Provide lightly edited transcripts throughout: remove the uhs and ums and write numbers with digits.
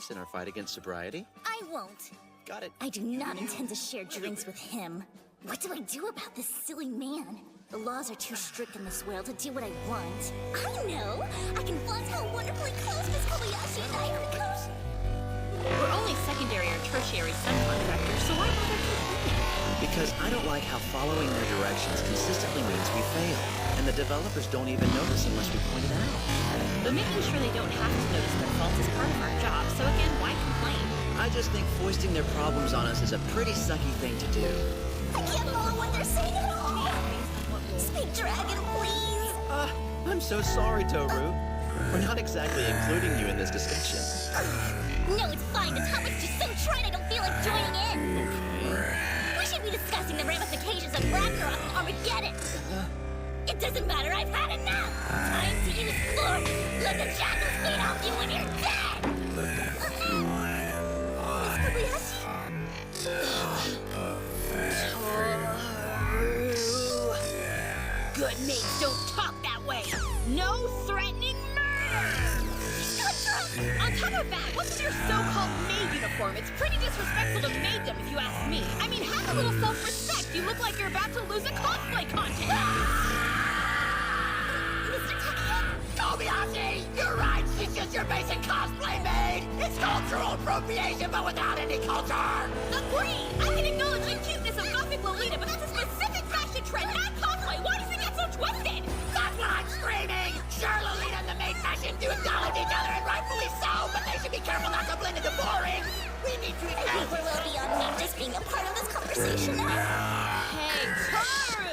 us in our fight against sobriety. I won't. Got it. I do not intend to share drinks with him. What do I do about this silly man? The laws are too strict in this world to do what I want. I know! I can flaunt how wonderfully close Miss Kobayashi and I have become. We're only secondary or tertiary subcontractors, so why bother complaining? Because I don't like how following their directions consistently means we fail, and the developers don't even notice unless we point it out. But making sure they don't have to notice their faults is part of our job, so again, why complain? I just think foisting their problems on us is a pretty sucky thing to do. I can't follow what they're saying at all! Speak dragon, please! I'm so sorry, Toru. We're not exactly including you in this discussion. No, it's fine. The topic's just so trite I don't feel like joining in. Okay. We should be discussing the ramifications of Ragnarok and Armageddon. It doesn't matter. I've had enough. Time to use force. Let the jackals feed off you when you're dead. Miss Kobayashi? Good mates don't talk that way! No threatening murder! On top of that, what's with your so-called maid uniform? It's pretty disrespectful to maiddom if you ask me. I mean, have a little self-respect. You look like you're about to lose a cosplay contest. Mr. Takaya? Kobayashi! You're right! She's just your basic cosplay maid! It's cultural appropriation, but without any culture! Agree! I can acknowledge the cuteness of Gothic Lolita, but that's a specific fashion trend, not cosplay! Why does it get so twisted? That's what I'm screaming! Sure, Lolita and the maid fashion do acknowledge each other, and rightfully so, but they should be careful not to blend into boring! We need to... I think we're well beyond me just being a part of this conversation now. Hey, Toru!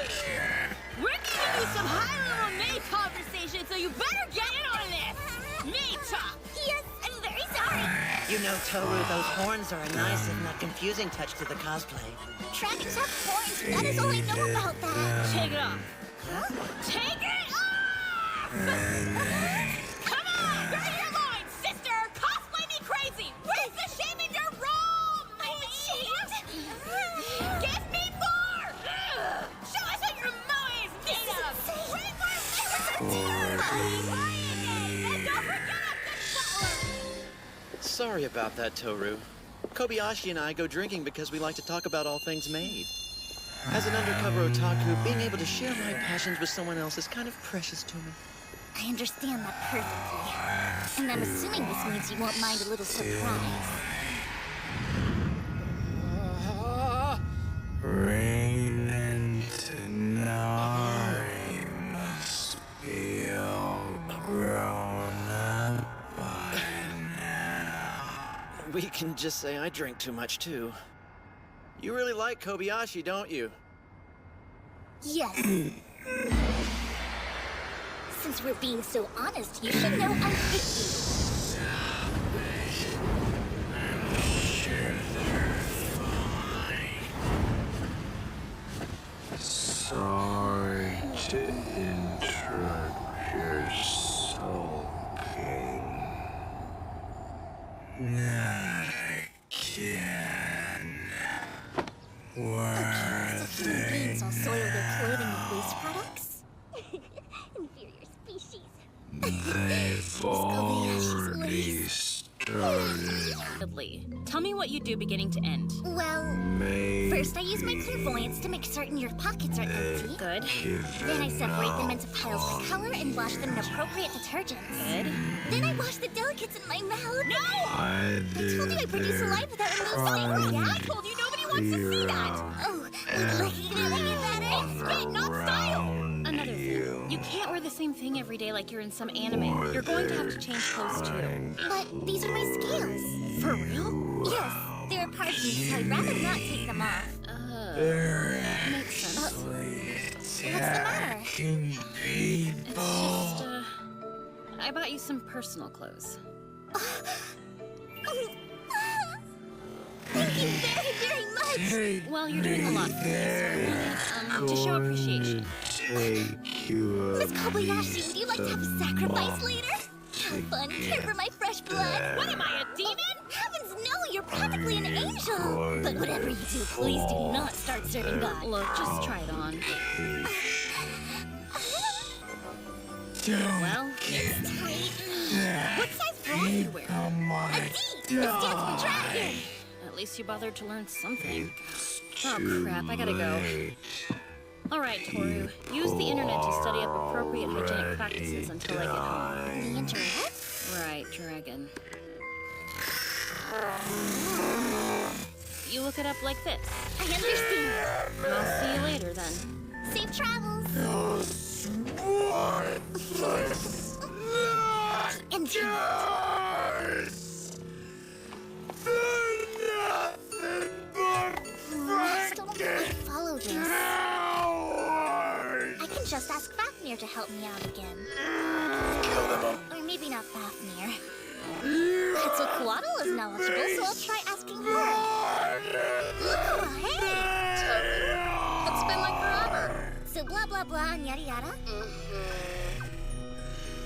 We're giving you some high-level maid conversation, so you better get in on this! Maid talk! Yes, I'm very sorry. You know, Toru, those horns are a nice if not confusing touch to the cosplay. Dragons have horns. That is all I know about that. Take it off. Take it off! Come on! Burn your loins, sister! Cosplay me crazy! Where's the shame in your role? I'm ashamed. Give me more! Show us what your moe is made of! Bring more and don't forget the butler! Sorry about that, Toru. Kobayashi and I go drinking because we like to talk about all things made. As an undercover otaku, being able to share my passions with someone else is kind of precious to me. I understand that perfectly. And I'm assuming this means you won't mind a little surprise. Rain and Tanari must be all grown up by now. We can just say I drink too much, too. You really like Kobayashi, don't you? Yes. Since we're being so honest, you should know I'm 50. I'm sure they're fine. Sorry to interrupt your sulking. Not again. Where So human beings all soil their clothing with waste products? Inferior species. they've already started. Tell me what you do beginning to end. Well, first I use my clairvoyance to make certain your pockets are empty. Good. Then I separate them into piles by color and wash them in appropriate detergents. Good. Then I wash the delicates in my mouth. No! I told you I produce saliva that removes Yeah, things. I told you nobody wants to see that! Oh, like it better. Spit, not style! Another thing. You can't wear the same thing every day like you're in some anime. You're going to have to change clothes too. But these are my scales. For real? Yes, they're a part of me, so I'd rather not take them off. They're Makes sense. What's the matter? attacking It's people. just, I bought you some personal clothes. Thank you very, very much. Take Well, you're doing a lot for me, so to show appreciation. Take you Miss Kobayashi, would you like to have a sacrifice later? Have fun, care for my fresh blood. What am I, a demon? Heavens no, you're practically an angel. But whatever you do, please do not start serving God. Look, just try it on. Don't Well, It's tight. that What size bra do you wear? on A my D. Dance with Dragon! At least you bothered to learn something. Oh crap, I gotta go. Alright, Toru. Use the internet to study up appropriate hygienic practices until I get home. The internet? Right, Dragon. You look it up like this. I understand. I'll see you later then. Safe travels. Internet. I still don't quite follow this. I can just ask Fafnir to help me out again. Kill them all. Or maybe not Fafnir. Quetzalcoatl is knowledgeable, so I'll try asking her. Oh, hey! It's been like forever. So blah blah blah and yada yada?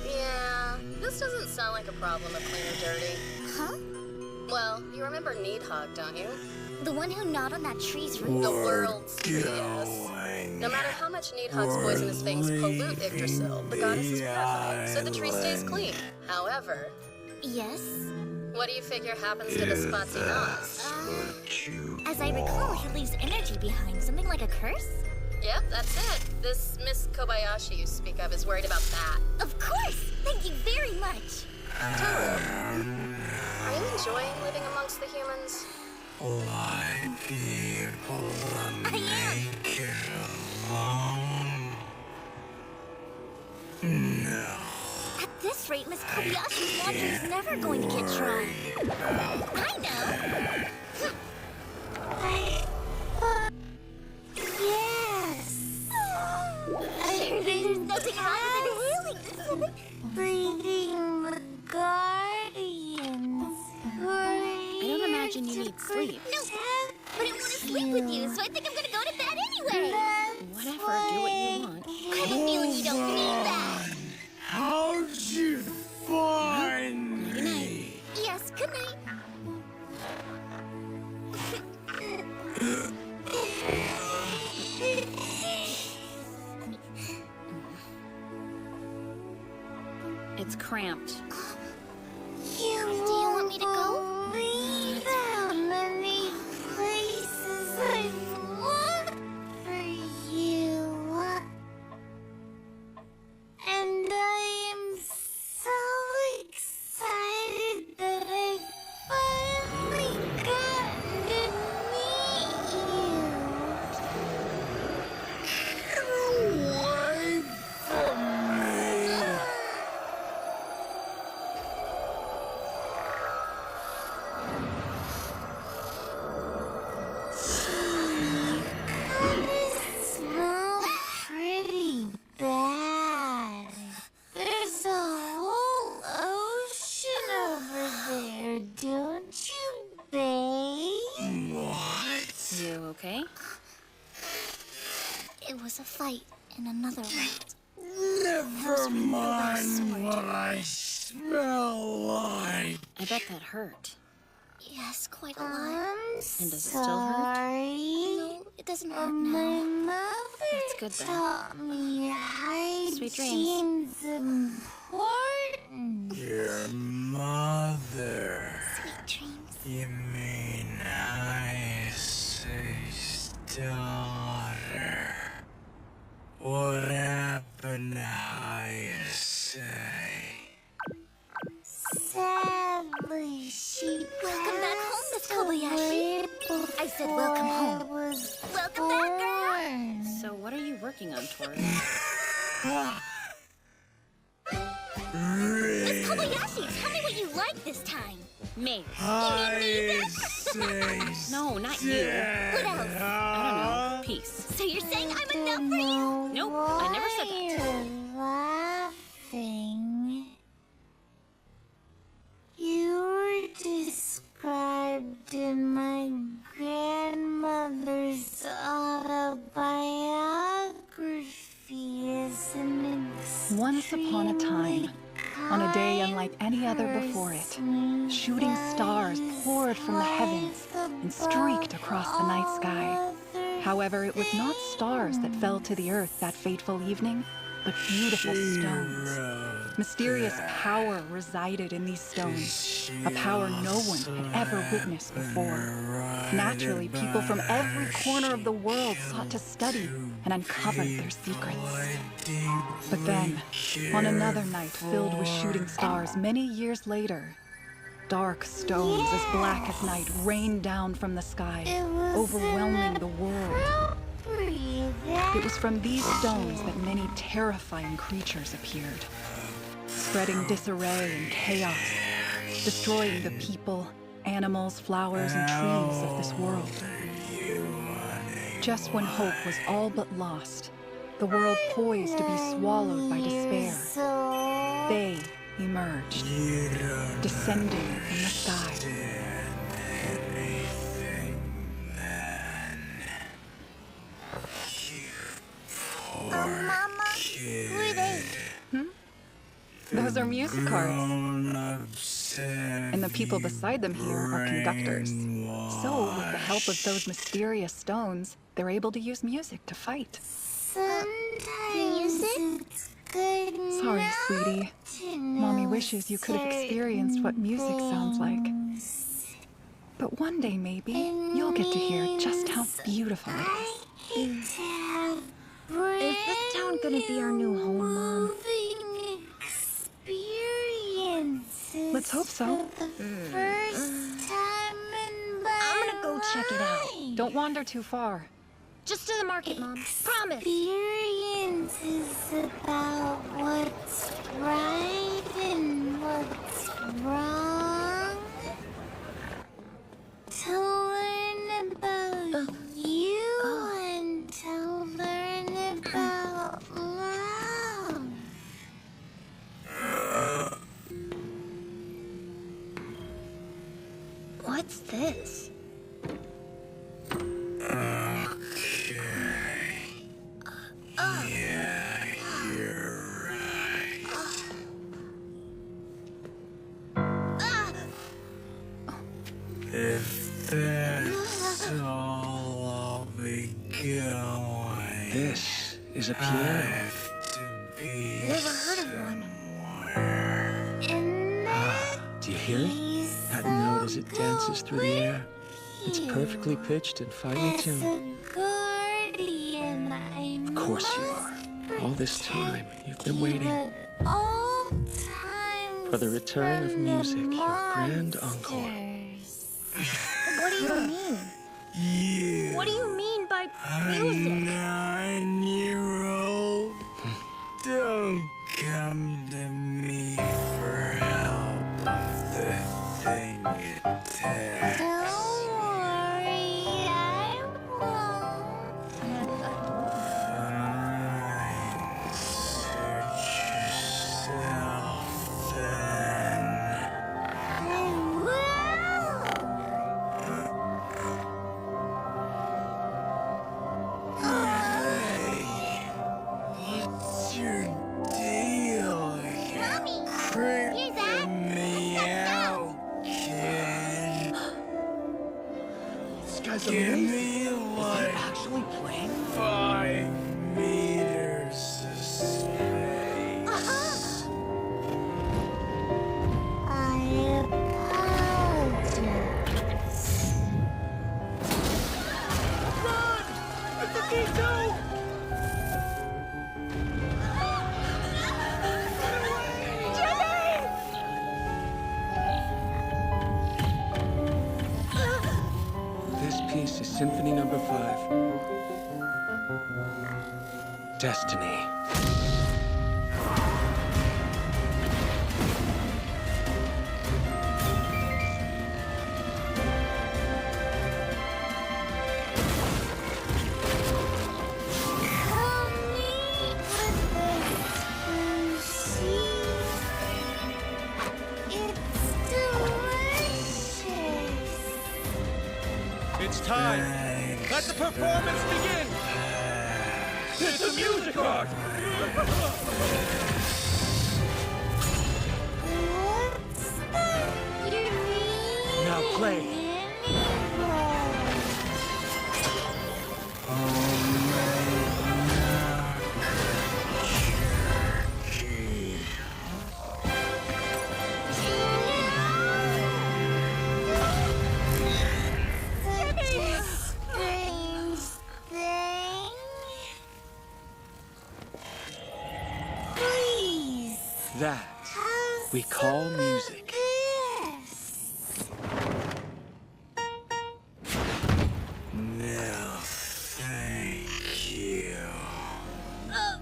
Yeah, this doesn't sound like a problem of clean or dirty. Huh? Well, you remember Needhog, don't you? The one who gnawed on that tree's root? The world's yes. No matter how much Needhog's poisonous fangs pollute Yggdrasil, the goddess is purified, so the tree stays clean. However, Yes? what do you figure happens to the spots he gnaws? As I recall, he leaves energy behind. Something like a curse? Yep, that's it. This Miss Kobayashi you speak of is worried about that. Of course! Thank you very much! Toru, are you enjoying living amongst the humans? Why people I am! make it alone? No. At this rate, Miss Kobayashi's laundry is never going to get dry. I know! Yes! There's nothing wrong with it. Breathing the guardians. I don't imagine you need sleep. No, but I want to sleep with you, so I think I'm going to go to bed anyway. Whatever, do what you want. I have a feeling you don't mean that. How'd you find me? Yes, good night. It's cramped. Do you want me to go? How many places I've looked for you. And I am so excited that I finally got to meet you. Get away from me! Smell pretty bad. There's a whole ocean over there, don't you, babe? What? You okay? It was a fight in another world. Never mind what I smell like. I bet that hurt. Yes, quite a lot. And does it still hurt? No, it doesn't hurt now. That's good then. Taught me Sweet dreams. hygiene's important. Your mother. Sweet dreams. You mean Isis' daughter? What happened to Isis? Sadly, she welcome back home, Miss Kobayashi. I said welcome home. Welcome back, girl. So what are you working on, Toru? Miss Kobayashi, tell me what you like this time. Me. Isis. No, not you. What else? I don't know. Peace. So you're saying I'm enough for you? Nope, I never said that. Laughing. You were described in my grandmother's autobiography as an Once upon a time, on a day unlike any other before it, shooting stars poured from the heavens and streaked across the night sky. However, it was not stars that fell to the earth that fateful evening, but beautiful stones. Mysterious power resided in these stones, a power no one had ever witnessed before. Naturally, people from every corner of the world sought to study and uncover their secrets. But then, on another night filled with shooting stars many years later, dark stones as black as night rained down from the sky, overwhelming the world. It was from these stones that many terrifying creatures appeared, spreading disarray and chaos, destroying the people, animals, flowers, and trees of this world. Just when hope was all but lost, the world poised to be swallowed by despair, they emerged, descending from the sky. Mama, who are they? Those are music cards. And the people beside them here are conductors. So, with the help of those mysterious stones, they're able to use music to fight. Music? Sorry, sweetie. Mommy wishes you could have experienced what music sounds like. But one day, maybe, you'll get to hear just how beautiful it is. Is this town gonna be our new home, Mom? Let's hope so. I'm gonna go check it out. Don't wander too far. Just to the market, Mom. Promise. Experience is about what's right and what's wrong. To learn about you and to learn about love. What's this? If that's all I'll be going, This is a I piano. have to be Never heard of one. Do you hear it? That note as it dances through the air. It's perfectly pitched and finely tuned. Guardian, I'm Of course you are. All this time, you've been waiting all time for the return of music, your grand encore. What do you mean? you. What do you mean by A music? 9-year-old. Don't come to me for help with the thing it takes. Don't worry, I won't. Fine. Search yourself then. I will. What's your deal? Mommy! Freaking me out, kid. This guy's Give me like actually playing? 5 meters of space. I apologize. This piece is Symphony Number 5. Destiny. It's time. Let the performance begin. It's a music art. Now play. that we call music. No, thank you.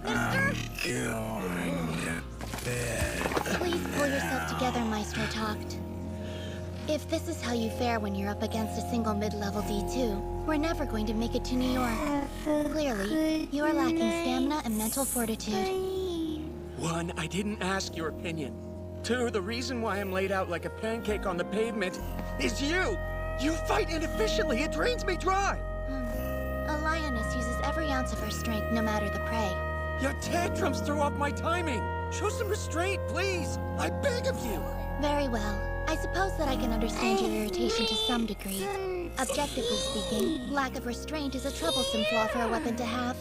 Mister? Going to bed. Please pull yourself together, Maestro Talked. If this is how you fare when you're up against a single mid-level D2, we're never going to make it to New York. Clearly, you are lacking stamina and mental fortitude. 1, I didn't ask your opinion. 2, the reason why I'm laid out like a pancake on the pavement is you! You fight inefficiently, it drains me dry! A lioness uses every ounce of her strength, no matter the prey. Your tantrums throw off my timing! Show some restraint, please! I beg of you! Very well. I suppose that I can understand your irritation to some degree. Objectively speaking, lack of restraint is a troublesome flaw for a weapon to have.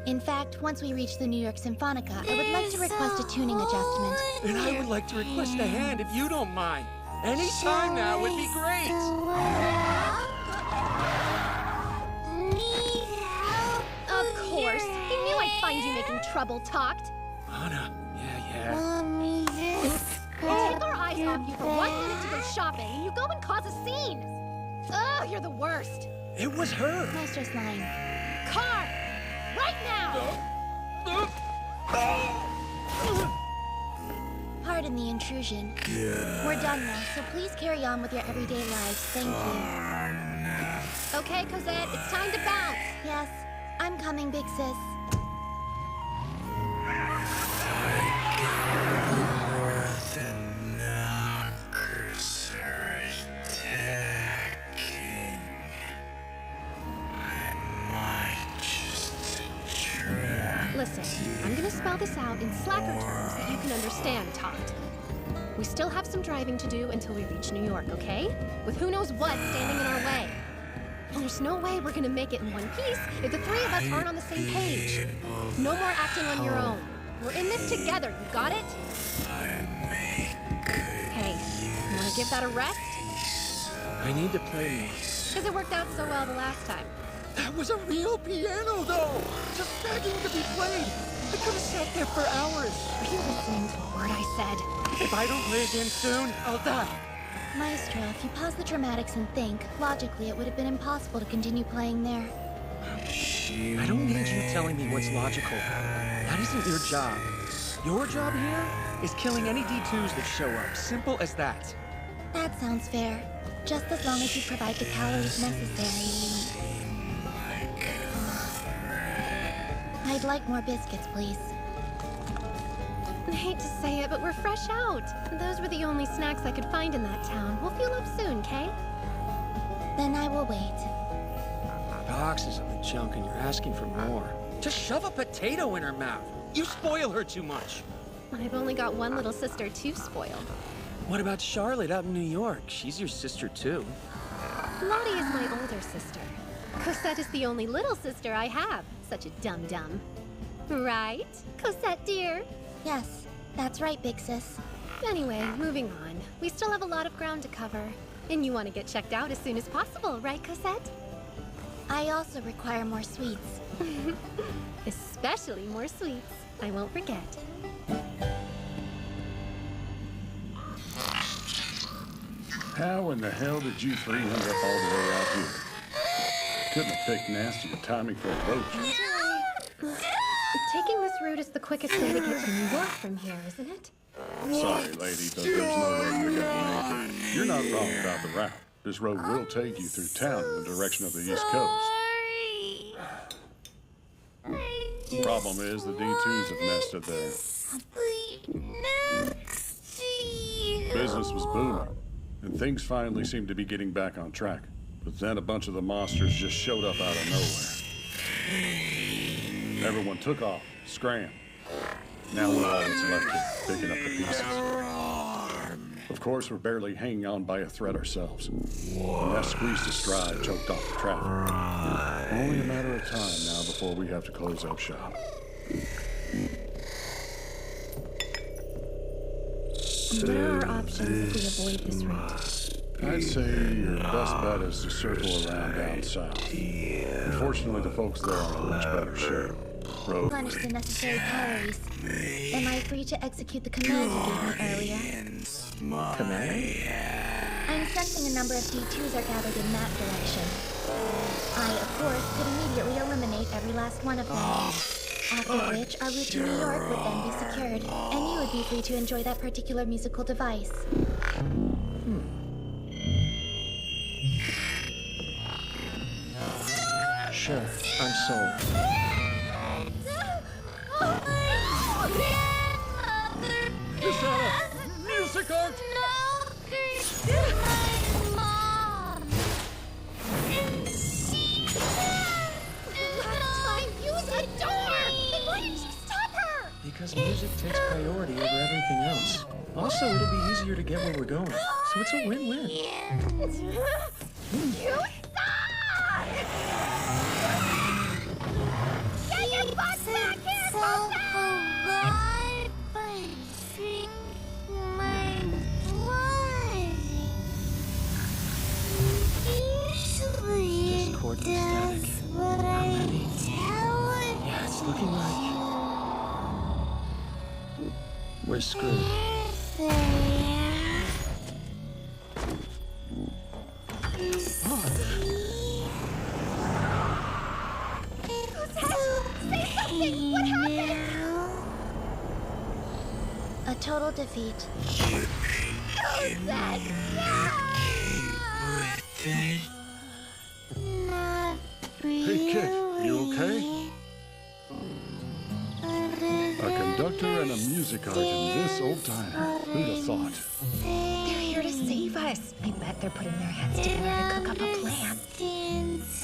In fact, once we reach the New York Symphonica, I would like to request a tuning adjustment. And I would like to request a hand if you don't mind. Any time now would be great! Of course. He knew I'd find you making trouble, Talked. Anna, yeah. Mommy, We take our eyes off you for 1 minute to go shopping, and you go and cause a scene. Oh, you're the worst. It was her! Maestro's line. Car! Right now! Pardon the intrusion. We're done now, so please carry on with your everyday lives. Thank you. Okay, Cosette, it's time to bounce. Yes, I'm coming, big sis. Listen, I'm gonna spell this out in slacker terms that you can understand, Talked. We still have some driving to do until we reach New York, okay? With who knows what standing in our way. And there's no way we're gonna make it in one piece if the 3 of us aren't on the same page. No more acting on your own. We're in this together, you got it? Hey, you wanna give that a rest? I need to play more. Because it worked out so well the last time. That was a real piano, though! Just begging to be played! I could have sat there for hours! Are you listening to a word I said? If I don't play again soon, I'll die! Maestro, if you pause the dramatics and think, logically it would have been impossible to continue playing there. I don't need you telling me what's logical. That isn't your job. Your job here is killing any D2s that show up. Simple as that. That sounds fair. Just as long as you provide the calories necessary. I'd like more biscuits, please. I hate to say it, but we're fresh out. Those were the only snacks I could find in that town. We'll fuel up soon, Kay? Then I will wait. Boxes of the junk and you're asking for more. Just shove a potato in her mouth. You spoil her too much. I've only got one little sister to spoil. What about Charlotte out in New York? She's your sister too. Lottie is my older sister. Cosette is the only little sister I have. Such a dum-dum. Right, Cosette dear? Yes, that's right, big sis. Anyway, moving on. We still have a lot of ground to cover. And you want to get checked out as soon as possible, right, Cosette? I also require more sweets. Especially more sweets. I won't forget. How in the hell did you 3 end up all the way out here? Couldn't have picked nastier timing for a roach. Taking this route is the quickest way to get to New York from here, isn't it? Sorry, lady, but there's no way you're gonna make it. You're not wrong about the route. This road will take you through town in the direction of the East Coast. Problem is, the D2s have nested there. Business was booming, and things finally seemed to be getting back on track. But then a bunch of the monsters just showed up out of nowhere. Everyone took off, scrammed. Now we're all that's left here, picking up the pieces. Of course, we're barely hanging on by a thread ourselves. When that squeezed a stride, choked off the traffic. Only a matter of time now before we have to close up shop. What are our options if we avoid this route? I'd say your best bet is to circle around down south. Unfortunately, the folks there are in much better shape. Replenish the necessary calories. Am I free to execute the command you gave me earlier? Command? I'm sensing a number of D2s are gathered in that direction. I, of course, could immediately eliminate every last one of them. After which, our route to New York would then be secured, and you would be free to enjoy that particular musical device. Sure, I'm sold. Is that a music art? Mom! Use a door! Then why didn't you stop her? Because music takes priority over everything else. Also, it'll be easier to get where we're going. So it's a win-win. You suck! Get your butt back here, Moses! Discord and static. How many? Yeah, it's looking like we're screwed. Say something! What happened? A total defeat. Cosette! Hey, kid, you okay? A conductor and a music art in this old time. Who'd have thought? They're here to save us. I bet they're putting their heads together to cook up a plan.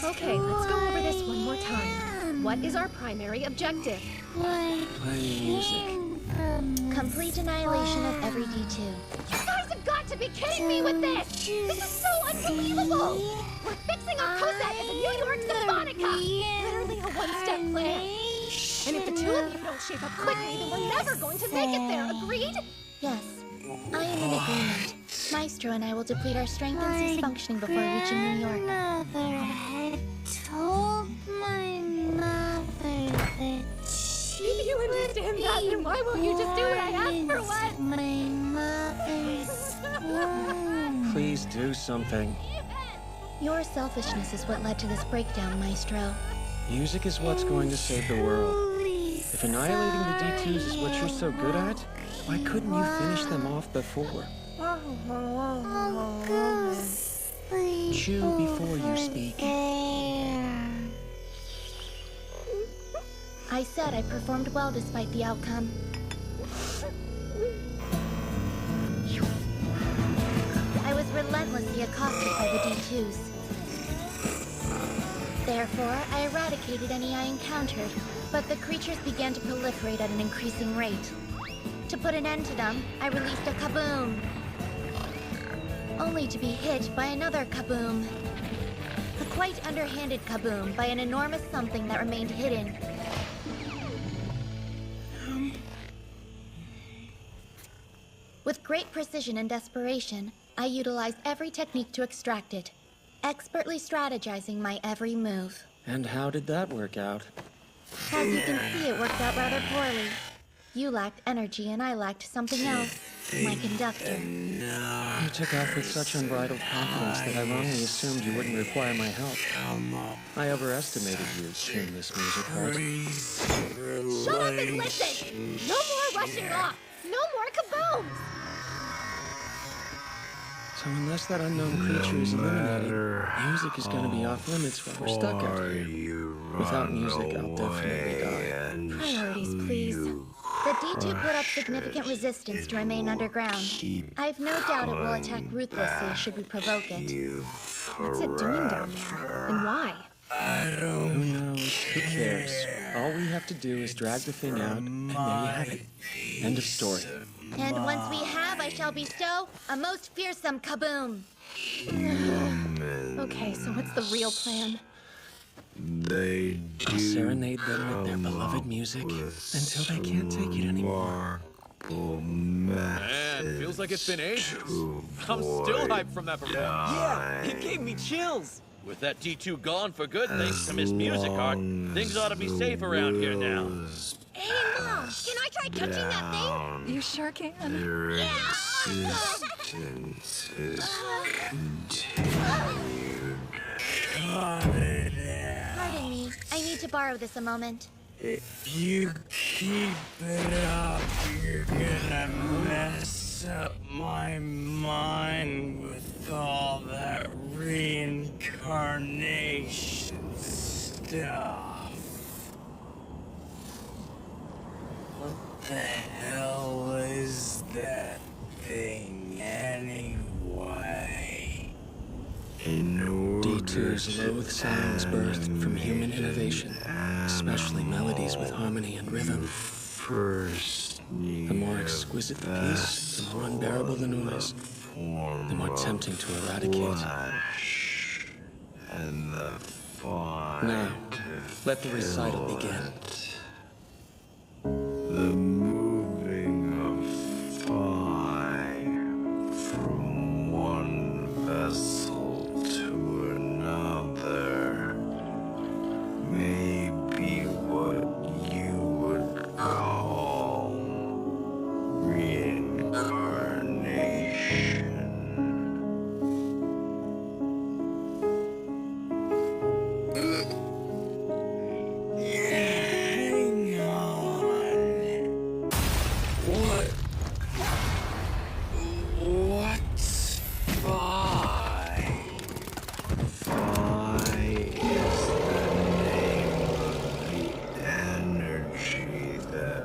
Okay, let's go over this one more time. What is our primary objective? Playing music. Complete annihilation of every D2. You guys have got to be kidding me with this! This is so unbelievable! We're fixing our Cosette as a New York Symphonica! Literally a one-step plan. And if the two of you don't shape up quickly, then we're never going to make it there, agreed? Yes, I am in agreement. Maestro and I will deplete our strength and cease functioning before reaching New York. Mother had told my mother that If you understand that, then why won't you just do what I asked for once? my mother's womb. Please do something. Your selfishness is what led to this breakdown, Maestro. Music is what's going to save the world. If annihilating the D2s is what you're so good at, why couldn't you finish them off before? Chew before you speak. I said I performed well despite the outcome. I was relentlessly accosted by the D2s. Therefore, I eradicated any I encountered, but the creatures began to proliferate at an increasing rate. To put an end to them, I released a kaboom. Only to be hit by another kaboom. A quite underhanded kaboom by an enormous something that remained hidden. With great precision and desperation, I utilized every technique to extract it, expertly strategizing my every move. And how did that work out? As you can see, it worked out rather poorly. You lacked energy and I lacked something else, my conductor. You took off with such unbridled confidence that I wrongly assumed you wouldn't require my help. I overestimated you in this music part. Shut up and listen! No more rushing off! No more kabooms! So unless that unknown creature is eliminated, music is going to be off limits while we're stuck out here. Without music, I'll definitely die. Priorities, please. The D2 put up significant resistance to remain underground. I've no doubt it will attack ruthlessly should we provoke it. What's it doing down there? And why? Who knows? Who cares? All we have to do is drag the thing out, and there you have it. End of story. And once we have, I shall bestow a most fearsome kaboom. Okay, so what's the real plan? I'll serenade them with their beloved music until they can't take it anymore. Man, feels like it's been ages. I'm still hyped from that performance. Yeah, it gave me chills. With that D2 gone for good thanks to Miss Music Art, things ought to be safe around here now. Hey, Mom, can I try touching that thing? You sure can. Yeah! Existence is continued. Cut it out. Pardon me. I need to borrow this a moment. If you keep it up, you're gonna mess up my mind with all that reincarnation stuff. What the hell is that thing anyway? D2's loathe sounds birthed from human innovation, especially melodies with harmony and rhythm. The more exquisite the piece, the more unbearable the noise, the more tempting to eradicate. And the Now, let the recital begin. The moving of fire from one vessel to another may be what you would call reincarnation. Hang on. What's Phi? Phi is the name of the energy that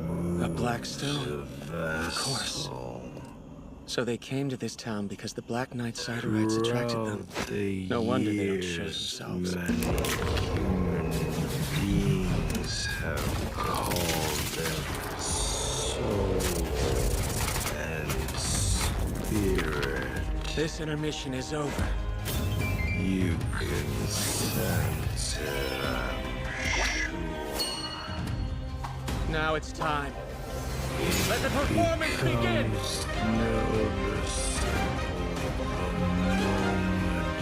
moves A black stone, the of course. vessel. So they came to this town because the Black Knight Siderites attracted them. Throughout the No wonder they don't show years, themselves. many human beings have called it soul and spirit. This intermission is over. You can sense it, I'm sure. Now it's time. Let the performance begin! Noticeable the moment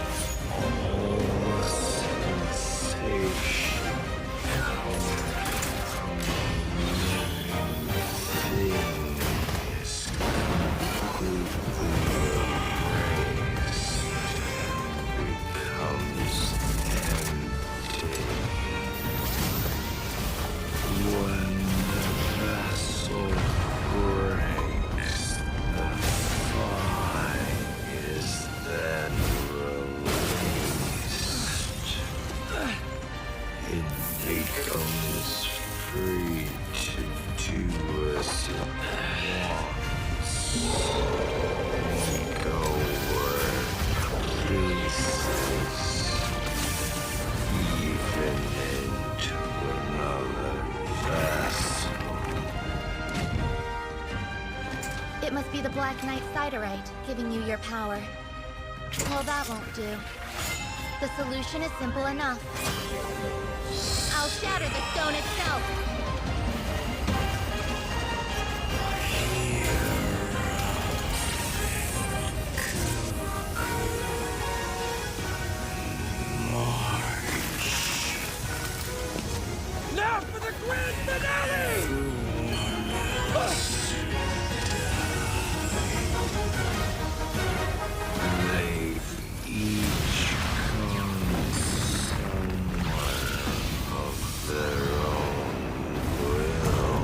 all the sensation coming from the living thing is completely erased and becomes empty. When the vessel breaks, the fire is then released. It becomes free to do as it wants. Go where it pleases, even into another vessel. It must be the Black Knight Siderite giving you your power. Well, that won't do. The solution is simple enough. I'll shatter the stone itself. Now for the grand finale! They've each gone somewhere of their own will.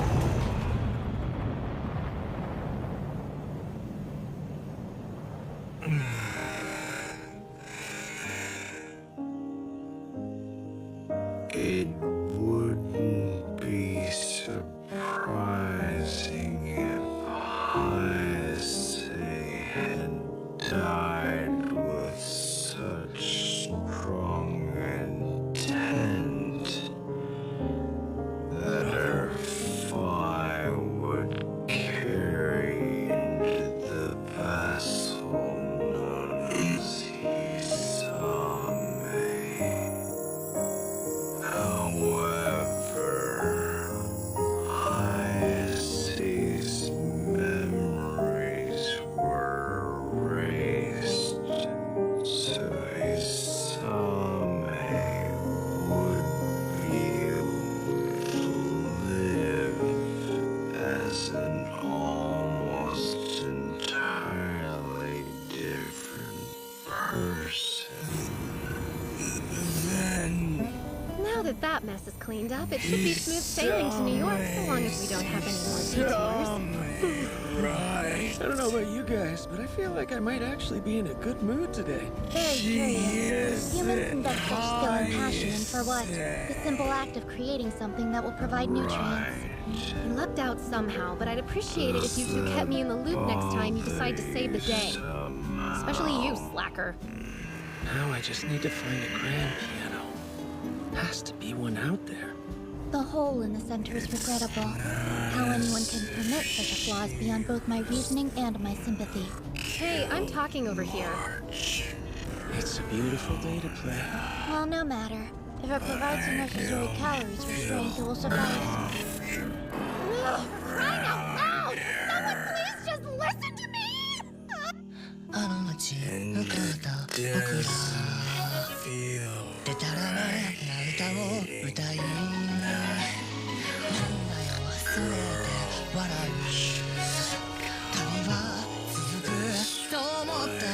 It wouldn't be surprising if Heisei had died with such strong intent that her fire would carry into the vessel known as Hisame. However, Heisei's memories were erased, so Hisame Now that that mess is cleaned up, it should be smooth sailing to New York so long as we don't have any more detours. Right. I don't know about you guys, but I feel like I might actually be in a good mood today. Very curious. Humans invest such skill and passion, and for what? The simple act of creating something that will provide nutrients. You lucked out somehow, but I'd appreciate it if you two kept me in the loop next time you decide to save the day. Especially you, slacker. Now I just need to find a grand piano. Has to be one out there. The hole in the center is regrettable. How anyone can permit such a flaw is beyond both my reasoning and my sympathy. Hey, I'm talking over here. It's a beautiful day to play. Well, no matter. If it provides the necessary calories for strength, it will suffice. Crying out loud! Someone please just listen to me! あの街向かった僕らでたらめな歌を歌いみんな問題を忘れて笑う旅は続くと思った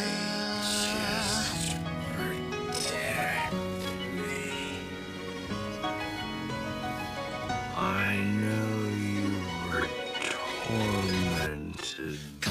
I know you were tormented by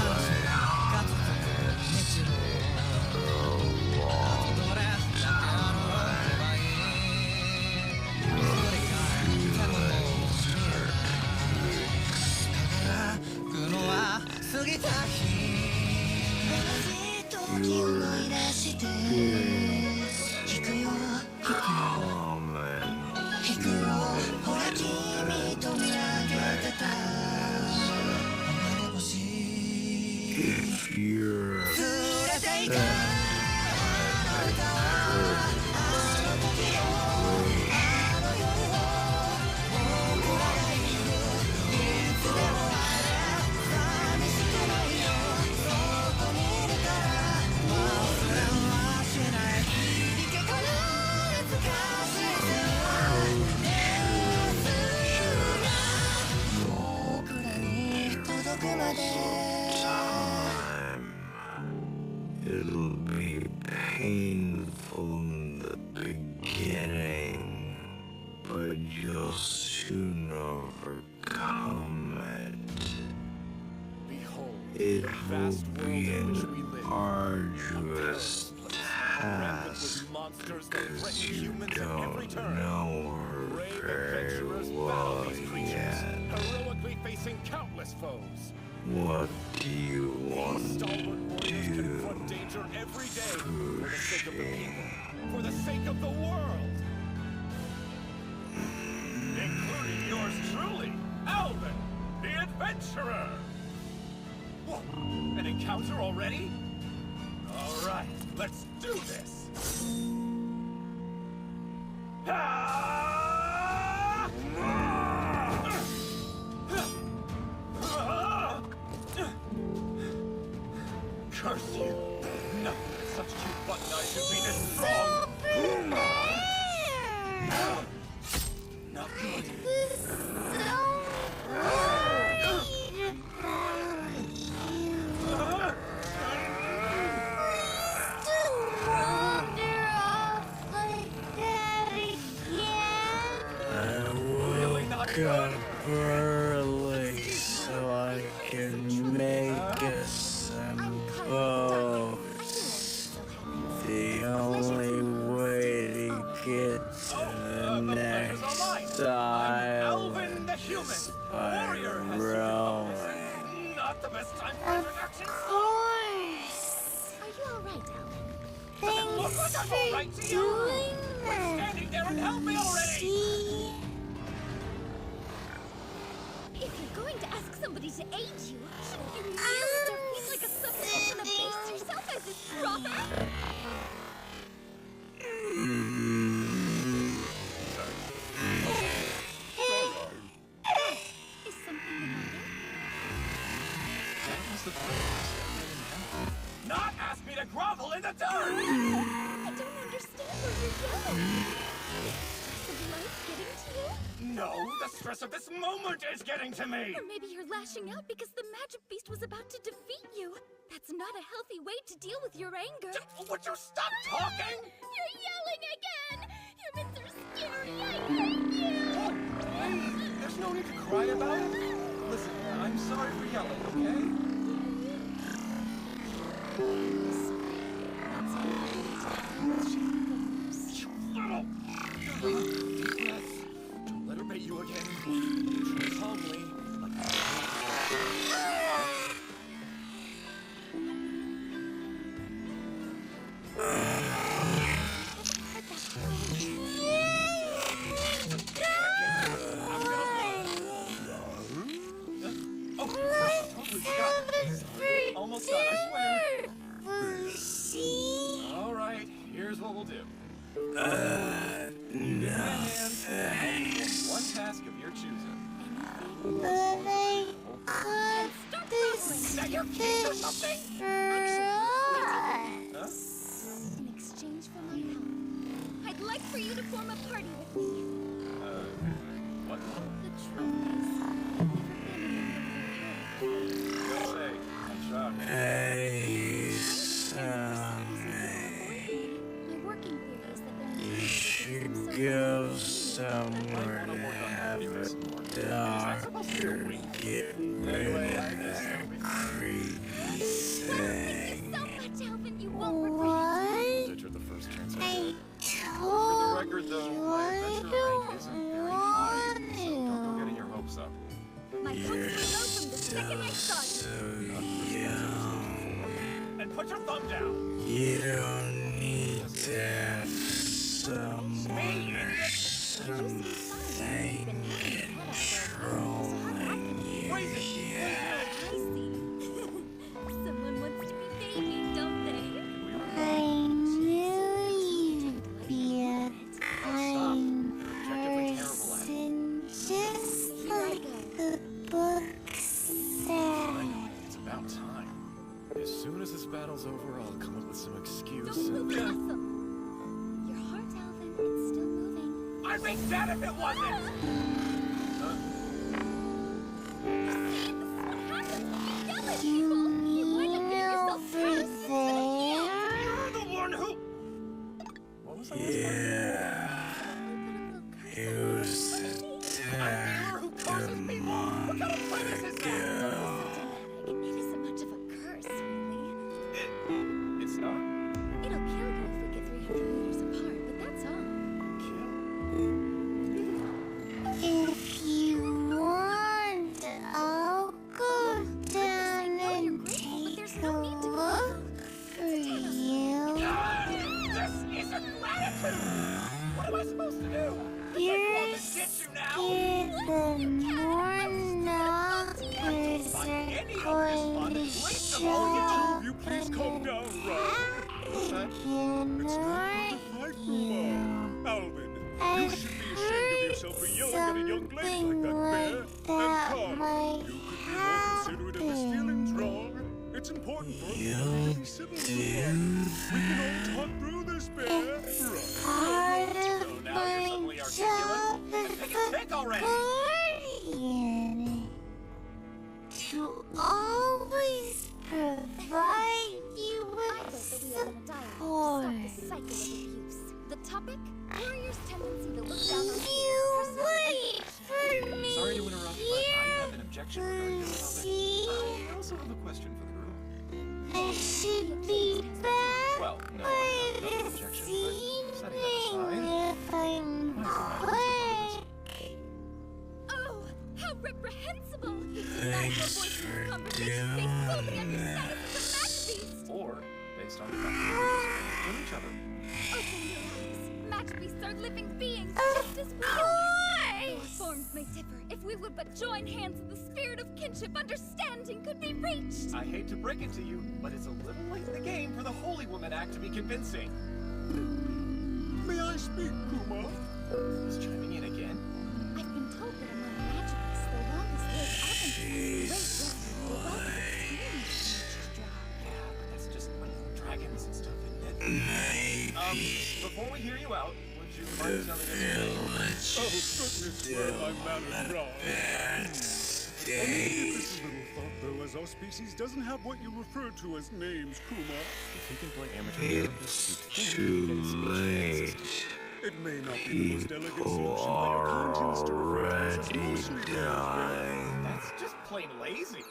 if you're it'll be painful in the beginning, but you'll soon overcome it. It will be an arduous task, because you don't know her very well yet. Heroically facing countless foes. What do you want to do, Danger every day for the sake of the people, for the sake of the world. Including yours truly, Alvin, the adventurer. What? An encounter already? All right, let's do this. Curse you! Nothing but such cute button eyes should be this strong! Not good. Really not good. Early so I can make both. The only way to get to the next aisle is by rowing. Not the best time for introductions! Are you alright, Alvin? Does it look like I'm alright to you? Quit standing there and help me already! If you're going to ask somebody to aid you, shouldn't you kneel at their feet like a substitute and abase yourself as is proper? Is something the matter? Not ask me to grovel in the dirt! I don't understand where you're going. Is the light getting to you? No, the stress of this moment is getting to me! Or maybe you're lashing out because the magic beast was about to defeat you. That's not a healthy way to deal with your anger. Would you stop talking? You're yelling again! Humans are scary! I hate you! Oh, please! There's no need to cry about it. Listen, I'm sorry for yelling, okay? Little! Deep breath. Don't let her bait you again. Tread calmly. Almost done, I swear. All right, here's what we'll do. One task of your choosing. Is that your kid or something? Huh? In exchange for my help, I'd like for you to form a party with me. What? The trophies. I'll say, I'm shocked. My working theory is that there You should go somewhere and have a doctor get rid of that creepy thing. so much, Alvin, you won't regret. Such are the first chance I I get. told For the record, though, my you adventure rank isn't very high, so don't go getting your hopes up. My hopes were low from the second I saw you. And put your thumb down. You don't need to have something controlling you yet. Someone wants to be babied, don't they? I knew you'd be a kind person, just like the book said. It's about time. As soon as this battle's over, I'll come up with some excuse. Don't move awesome. Your heart, Alvin, it's still moving. I'd be dead if it wasn't! You're the one who... What was that? Yeah. Use the who causes people? What kind of premise is that? It isn't much of a curse, really. It's not. It'll kill you if we get 300 meters apart, but that's all. If you want, I'll go down and take a look for you. This isn't gratitude! What am I supposed to do? You're scared the more knockers are going to show up You please calm down, and ignore you. Alvin, I you should be ashamed of yourself for yelling at a young lady like that, Bear. that And might you could be more considerate of his feelings, wrong. It's important for everybody to be civil to the world. We can all talk through this, Bear. It's part of my job Take a take already! guardian to always provide you with support. The cycle of abuse. The topic? Warrior's tendency to look down on You wait for me. Sorry to interrupt, but I have an objection regarding this topic. See, I also have a question for the group. I should be back Well, no, by I have no this objection, but setting that evening aside, if I'm quick. Oh, how reprehensible! He did not have voice in this conversation based solely on your status as a match beast. or based on the fact that we're each other. Open your eyes. Match beasts are living beings just as we are. Our forms may differ. If we would but join hands in the spirit of kinship, understanding could be reached. I hate to break it to you, but it's a little late in the game for the Holy Woman Act to be convincing. May I speak, Kuma? He's chiming in again. I've been told that among magic beasts, the longest lived often great wealth and the wealth of experience nature's draw. Yeah, but that's just like dragons and stuff, isn't it? Before we hear you out, would you mind telling us? Oh, goodness, where my manners wrong. Maybe this is little thought, though, as our species doesn't have what you refer to as names, Kuma. If he can play amateur It's too late. It may not be the most elegant solution by your conscience to refer to us as mostly Dying. That's just plain lazy.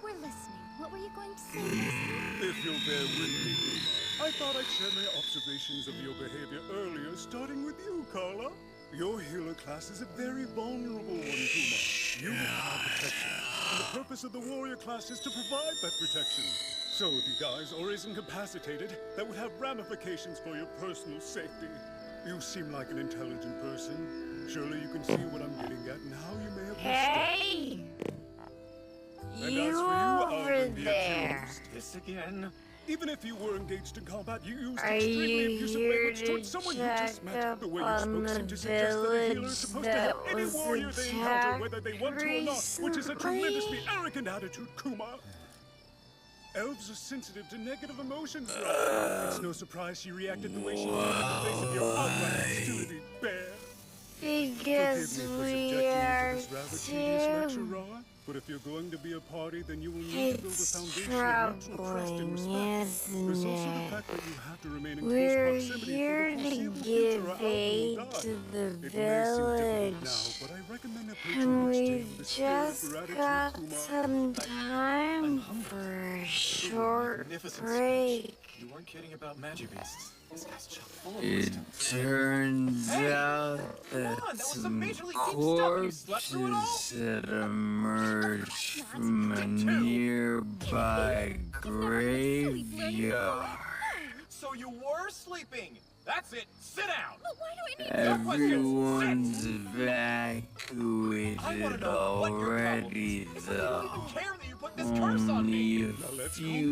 We're listening. What were you going to say, Master? If you'll bear with me, Kuma, I thought I'd share my observations of your behavior earlier, starting with you, Carla. Your healer class is a very vulnerable one, Kuma. You require protection, and the purpose of the warrior class is to provide that protection. So if he dies or is incapacitated, that would have ramifications for your personal safety. You seem like an intelligent person. Surely you can see what I'm getting at and how you may have Hey! And You as for over Alvin, the there. accused, This again? even if you were engaged in combat, you used Are extremely you abusive here language to towards someone you just check met. The way you up spoke on seemed the to suggest that a healer is village supposed to help that any was warrior they encounter, attacked whether they want to or not, which is a tremendously arrogant attitude, Kuma. Elves are sensitive to negative emotions, right? It's no surprise she reacted the way she did in the face of your outright hostility, Bear. Because Forgive me for we subjecting are you to this rather tedious lecture, too. Ra. But if you're going to be a party, then you will need to build a It's foundation of mutual trust and troubling, respect. There's isn't also the it? fact that you have to remain in We're close proximity here for the to foreseeable give future, or Alvin aid will die. to the It may seem difficult village. now, but I recommend And approaching each day we've with a spirit of just gratitude, got Kuma. some time for a short break. You weren't kidding about magic beasts. This guy's chock full of It wisdom. turns out Come that on, that was some some majorly deep stuff and you slept through it all? corpses had emerged from a nearby graveyard. So you were sleeping. That's it. Sit down. But why do I need Everyone's I want to evacuated know what your problem already, is. It's like you though. don't even care that you put this curse on me. Only a few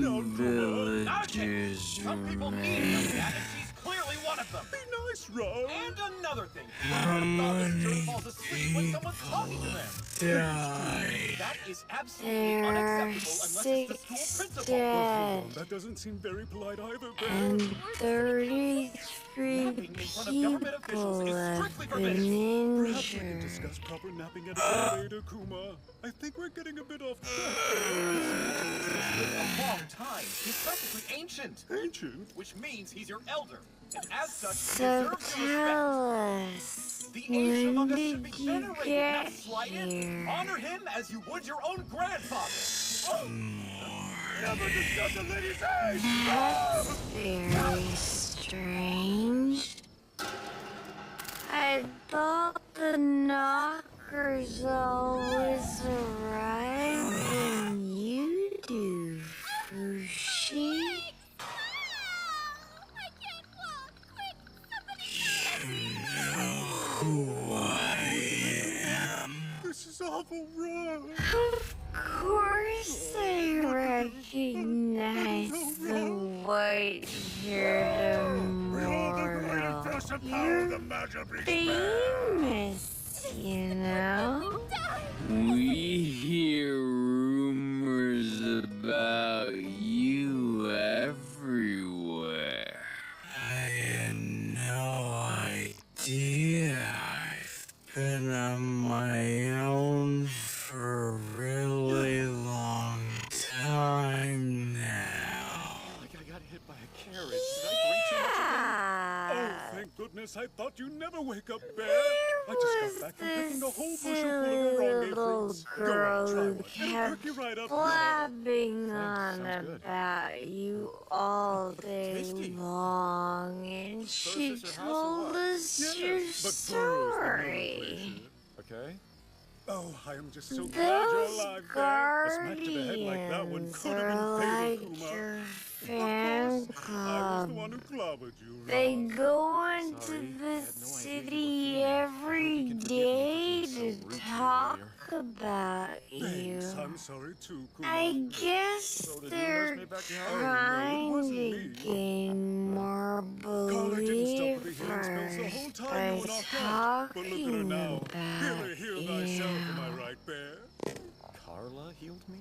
Not a chance. villagers Some people need remain. that, and she's clearly one of them. Be nice, Ra. And another thing. Many falls asleep when someone's talking to them. Died. That is absolutely There are unacceptable unless it's the school 6 principal. dead That doesn't seem very polite either, Bear. and 33 Napping in front of government officials people is have strictly been forbidden. Perhaps we can injured. discuss proper napping etiquette later, Kuma. I think we're getting a bit off track. A long time. He's practically ancient. Ancient? Which means he's your elder. And as such, he So deserves your respect. tell us, The ancient when among us should did be you venerated, get not slighted. here? Honor him as you would your own grandfather. Oh. Never discuss a lady's age! That's very strange. I thought the knockers always arrive when you do, Fushi. I can't walk. Quick, somebody Who I am. This is awful wrong. Of course I recognize the white-haired immortal. You're famous, you know? We hear rumors about you everywhere. I had no idea. I've been on my own for a really long time now. Like I got hit by a carriage. Did I drink too much again? Oh, thank goodness. I thought you never wake up, Bear. I just got back from picking a whole bushel full of orange little fruits. Go girl on, try who one. It'll perk you right up. blabbing on sounds good. about you all day Tasty. long, and she this your house or told what? us your Yes, but Burrow's the real story. Okay. Oh, I am just so glad you're Those alive, Bear. A smack to the head like that one guardians could have are been like fatal, Kuma. your Of fan course, I was the club. one who clobbered you, They Ron. go into Sorry, I the had no idea you city were every can forgive me for day being so to rude to you talk earlier. about you. Thanks, I'm sorry too, Kuma. I guess So did you they're nurse me back to health? trying wasn't to me. gain more Carla didn't stop with the healing believers spells the whole time by you were knocked out. But look at her talking now. about Really heal thyself, am I you. right, Bear? Carla healed me?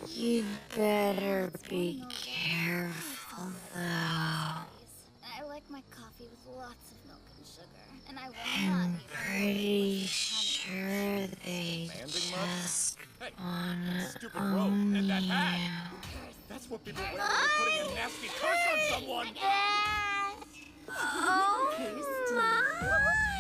You better be careful, though. I like like my coffee with lots of milk and sugar, and I will not be Pretty sure they just wanna Stupid robe and that hat. you. Who cares? That's what people wear when they're putting a nasty curse on someone. Oh my!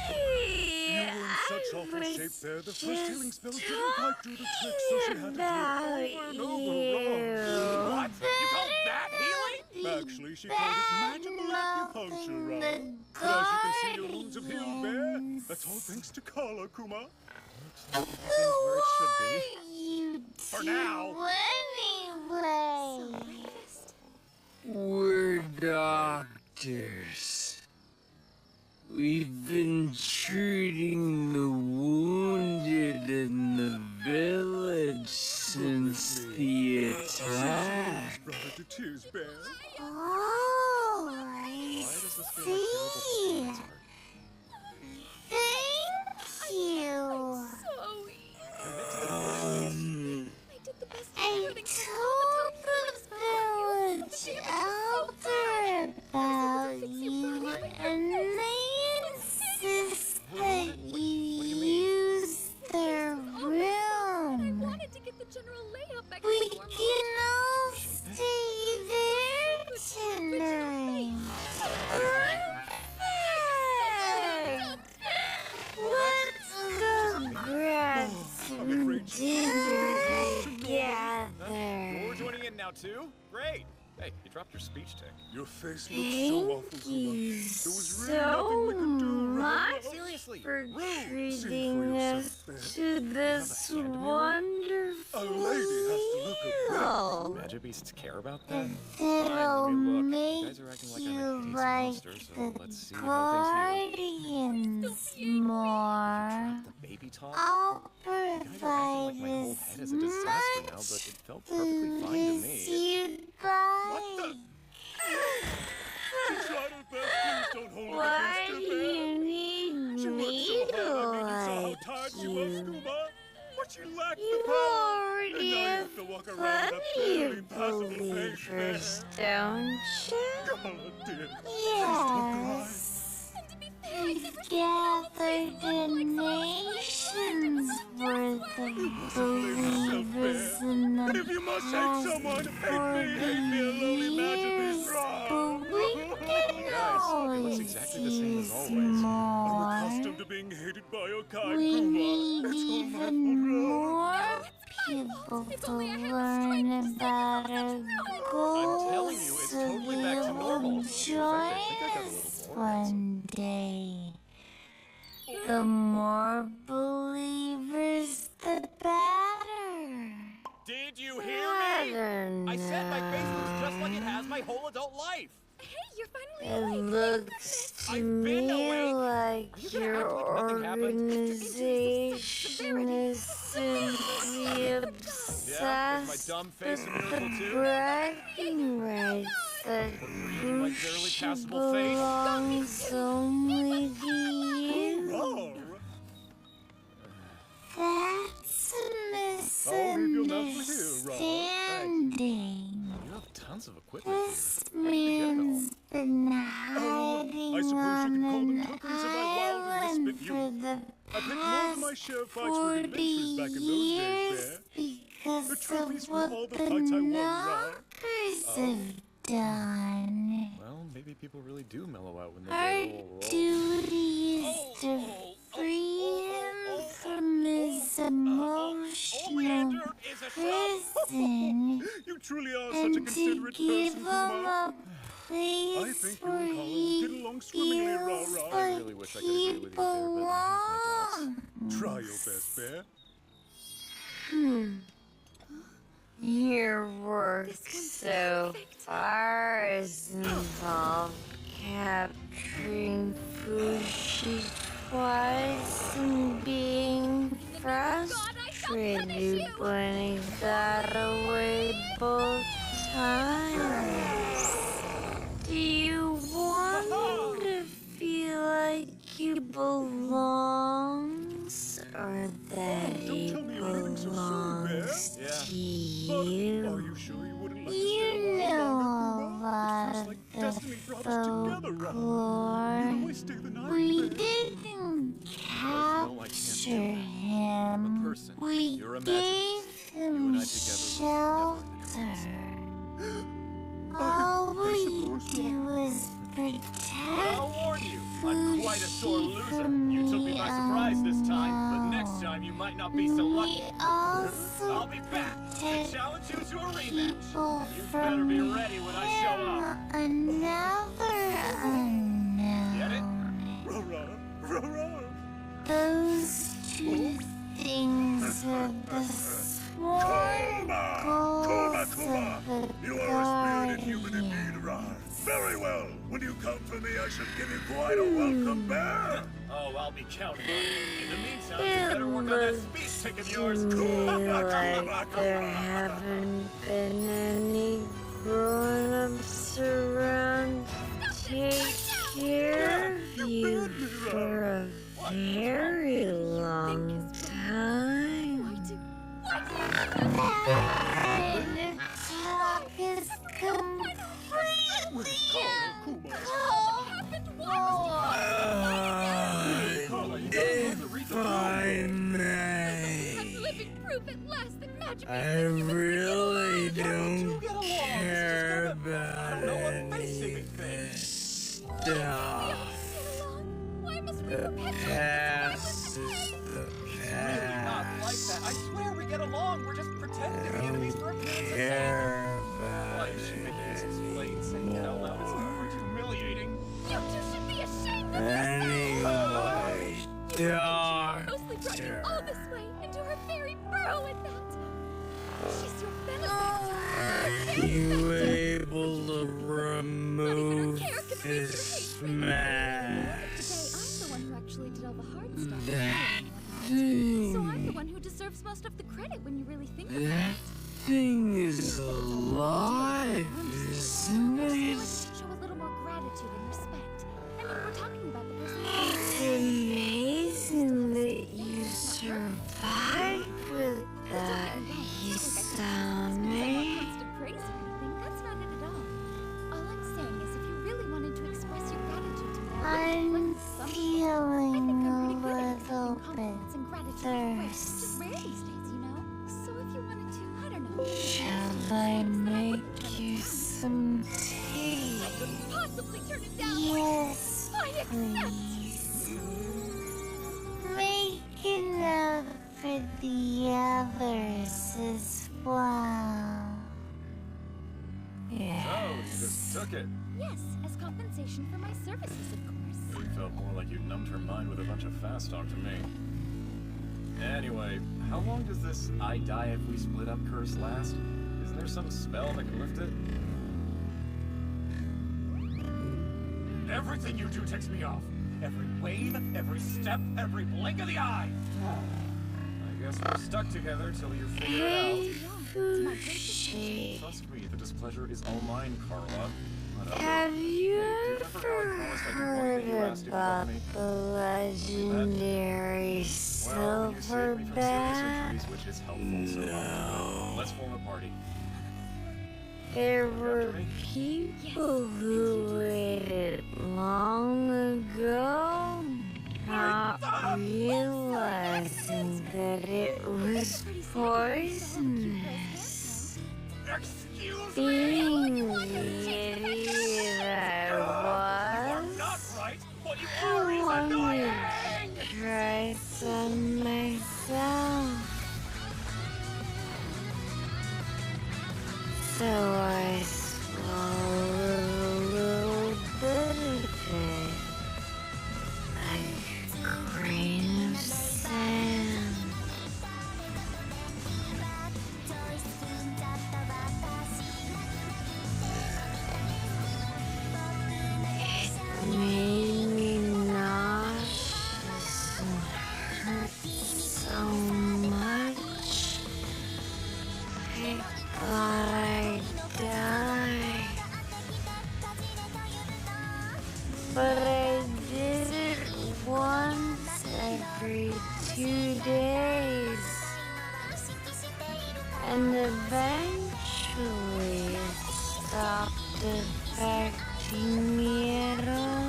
You were in such awful shape there. The first healing spell didn't quite do the trick, so she had to do it over and over. What? You call that healing? Actually, she called it magical acupuncture, Ron. But as you can see, your wounds have healed, Bear. That's all thanks to Kala, Kuma. Things where it should be. For now. Anyway. We're doctors. We've been treating the wounded in the village since the attack. Brought her to tears, Bear. Oh, I see. Thank you. I told the village elder about you, and they insist that you use their room. We can all stay there tonight. Let's go grab some dinner together. You're joining in now too? Great. Hey, you dropped your speech tick. Your face looks so awful, Thank Kuma. you There was really so nothing we could do. much Seriously, for See for treating us yourself, to this wonderful A lady has to look a meal Magic beasts care about that? that'll You make guys are acting like I'm you a hideous like monster, so the let's see how things guardians more. heal. The baby talk? I'll Guys are acting provide like my whole as head is a disaster now, but much it felt perfectly fine to as me. you'd like. She tried her best. Please don't hold it Why against do her, Bear. you need She worked me so to hard. I mean, you saw how like tired she was, you? Kuma. But you lacked You the power. already And now you have have to walk around with a plenty barely of passable face, believers, Bear. don't you? Kala, dear. Please don't cry. Yes. We've gathered a nation's worth of believers in And the if you must hate someone, hate me a lowly magic beast. but we can Guys, it looks exactly the same as always always. use I'm more. accustomed to being hated by your kind, We Kuma. need It's all my even fault, more people to learn about our goals, telling you, it's so totally back to normal. we'll In fact, I join think I got a little us more. one day. The more believers, the better. Did you hear me? I said my face looks just like it know. has my whole adult life. Hey, you're finally It awake. looks to I've been me awake. like you gonna your act like nothing happened? organization is simply Yeah, is my dumb obsessed face a with miracle the too? bragging rights that Reading my barely Gucci passable face? belongs only to you. Roar. That's a I'll leave your knuckles here, Roar. misunderstanding. You have tons of equipment here. This man's been hiding I suppose you on could call them an tokens of my wild and island misfit for youth. the I picked more than my share of fights with 40 adventurers back in those days, years Bear. because The trophies of from what all the the fights I won, Roar. knockers have done. Well, maybe people really do mellow out when they Our get old. duty is to free him from his emotional prison You truly are such a and to considerate give person, him Kuma. a I place think you where and Kala will he get along swimmingly, feels Rah-Rah. I like really wish I could he agree with you there, but I have my doubts. Try your best, Bear. Your work so far has involved capturing Fushi twice and being frustrated when he got away both times. Do you want to feel like you belong, or that he belongs to you? Are you sure you wouldn't like to You stay a while know longer, a lot Kuma? It feels of like the destiny brought us together, Rah. quite a sore loser. You took me by surprise this time, but next time you might not be so lucky. I'll be back to challenge you to a rematch. You better be ready when I show up. Get it? Those two things are the sworn goals of the You are a spirited human indeed, Ron. Very well. When you come for me, I should give you quite a welcome bear. Oh, I'll be counting on it. In the meantime, you better work on that speech tick of yours. like there haven't been any grown-ups around to take care of you for a very long time. The talk is completely if I may, I really don't care about any of this stuff. The past is the Not like past. that. I swear we get along. We're just pretending to be enemies for appearance's sake. Care Why about you should make this explain? Saying it out loud is quite humiliating. You two should be ashamed of anyway, mostly brought you all this way into her very burrow at that. She's your benefactor. you able to remove this mask? Today, I'm the one who actually did all the hard stuff. That So I'm the one who deserves most of the credit when you really think about it. That thing is alive, isn't it? Show a little more gratitude and respect. I mean, we're talking about the person. It's amazing that you survived with that, Hisame. Constant praise or anything. That's not it at all. All I'm saying is, if you really wanted to express your gratitude to me, I'm feeling a little bit thirst. Just rare these days, you know. So if you wanted to, I don't know. Shall I make you some tea? I couldn't possibly turn it down. Yes, I accept. Make enough for the others as well. Yeah. Oh, you just took it. Yes, as compensation for my services, of course. It felt more like you numbed her mind with a bunch of fast talk to me. Anyway, how long does this I die if we split up curse last? Isn't there some spell that can lift it? Everything you do takes me off. Every wave, every step, every blink of the eye. I guess we're stuck together till you figure it out. Trust me, the displeasure is all mine, Carla. Have you ever heard about the legendary Silverback? Which is helpful, so let's form a party. There were people who waited long ago, not realizing that it was poisonous. Being the idiot I was, I wanted to try some myself. So I swallowed a little bit of it, like a grain of sand. It made me nauseous and hurt so much. I thought I'd die. But I did it once every 2 days. And eventually it stopped affecting me at all.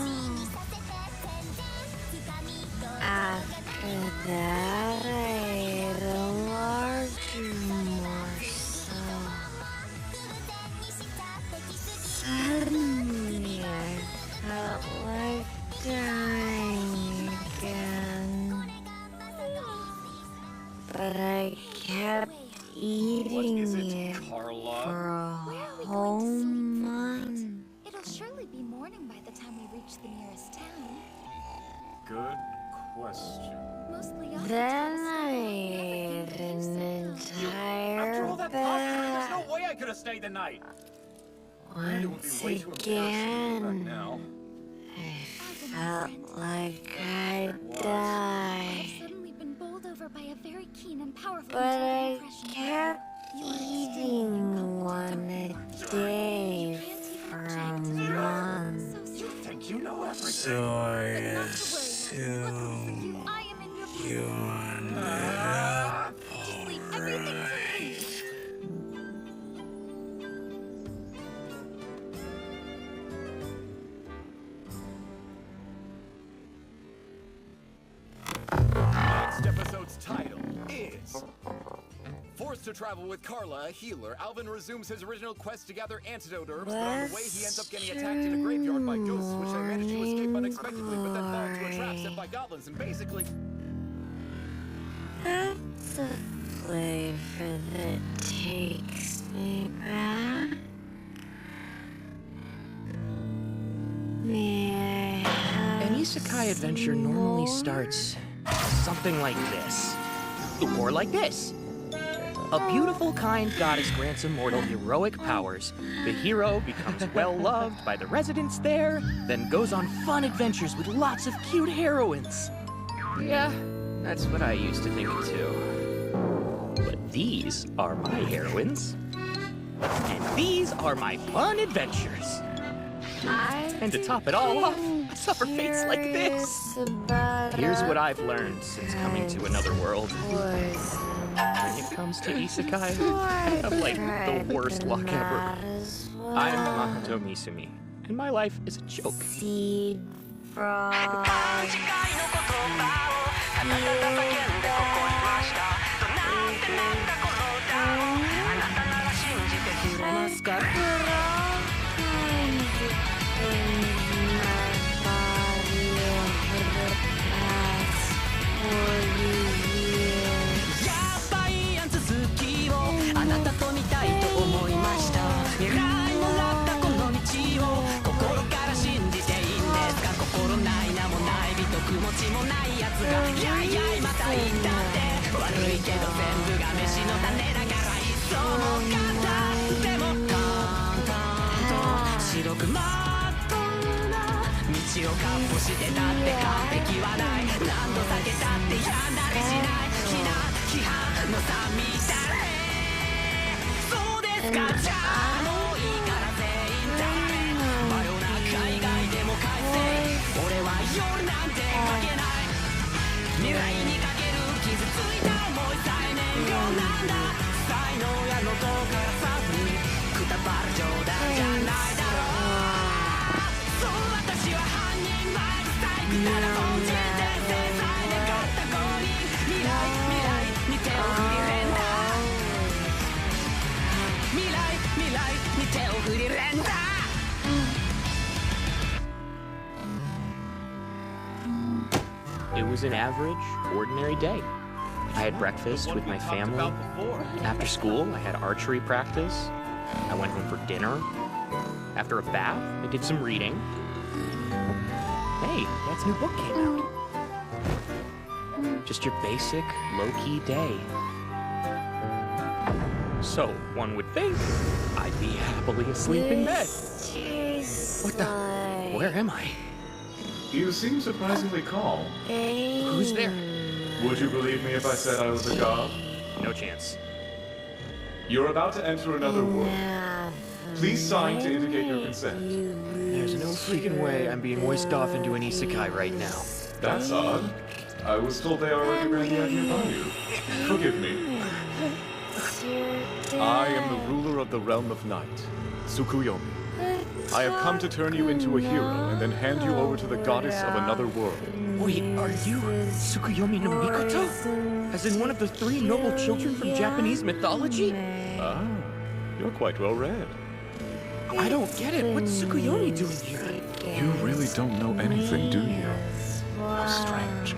After that, I ate a larger morsel. Suddenly, I felt like dying. Good question. Then I ate an After all entire that posturing, there's bag. no way I could have stayed the night. Once again, Now. I felt like I'd die. Suddenly been bowled over by a very keen and powerful But I kept eating one a day for a month. You think you know everything? So I assume you ended up already. Next episode's title is... Forced to travel with Carla, a healer, Alvin resumes his original quest to gather antidote herbs, but on the way he ends up getting attacked in a graveyard by ghosts, which they manage to escape unexpectedly, but then fall into a trap set by goblins, and basically... That's a flavor that takes me back. An isekai adventure normally starts something like this. Or like this. A beautiful, kind goddess grants a mortal heroic powers. The hero becomes well-loved by the residents there, then goes on fun adventures with lots of cute heroines. Yeah, that's what I used to think too. But these are my heroines. And these are my fun adventures. And to top it all off, I suffer fates like this. Here's what I've learned since coming to another world. When it comes to isekai, I have like the worst luck ever. I'm Makoto Misumi, and my life is a joke. Seed frog. It was an average, ordinary day. I had breakfast with my family. After school, I had archery practice. I went home for dinner. After a bath, I did some reading. Hey, Dad's new book came out. Just your basic, low-key day. So, one would think I'd be happily asleep in bed. What the? Where am I? You seem surprisingly calm. Who's there? Would you believe me if I said I was a god? No chance. You're about to enter another world. Please sign to indicate your consent. There's no freaking way I'm being whisked off into an isekai right now. That's odd. I was told they already ran the idea by you. Forgive me. I am the ruler of the realm of night, Tsukuyomi. I have come to turn you into a hero and then hand you over to the goddess of another world. Wait, are you Tsukuyomi no Mikoto? As in one of the 3 noble children from Japanese mythology? Ah, you're quite well read. I don't get it. What's Tsukuyomi doing here? You really don't know anything, do you? How strange.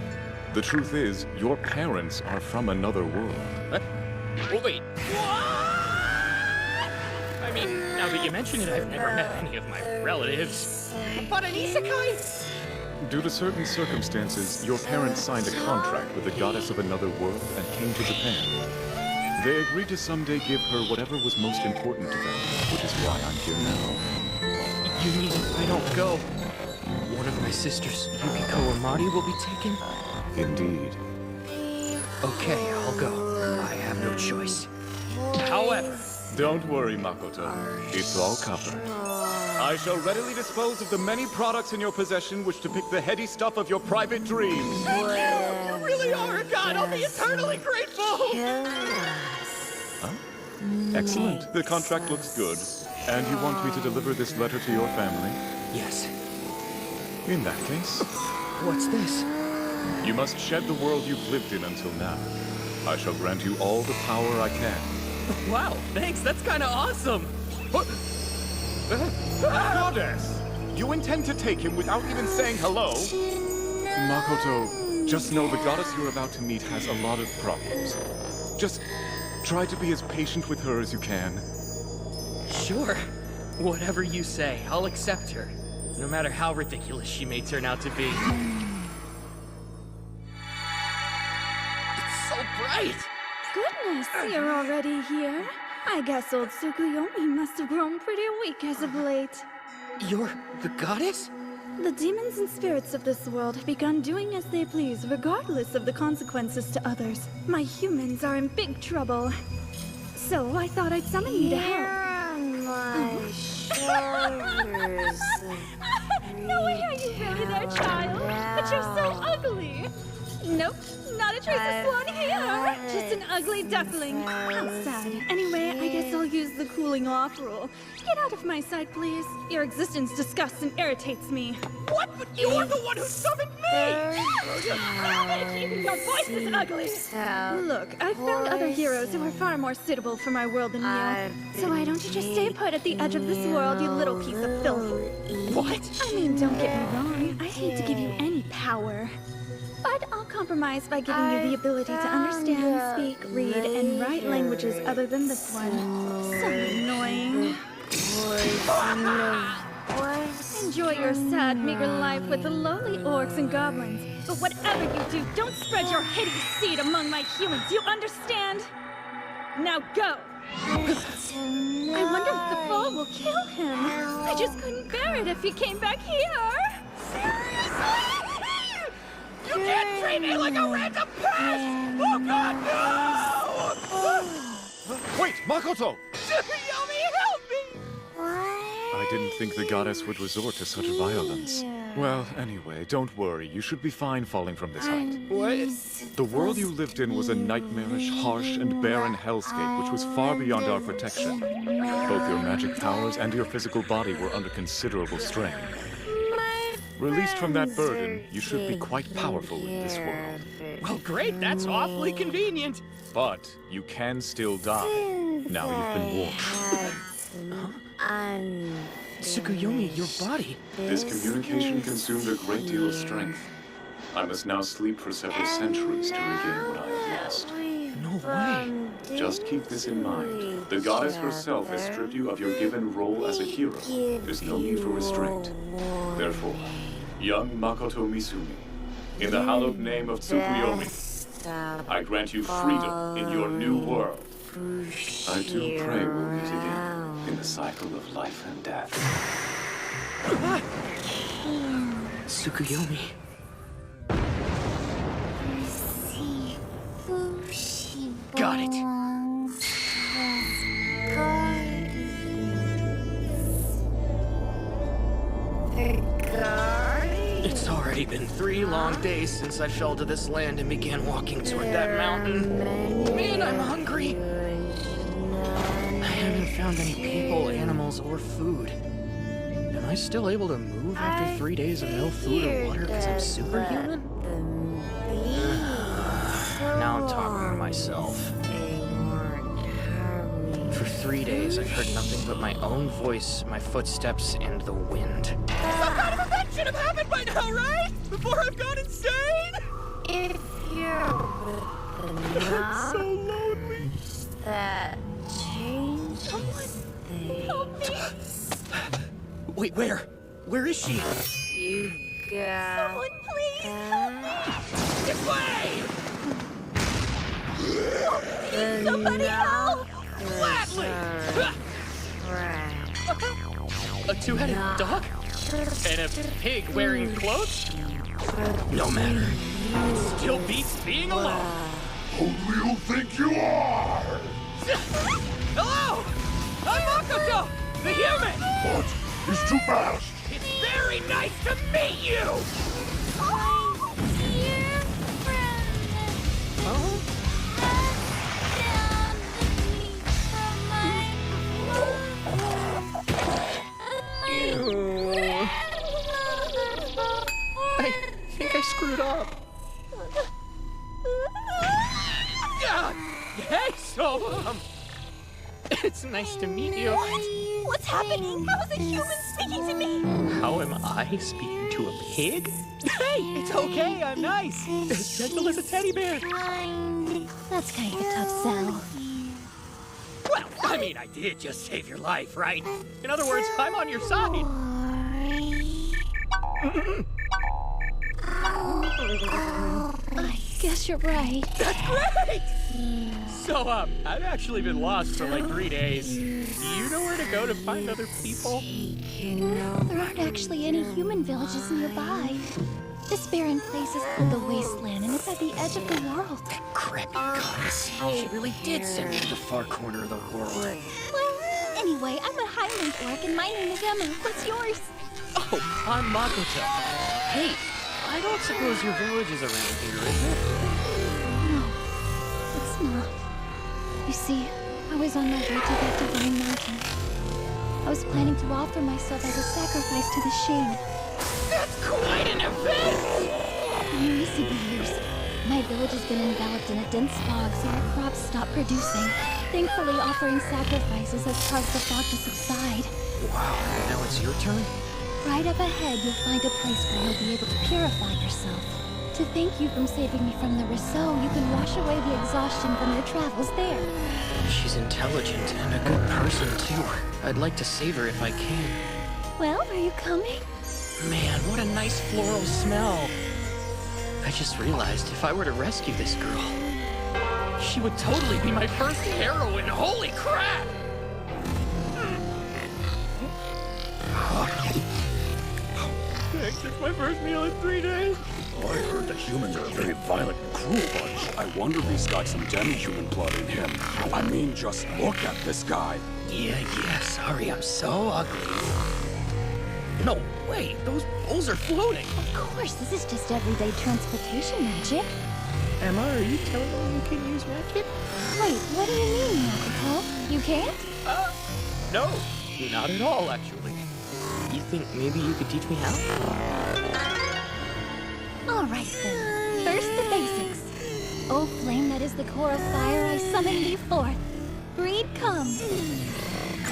The truth is, your parents are from another world. What? Oh, wait. I mean, now that you mention it, I've never met any of my relatives. But an isekai? Due to certain circumstances, your parents signed a contract with the goddess of another world and came to Japan. They agreed to someday give her whatever was most important to them, which is why I'm here now. You mean if I don't go, one of my sisters, Yukiko or Mari, will be taken? Indeed. Okay, I'll go. I have no choice. However... Don't worry, Makoto. It's all covered. I shall readily dispose of the many products in your possession which depict the heady stuff of your private dreams. Thank you! You really are a god! I'll be eternally grateful! Huh? Excellent. The contract looks good. And you want me to deliver this letter to your family? Yes. In that case... What's this? You must shed the world you've lived in until now. I shall grant you all the power I can. Wow, thanks. That's kind of awesome. Goddess! You intend to take him without even saying hello? Makoto, just know the goddess you're about to meet has a lot of problems. Just try to be as patient with her as you can. Sure. Whatever you say, I'll accept her. No matter how ridiculous she may turn out to be. It's so bright! Goodness, you're already here. I guess old Tsukuyomi must have grown pretty weak as of late. You're the goddess? The demons and spirits of this world have begun doing as they please, regardless of the consequences to others. My humans are in big trouble. So I thought I'd summon you to help. My shoulders. No way are you really there, child? But you're so ugly. Nope, not a trace of swan here. Just an ugly duckling. How sad. Anyway, I guess I'll use the cooling off rule. Get out of my sight, please. Your existence disgusts and irritates me. What? But you're the one who summoned me! Even your voice is ugly. Look, I found other heroes who are far more suitable for my world than you. So why don't you just stay put at the edge of this world, you little piece of filth? What? I mean, don't get me wrong. I hate to give you any power. But I'll compromise by giving you the ability to understand, speak, read, and write languages other than this one. So annoying. Enjoy your sad, meager life with the lowly orcs and goblins. But whatever you do, don't spread your hideous seed among my humans, you understand? Now go! I wonder if the fall will kill him. I just couldn't bear it if he came back here. Seriously? You can't treat me like a random pest! Oh god, no! Wait, Makoto! Tsukuyomi, help me! I didn't think the goddess would resort to such violence. Well, anyway, don't worry. You should be fine falling from this height. What? The world you lived in was a nightmarish, harsh, and barren hellscape which was far beyond our protection. Both your magic powers and your physical body were under considerable strain. Released from that burden, you should be quite powerful in this world. Well, great. That's awfully convenient. But you can still die. Now you've been warned. Tsukuyomi, your body. This communication consumed a great deal of strength. I must now sleep for several centuries to regain what I have lost. No way. Just keep this in mind. The goddess herself has stripped you of your given role as a hero. There's no need for restraint. Therefore, young Makoto Misumi, in the hallowed name of Tsukuyomi, I grant you freedom in your new world. I too pray we'll meet again in the cycle of life and death. Tsukuyomi. Got it. It's already been 3 long days since I fell to this land and began walking toward that mountain. Man, I'm hungry. I haven't found any people, animals, or food. Am I still able to move after 3 days of no food or water because I'm superhuman? Now I'm talking to myself. For 3 days, I've heard nothing but my own voice, my footsteps, and the wind. Some kind of event should have happened by now, right? Before I've gone insane? If you're I'm so lonely. that changes things. Help me. Wait, where? Where is she? You Someone please help me! This way! Somebody help! Gladly! A two-headed dog? And a pig wearing clothes? No matter. It still beats being alone. Who do you think you are? Hello! I'm Makoto, the human! What? He's too fast. It's very nice to meet you! Oh, dear friend. I think I screwed up. Hey, so, it's nice to meet you. What's happening? How is a human speaking to me? How am I speaking to a pig? Hey, it's okay, I'm nice. As gentle as a teddy bear. That's kind of a tough sell. Well, I mean, I did just save your life, right? In other words, I'm on your side. I guess you're right. That's great! So, I've actually been lost for like 3 days. Do you know where to go to find other people? There aren't actually any human villages nearby. This barren place is called the Wasteland, and it's at the edge of the world. That crappy goddess. She really did send me to the far corner of the world. Well, anyway, I'm a Highland orc, and my name is Emma. What's yours? Oh, I'm Makoto. Hey, I don't suppose your village is around here, is it? No, it's not. You see, I was on my way to that divine mountain. I was planning to offer myself as a sacrifice to the Shade. That's quite an event! In recent years, my village has been enveloped in a dense fog, so our crops stopped producing. Thankfully, offering sacrifices has caused the fog to subside. Wow, now it's your turn? Right up ahead, you'll find a place where you'll be able to purify yourself. To thank you from saving me from the Rousseau, you can wash away the exhaustion from your travels there. She's intelligent and a good person, too. I'd like to save her if I can. Well, are you coming? Man, what a nice floral smell. I just realized if I were to rescue this girl, she would totally be my first heroine. Holy crap! Thanks, it's my first meal in 3 days. Oh, I heard that humans are a very violent and cruel bunch. I wonder if he's got some demi-human blood in him. I mean, just look at this guy. Yeah, sorry, I'm so ugly. No, wait, those bulls are floating. Of course, this is just everyday transportation magic. Emma, are you telling me you can use magic? Wait, what do you mean, Makoto? You can't? No, not at all, actually. You think maybe you could teach me how? All right, then. First, the basics. O flame that is the core of fire, I summon thee forth. Greed, come.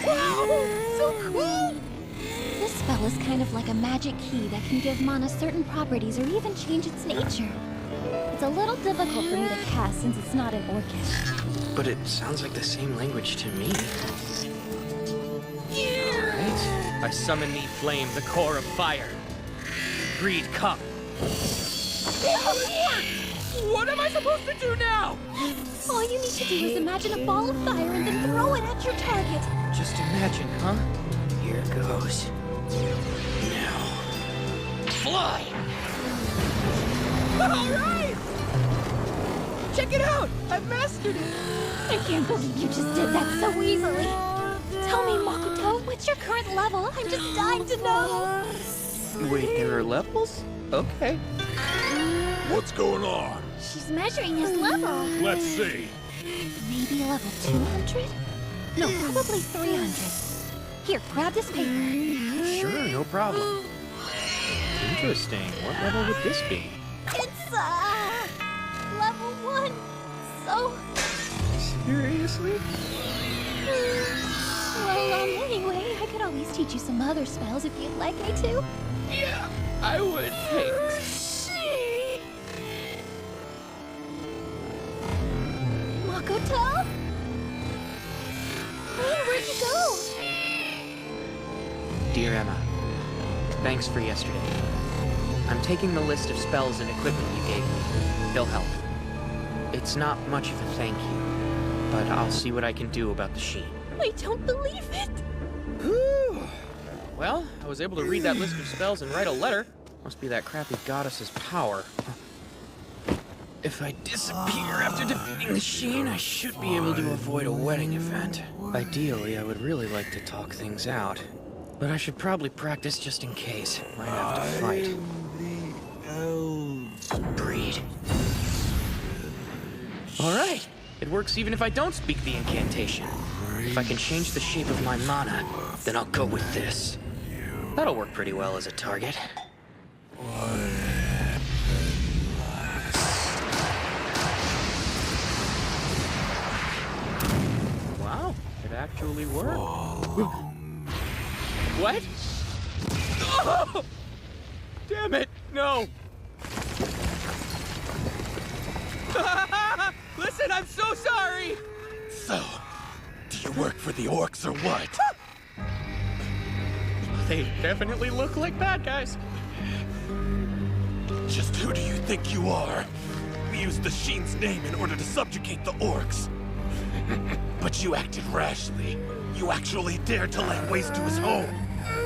Wow, so cool! This spell is kind of like a magic key that can give mana certain properties or even change its nature. It's a little difficult for me to cast since it's not in Orcish. But it sounds like the same language to me. Alright, I summon thee, flame, the core of fire. Greed, come. What am I supposed to do now? All you need to do is imagine a ball of fire and then throw it at your target. Just imagine, huh? Here goes. Now. Fly! All right! Check it out! I've mastered it! I can't believe you just did that so easily. Tell me, Makoto, what's your current level? I'm just dying to know. Wait, there are levels? Okay. What's going on? She's measuring his level. Let's see. Maybe level 200? No, probably 300. Here, grab this paper. Sure, no problem. Interesting. What level would this be? It's, level 1. So... Seriously? Well, anyway, I could always teach you some other spells if you'd like me to. Yeah, I would. Thanks. Makoto? Hey, where'd you go? Dear Emma, thanks for yesterday. I'm taking the list of spells and equipment you gave me. They'll help. It's not much of a thank you, but I'll see what I can do about the Sheen. I don't believe it! Well, I was able to read that list of spells and write a letter. Must be that crappy goddess's power. If I disappear after defeating the Sheen, I should be able to avoid a wedding event. Ideally, I would really like to talk things out. But I should probably practice just in case. Might have to fight. Breed. Alright! It works even if I don't speak the incantation. If I can change the shape of my mana, then I'll go with this. That'll work pretty well as a target. Wow, it actually worked. What? Oh! Damn it, no! Listen, I'm so sorry! So, do you work for the orcs or what? They definitely look like bad guys. Just who do you think you are? We used the Sheen's name in order to subjugate the orcs. But you acted rashly. You actually dared to lay waste to his home.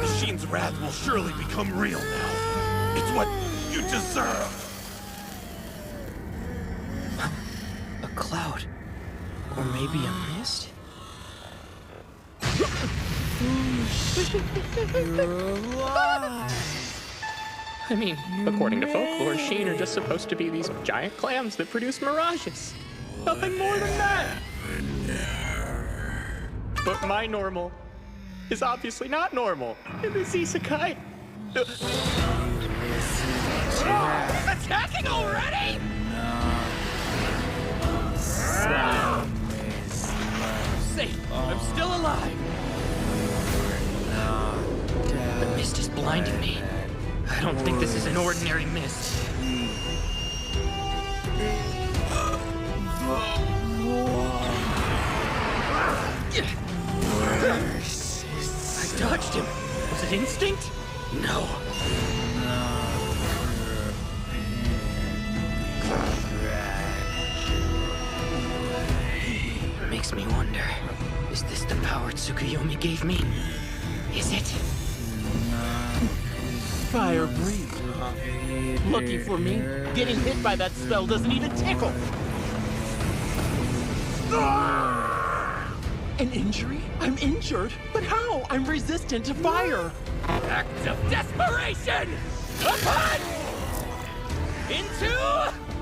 The Sheen's wrath will surely become real now. It's what you deserve. A cloud. Or maybe a mist? I mean, according to folklore, Sheen are just supposed to be these giant clams that produce mirages. Nothing more than that. But my normal is obviously not normal in this isekai. Attacking already? Safe. I'm still alive. The mist is blinding me. I don't think this is an ordinary mist. I dodged him. Was it instinct? No. Makes me wonder, is this the power Tsukuyomi gave me? Is it? Fire breathe. Lucky for me, getting hit by that spell doesn't even tickle. An injury? I'm injured? But how? I'm resistant to fire. Act of desperation! A punch! Into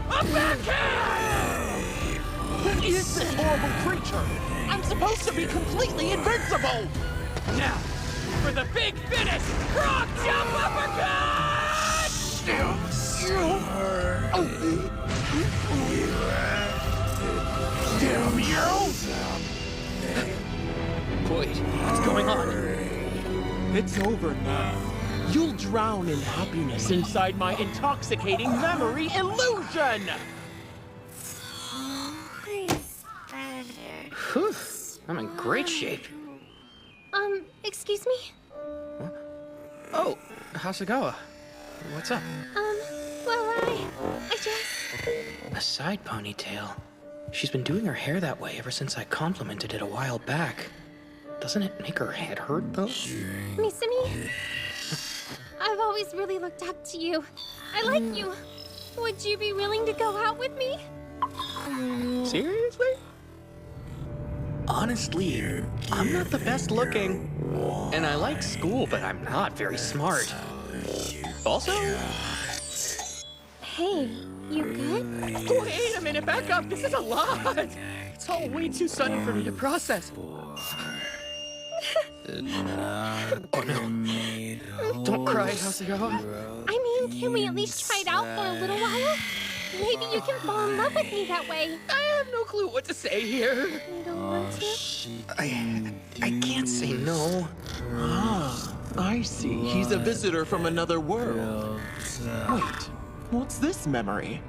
a backhand! Who is this horrible creature? I'm supposed to be completely invincible! Now, for the big finish! Frog jump uppercut! Damn you! Wait, what's going on? It's over now. You'll drown in happiness inside my intoxicating memory illusion! Whew, I'm in great shape. Excuse me? Huh? Oh, Hasegawa. What's up? Well, I just... A side ponytail. She's been doing her hair that way ever since I complimented it a while back. Doesn't it make her head hurt, though? Misumi? I've always really looked up to you. I like you. Would you be willing to go out with me? Seriously? Honestly, I'm not the best looking. And I like school, but I'm not very smart. Also... Hey, you good? Wait a minute, back up. This is a lot. It's all way too sudden for me to process. Oh no. Don't cry, Hasegawa. I mean, can we at least try it out for a little while? Maybe you can fall in love with me that way. I have no clue what to say here. You don't want to? I can't say no. Ah, I see. He's a visitor from another world. Wait, what's this memory?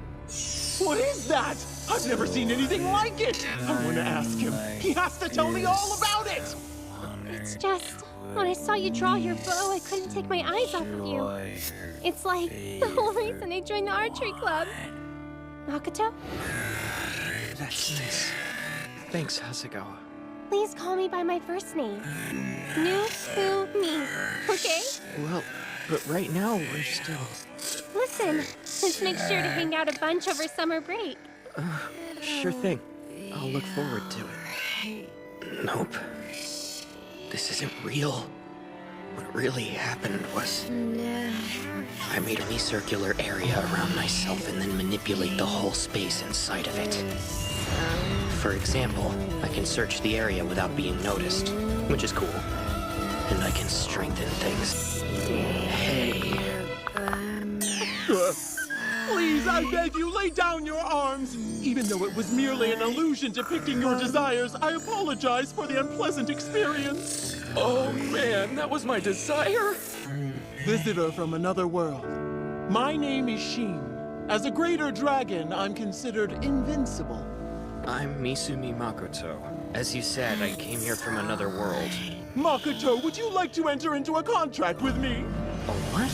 What is that? I've never seen anything like it. I want to ask him. He has to tell me all about it. It's just... When I saw you draw your bow, I couldn't take my eyes off of you. It's like the whole reason I joined the archery club. Makoto? That's nice. Thanks, Hasegawa. Please call me by my first name. Me, okay? Well, but right now we're still... Listen, let's make sure to hang out a bunch over summer break. Sure thing. I'll look forward to it. Nope. This isn't real. What really happened was... I made a semicircular area around myself and then manipulate the whole space inside of it. For example, I can search the area without being noticed, which is cool. And I can strengthen things. Hey. Please, I beg you, lay down your arms. Even though it was merely an illusion depicting your desires, I apologize for the unpleasant experience. Oh man, that was my desire? Visitor from another world. My name is Sheen. As a greater dragon, I'm considered invincible. I'm Misumi Makoto. As you said, I came here from another world. Makoto, would you like to enter into a contract with me? A what?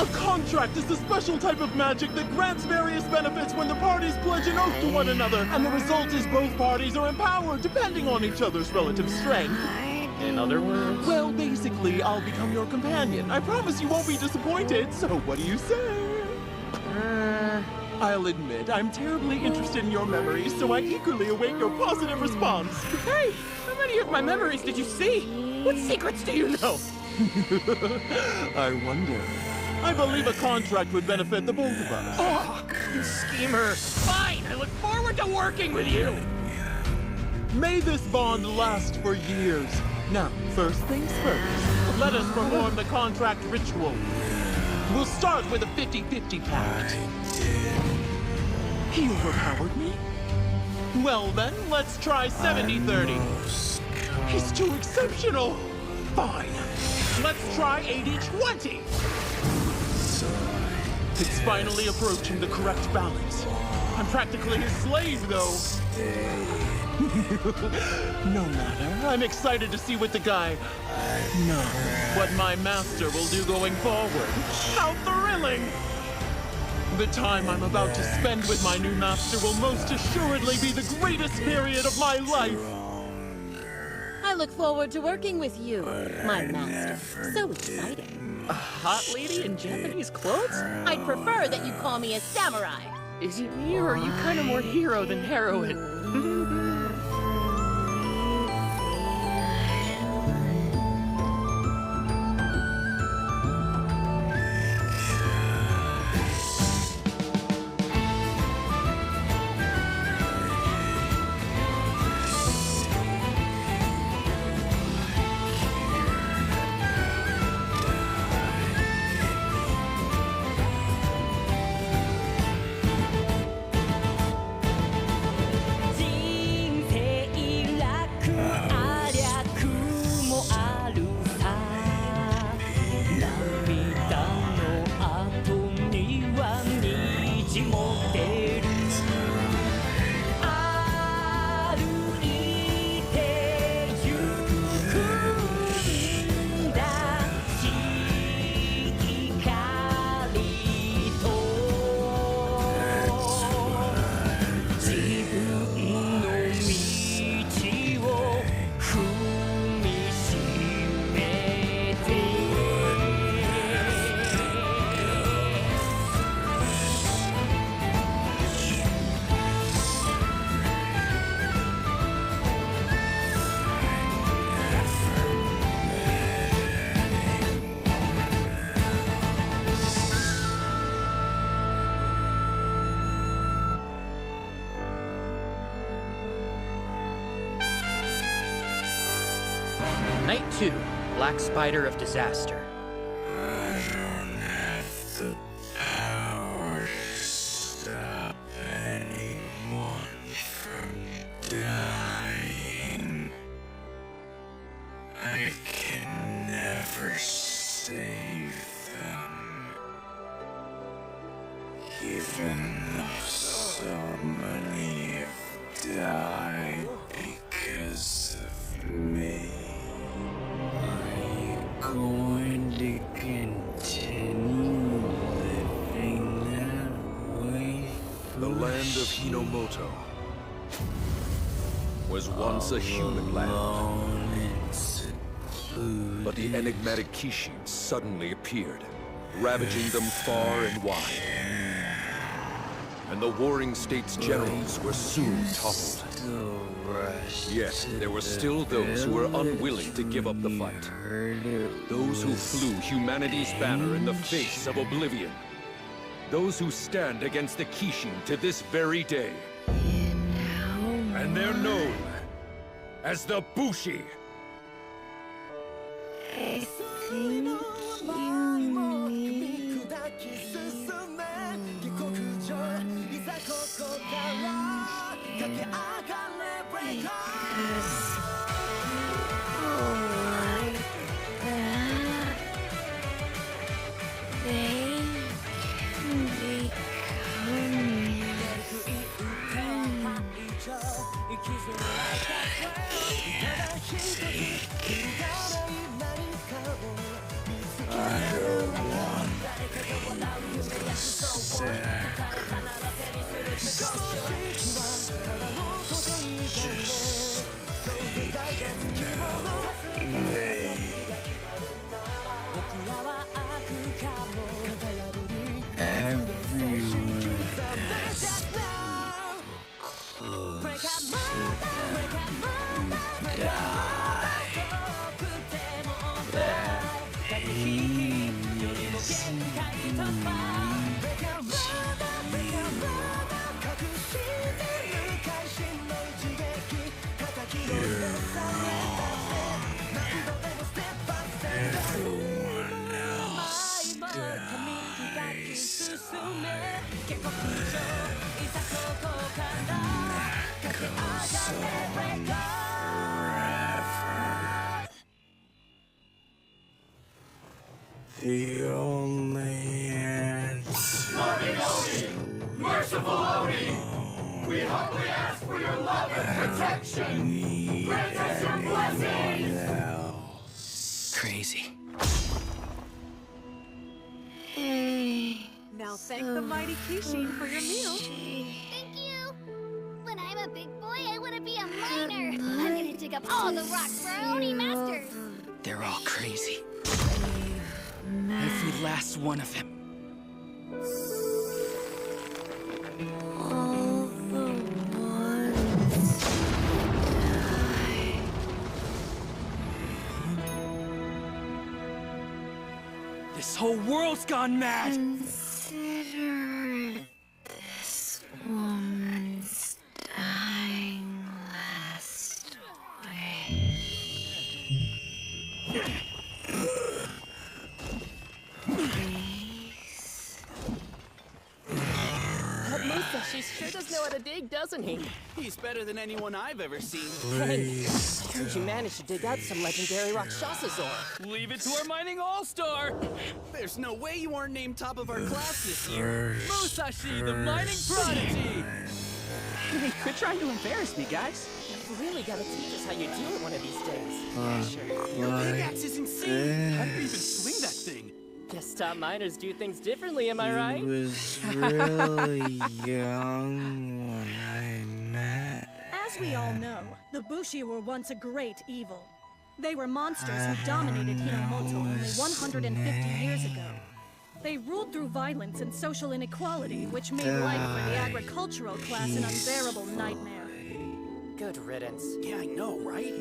A contract is a special type of magic that grants various benefits when the parties pledge an oath to one another, and the result is both parties are empowered depending on each other's relative strength. In other words? Well, basically, I'll become your companion. I promise you won't be disappointed, so what do you say? I'll admit, I'm terribly interested in your memories, so I eagerly await your positive response. Hey, how many of my memories did you see? What secrets do you know? I wonder. I believe a contract would benefit the both of us. Oh, you schemer. Fine, I look forward to working with you. May this bond last for years. Now, first things first, let us perform the contract ritual. We'll start with a 50-50 pact. He overpowered me? Well then, let's try 70-30. He's too exceptional. Fine. Let's try 80-20. It's finally approaching the correct balance. I'm practically his slave, though. No matter. I'm excited to see what the guy... No. What my master will do going forward. How thrilling! The time I'm about to spend with my new master will most assuredly be the greatest period of my life. I look forward to working with you, my master. So exciting. A hot lady in Japanese clothes? I'd prefer that you call me a samurai. Is it me, or are you kind of more hero than heroine? Night 2, Black Spider of Disaster. Stop anyone from dying. I can never save them. Even though so many have died because of me. I The land of Hinomoto was once a human land. But the enigmatic Kishin suddenly appeared, ravaging them far and wide. And the warring states' generals were soon toppled. Yet there were still those who were unwilling to give up the fight. Those who flew humanity's banner in the face of oblivion. Those who stand against the Kishin to this very day. And they're known as the Bushi. I think you the only answer. Loving Oni! Merciful Oni! We humbly ask for your love and protection! Grant us your blessings! Crazy. Now thank the mighty Kishin for your meal. Thank you. When I'm a big boy, I want to be a miner. I'm gonna dig up all the rocks for our Oni masters. They're all crazy. Every last one of them. All the ones die. This whole world's gone mad! Consider it this woman's dying last That Musashi sure does know how to dig, doesn't he? He's better than anyone I've ever seen. Hey, I heard you managed to dig out some legendary Rakshasas ore. Leave it to our mining all-star. There's no way you aren't named top of our class this year. Musashi, the mining prodigy. Hey, quit trying to embarrass me, guys. You really gotta teach us how you do it one of these days. Your pickaxe is insane. How do you even swing that thing? Guess top miners do things differently, am I right? I was really young when I met. As we all know, the Bushi were once a great evil. They were monsters who dominated Hinomoto only 150 years ago. They ruled through violence and social inequality, which made life for the agricultural class an unbearable nightmare. Good riddance. Yeah, I know, right?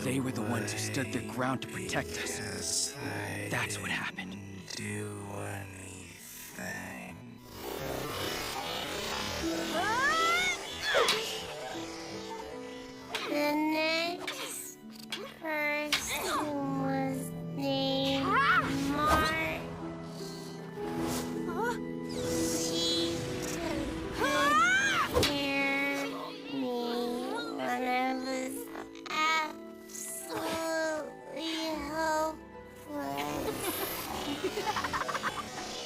They were the ones who stood their ground to protect us. That's what happened. Do anything. The next person was named Mark. She took care of me when I was absolutely hopeless.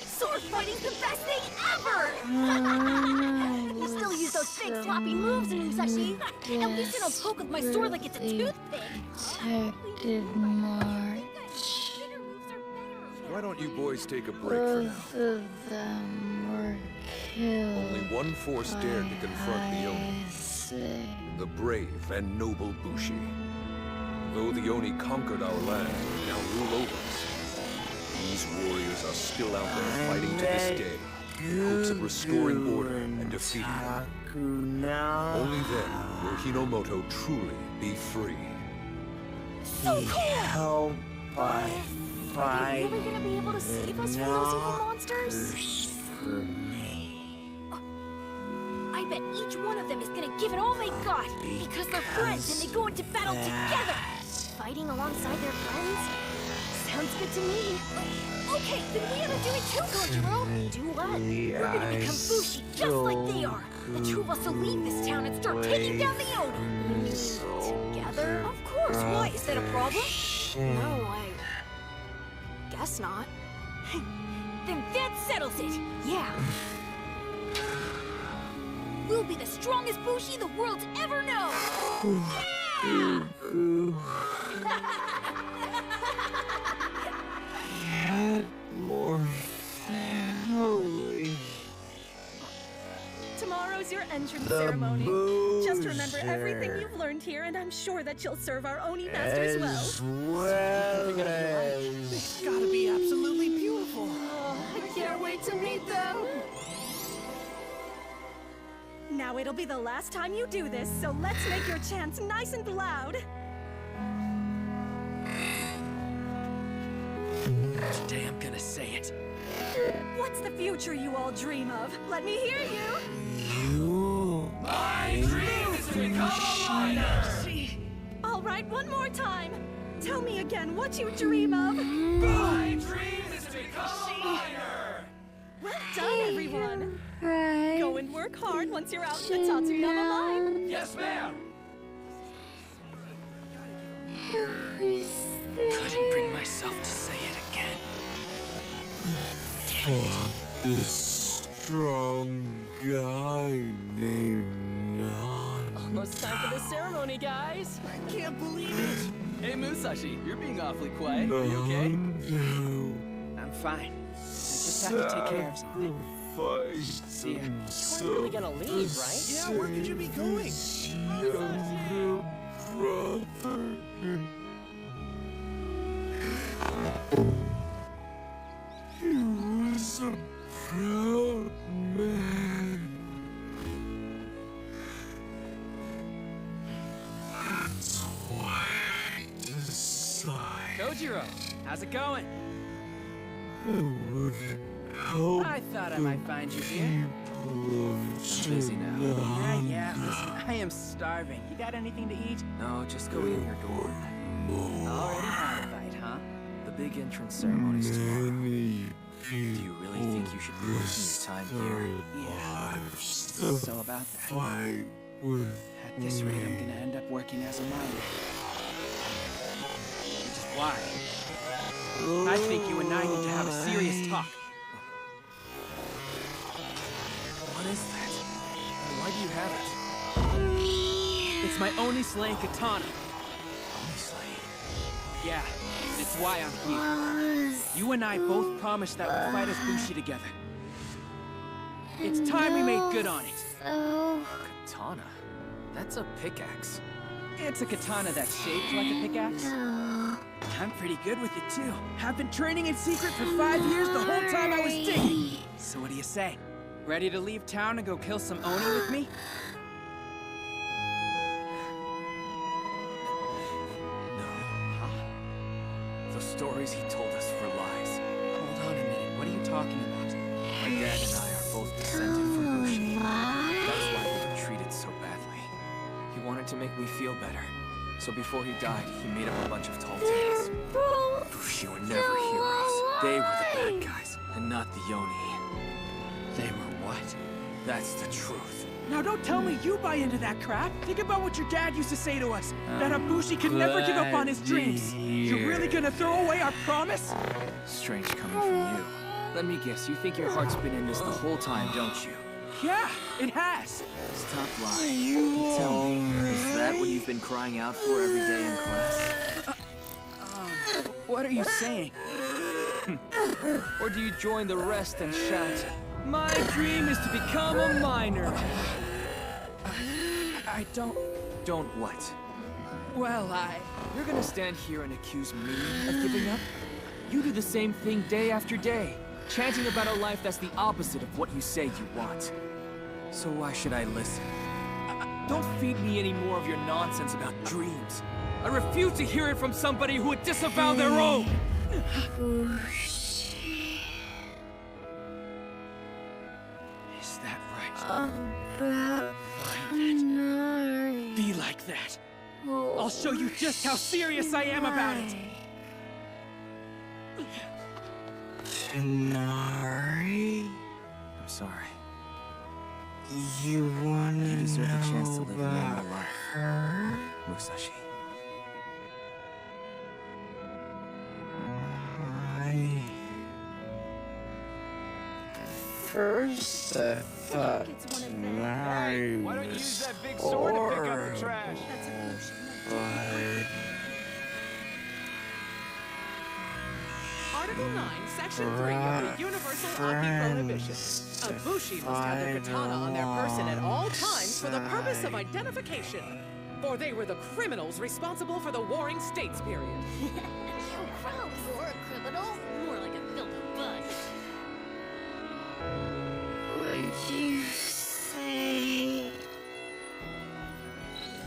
Sword fighting's the best thing ever! You still use those fake sloppy moves, Musashi. At least I don't poke with my sword like it's a toothpick. Protected March. Why don't you boys take a break for now? Both of them were one force dared to confront the Oni. The brave and noble Bushi. Though the Oni conquered our land and now rule over us, these warriors are still out there fighting to this day in hopes of restoring order and defeating them. Only then will Hinomoto truly be free. So cool! Are they really gonna be able to save us from those evil monsters? I bet each one of them is gonna give it all they got, because they're friends and they go into battle together! Fighting alongside their friends? Sounds good to me. Okay, then we ought to do it too, Kojiro! Do what? We're gonna become Bushi just like they are! The two of us will leave this town and start taking down the Oni! Together? Of course, why? Is that a problem? No, I guess not. Then that settles it! Yeah! We'll be the strongest Bushi the world's ever known! Yeah! More family. Tomorrow's your entrance ceremony. Just remember everything you've learned here, and I'm sure that you'll serve our Oni masters well. It's gotta be absolutely beautiful. I can't wait to meet them. Now it'll be the last time you do this, so let's make your chants nice and loud. Today I'm gonna say it. What's the future you all dream of? Let me hear you. My dream is to become a miner! All right, one more time. Tell me again what you dream of. My dream is to become a miner! Well done, everyone. Go and work hard once you're out in the Tatsuyama mine. Yes, ma'am! Couldn't bring myself to say it again. For this strong guy named Nan. Almost time for the ceremony, guys. I can't believe it. Hey, Musashi, you're being awfully quiet. Are you okay? I'm fine. I just have to take care of something. See ya. You weren't really gonna leave, right? Yeah, where could you be going? Younger brother. He was a proud man. That's why I decided Kojiro, how's it going? I wouldn't help. I thought I might find you here. I'm busy now. Yeah, listen, I am starving. You got anything to eat? No, just go in your door. Already had a bite, huh? The big entrance ceremony's tomorrow. Do you really think you should be wasting your time here? Yeah. So about that. At this rate, I'm gonna end up working as a miner. Which is why I think you and I need to have a serious talk. What is that? Why do you have it? It's my Oni slaying katana. Oni slaying? Yeah, it's why I'm here. You and I both promised that we'd fight as Bushi together. It's time we made good on it. Katana? That's a pickaxe. It's a katana that's shaped like a pickaxe. I'm pretty good with it too. I've been training in secret for 5 years the whole time I was digging. So what do you say? Ready to leave town and go kill some Oni with me? No. Huh? The stories he told us were lies. Hold on a minute. What are you talking about? My dad and I are both descended from Bushi. That's why we were treated so badly. He wanted to make me feel better. So before he died, he made up a bunch of tall tales. Bushi were never heroes. They were the bad guys, and not the Oni. They were what? That's the truth. Now don't tell me you buy into that crap. Think about what your dad used to say to us. That a Bushi could never give up on his dreams. You're really gonna throw away our promise? Strange coming from you. Let me guess, you think your heart's been in this the whole time, don't you? Yeah, it has. Stop lying. Tell me, is that what you've been crying out for every day in class? What are you saying? Or do you join the rest and shout, "My dream is to become a miner. I don't... Don't what? Well, You're gonna stand here and accuse me of giving up? You do the same thing day after day, chanting about a life that's the opposite of what you say you want. So why should I listen? Don't feed me any more of your nonsense about dreams. I refuse to hear it from somebody who would disavow their own! Is that right? Fine. Be like that. I'll show you just how serious I am about it. Nari? I'm sorry. You wanna deserve a chance to know live a normal about life. her? Musashi. First, I thought Nari Why don't you was use that big sword to pick up the horrible, trash? but Article 9, Section 3 of the Universal Aki Prohibition. A Bushi must have their katana on their person at all times for the purpose of identification. For they were the criminals responsible for the Warring States period. You're a criminal? More like a filthy bug. Would you say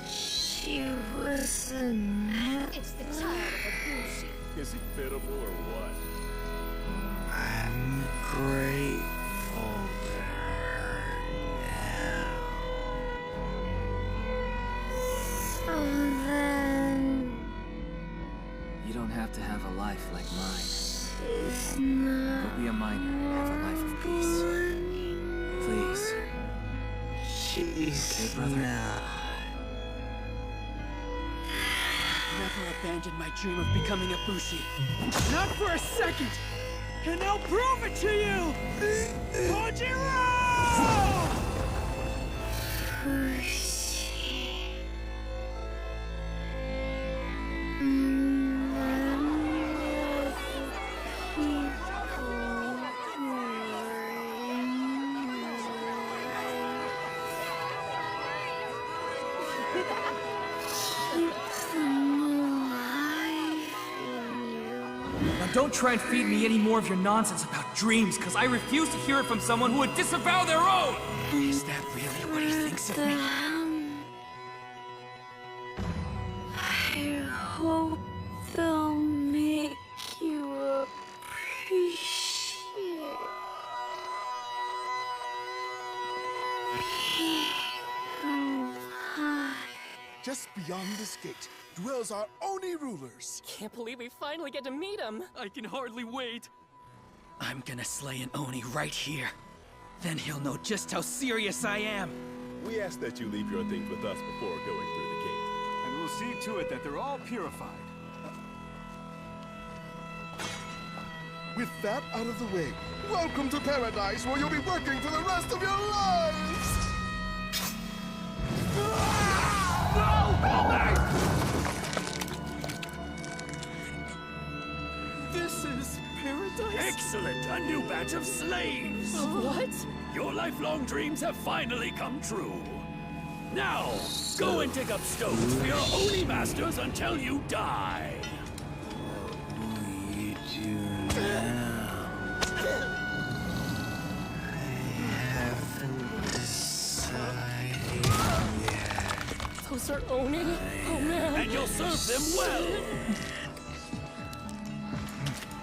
she was a net? It's the child of a Bushi. Is he pitiful or what? I'm grateful to her now. So then, You don't have to have a life like mine. she's not Go be a miner, have a life of peace. Please. She's Okay, brother? not. Never abandoned my dream of becoming a Bushi. Not for a second! And I'll prove it to you! Kojiro! Now don't try and feed me any more of your nonsense about dreams, because I refuse to hear it from someone who would disavow their own! Is that really what he thinks of me? I hope they'll make you appreciate being alive. Just beyond this gate dwells our Oni rulers. Can't believe we finally get to meet him. I can hardly wait. I'm gonna slay an Oni right here. Then he'll know just how serious I am. We ask that you leave your things with us before going through the gate. And we'll see to it that they're all purified. With that out of the way, welcome to paradise where you'll be working for the rest of your lives! This is paradise? Excellent! A new batch of slaves! What? Your lifelong dreams have finally come true. Now, go and dig up stones for your Oni masters until you die. What will you do now? I haven't decided yet. Those are Oni? Oh man. And you'll serve them well!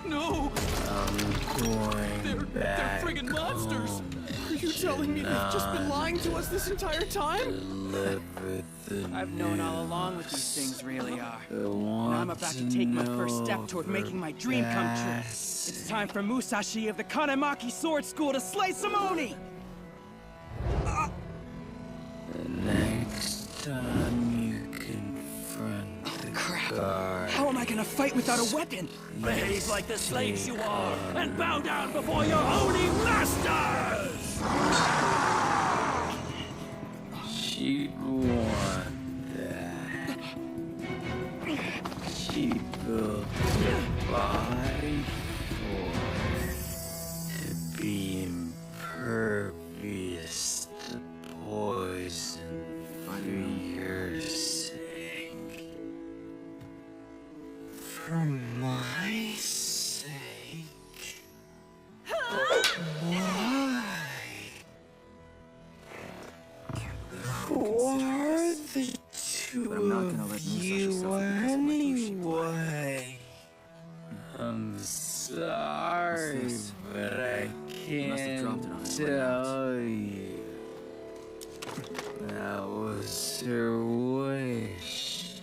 No! I'm going They're back friggin' monsters! home. Are you telling me they've just been lying to us this entire time? Live with the I've known all along what these things really are. I And want I'm about to take my first step know toward for making my dream come true. It's time for Musashi of the Kanemaki Sword School to slay some Oni! The next time you confront the guard, How am I gonna fight without a weapon? Behave like the slaves you are, and bow down before your Oni masters! she'd want that. She built her body for it to be imperfect. you. That was her wish.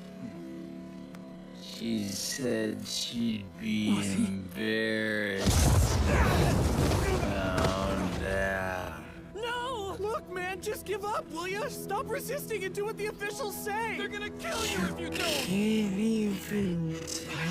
She said she'd be embarrassed. Found out. No! Look, man, just give up, will ya? Stop resisting and do what the officials say! They're gonna kill you if you don't! Can't even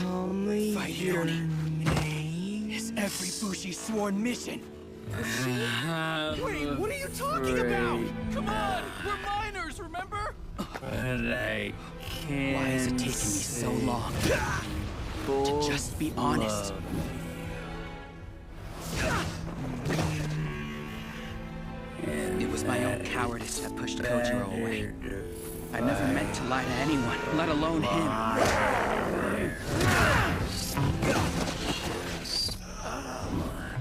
tell me your name. It's every Bushi's sworn mission. Wait, what are you talking afraid. about? Come on, we're minors, remember? But I can't. Why has it taken me so long to just be honest? It was my own cowardice that pushed Kojiro away. I never meant to lie to anyone, let alone him.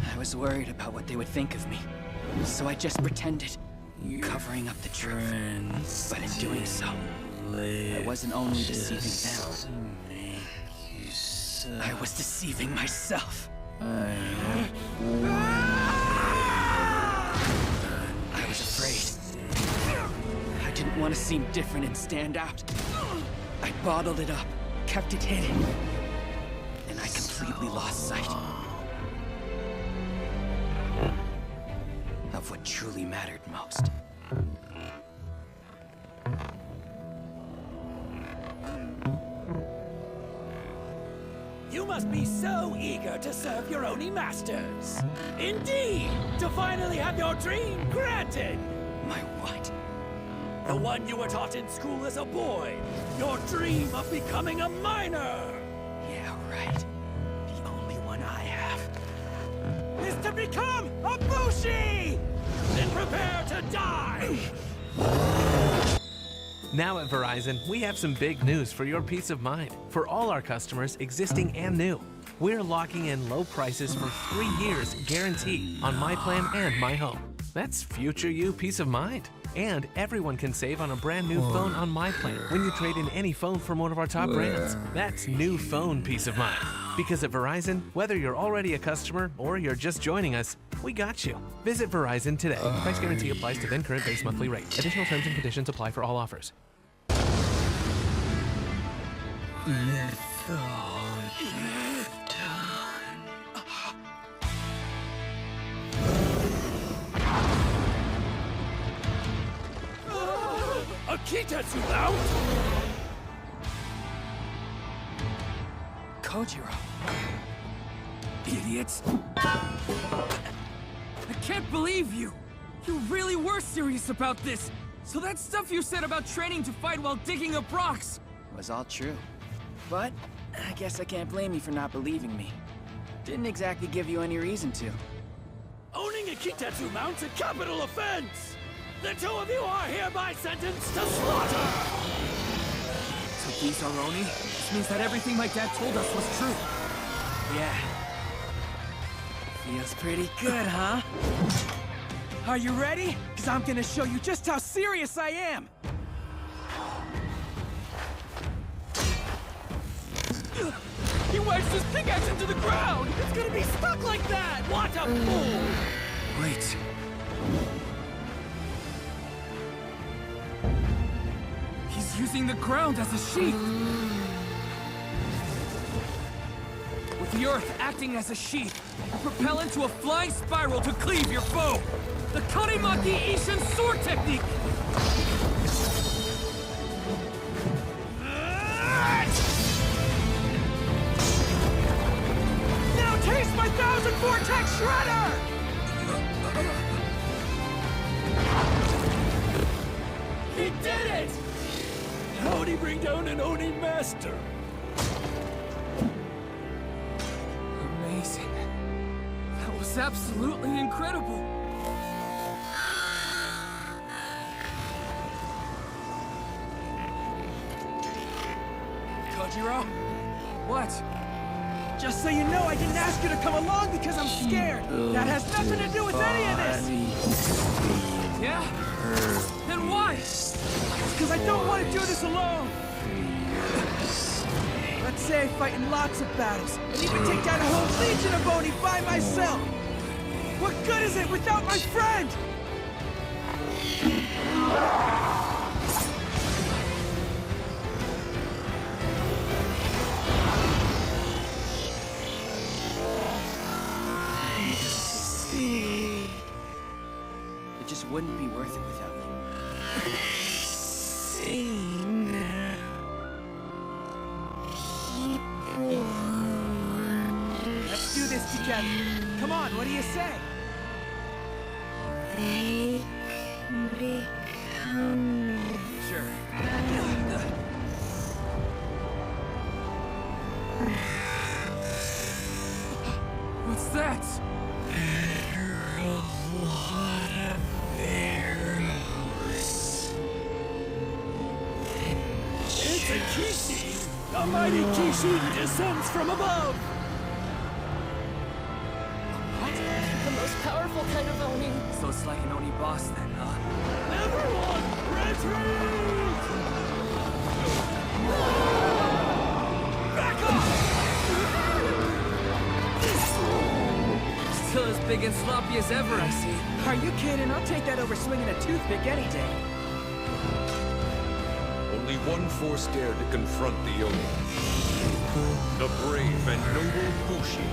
I was worried about what they would think of me, so I just pretended, covering up the truth. But in doing so, I wasn't only deceiving them, I was deceiving myself. I was afraid. I didn't want to seem different and stand out. I bottled it up, kept it hidden, and I completely lost sight of what truly mattered most. You must be so eager to serve your Oni masters. Indeed, to finally have your dream granted. My what? The one you were taught in school as a boy. Your dream of becoming a miner. Yeah, right. The only one I have. Is to become a Bushi! Then prepare to die! Now at Verizon, we have some big news for your peace of mind. For all our customers, existing and new, we're locking in low prices for 3 years guaranteed on My Plan and My Home. That's future you peace of mind. And everyone can save on a brand new phone on My Plan when you trade in any phone from one of our top brands. That's new phone peace of mind. Because at Verizon, whether you're already a customer or you're just joining us, we got you. Visit Verizon today. Price guarantee applies to then current base monthly rate. Additional terms and conditions apply for all offers. Akitetsu out! Kojiro. Idiots! I can't believe you! You really were serious about this! So that stuff you said about training to fight while digging up rocks was all true. But I guess I can't blame you for not believing me. Didn't exactly give you any reason to. Owning a Kitetsu mount's a capital offense! The two of you are hereby sentenced to slaughter! So these are Oni? This means that everything my dad told us was true. Yeah. Feels pretty good, huh? Are you ready? Because I'm gonna show you just how serious I am! He wedged his pickaxe into the ground! It's gonna be stuck like that! What a fool! Wait. He's using the ground as a sheath! With the earth acting as a sheath, you propel into a flying spiral to cleave your foe! The Karimaki Ishin sword technique! Now taste my 1000 Vortex Shredder! He did it! How'd he bring down an Oni master? Amazing. That was absolutely incredible. Kojiro? What? Just so you know, I didn't ask you to come along because I'm scared. That has nothing to do with any of this. Yeah? Then why? Because I don't want to do this alone. Let's say I fight in lots of battles, and even take down a whole legion of Oni by myself. What good is it without my friend? It just wouldn't be worth it without you. Let's do this together. Come on, what do you say? Sure. What's that? It's a Kishi! A mighty Kishi descends from above! The most powerful kind of Oni. So it's like an Oni boss then, huh? Everyone, retreat! Back off! Still as big and sloppy as ever, I see. Are you kidding? I'll take that over swinging a toothpick any day. Only one force dared to confront the Oni. The brave and noble Bushi.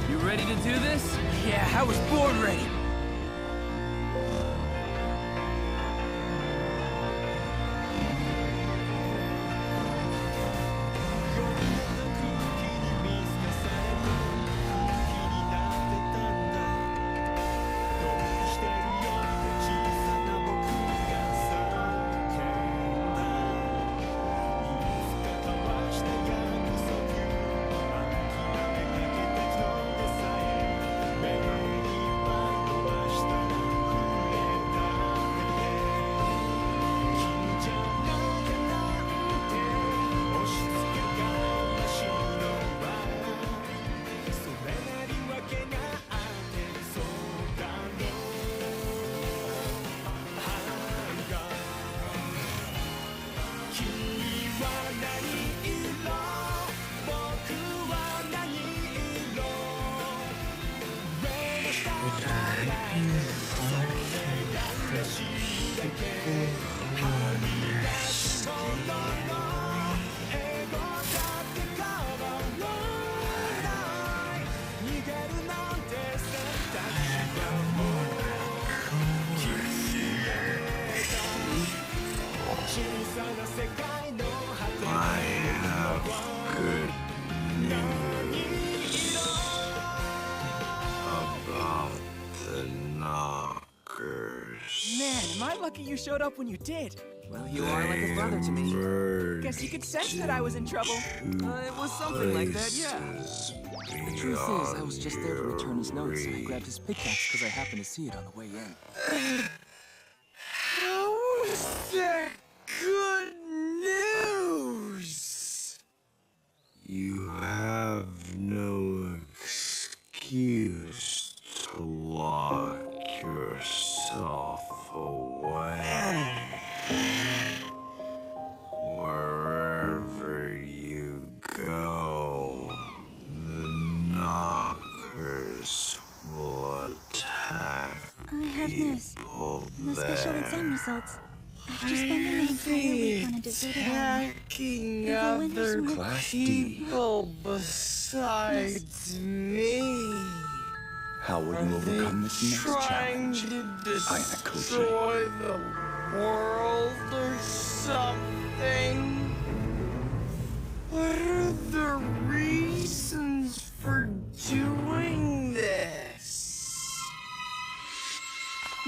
You ready to do this? Yeah, I was born ready. I have good news about the knockers. Man, am I lucky you showed up when you did. Well, you are like a brother to me. Guess you could sense that I was in trouble. It was something like that, yeah. The truth is, I was just there to return his notes, and I grabbed his pickaxe because I happened to see it on the way in. How is that good news? You have no excuse to lock yourself away. Wherever you go, the knockers will attack I have news. people The special there. exam results. After spending the entire week on a deserted island, Attacking the winners other were people besides me. How will you overcome this next Trying challenge? to Ayakashi. destroy the world or something? What are the reasons for doing this?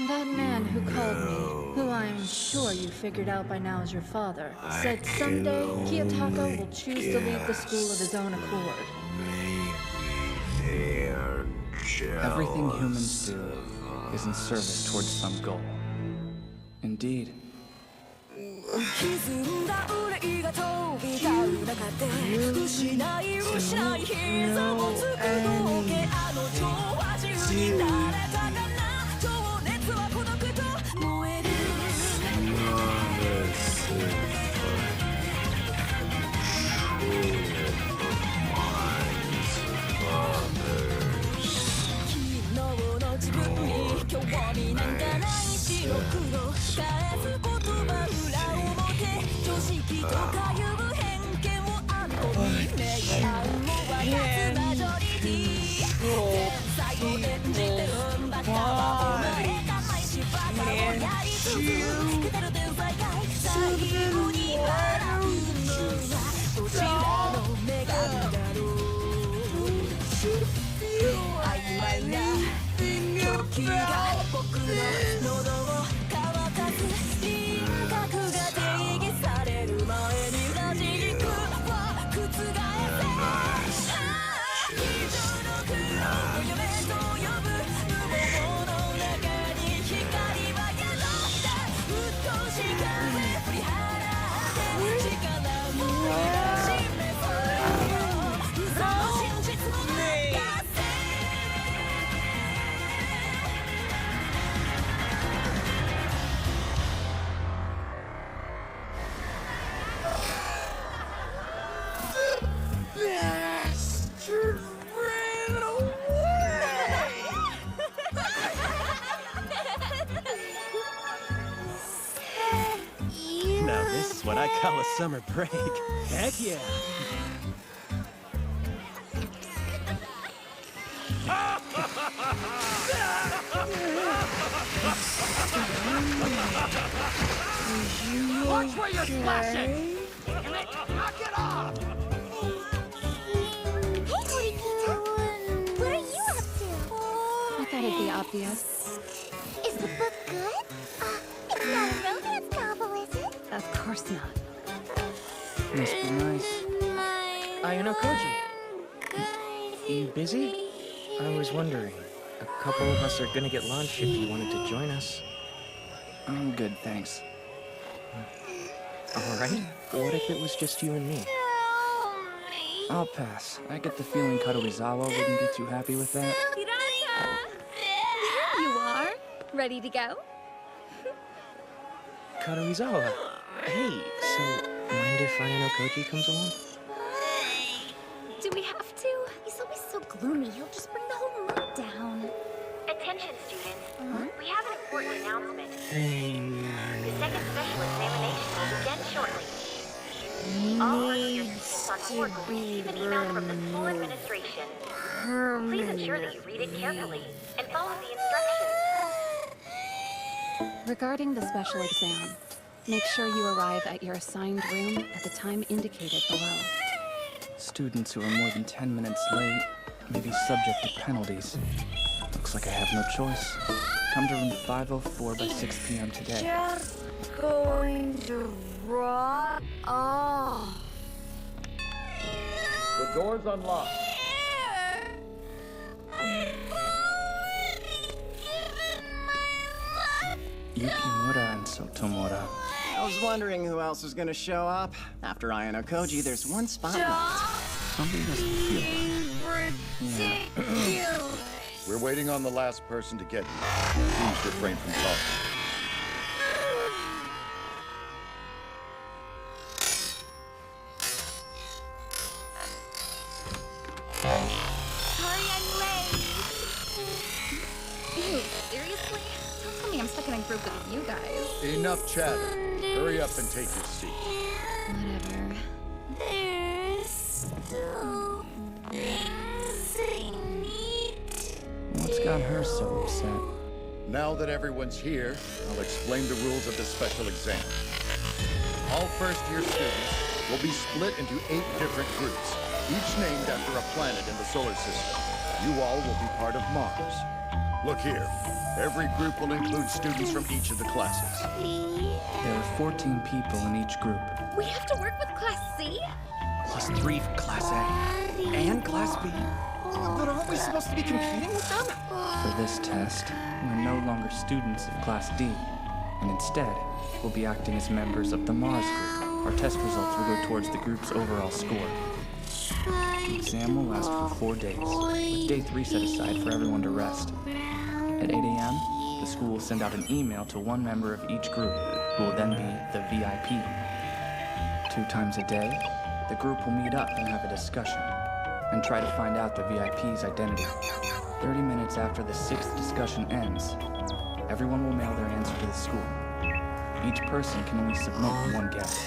That man who called me, who I'm sure you figured out by now is your father, said someday Kiyotaka will choose to leave the school of his own accord. They are Everything humans do is in service towards some goal. Indeed. 歪んだ憂いが飛び交う中で失い膝をつく峠あの情は中に誰たかな情熱は孤独と燃える 自分に興味なんかない白黒返す言葉裏表常識とかいう偏見をあんこに明暗を分かつマジョリティ天才演じて踏ん張った魔法の得た毎失敗をやり続けてる天才が最後に笑うのはどちらの女神だろう曖昧な時が僕の喉を乾かす輪郭が定義される前にロジックを覆せ非常の苦労を夢と呼ぶ無謀の中に光は宿ったうっとし風振り払って力も示そう嘘の真実を明かせNow this is what I call a summer break. Heck yeah. Watch where you're splashing! Damn it! Knock it off! Hey, Morikita! What are you up to? I thought it'd be obvious. Is the book good? It's not a romance novel, is it? Of course not. Must be nice. Ayano Koji. You busy? I was wondering. A couple of us are gonna get lunch if you wanted to join us. I'm good, thanks. Alright, what if it was just you and me? I'll pass. I get the feeling Kadoizawa wouldn't be too happy with that. Hirata! Here you are. Ready to go? Kadoizawa. Hey, so mind if Ayano Koji comes along? Do we have to? He's always so gloomy. He'll just bring the whole mood down. Attention, students. We have an important announcement. The second special examination will begin shortly. All first-year students on board will receive an email from the school administration. Please ensure that you read it carefully and follow the instructions. Regarding the special exam, make sure you arrive at your assigned room at the time indicated below. Students who are more than 10 minutes late may be subject to penalties. Looks like I have no choice. Come to room 504 by 6 p.m. today. Just going to rot off. The door's unlocked. Yukimura and Sotomura. I was wondering who else was gonna show up. After Ayano Koji, there's one spot left. Something doesn't feel right. We're waiting on the last person to get here. Please refrain from talking. Sorry I'm late. Ew, seriously? Don't tell me I'm stuck in a group with you guys. Enough chatter. Hurry up and take your seat. Whatever. There's so What's got her so upset? Now that everyone's here, I'll explain the rules of the special exam. All first-year students will be split into 8 different groups, each named after a planet in the solar system. You all will be part of Mars. Look here. Every group will include students from each of the classes. There are 14 people in each group. We have to work with Class C? Plus 3 for Class A. And Class B. But aren't we supposed to be competing with them? For this test, we're no longer students of Class D, and instead, we'll be acting as members of the Mars group. Our test results will go towards the group's overall score. The exam will last for 4 days, with day 3 set aside for everyone to rest. At 8 a.m., the school will send out an email to one member of each group, who will then be the VIP. 2 times a day, the group will meet up and have a discussion, and try to find out the VIP's identity. 30 minutes after the 6th discussion ends, everyone will mail their answer to the school. Each person can only submit one guess.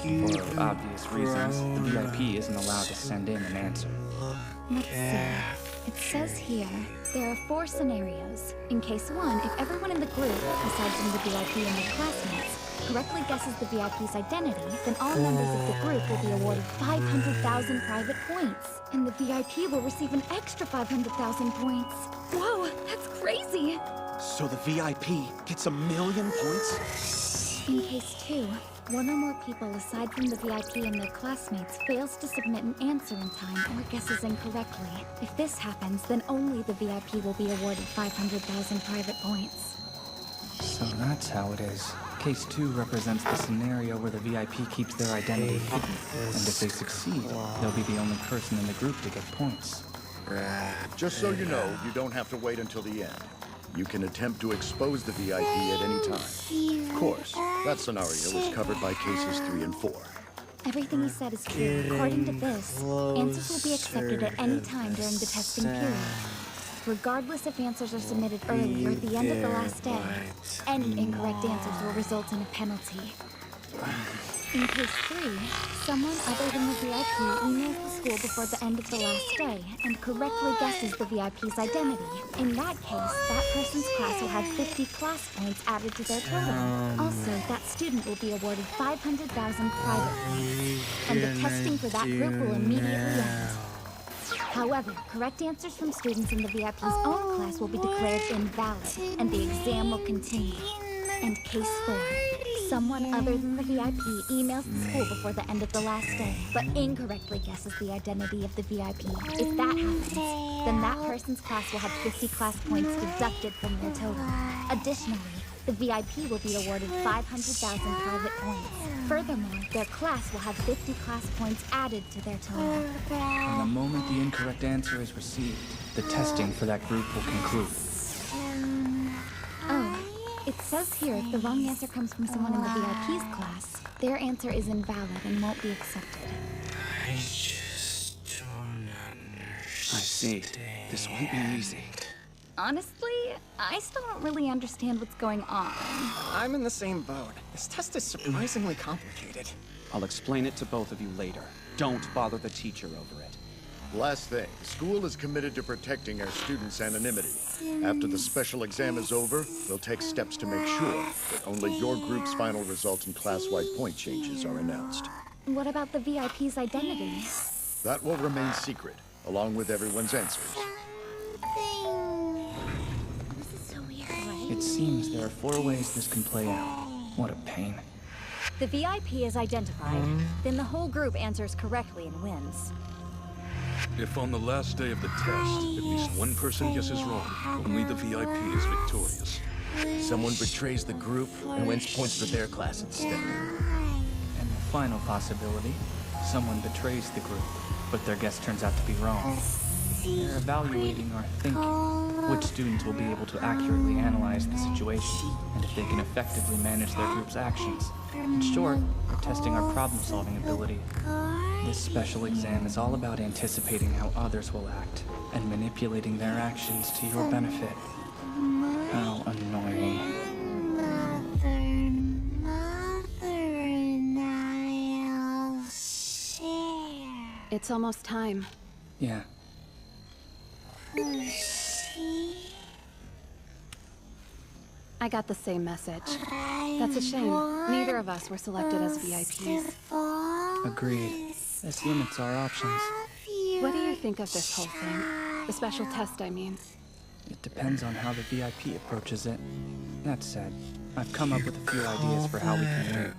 For obvious reasons, the VIP isn't allowed to send in an answer. Let's see. It says here, there are 4 scenarios. In case 1, if everyone in the group, aside from the VIP and their classmates, correctly guesses the VIP's identity, then all members of the group will be awarded 500,000 private points. And the VIP will receive an extra 500,000 points. Whoa, that's crazy! So the VIP gets 1,000,000 points? In case 2, 1 or more people aside from the VIP and their classmates fails to submit an answer in time or guesses incorrectly. If this happens, then only the VIP will be awarded 500,000 private points. So that's how it is. Case 2 represents the scenario where the VIP keeps their identity hidden, and if they succeed, they'll be the only person in the group to get points. Just so you know, you don't have to wait until the end. You can attempt to expose the VIP at any time. Of course, that scenario is covered by cases 3 and 4. Everything he said is true. According to this, answers will be accepted at any time during the testing period. Regardless if answers are submitted early or at the end of the last day, any incorrect answers will result in a penalty. In case 3, someone other than the VIP emails the school before the end of the last day and correctly guesses the VIP's identity. In that case, that person's class will have 50 class points added to their total. Also, that student will be awarded 500,000 private points, and the testing for that group will immediately end. However, correct answers from students in the VIP's own class will be declared invalid, and the exam will continue. And case 4. Someone other than the VIP emails the school before the end of the last day, but incorrectly guesses the identity of the VIP. If that happens, then that person's class will have 50 class points deducted from their total. Additionally, the VIP will be awarded 500,000 private points. Furthermore, their class will have 50 class points added to their total. From the moment the incorrect answer is received, the testing for that group will conclude. Oh, it says here if the wrong answer comes from someone in the VIP's class, their answer is invalid and won't be accepted. I just don't understand. I see. This won't be easy. Honestly, I still don't really understand what's going on. I'm in the same boat. This test is surprisingly complicated. I'll explain it to both of you later. Don't bother the teacher over it. Last thing, school is committed to protecting our students' anonymity. After the special exam is over, we'll take steps to make sure that only your group's final results and class-wide point changes are announced. What about the VIP's identity? That will remain secret, along with everyone's answers. It seems there are 4 ways this can play out. What a pain. The VIP is identified, then the whole group answers correctly and wins. If on the last day of the test, at least one person guesses wrong, only the VIP is victorious. Someone betrays the group and wins points for their class instead. And the final possibility, someone betrays the group, but their guess turns out to be wrong. They're evaluating our thinking, which students will be able to accurately analyze the situation, and if they can effectively manage their group's actions. In short, they're testing our problem-solving ability. This special exam is all about anticipating how others will act, and manipulating their actions to your benefit. How annoying. It's almost time. Yeah. I got the same message. That's a shame. Neither of us were selected as VIPs. Agreed. This limits our options. What do you think of this whole thing? The special test, I mean. It depends on how the VIP approaches it. That said, I've come up with a few ideas for how we can do it.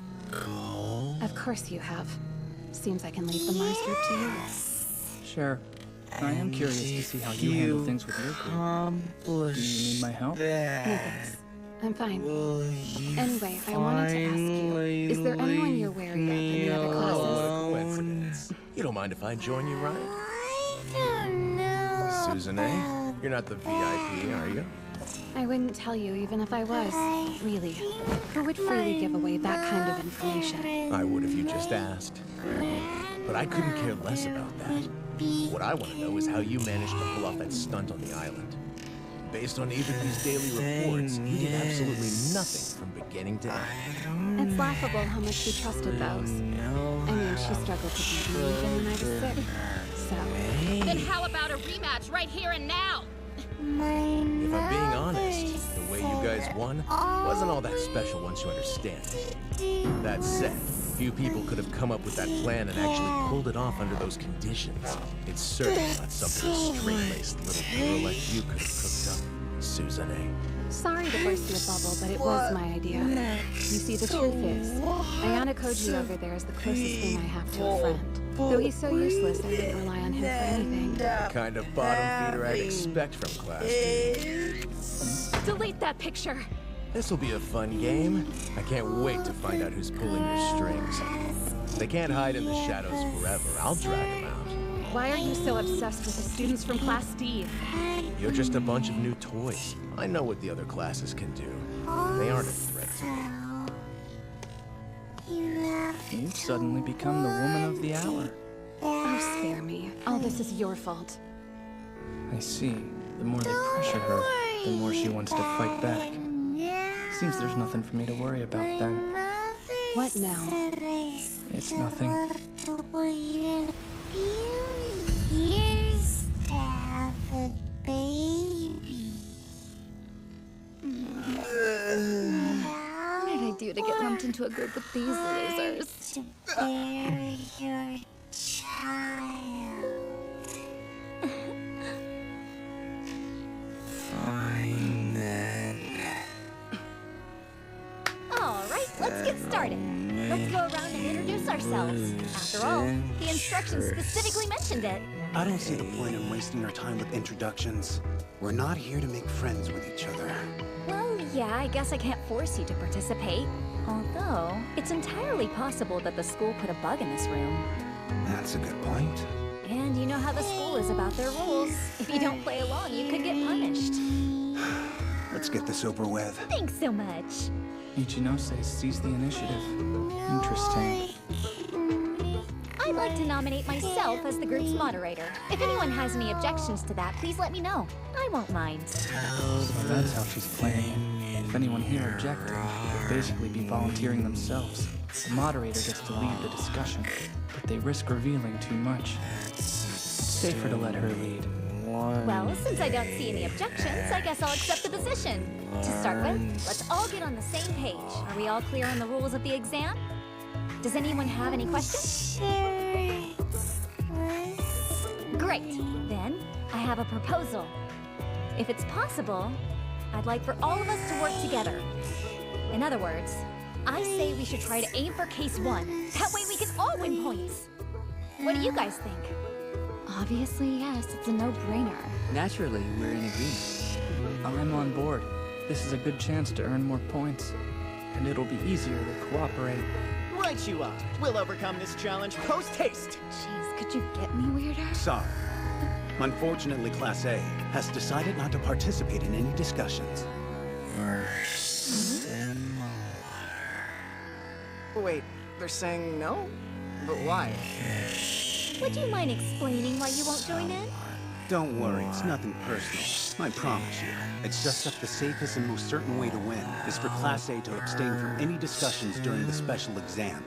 Of course you have. Seems I can leave the Mars group to you. Sure. I am curious to see how you handle things with your group. Do you need my help? No thanks. I'm fine. Anyway, I wanted to ask you, is there anyone you're wary of in the other classes? Coincidence. You don't mind if I join you, Ryan? Susan, eh? You're not the VIP, are you? I wouldn't tell you even if I was. Really. Who would freely give away that kind of information? I would if you just asked. But I couldn't care less about that. What I want to know is how you managed to pull off that stunt on the island. Based on even these daily reports, you did absolutely nothing from beginning to end. It's laughable how much she trusted those. I mean, she struggled to beat me even when I was sick. so. Then how about a rematch right here and now? If I'm being honest, the way you guys won wasn't all that special once you understand it. That said, few people could have come up with that plan and actually pulled it off under those conditions. It's certainly not something a straight-laced little girl like you could have cooked up, Susanne. Sorry to burst your bubble, but it was my idea. You see, the truth is, Ayana Koji over there is the closest thing I have to a friend. Though he's so useless, I wouldn't rely on him for anything. The kind of bottom feeder I'd expect from Class D. Delete that picture. This'll be a fun game. I can't wait to find out who's pulling your strings. They can't hide in the shadows forever. I'll drag them out. Why are you so obsessed with the students from Class D? You're just a bunch of new toys. I know what the other classes can do. They aren't a threat to me. You've suddenly become the woman of the hour. Oh, spare me. All this is your fault. I see. The more they pressure her, the more she wants to fight back. Seems there's nothing for me to worry about then. What now? It's nothing. What did I do to get lumped into a group with these losers? To bury your child. Alright, let's get started. Let's go around and introduce ourselves. After all, the instructions specifically mentioned it. I don't see the point in wasting our time with introductions. We're not here to make friends with each other. Well, yeah, I guess I can't force you to participate. Although, it's entirely possible that the school put a bug in this room. That's a good point. And you know how the school is about their rules. If you don't play along, you could get punished. Let's get this over with. Thanks so much. Ichinose sees the initiative. Interesting. I'd like to nominate myself as the group's moderator. If anyone has any objections to that, please let me know. I won't mind. So that's how she's playing it. If anyone here objected, they'd basically be volunteering themselves. The moderator gets to lead the discussion, but they risk revealing too much. Safer to let her lead. Well, since I don't see any objections, I guess I'll accept the position. To start with, let's all get on the same page. Are we all clear on the rules of the exam? Does anyone have any questions? Great. Then, I have a proposal. If it's possible, I'd like for all of us to work together. In other words, I say we should try to aim for case 1. That way we can all win points. What do you guys think? Obviously, yes, it's a no-brainer. Naturally, we're in agreement. I'm on board. This is a good chance to earn more points. And it'll be easier to cooperate. Right you are. We'll overcome this challenge post-haste. Jeez, could you get me weirder? Sorry. Unfortunately, Class A has decided not to participate in any discussions. Wait, they're saying no? But why? Would you mind explaining why you won't join in? Don't worry, it's nothing personal. I promise you. It's just that the safest and most certain way to win is for Class A to abstain from any discussions during the special exam.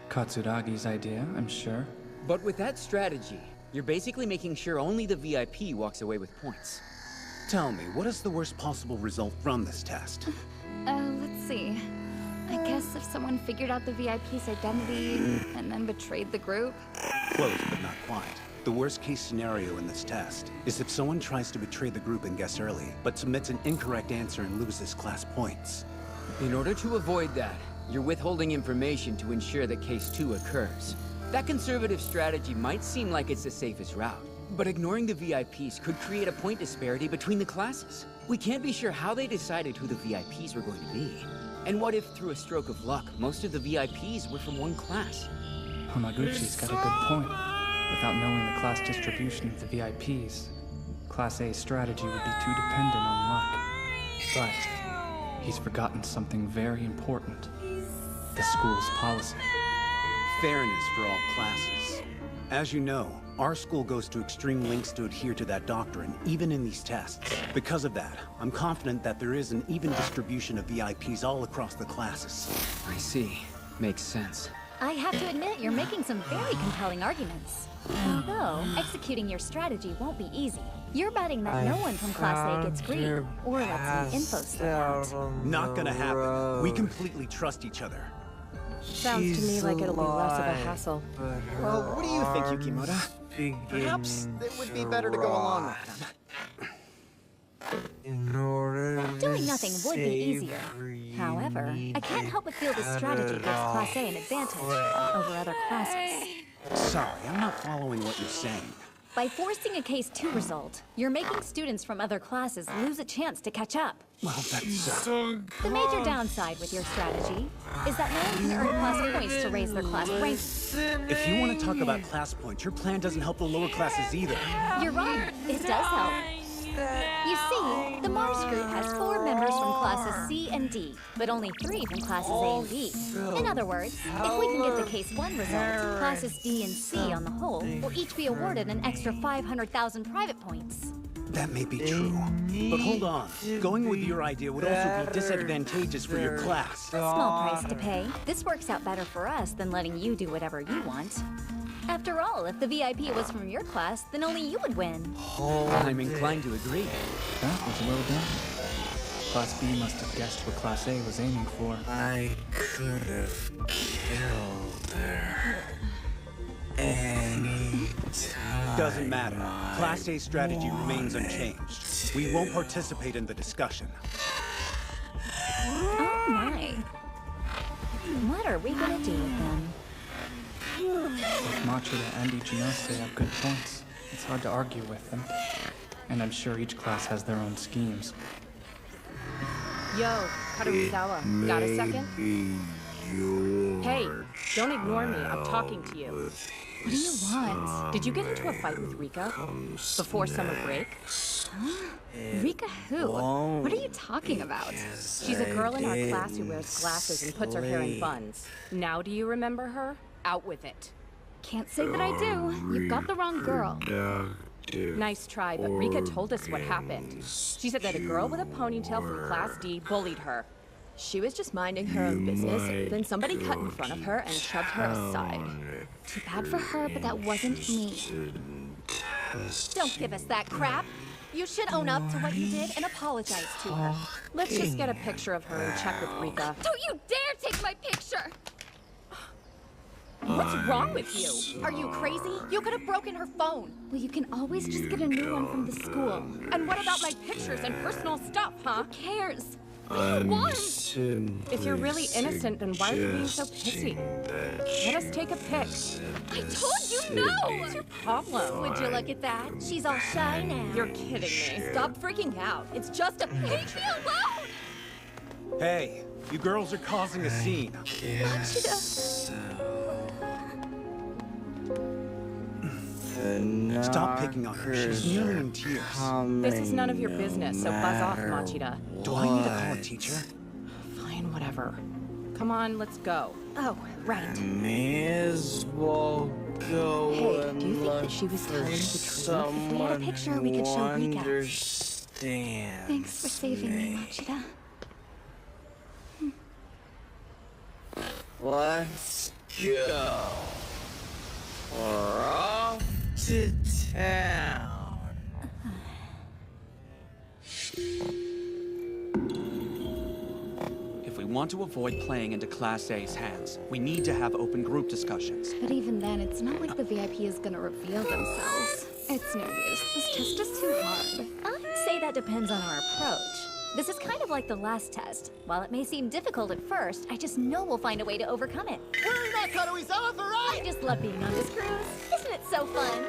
Katsuragi's idea, I'm sure. But with that strategy, you're basically making sure only the VIP walks away with points. Tell me, what is the worst possible result from this test? Let's see. I guess if someone figured out the VIP's identity and then betrayed the group. Close, but not quite. The worst case scenario in this test is if someone tries to betray the group and guess early, but submits an incorrect answer and loses class points. In order to avoid that, you're withholding information to ensure that case 2 occurs. That conservative strategy might seem like it's the safest route, but ignoring the VIPs could create a point disparity between the classes. We can't be sure how they decided who the VIPs were going to be. And what if, through a stroke of luck, most of the VIPs were from one class? Hamaguchi's got a good point. Without knowing the class distribution of the VIPs, Class A's strategy would be too dependent on luck. But he's forgotten something very important. The school's policy. Fairness for all classes. As you know, our school goes to extreme lengths to adhere to that doctrine, even in these tests. Because of that, I'm confident that there is an even distribution of VIPs all across the classes. I see. Makes sense. I have to admit, you're making some very compelling arguments. Although, executing your strategy won't be easy. You're betting that no one from Class A gets green, or lets the info slip out. Not gonna happen. We completely trust each other. Sounds to me like it'll be less of a hassle. Well, what do you think, Yukimoto? Perhaps it would be better to go along with them. Doing nothing would be easier. However, I can't help but feel this strategy gives Class A an advantage over other classes. Sorry, I'm not following what you're saying. By forcing a Case 2 result, you're making students from other classes lose a chance to catch up. Well, that's... The major downside with your strategy is that no one can earn class points to raise their class ranking. If you want to talk about class points, your plan doesn't help the lower classes either. You're wrong. It does help. You see, the Mars group has 4 members from classes C and D, but only 3 from classes A and B. In other words, if we can get the Case 1 result, classes D and C on the whole will each be awarded an extra 500,000 private points. That may be true. But hold on. Going with your idea would also be disadvantageous for your class. Small price to pay. This works out better for us than letting you do whatever you want. After all, if the VIP was from your class, then only you would win. I'm inclined to agree. That was well done. Class B must have guessed what Class A was aiming for. I could have killed her any time. Doesn't matter. Class A strategy remains unchanged. We won't participate in the discussion. Oh my. What are we gonna do with them? Both Machida and Ichinose have good points. It's hard to argue with them. And I'm sure each class has their own schemes. Yo, Karuizawa, got a second? Hey, don't ignore me. I'm talking to you. What do you want? Did you get into a fight with Rika? Before summer break? Huh? Rika who? What are you talking about? She's a girl in our class who wears glasses and puts her hair in buns. Now do you remember her? Out with it. Can't say that I do. You've got the wrong girl. Nice try, but Rika told us what happened. She said that a girl with a ponytail from Class D bullied her. She was just minding her own business, then somebody cut in front of her and shoved her aside. Too bad for her, but that wasn't me. Don't give us that crap. You should own up to what you did and apologize to her. Let's just get a picture of her and check with Rika. Don't you dare take my picture! What's wrong with you? Are you crazy? You could have broken her phone. Well, you can always just get a new one from the school. And what about my pictures and personal stuff, huh? Who cares? What do you want? If you're really innocent, then why are you being so pissy? Let us take a pic. I told you no! What's your problem? Would you look at that? She's all shy now. You're kidding me. Stop freaking out. It's just a picture. Leave me alone! Hey, you girls are causing a scene. Stop picking on her. She's nearly in tears. This is none of your business, so buzz off, Machida. Do I need to call a teacher? Fine, whatever. Come on, let's go. Oh, right. May as well go. Hey, do you think that she was telling the truth? If we had a picture, we could show Rika. Understand. Thanks for saving me, Machida. Let's go. We're off to town. If we want to avoid playing into Class A's hands, we need to have open group discussions. But even then, it's not like the VIP is gonna reveal themselves. It's no use. This test is too hard. I'd say that depends on our approach. This is kind of like the last test. While it may seem difficult at first, I just know we'll find a way to overcome it. We're not Karuizawa for right! I just love being on this cruise. Isn't it so fun?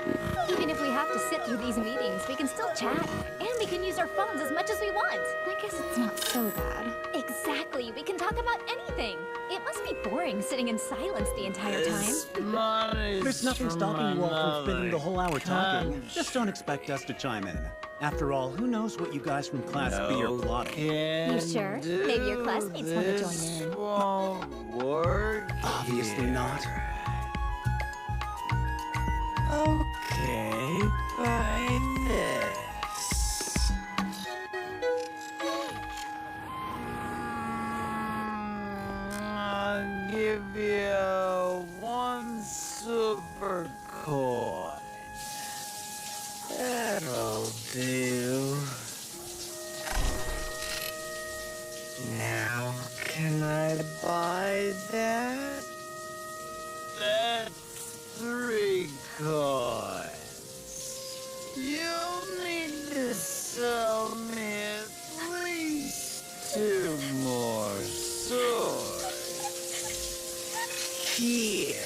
Even if we have to sit through these meetings, we can still chat. And we can use our phones as much as we want. I guess it's not so bad. Exactly. We can talk about anything. It must be boring sitting in silence the entire time. There's nothing stopping you all from spending the whole hour talking. Just don't expect us to chime in. After all, who knows what you guys from Class B are plotting? You sure? Maybe your classmates want to join in. Won't work. Obviously not. Okay, by this. I'll give you Now, can I buy that? That's 3 coins. You'll need to sell me at least 2 more swords. Here.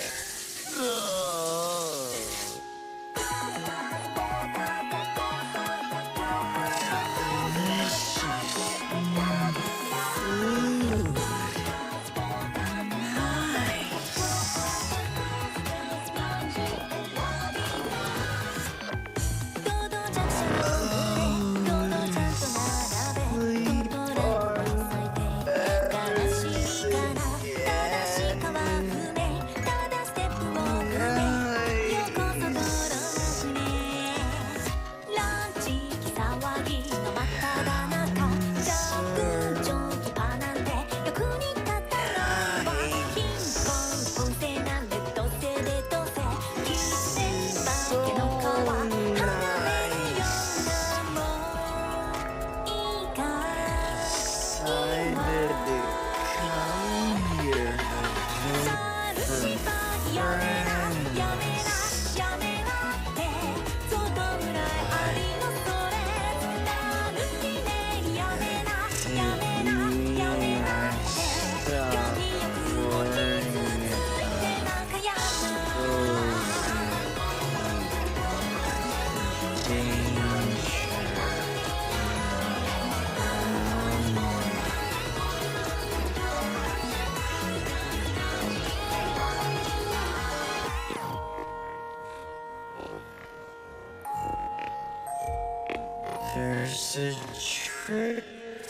There's a trick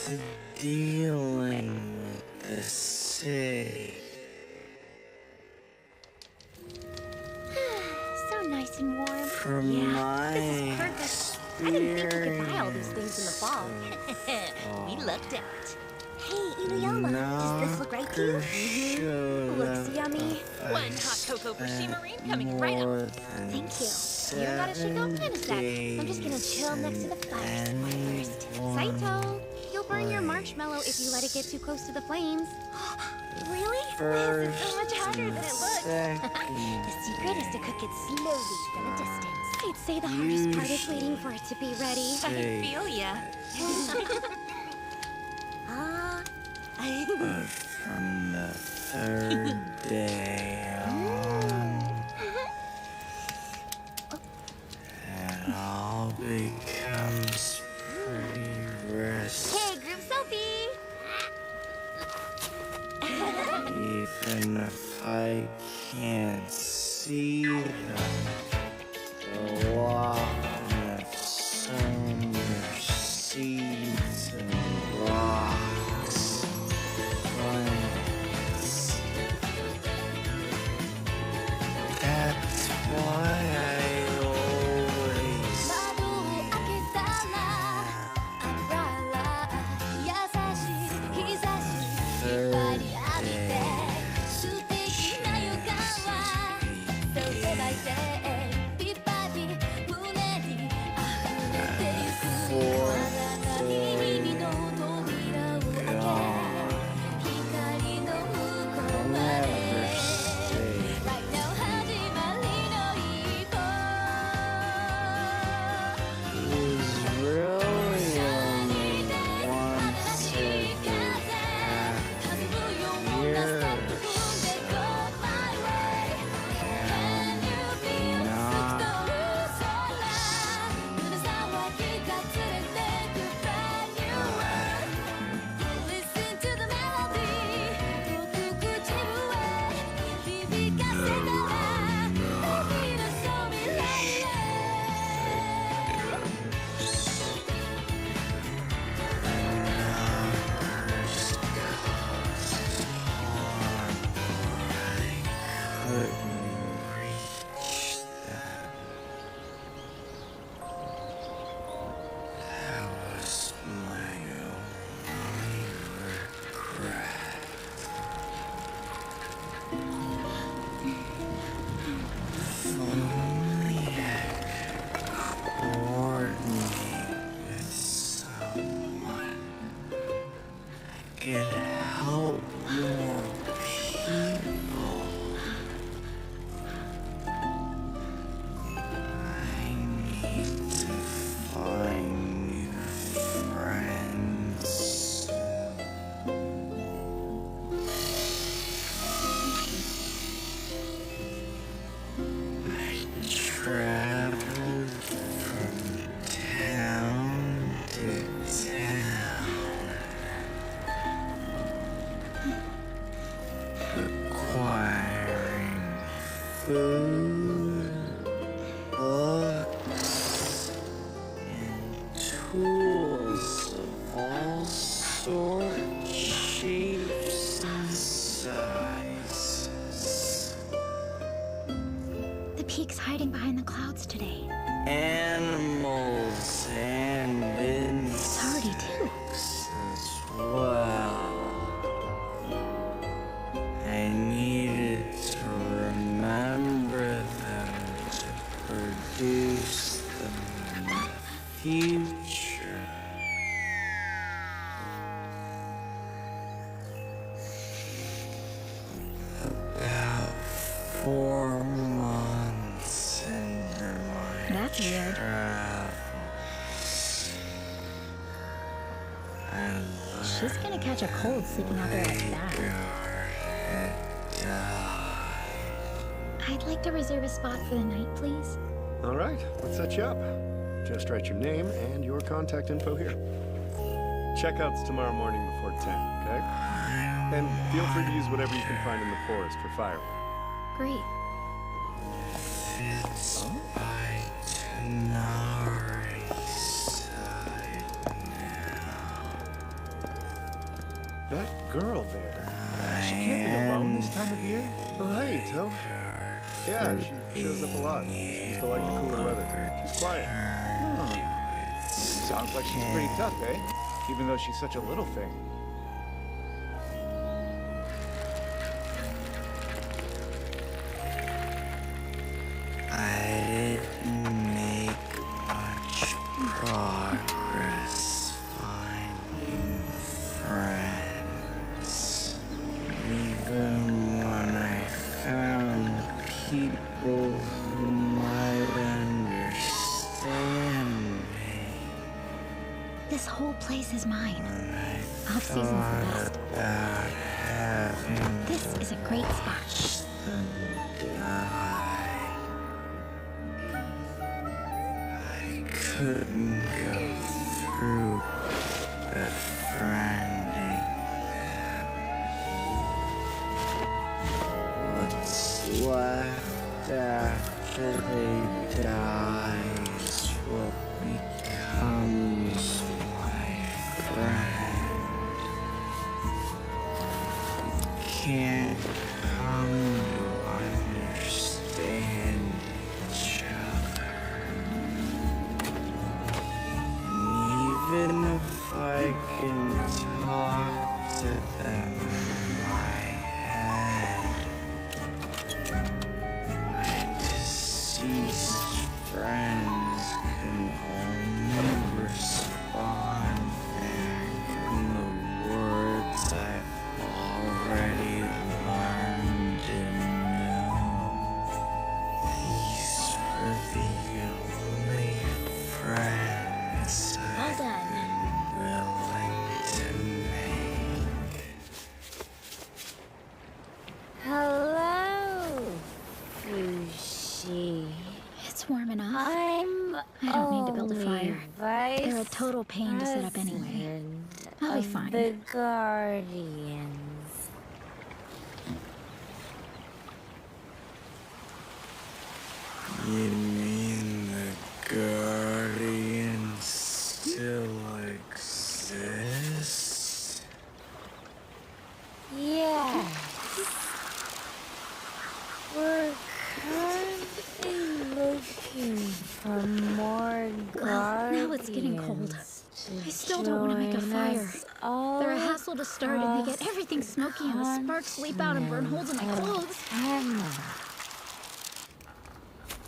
to dealing with the city. So nice and warm. From my this is perfect. I didn't think we could buy all these things in the fall. We lucked out. Hey, Inuyama, does this look right to you? Looks yummy. One hot cocoa for Shimarine coming right up. Thank you. You gotta shake off in a sec. I'm just gonna chill next to the fire first. Saito, you'll burn your marshmallow if you let it get too close to the flames. Really? This is so much harder than it looks. The secret is to cook it slowly from a distance. I'd say the hardest part is waiting for it to be ready. I feel ya. But from the 3rd day on, it all becomes pretty risky. Hey, group selfie! Even if I can't see them, the walking of summer seeds and rocks. That's why I always can help more people. I need to find new friends. I traveled from town to town, acquiring food, books, and tools of all sorts, shapes, and sizes. The peak's hiding behind the clouds today. Animals and insects as well. I needed to remember them to produce them in the future. About 4 months into my That's weird. travels. And She's gonna catch a cold sleeping out there like that. I'd like to reserve a spot for the night, please. All right, let's set you up. Just write your name and your contact info here. Checkout's tomorrow morning before 10, okay? And feel free to use whatever you can find in the forest for firewood. Great. It's by Denari's side now. That girl there, she can't be alone this time of year. Right, oh. Yeah, she shows up a lot. Seems to like the cooler weather. She's quiet. Sounds like she's pretty tough, eh? Even though she's such a little thing. I didn't make much progress finding friends. Even when I found people who might understand me. This whole place is mine. Off-season's the best. About having This is a great spot. I couldn't go through befriending them. What's left after they die is what becomes my friend. Can't come to understand each other. And even if I can talk to them in my head, my deceased friends can only respond back in the words I've already learned and know. These were the only friends All done. I'm willing to make. Hello, Fushi. It's warm enough. I don't need to build a only fire. They're a total pain to set up anyway. I'll be of fine. The Guardians. You mean the Guardians still exist? Yes. We're currently looking for more Well, now it's getting cold. I still don't want to make a fire. They're a hassle to start and they get everything smoky and the sparks leap out and burn holes in my clothes.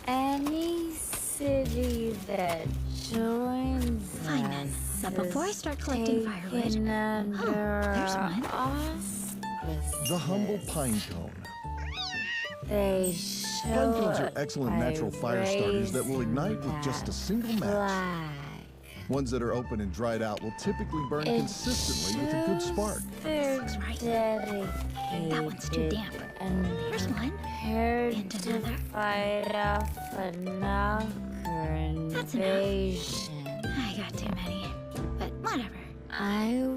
Any city that joins Fine then. us But before I start collecting firewood... Oh, there's one. The humble pine cone. They Pine cones are excellent natural fire starters that will ignite with just a single match. Ones that are open and dried out will typically burn consistently with a good spark. Looks right. That one's too damp. Here's one. And another. Fight off another That's invasion. enough. I got too many. But whatever.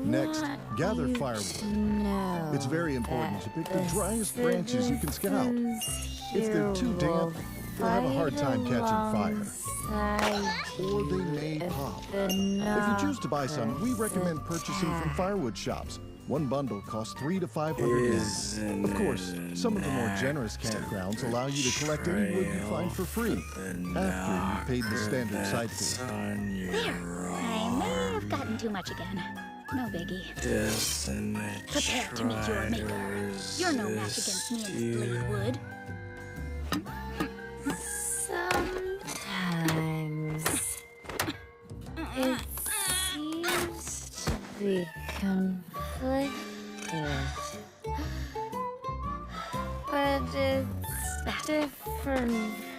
Next, gather firewood. It's very important to pick the driest branches you can scout. If they're too damp, you'll have a hard time catching fire. Or they may pop. If you choose to buy some, we recommend purchasing from firewood shops. One bundle costs 300 to 500 yen. Of course, some of the more generous campgrounds allow you to collect any wood you find for free, after you've paid the standard site fee. There. I may have gotten too much again. No biggie. Prepare to meet your maker. You're no match against me and this blade wood. Sometimes it seems to be conflicted, but it's different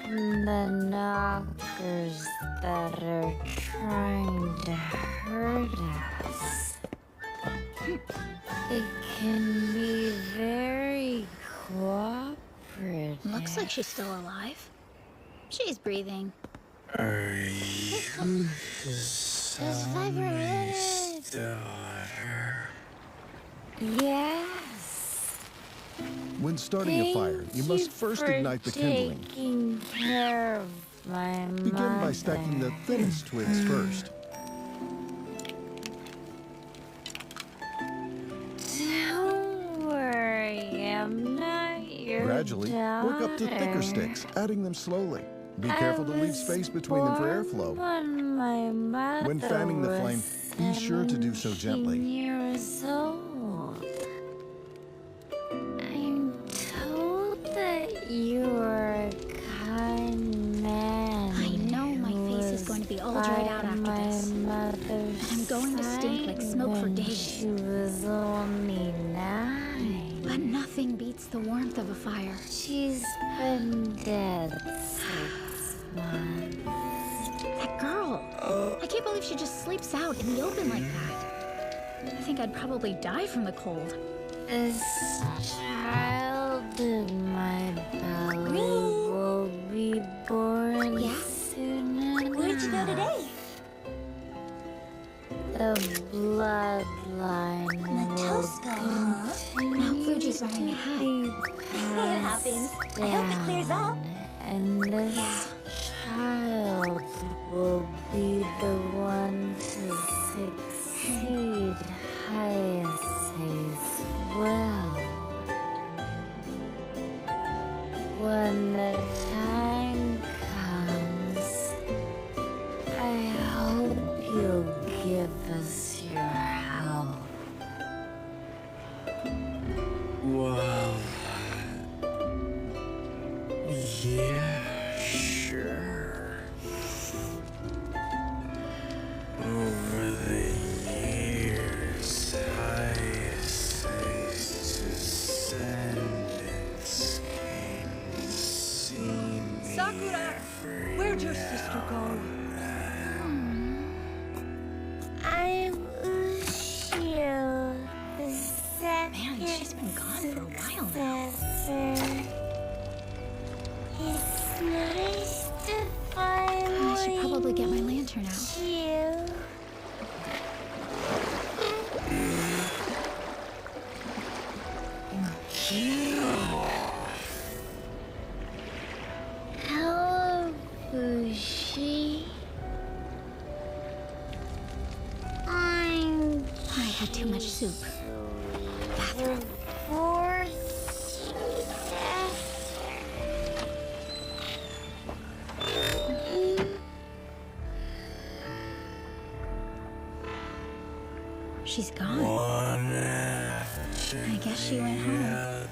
from the knockers that are trying to hurt us. It can be very cooperative. Looks like she's still alive. She's breathing. Just 5 minutes. Yes. When starting a fire, you must first ignite the kindling. Taking care of my Begin by stacking the thinnest twigs first. Don't worry, I'm not your Gradually, work up to thicker sticks, adding them slowly. Be careful to leave space between them for airflow. When fanning the flame, be sure to do so gently. Years old. I'm told that you are a kind man. I know my face is going to be all dried out after this. And I'm going to stink like smoke for days. She was only 9. But nothing beats the warmth of a fire. She's been dead 6 months. That girl! I can't believe she just sleeps out in the open like that. I think I'd probably die from the cold. This child in my belly will be born soon enough. Where'd you go today? The bloodline will continue. Mount Fuji's wearing a hat. It happens. I hope it clears up. And this child will be the one to succeed Hayase's will. When the time comes, I hope you'll give us your help. Well, yeah, sure. Over the years, Hayase's descendants came to see me. Sakura, where'd your sister go? I'm here. Man, she's been gone for a while now. It's nice to finally I should probably get my lantern out. Hello, Bushi. I had too much soup. Bathroom. She's gone. I guess she went home.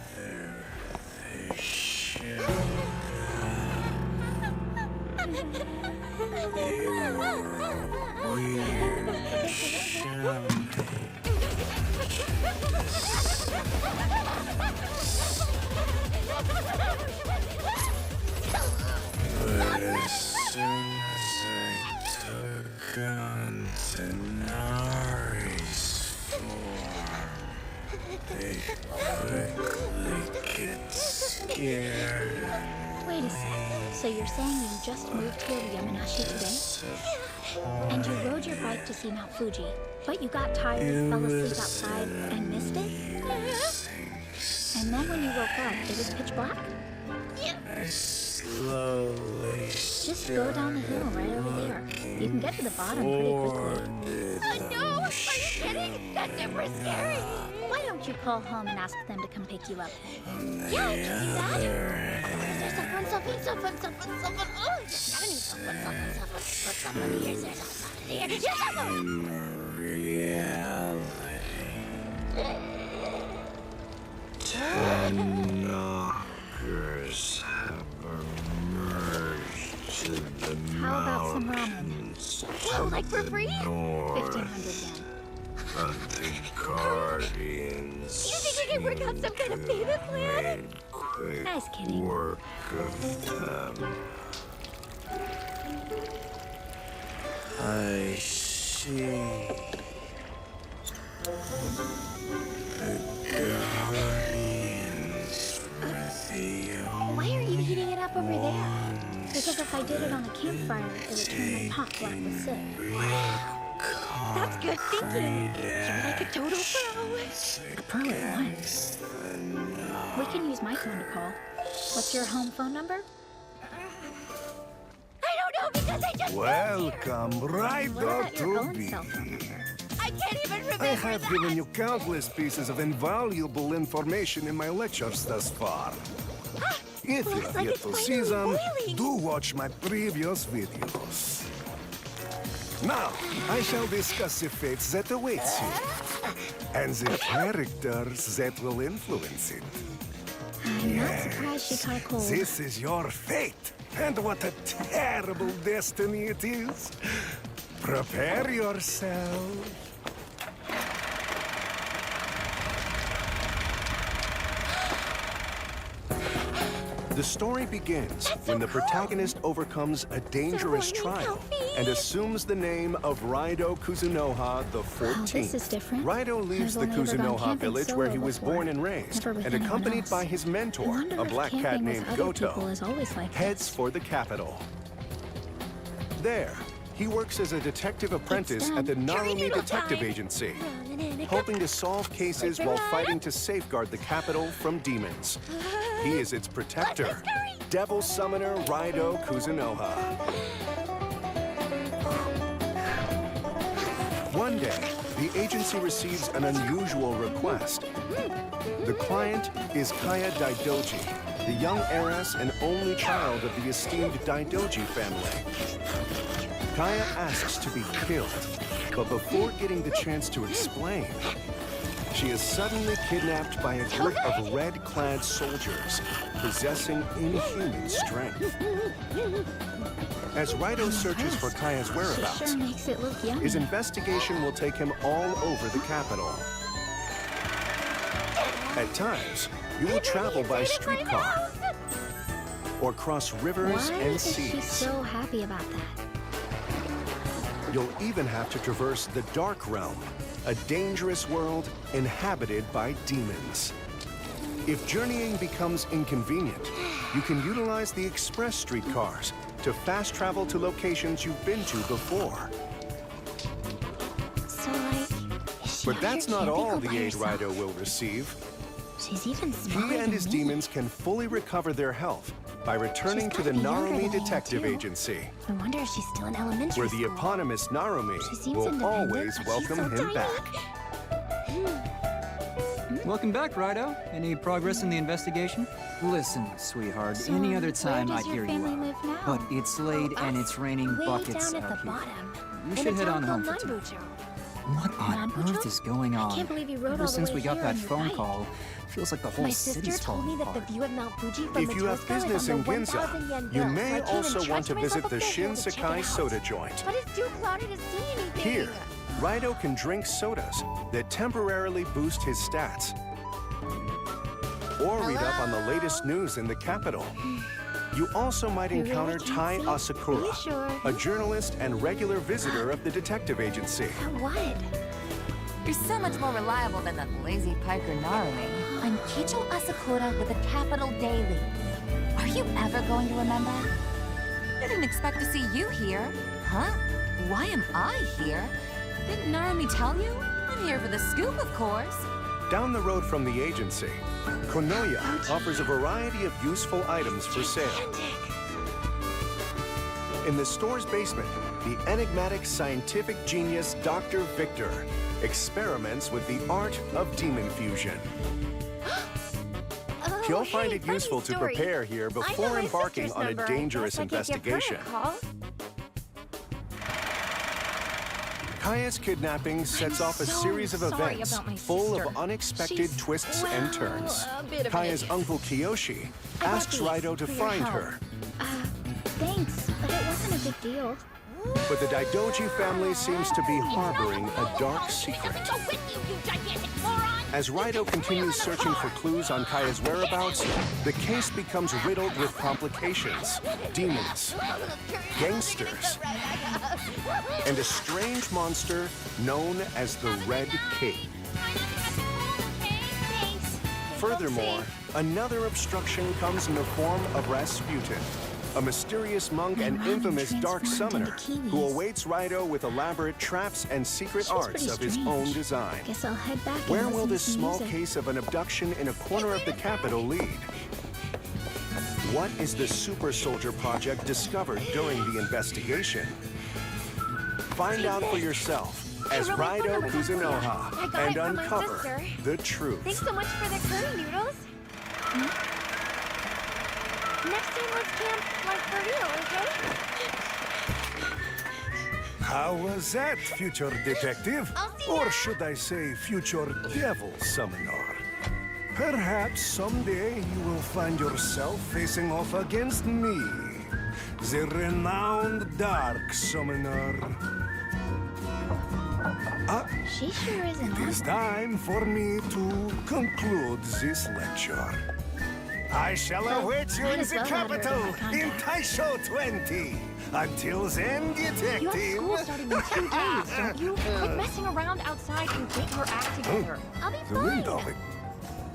But as soon as I took on Tanari's form, they quickly get scared. Wait a sec. So you're saying you just moved here to Yamanashi today? And you rode your bike to see Mount Fuji, but you got tired, fell asleep outside, and missed it? And then when you woke up, it was pitch black? I slowly Just go down the hill right over there. You can get to the bottom pretty quickly. Oh no! Are you kidding? That's super scary! Why don't you call home and ask them to come pick you up? Yeah, I can do that. Where's there someone? Oh, I gotta need someone. Here's there someone. Here's someone. in reality. Knockers have emerged to the How about some ramen? mountains Whoa, like for free? north 1,500 yen. of the Guardians. You think we can work out some kind of payment plan? made quick Nice kidding. work of them. I see. The Guardians were the Why are you heating it up over there? Because if I did it on a campfire, it would turn my pot black with soot. That's good thinking. You're like a total pro. A pro at once. We can use my phone to call. What's your home phone number? I don't know because I just... Welcome, right What about your own to cell phone be. number? I can't even remember I have that. given you countless pieces of invaluable information in my lectures thus far. If you have like yet it's to see them, boiling. do watch my previous videos. Now, I shall discuss the fates that awaits you, and the characters that will influence it. I'm not surprised she caught a cold. This is your fate, and what a terrible destiny it is. Prepare yourself. The story begins when the protagonist overcomes a dangerous trial and assumes the name of Raido Kuzunoha the 14th. this is different. Raido leaves I've the only ever gone Kuzunoha camping village solo where he was before. born and raised, Never with and anyone accompanied else. by his I mentor, wonder a if black cat camping with named other Goto, people is always like heads for the capital. There, he works as a detective apprentice at the Narumi Detective Agency, hoping to solve cases while fighting to safeguard the capital from demons. He is its protector, Devil Summoner Raido Kuzunoha. One day, the agency receives an unusual request. The client is Kaya Daidoji, the young heiress and only child of the esteemed Daidoji family. Kaya asks to be killed, but before getting the chance to explain, she is suddenly kidnapped by a group of red-clad soldiers possessing inhuman strength. As Raido searches for Kaya's She whereabouts, sure makes it look yummy. his investigation will take him all over the capital. At times, you will travel by streetcar or cross rivers Why and is she seas. so happy about that? You'll even have to traverse the Dark Realm, a dangerous world inhabited by demons. If journeying becomes inconvenient, you can utilize the express streetcars to fast travel to locations you've been to before. So, like, is she But out that's here not camping all all the by aid herself? Raido will receive. She's even smaller He and than his me. demons can fully recover their health by returning to the gotta be younger Narumi than me, Detective too. Agency, I wonder if she's still in elementary where the school. eponymous Narumi She seems will independent, always but welcome she's so him tiny. back. Welcome back, Raido. Any progress in the investigation? Listen, sweetheart, So, any other time where I'd does hear your you family out. live now? But it's late and it's raining Way buckets down at out the here. bottom. You in should a head town on home called for tonight. Nanbucho. What on earth is going on? I can't believe you rode all Ever the since way we got here that on your phone bike. call, feels like the whole My sister city's told me falling that the apart. view of Mount Fuji from If you have Matroska is business on in the 1,000 yen Ginza, you bill, may so I came and also charged want to myself visit a the fair Shin to check it Sakai out. soda joint. But it's too cloudy to see anything. Here, Raido can drink sodas that temporarily boost his stats. Or read up on the latest news in the capital. You also might You really encounter can't Tai see? Asakura, Are you sure? a journalist and regular visitor of the detective agency. What? You're so much more reliable than that lazy piker Narumi. I'm Kicho Asakura with the Capital Daily. Are you ever going to remember? I didn't expect to see you here. Huh? Why am I here? Didn't Narumi tell you? I'm here for the scoop, of course. Down the road from the agency, Konoya offers a variety of useful items for sale. In the store's basement, the enigmatic scientific genius Dr. Victor experiments with the art of demon fusion. He'll find it useful to prepare here before embarking on a dangerous investigation. Kaya's kidnapping sets off a series of events full of unexpected twists and turns. a bit of an Kaya's idiot. uncle Kiyoshi asks Raido to find her, Thanks, but it wasn't a big deal. but the Daidoji family seems to be harboring a dark secret. Go with you, you gigantic moron! As Raido continues searching for clues on Kaya's whereabouts, the case becomes riddled with complications, demons, gangsters, and a strange monster known as the Red Cape. Furthermore, another obstruction comes in the form of Rasputin, a mysterious monk and infamous dark summoner who awaits Raido with elaborate traps and secret arts of his own design. Guess I'll head back. Where and will listen this to some small music. case of an abduction in a corner of the capital lead? What is the Super Soldier Project discovered during the investigation? Find out for yourself as Raido Kuzunoha and uncover the truth. Thanks so much for the curry noodles. Next time, let's camp like for real, okay? How was that, future detective? Or should I say future devil summoner? Perhaps someday you will find yourself facing off against me, the renowned dark summoner. She sure is an It is time for me to conclude this lecture. I shall await you might in as the well have her as capital my in contact. Taisho 20. Until then, detective. You have school starting in 2 days, don't you? Quit messing around outside and get your act together. I'll be The fine. window, it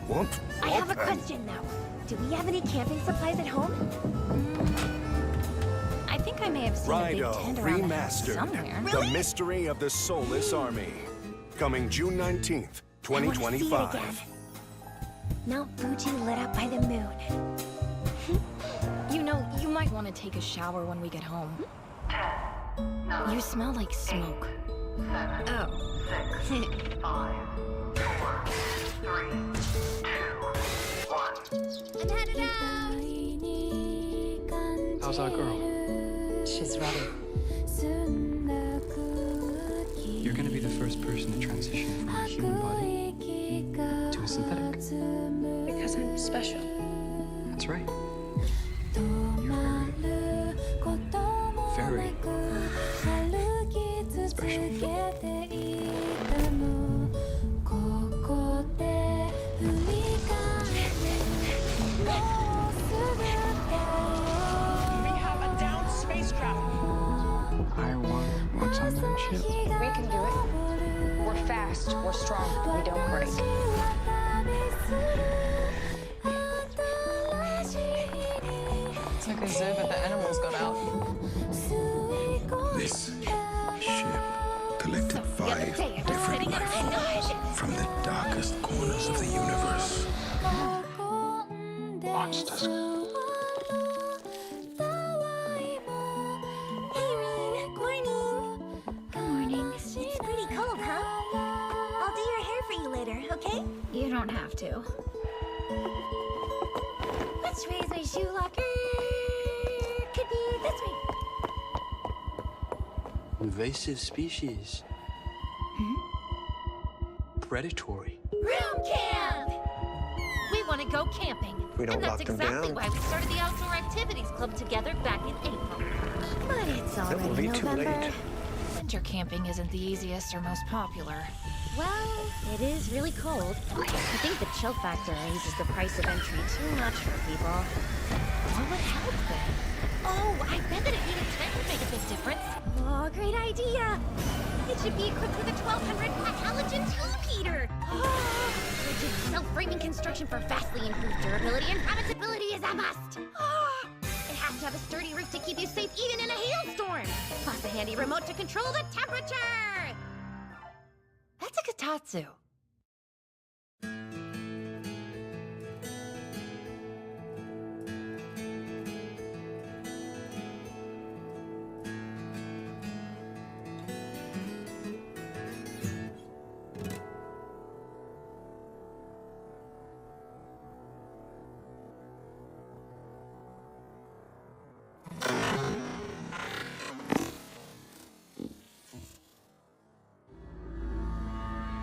won't I have a open. question now. Do we have any camping supplies at home? I think I may have seen a big Raido tent around the house Remastered, somewhere. The Mystery of the Soulless Army. Coming June 19th, I wanna see it 2025. again. Mount Fuji lit up by the moon. You know, you might want to take a shower when we get home. You smell like smoke. Oh. 6, 5, 4, 3, 2, 1. I'm headed out! How's our girl? She's ready. You're gonna be the first person to transition from a human body to a synthetic. Because I'm special. That's right. You're very special. We have a downed spacecraft. I want what's on that ship. We can do it. We're fast. We're strong. We don't break. It's like a zoo, but the animals got out. This ship collected 5 different life forms from the darkest corners of the universe. Monsters. Good morning. It's pretty cold, huh? I'll do your hair for you later, okay? You don't have to. Let's raise my shoe locker. Could be this way. Invasive species. Hmm? predatory. Room camp! We want to go camping. We don't and that's lock them exactly down. why we started the Outdoor Activities Club together back in April. But it's That will already be too November. late. Winter camping isn't the easiest or most popular. Well, it is really cold. I think the chill factor raises the price of entry too much for people. What would help then? Oh, I bet that a heated tent would make a big difference. Oh, great idea! It should be equipped with a 1200-watt halogen tube heater. Rigid self-framing construction for vastly improved durability and habitability is a must. It has to have a sturdy roof to keep you safe even in a hailstorm. Plus a handy remote to control the temperature. That's a Katatsu.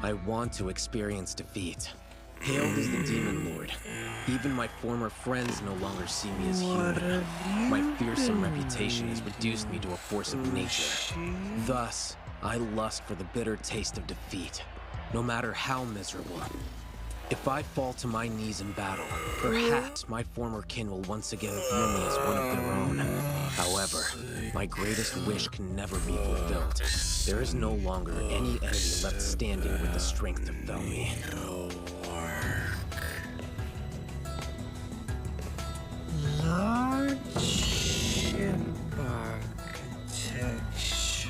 I want to experience defeat. Hailed as the Demon Lord. Even my former friends no longer see me as human. My fearsome reputation has reduced me to a force of nature. Thus, I lust for the bitter taste of defeat, no matter how miserable. If I fall to my knees in battle, perhaps my former kin will once again view me as one of their own. However, my greatest wish can never be fulfilled. There is no longer any enemy left standing with the strength to fell me. Large ship architecture.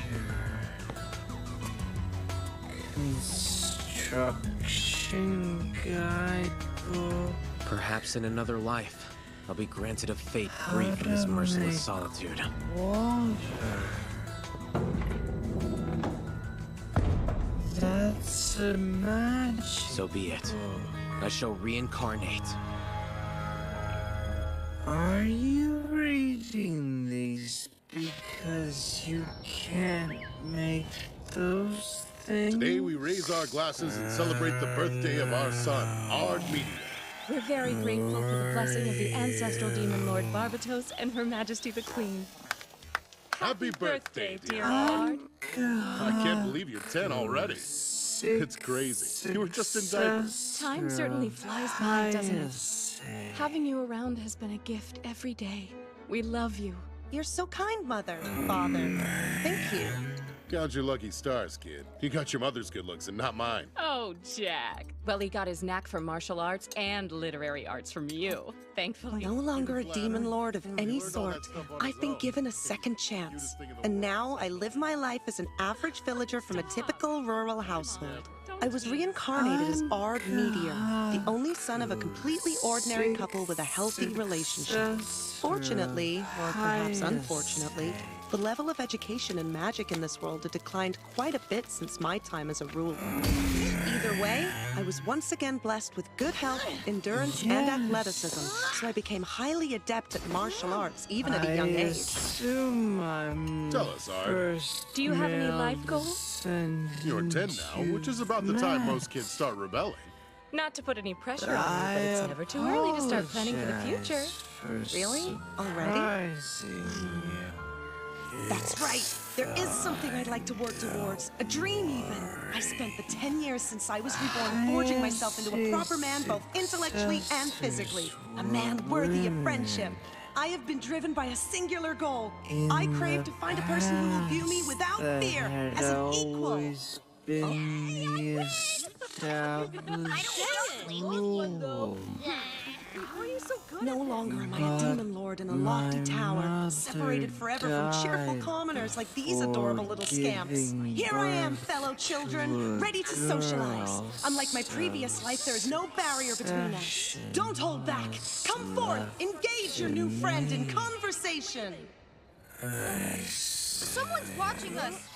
Construction guidebook. Perhaps in another life, I'll be granted a fate free from this merciless solitude. Water. That's a magic. So be it. I shall reincarnate. Are you reading these because you can't make those things? Today we raise our glasses and celebrate the birthday of our son, Ard Media. We're very grateful for the blessing of the ancestral demon lord Barbatos and Her Majesty the Queen. Happy birthday, dear Ard. Ard. I can't believe you're 10 already. It's crazy. You were just in diapers. Time certainly flies by, doesn't it? Having you around has been a gift every day. We love you. You're so kind, Mother, Father. Thank you. Count your lucky stars, kid. You got your mother's good looks and not mine. Oh, Jack. Well, he got his knack for martial arts and literary arts from you, thankfully. No longer a demon lord of any sort. I've been given a second chance. And now I live my life as an average villager from a typical rural household. I was reincarnated as Ard Meteor, the only son of a completely ordinary couple with a healthy relationship. Fortunately, or perhaps unfortunately, the level of education and magic in this world had declined quite a bit since my time as a ruler. Either way, I was once again blessed with good health, endurance, and athleticism, so I became highly adept at martial arts, even at a young age. Assume I'm Tell us, Ard. Do you have any life goals? You're 10 now, which is about the time most kids start rebelling. Not to put any pressure on you, but it's never too early to start planning for the future. Really? Already? That's right. There is something I'd like to work towards. A dream, even. I spent the 10 years since I was reborn forging myself into a proper man, both intellectually and physically. A man worthy of friendship. I have been driven by a singular goal. I crave to find a person who will view me without fear, as an equal. No longer am I a demon lord in a lofty tower, separated forever from cheerful commoners like these adorable little scamps. Here I am, fellow children, ready to socialize. Unlike my previous life, there is no barrier between us. Don't hold back. Come forth, engage your new friend in conversation. Someone's watching us.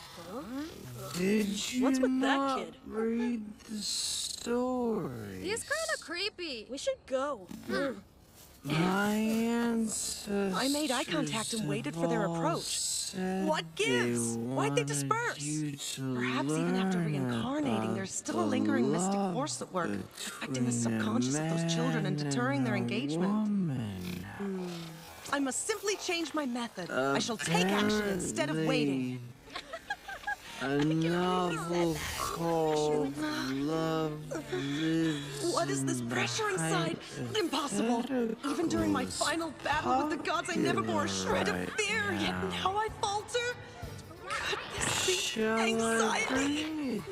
Did you What's with that not kid? read the story? He's kind of creepy. We should go. I made eye contact and waited for their approach. What gives? Why'd they disperse? Perhaps even after reincarnating, there's still a lingering mystic force at work, affecting the subconscious of those children and deterring their engagement. I must simply change my method. I shall take action instead of waiting. A novel called Love Lives. What is this pressure inside? Impossible. Even during my final battle with the gods, I never bore a shred of fear, yet now I falter. Could this be anxiety?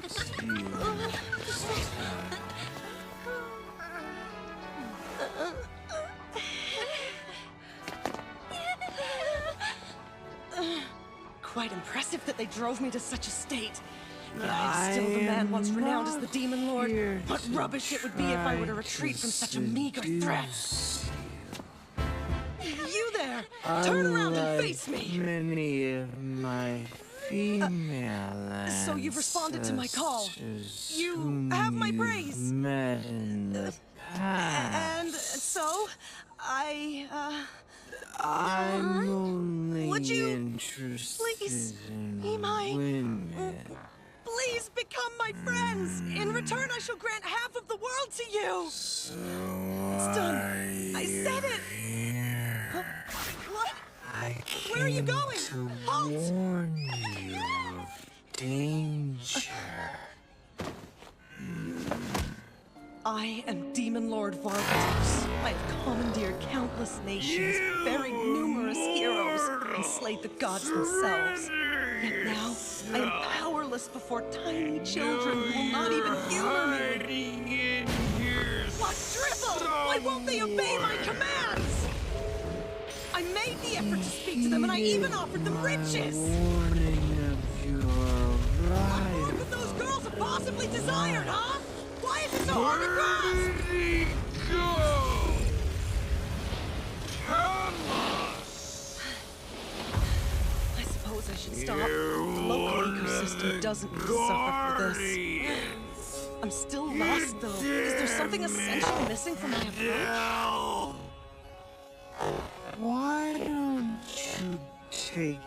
Quite impressive that they drove me to such a state. Yet I am still the man once renowned as the Demon Lord. What rubbish it would be if I were to retreat from such a meager threat. You there! Turn around and face me! Many of my female So you've responded to my call. You have my praise. Met in the past. And so, I'm only would you interested please in be my women. Please become my friends. In return, I shall grant half of the world to you. So It's done. I said it. What? Where are you going? Halt! Warn you of danger. I am Demon Lord Vargas. I have commandeered countless nations, buried numerous heroes, and slayed the gods themselves. Yet now, I am powerless before tiny children who will not even humor me. What drivel! Why won't they obey my commands? I made the effort to speak to them, and I even offered them riches. Warning of your What more could those girls have possibly desired, huh? Why is it so hard to grasp? I suppose I should stop. The local ecosystem doesn't need to suffer for this. I'm still lost, though. Is there something essential missing from my approach? Why don't you take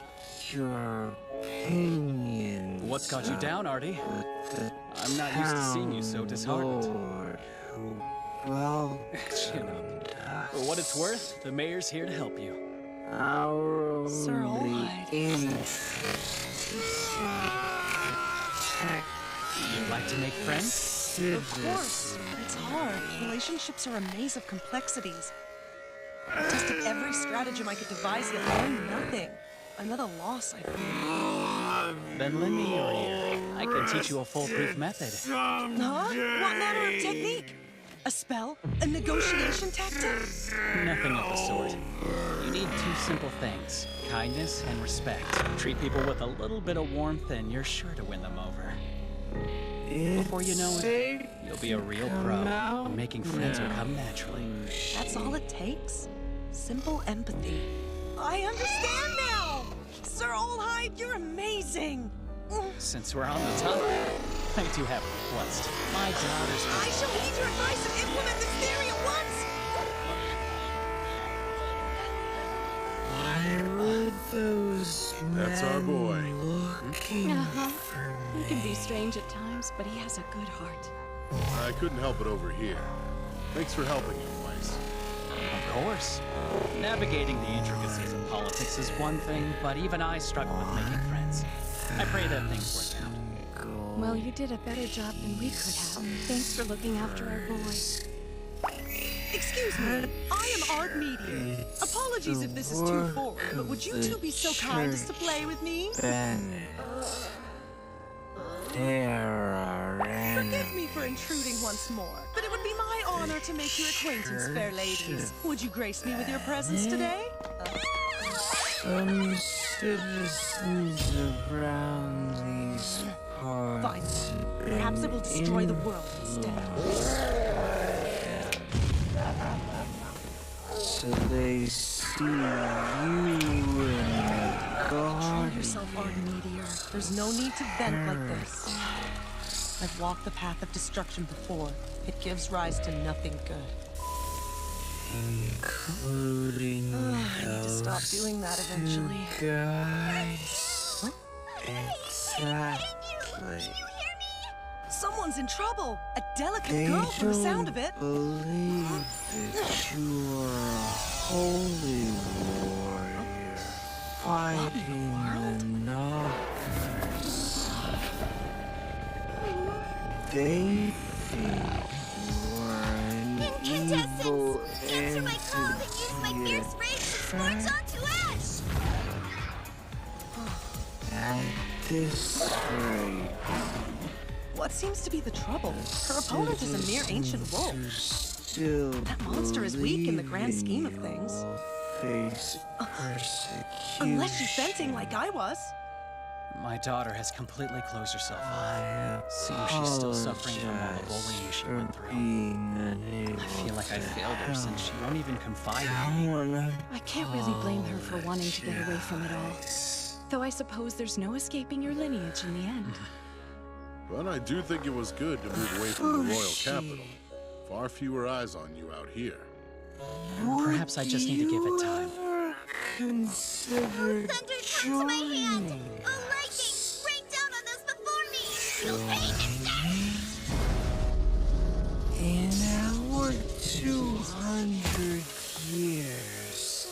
your opinion? What's got you down, Artie? I'm not used to seeing you so disheartened. Well, chin up. For what it's worth, the mayor's here to help you. Our Sir only Allhide. interest is You'd like to make friends? Of course. It's hard. Relationships are a maze of complexities. I tested every stratagem I could devise, yet learned nothing. I'm at a loss, I feel. Then lend me your ear. I can teach you a foolproof method. Huh? What manner of technique? A spell? A negotiation tactic? Nothing of the sort. You need two simple things: kindness and respect. Treat people with a little bit of warmth and you're sure to win them over. Before you know it, you'll be a real pro. And making friends will come naturally. That's all it takes? Simple empathy. I understand now! Sir Allhide, you're amazing! Since we're on the topic, I do have a request. My daughter's... I shall heed your advice and implement this theory at once! why would those That's our boy. looking for He can be strange at times, but he has a good heart. I couldn't help it over here. Thanks for helping me, Weiss. Of course. Navigating the intricacies of politics is one thing, but even I struggle with making friends. I pray that things work out. Well, you did a better job than we could have. Thanks for looking after our boy. Excuse me, I am Art Meteor. Apologies if this is too forward, but would you two be so kind as to play with me? Bennett. There are Forgive me for intruding once more, but it would be my honor to make your acquaintance, fair ladies. Would you grace me with your presence today? some citizens around these parts. Fine. Perhaps it will destroy the world instead. So they see you in the Control garden. yourself, Art Meteor. There's no need to vent like this. I've walked the path of destruction before. It gives rise to nothing good. including I need to stop doing that eventually. guys. Exactly. Someone's in trouble. A delicate girl from the sound of it. Believe that you are a holy warrior fighting the knockers. They think you are an evil Answer my call and use my fierce rage to scorch onto ash! At this rate, What seems to be the trouble? Her opponent is a mere ancient wolf. still That monster is weak in the grand scheme of things. face persecution. Unless she's fencing like I was. My daughter has completely closed herself off. Seems she's still suffering from all the bullying she went through. I feel like I failed her since she won't even confide in me. I can't really blame her for wanting to get away from it all. Though I suppose there's no escaping your lineage in the end. But I do think it was good to move away from the royal capital. Far fewer eyes on you out here. Perhaps I just need to give it time. Consider Thunder, come to my hand! Oh, lightning! Rain down on those before me! You hate in our 200 years,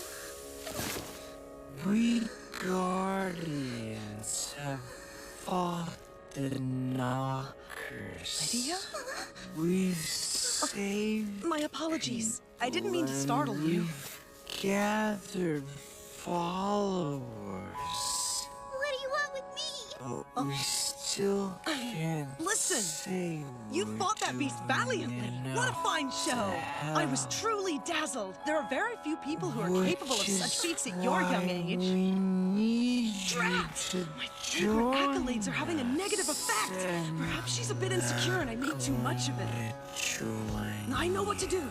we guardians have fought the knockers. Lydia? We've saved. My apologies. I didn't mean to startle you. Gathered followers. What do you want with me? But we still can't. Listen, say you fought that beast valiantly. What a fine show. I was truly dazzled. There are very few people who are capable of such feats at your young age. We need Drat! you to My favorite accolades are having a negative effect. Perhaps she's a bit insecure and I made too much of it. I know what to do.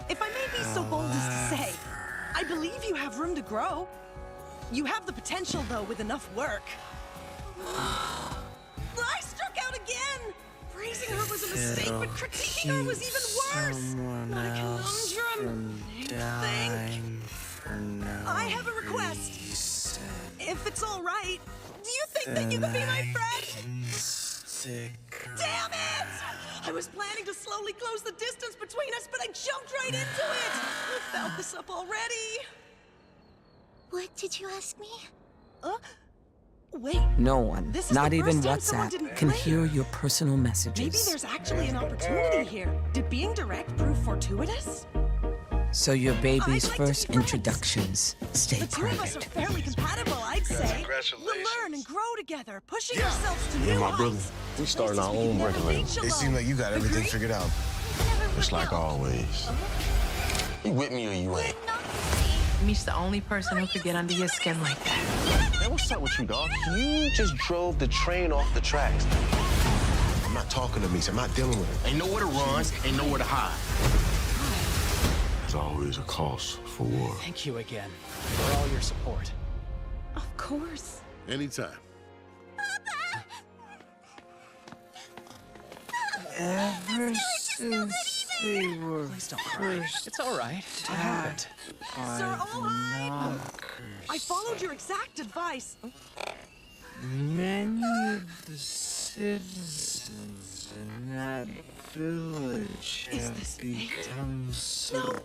If I may be so bold as to say, I believe you have room to grow. You have the potential, though, with enough work. I struck out again! Praising her was a mistake, but critiquing her was even worse! What a conundrum! Think. I have a request. If it's all right, do you think that you could be my friend? Damn it! I was planning to slowly close the distance between us, but I jumped right into it! I fouled this up already! What did you ask me? Wait. No one, This is not the even first time someone WhatsApp, didn't can play hear your personal messages. Maybe there's actually an opportunity here. Did being direct prove fortuitous? So your baby's first introductions stay The two of us private. are fairly compatible, I'd say. We'll learn and grow together, pushing ourselves to Me new and my brother, heights. we starting our own record label. It seems like you got everything figured out. Just like always. You with me or you ain't? Me's the only person who could get under your skin like that. Man, what's up with you, dog? You just drove the train off the tracks. I'm not talking to me, so I'm not dealing with it. Ain't nowhere to run, ain't nowhere to hide. There's always a cost for war. Thank you again for all your support. Of course. Anytime. Ever since they were Please don't cry. first It's all right. It happened. Sir Olheim! I followed your exact advice. many of the citizens in that village have become supporters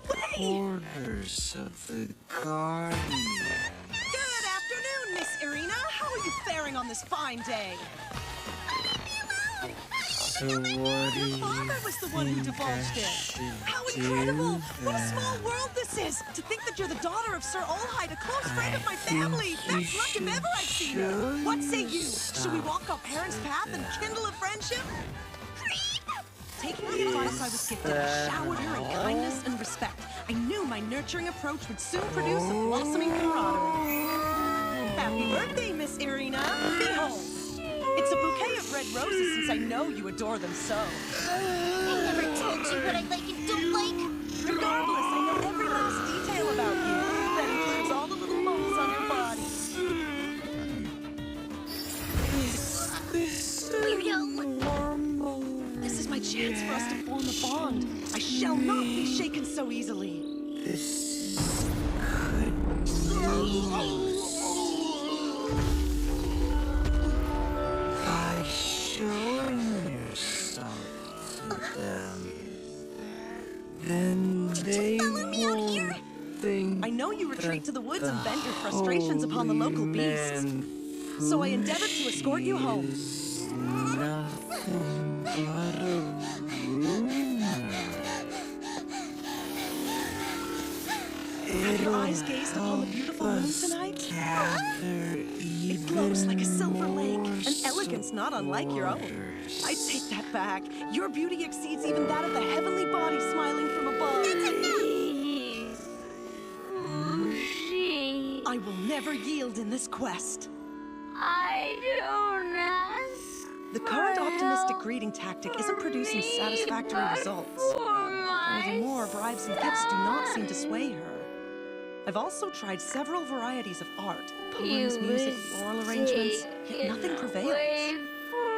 of the Guardian. Good afternoon, Miss Irina. How are you faring on this fine day? So what do Your you father was the one who divulged it. How incredible! What a small world this is! To think that you're the daughter of Sir Olheim, a close friend of my family. That's luck if ever I've seen it. What say you? Should we walk our parents' path and kindle a friendship? Taking the advice I was gifted, I showered her in kindness and respect. I knew my nurturing approach would soon produce a blossoming camaraderie. Happy birthday, Miss Irina. Behold. It's a bouquet of red roses since I know you adore them so. I never told you what I like and don't like. Regardless, I know every last detail about you. That includes all the little moles on your body. Weirdo. This is my chance waits for us to form a bond. I shall not be shaken so easily. By showing yourself to them, then they won't think. I know you retreat to the woods and vent your frustrations upon the local beasts. So I endeavored to escort you home. Nothing but a rumor. Have your eyes gazed upon the beautiful moon tonight? It glows like a silver lake, an elegance not unlike your own. I take that back. Your beauty exceeds even that of the heavenly body smiling from above. I will never yield in this quest. I don't ask. The current optimistic greeting tactic isn't producing satisfactory results. Furthermore, bribes and gifts do not seem to sway her. I've also tried several varieties of art, poems, music, floral arrangements, yet nothing prevails.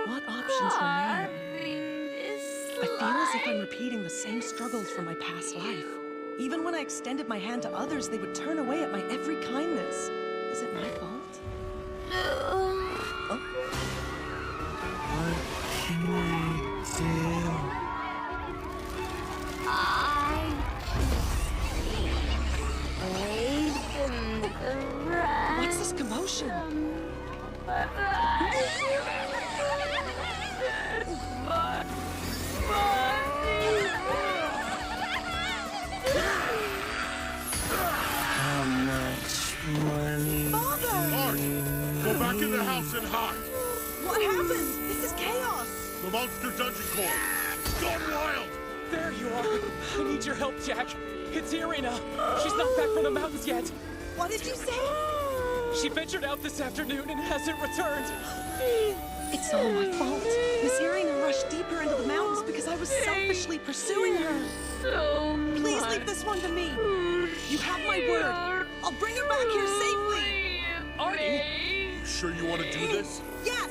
What options remain? I feel as if I'm repeating the same struggles from my past life. Even when I extended my hand to others, they would turn away at my every kindness. Is it my fault? What can I do? What's this commotion? How much money? Father! Go back in the house and hide. What happened? This is chaos. The monster dungeon core. Gone wild. There you are. I need your help, Jack. It's Irina. She's not back from the mountains yet. What did you say? She ventured out this afternoon and hasn't returned. It's all my fault. Miss Irina rushed deeper into the mountains because I was selfishly pursuing her. Please leave this one to me. You have my word. I'll bring her back here safely. Artie! You sure you want to do this? Yes!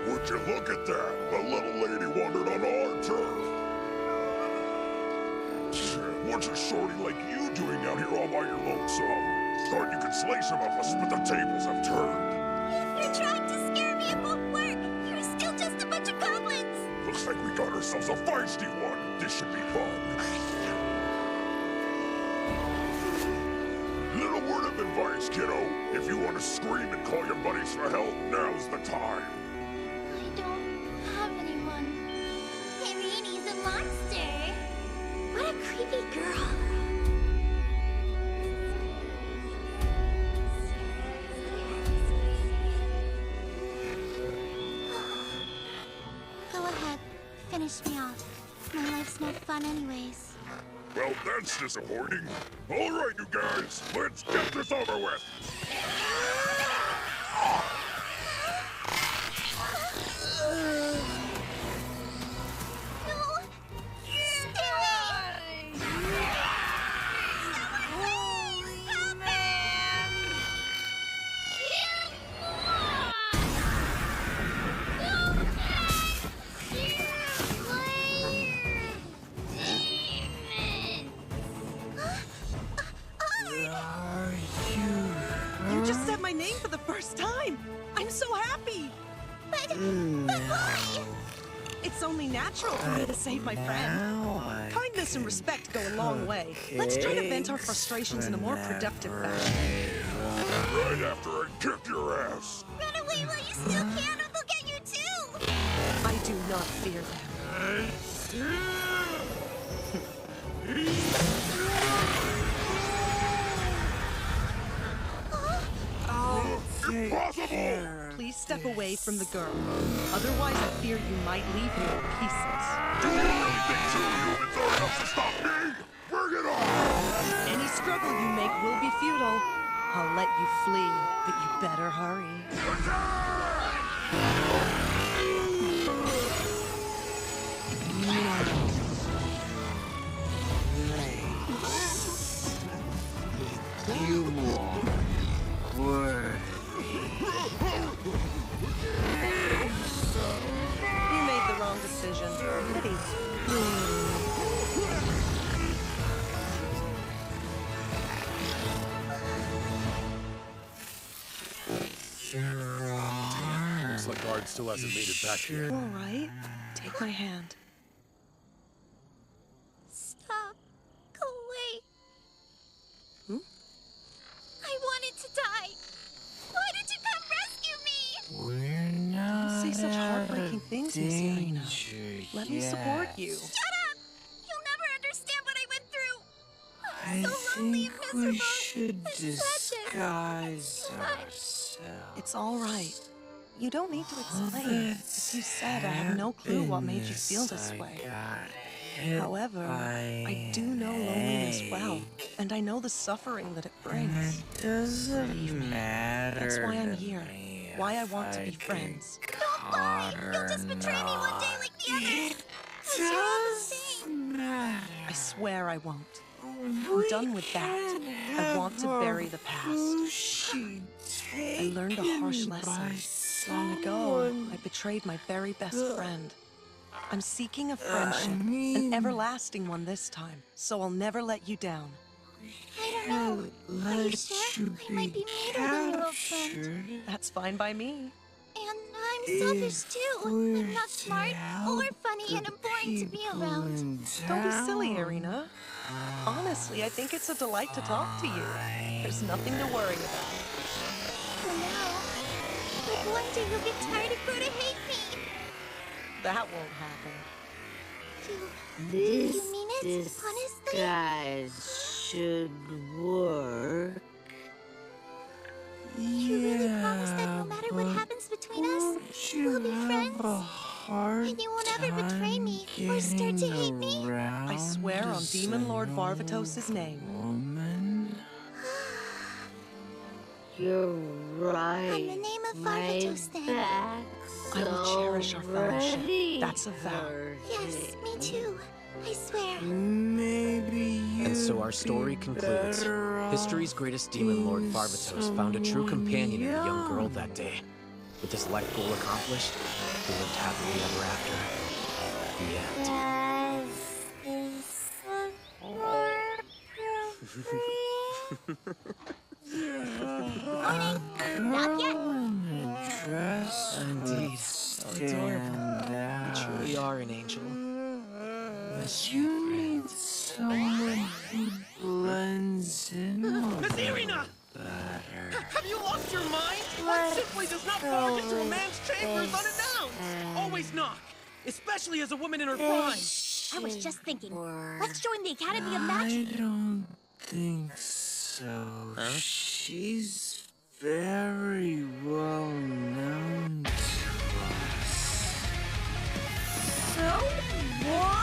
Would you look at that? The little lady wandered on our turf. What's a shorty like you doing out here all by your lonesome? Thought you could slay some of us, but the tables have turned. You're trying to scare me. It won't work. You're still just a bunch of goblins. Looks like we got ourselves a feisty one. This should be fun. Little word of advice, kiddo. If you want to scream and call your buddies for help, now's the time. I don't have anyone. Irini's a monster. What a creepy girl. Go ahead. Finish me off. My life's no fun anyways. Well, that's disappointing. All right, you guys, let's get this over with. You just said my name for the first time. I'm so happy. But why? It's only natural for me to save my friend. Kindness and respect go a long way. Let's try to vent our frustrations in a more productive fashion. Right after I kick your ass. Run away while you still can, or they'll get you too. I do not fear them. Impossible! Please step away from the girl. Otherwise, I fear you might leave me in pieces. Do you really think two humans are enough to stop me? Bring it on! Any struggle you make will be futile. I'll let you flee, but you better hurry. You walk Looks like Ard still hasn't made it back yet. All right. Take my hand. Stop. Go away. I wanted to die. Why did you come rescue me? We're not Don't say such heartbreaking things, Miss Irina. danger Let me support you. Shut up! You'll never understand what I went through. I I'm so lonely think and we miserable. should It's disguise tragic. ourselves. It's all right. You don't need to explain. As you said, I have no clue what made you feel this way. However, I do know loneliness well, and I know the suffering that it brings. It doesn't matter. That's why I'm here. Why I want to be friends. Don't lie! You'll just betray me one day like the others. I swear I won't. I'm done with that. I want to bury the past. I learned a harsh lesson. Long ago, I betrayed my very best friend. I'm seeking a friendship, an everlasting one this time, so I'll never let you down. I don't know. Are you sure? I might be meaner than your old friend. That's fine by me. And I'm selfish too. I'm not smart or funny and I'm boring to be around. Don't be silly, Irina. Honestly, I think it's a delight to talk to you. There's nothing to worry about. For now. But one day you'll get tired and grow to hate me. That won't happen. You mean it? Honestly? Disguise should work. You really promise that no matter what happens between us, we'll be friends? And you won't ever betray me or start to hate me? I swear on Demon Lord Varvatos' name. Woman. You're right. On the name of Varvatos, then. I will cherish our friendship. That's a vow. Yes, me too. I swear. Maybe you. And so our story concludes. History's greatest demon lord, Varvatos, found a true companion in a young girl that day. With his life goal accomplished, he lived happily ever after. The Morning. Not yet. Indeed. So adorable. You truly are an angel. You need someone who blends in. Miss Irina! Have you lost your mind? One simply does not barge into a man's chambers unannounced. Always knock, especially as a woman in her prime. I was just thinking. Let's join the Academy of Magic. I don't think so. She's very well known to us. So what?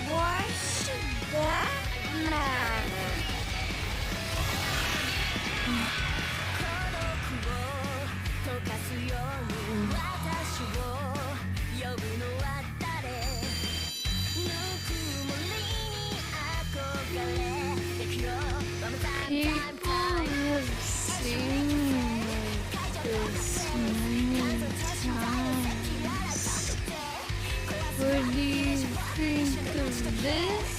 Why should that matter? People have seen this many times. What do you think of this?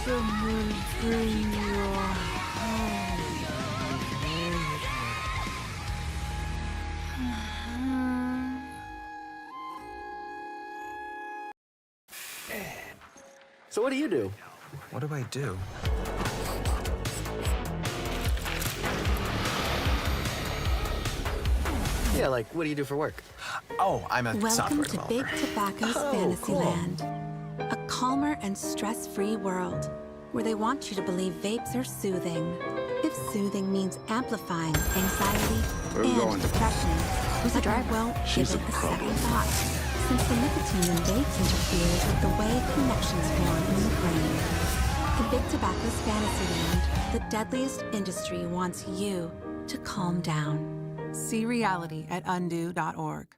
Someone bring your So what do you do? What do I do? Yeah, like, what do you do for work? Oh, I'm a Welcome software to developer. Big Tobacco's Oh, Fantasyland. A calmer and stress-free world where they want you to believe vapes are soothing. If soothing means amplifying anxiety and depression, the drug won't give it a second thought, since the nicotine in vapes interferes with the way connections form in the brain. In Big Tobacco's Fantasyland, the deadliest industry wants you to calm down. See reality at undo.org.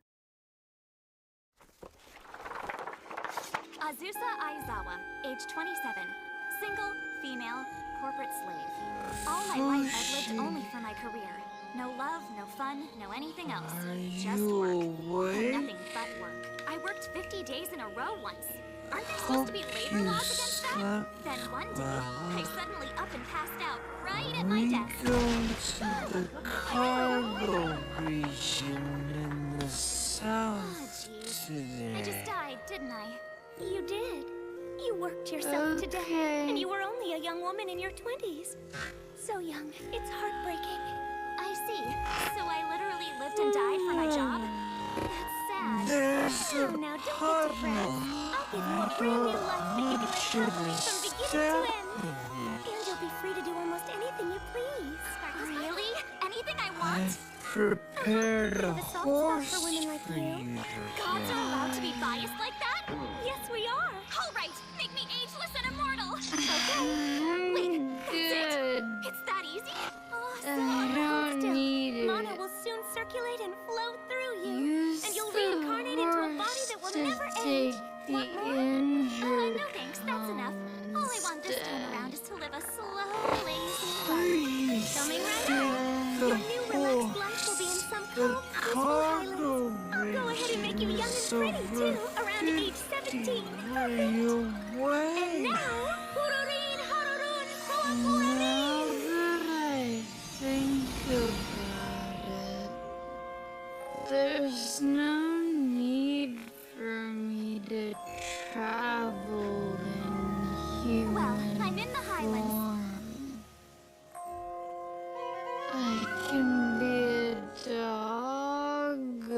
Azusa Aizawa, age 27, single, female, corporate slave. All my life I've lived only for my career. No love, no fun, no anything else. Just work. Nothing but work. I worked 50 days in a row once. Aren't there supposed to be labor laws against that? Then one day, I suddenly up and passed out right at my desk. Go to the cargo region in the south today. I just died, didn't I? You did. You worked yourself to death, and you were only a young woman in your 20s. So young, it's heartbreaking. I see. So I literally lived and died for my job? That's sad. Now don't get depressed. I'll give you a brand new life that you can live happily from beginning to end. And you'll be free to do almost anything you please. Really? Anything I want? Prepared a The soft spot horse for women like you. Gods are allowed to be biased like that? Yes, we are. All right, make me ageless and immortal. Okay. Wait, that's it? It's that easy? Awesome. Hold still. Mana will soon circulate and flow through you. And you'll reincarnate into a body that will never age. Want more? No thanks, that's enough. All I want this time around is to live a slow, lazy life. Coming right up. Your new relaxed life will be in some calm, peaceful highlands. I'll go ahead and make you young and pretty too, around age 17. Perfect. And now, Hururin Harurun Now Huapurarin. that I think about it, there's no need for me to travel in human Well, I'm in the highlands. form. I can be a dog, a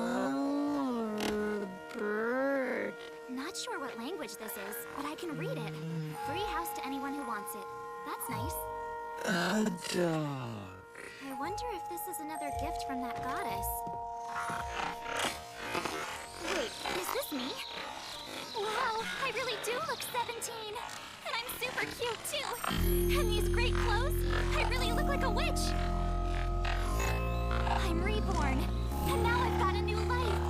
mole, or a bird. Not sure what language this is, but I can read it. Free house to anyone who wants it. That's nice. A dog. I wonder if this is another gift from that goddess. Wait, is this me? Wow, I really do look 17. And I'm super cute too. And these great clothes, I really look like a witch. I'm reborn, and now I've got a new life.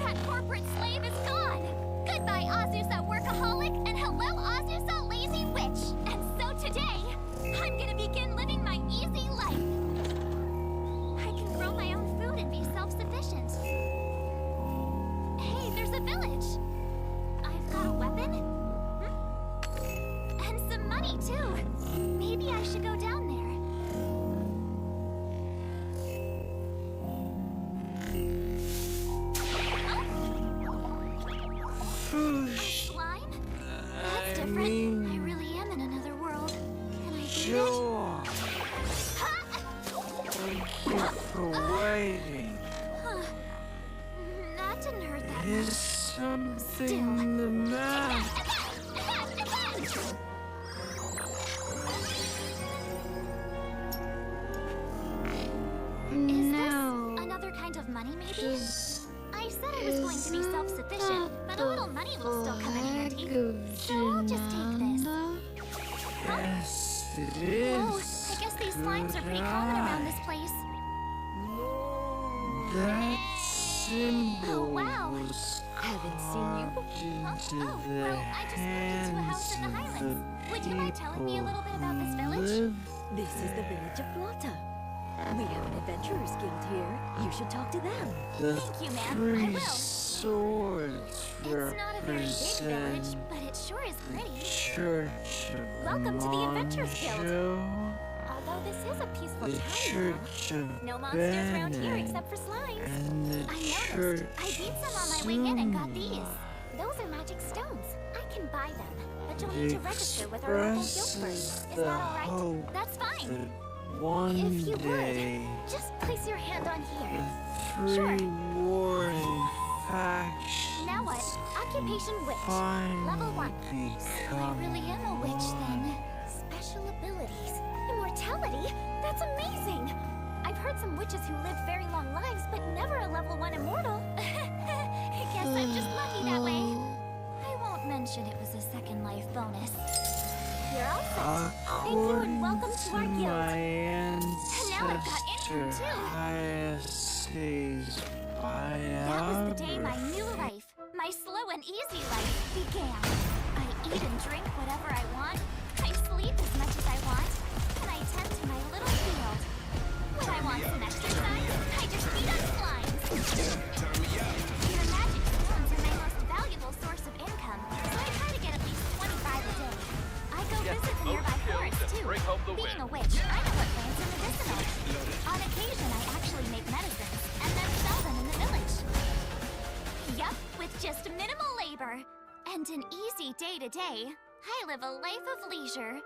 That corporate slave is gone. Goodbye, Azusa workaholic, and hello, Azusa lazy witch. And so today, I'm gonna begin living my easy life. I can grow my own food and be self-sufficient. Hey, there's a village. I've got a weapon. And some money, too. Maybe I should go down there. A slime? That's different. I really am in another world. Can I do Sure. it? Waiting. Huh. That didn't hurt that Is much. something the matter? Is No. this another kind of money, maybe? Just I said I was going to be self-sufficient, but a little money will still come in handy. So I'll just take this. Yes, it Whoa, is. I guess these slimes are pretty common around this place. That symbol Oh, wow. was Haven't seen you. carved into Oh, the well, I just moved into a house in the hands of Highlands. Would you mind telling me a little bit about this people village? who live This is the village of Plata. We have an adventurers guild here. You should talk to them. The Thank you, ma'am. I three will. swords It's not a very big village, represent but it sure is pretty. Church of Welcome to the Adventurers Guild. Monjo, Although this is a peaceful the town, Church of no monsters around here Bennett, except for slimes. and the I noticed. Church I beat some on my way in and got these. Those are magic stones. I can buy them, but you'll need to register with our local guild first. Is the that all right? hope That's fine. that one If you day would, just place your hand on here. three Sure. warring factions Now what? Occupation witch. finally Level 1. So I become really am a witch then. Special abilities. Immortality? That's amazing! I've heard some witches who lived very long lives, but never a level 1 immortal. I guess I'm just lucky that way. I won't mention it was a second life bonus. You're all set. Thank you and welcome to our my guild. And now I've got ancestor income too. Hyacinth's That was the day my new life, my slow and easy life, began. I eat and drink whatever I want. I sleep as much as I want. And I tend to my little field. just minimal labor. And an easy day-to-day. I live a life of leisure.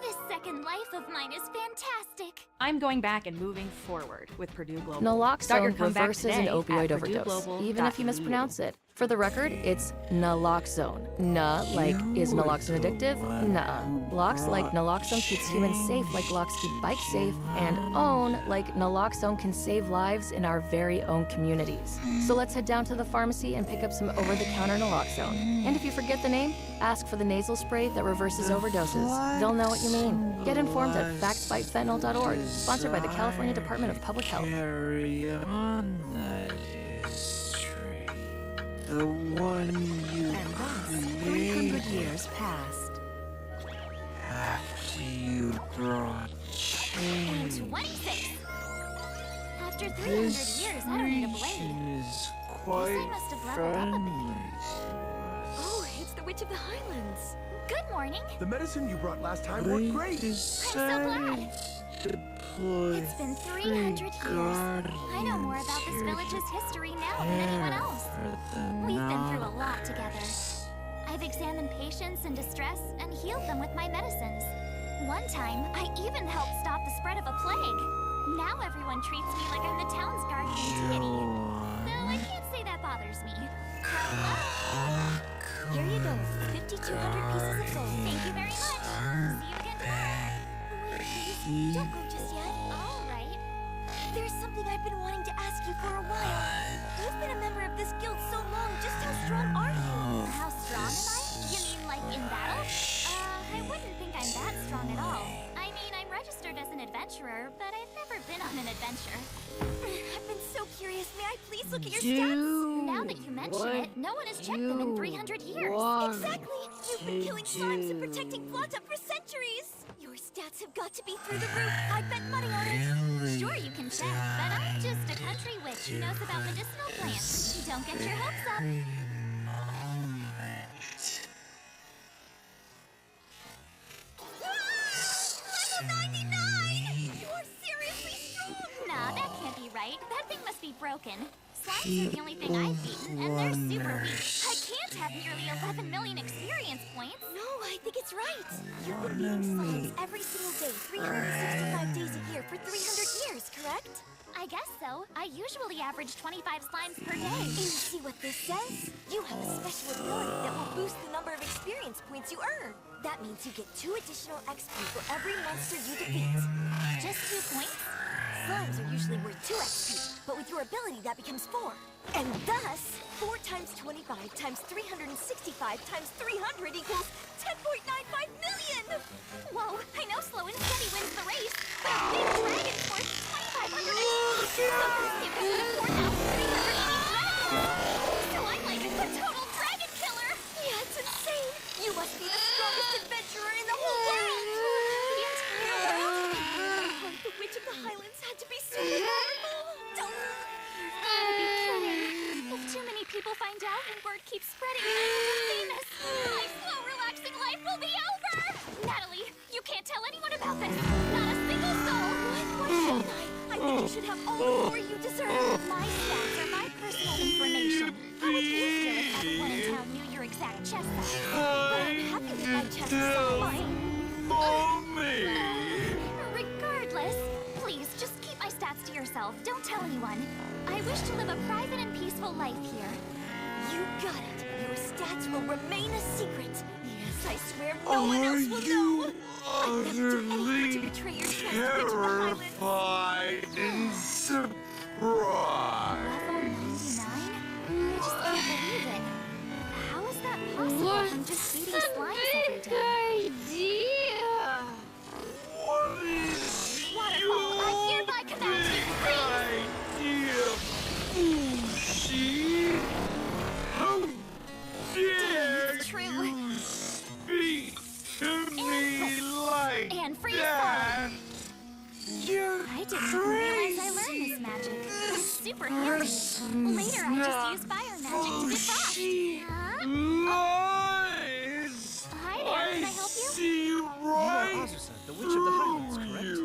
This second life of mine is fantastic. I'm going back and moving forward with Purdue Global. Naloxone reverses an opioid overdose, even if you purdueglobal.edu. mispronounce it. For the record, it's naloxone. Na, like, is naloxone addictive? Nuh-uh. Lox, like naloxone keeps humans safe like locks keep bikes safe. And own, like naloxone can save lives in our very own communities. So let's head down to the pharmacy and pick up some over-the-counter naloxone. And if you forget the name, ask for the nasal spray that reverses overdoses. They'll know what you mean. Get informed at factsfightfentanyl.org. Sponsored by the California Department of Public Health. Carry on that history. The one you And thus, 300 years passed. after you brought And change. 26. After 300 years, I don't need a blade. Is I quite must have leveled up a bit. friendly. Oh, it's the Witch of the Highlands. Good morning. The medicine you brought last time worked great. I'm so glad. It's been 300 years. I know more about this village's history now than anyone else. We've been through a lot together. I've examined patients in distress and healed them with my medicines. One time, I even helped stop the spread of a plague. Now everyone treats me like I'm the town's guardian deity. Though I can't say that bothers me. Here you go, 5,200 pieces of gold. Thank you very much. See you again tomorrow. Wait, please, don't go just yet. All right. There's something I've been wanting to ask you for a while. You've been a member of this guild so long. Just how strong are you? How strong am I? You mean like in battle? I wouldn't think I'm that strong at all. I mean, I'm registered as an adventurer, but I've never been on an adventure. I've been so curious. May I please look at your stats? Now that you mention it, no one has checked them in 300 years. Exactly. You've been killing slimes and protecting Flanta for centuries. Your stats have got to be through the roof. I bet money on it. Sure, you can check, but I'm just a country witch who knows about medicinal plants. Don't get your hopes up. Level 99! You're seriously strong! Nah, that can't be right. That thing must be broken. Slimes are the only thing I've beaten, and they're super weak. I can't have nearly 11 million experience points. No, I think it's right. You've been beating slimes every single day, 365 days a year for 300 years, correct? I guess so. I usually average 25 slimes per day. And you see what this says? You have a special ability that will boost the number of experience points you earn. That means you get 2 additional XP for every monster you defeat. Just 2 points? Slimes are usually worth 2 XP, but with your ability that becomes 4. And thus, 4 times 25 times 365 times 300 equals 10.95 million! Whoa, I know Slow and Steady wins the race, but a big dragon's worth 2,500 XP! So I'm like a total dragon killer! Yeah, it's insane! You must be the strongest adventurer in the whole world! The entire world? The Witch of the Highlands had to be super powerful! Don't... You've gotta be kidding! If too many people find out and word keeps spreading and I'm famous, my slow, relaxing life will be over! Natalie, you can't tell anyone about this! Not a single soul! Why shouldn't I? I think you should have all the glory you deserve! My stats are my personal information. How would you feel if everyone in town knew your exact chest size? But I'm happy with my chest size. Regardless, please, just keep my stats to yourself. Don't tell anyone. I wish to live a private and peaceful life here. You got it. Your stats will remain a secret. Yes, I swear no one else will know. I'd never do anything to betray your trust, Witch of the Highlands. Terrified and surprised. Level 99? I just can't believe it. How is that possible? I'm just beating slimes every day. Idea. What is Waterfall, I hereby command you, idea? She? How dare it's true. you speak to me like And freeze that? You're I didn't realize I learned this magic. It's super handy. Later, I just used fire magic to defrost. Huh? Lies! Hi there, can I help you? See You are Azusa, the Witch of the Highlands, correct?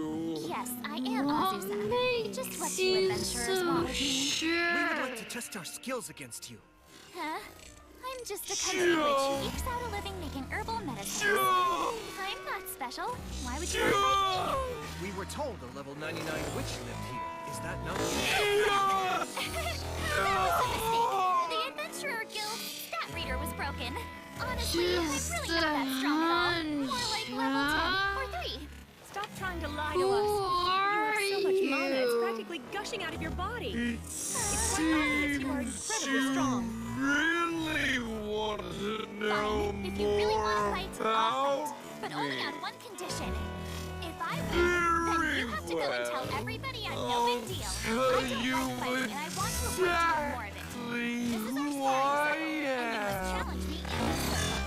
Yes, I am Azusa. Just what you adventurers want with me. We would like to test our skills against you. Huh? I'm just a country witch who ekes out a living making herbal medicines. I'm not special. Why would you want to fight me? We were told a level 99 witch lived here. Is that not That was a mistake. The Adventurer Guild stat reader was broken. Honestly, I'm really not that strong at all. More like level 10 or 3. Stop trying to lie to us. You have so much mana, it's practically gushing out of your body. It's quite obvious you are incredibly strong. Really want to know Fine, if you really want to fight, I'll fight. But only on one condition. If I win, then you have to go and tell everybody I'm no big deal. I don't like fighting, and I want to avoid doing more of it. This is our sparring circle, and you must challenge me in this circle.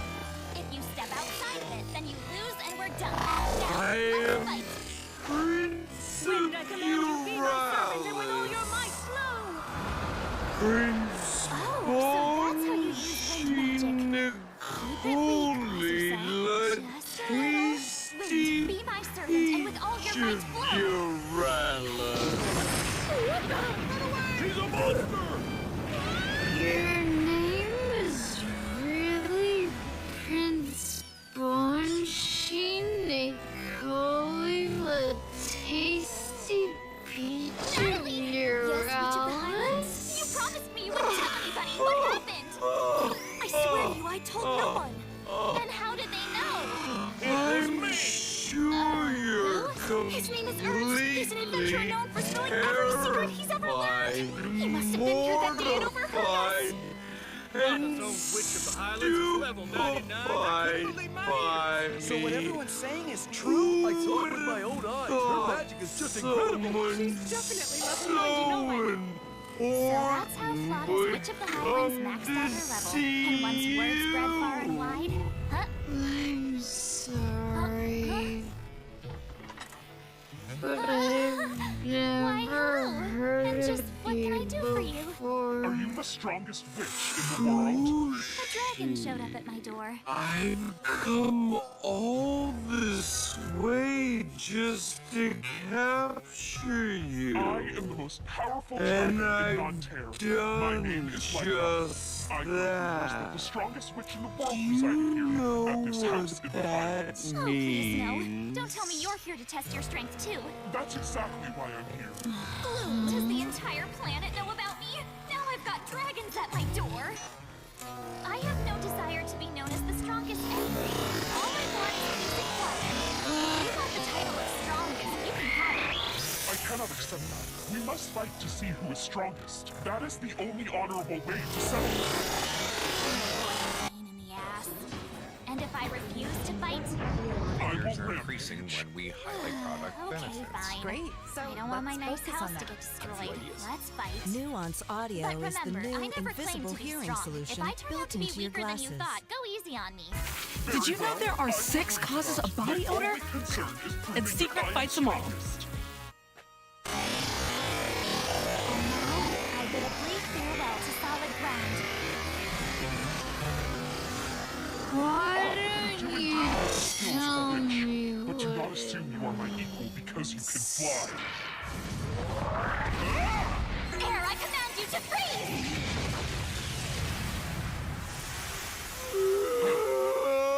If you step outside of it, then you lose and we're done. Now, let's fight. Prince When I command you, be my servant, and with all your might, flow! Prince Oh, so that's how you use wind magic. Keep it weak, Azure. Just a little. Wind, be my servant, and with all your might, flow. He's a monster! Your name is really Prince Bonshine. They call you a tasty peach of your Yes, you promised me you wouldn't tell anybody. What happened? I swear to you, I told no one. Then how did they know? I'm sure you're His name is Ernst. He's an adventurer known for spilling every secret he's ever learned. He must have been here that day and overheard us. And witch of the Highlands is level 99. So what everyone's saying is true? I saw it with my own eyes. Her magic is just incredible. She's definitely left behind no one. So that's how Flauda's Witch of the Highlands maxed out her level. And once word spread far and wide, huh? I'm sorry. But I've never heard And just what can I do for you? before. Are you the strongest witch in the world? A dragon showed up at my door. I've come all this way just to capture you. I am the most powerful And dragon in I've Ontario. My name done is just I that. the strongest witch in the world residing here at this house in the that Highlands. Oh, please no. Don't tell me you're here to test your strength too. That's exactly why I'm here. Gloom, does the entire planet know about me? Now I've got dragons at my door. I have no desire to be known as the strongest anything. All I want is peace and quiet. If you want the title of strongest, you can have it. I cannot accept that. We must fight to see who is strongest. That is the only honorable way to settle it. Pain in the ass. And if I refuse to fight, I will increasing when we highlight product okay, benefits. fine. Great. So I don't want my let's nice focus house on to that. get destroyed. Let's fight. Nuance Audio But is the remember, I new never claimed invisible to be hearing strong. solution If I turn out built to be into your weaker than you glasses. thought, go easy on me. Did you know there are 6 causes of body odor? And Secret fights them all. I bid a brief farewell to solid ground. Why don't you tell me But do not assume you are my equal because you can fly. Air, I command you to freeze!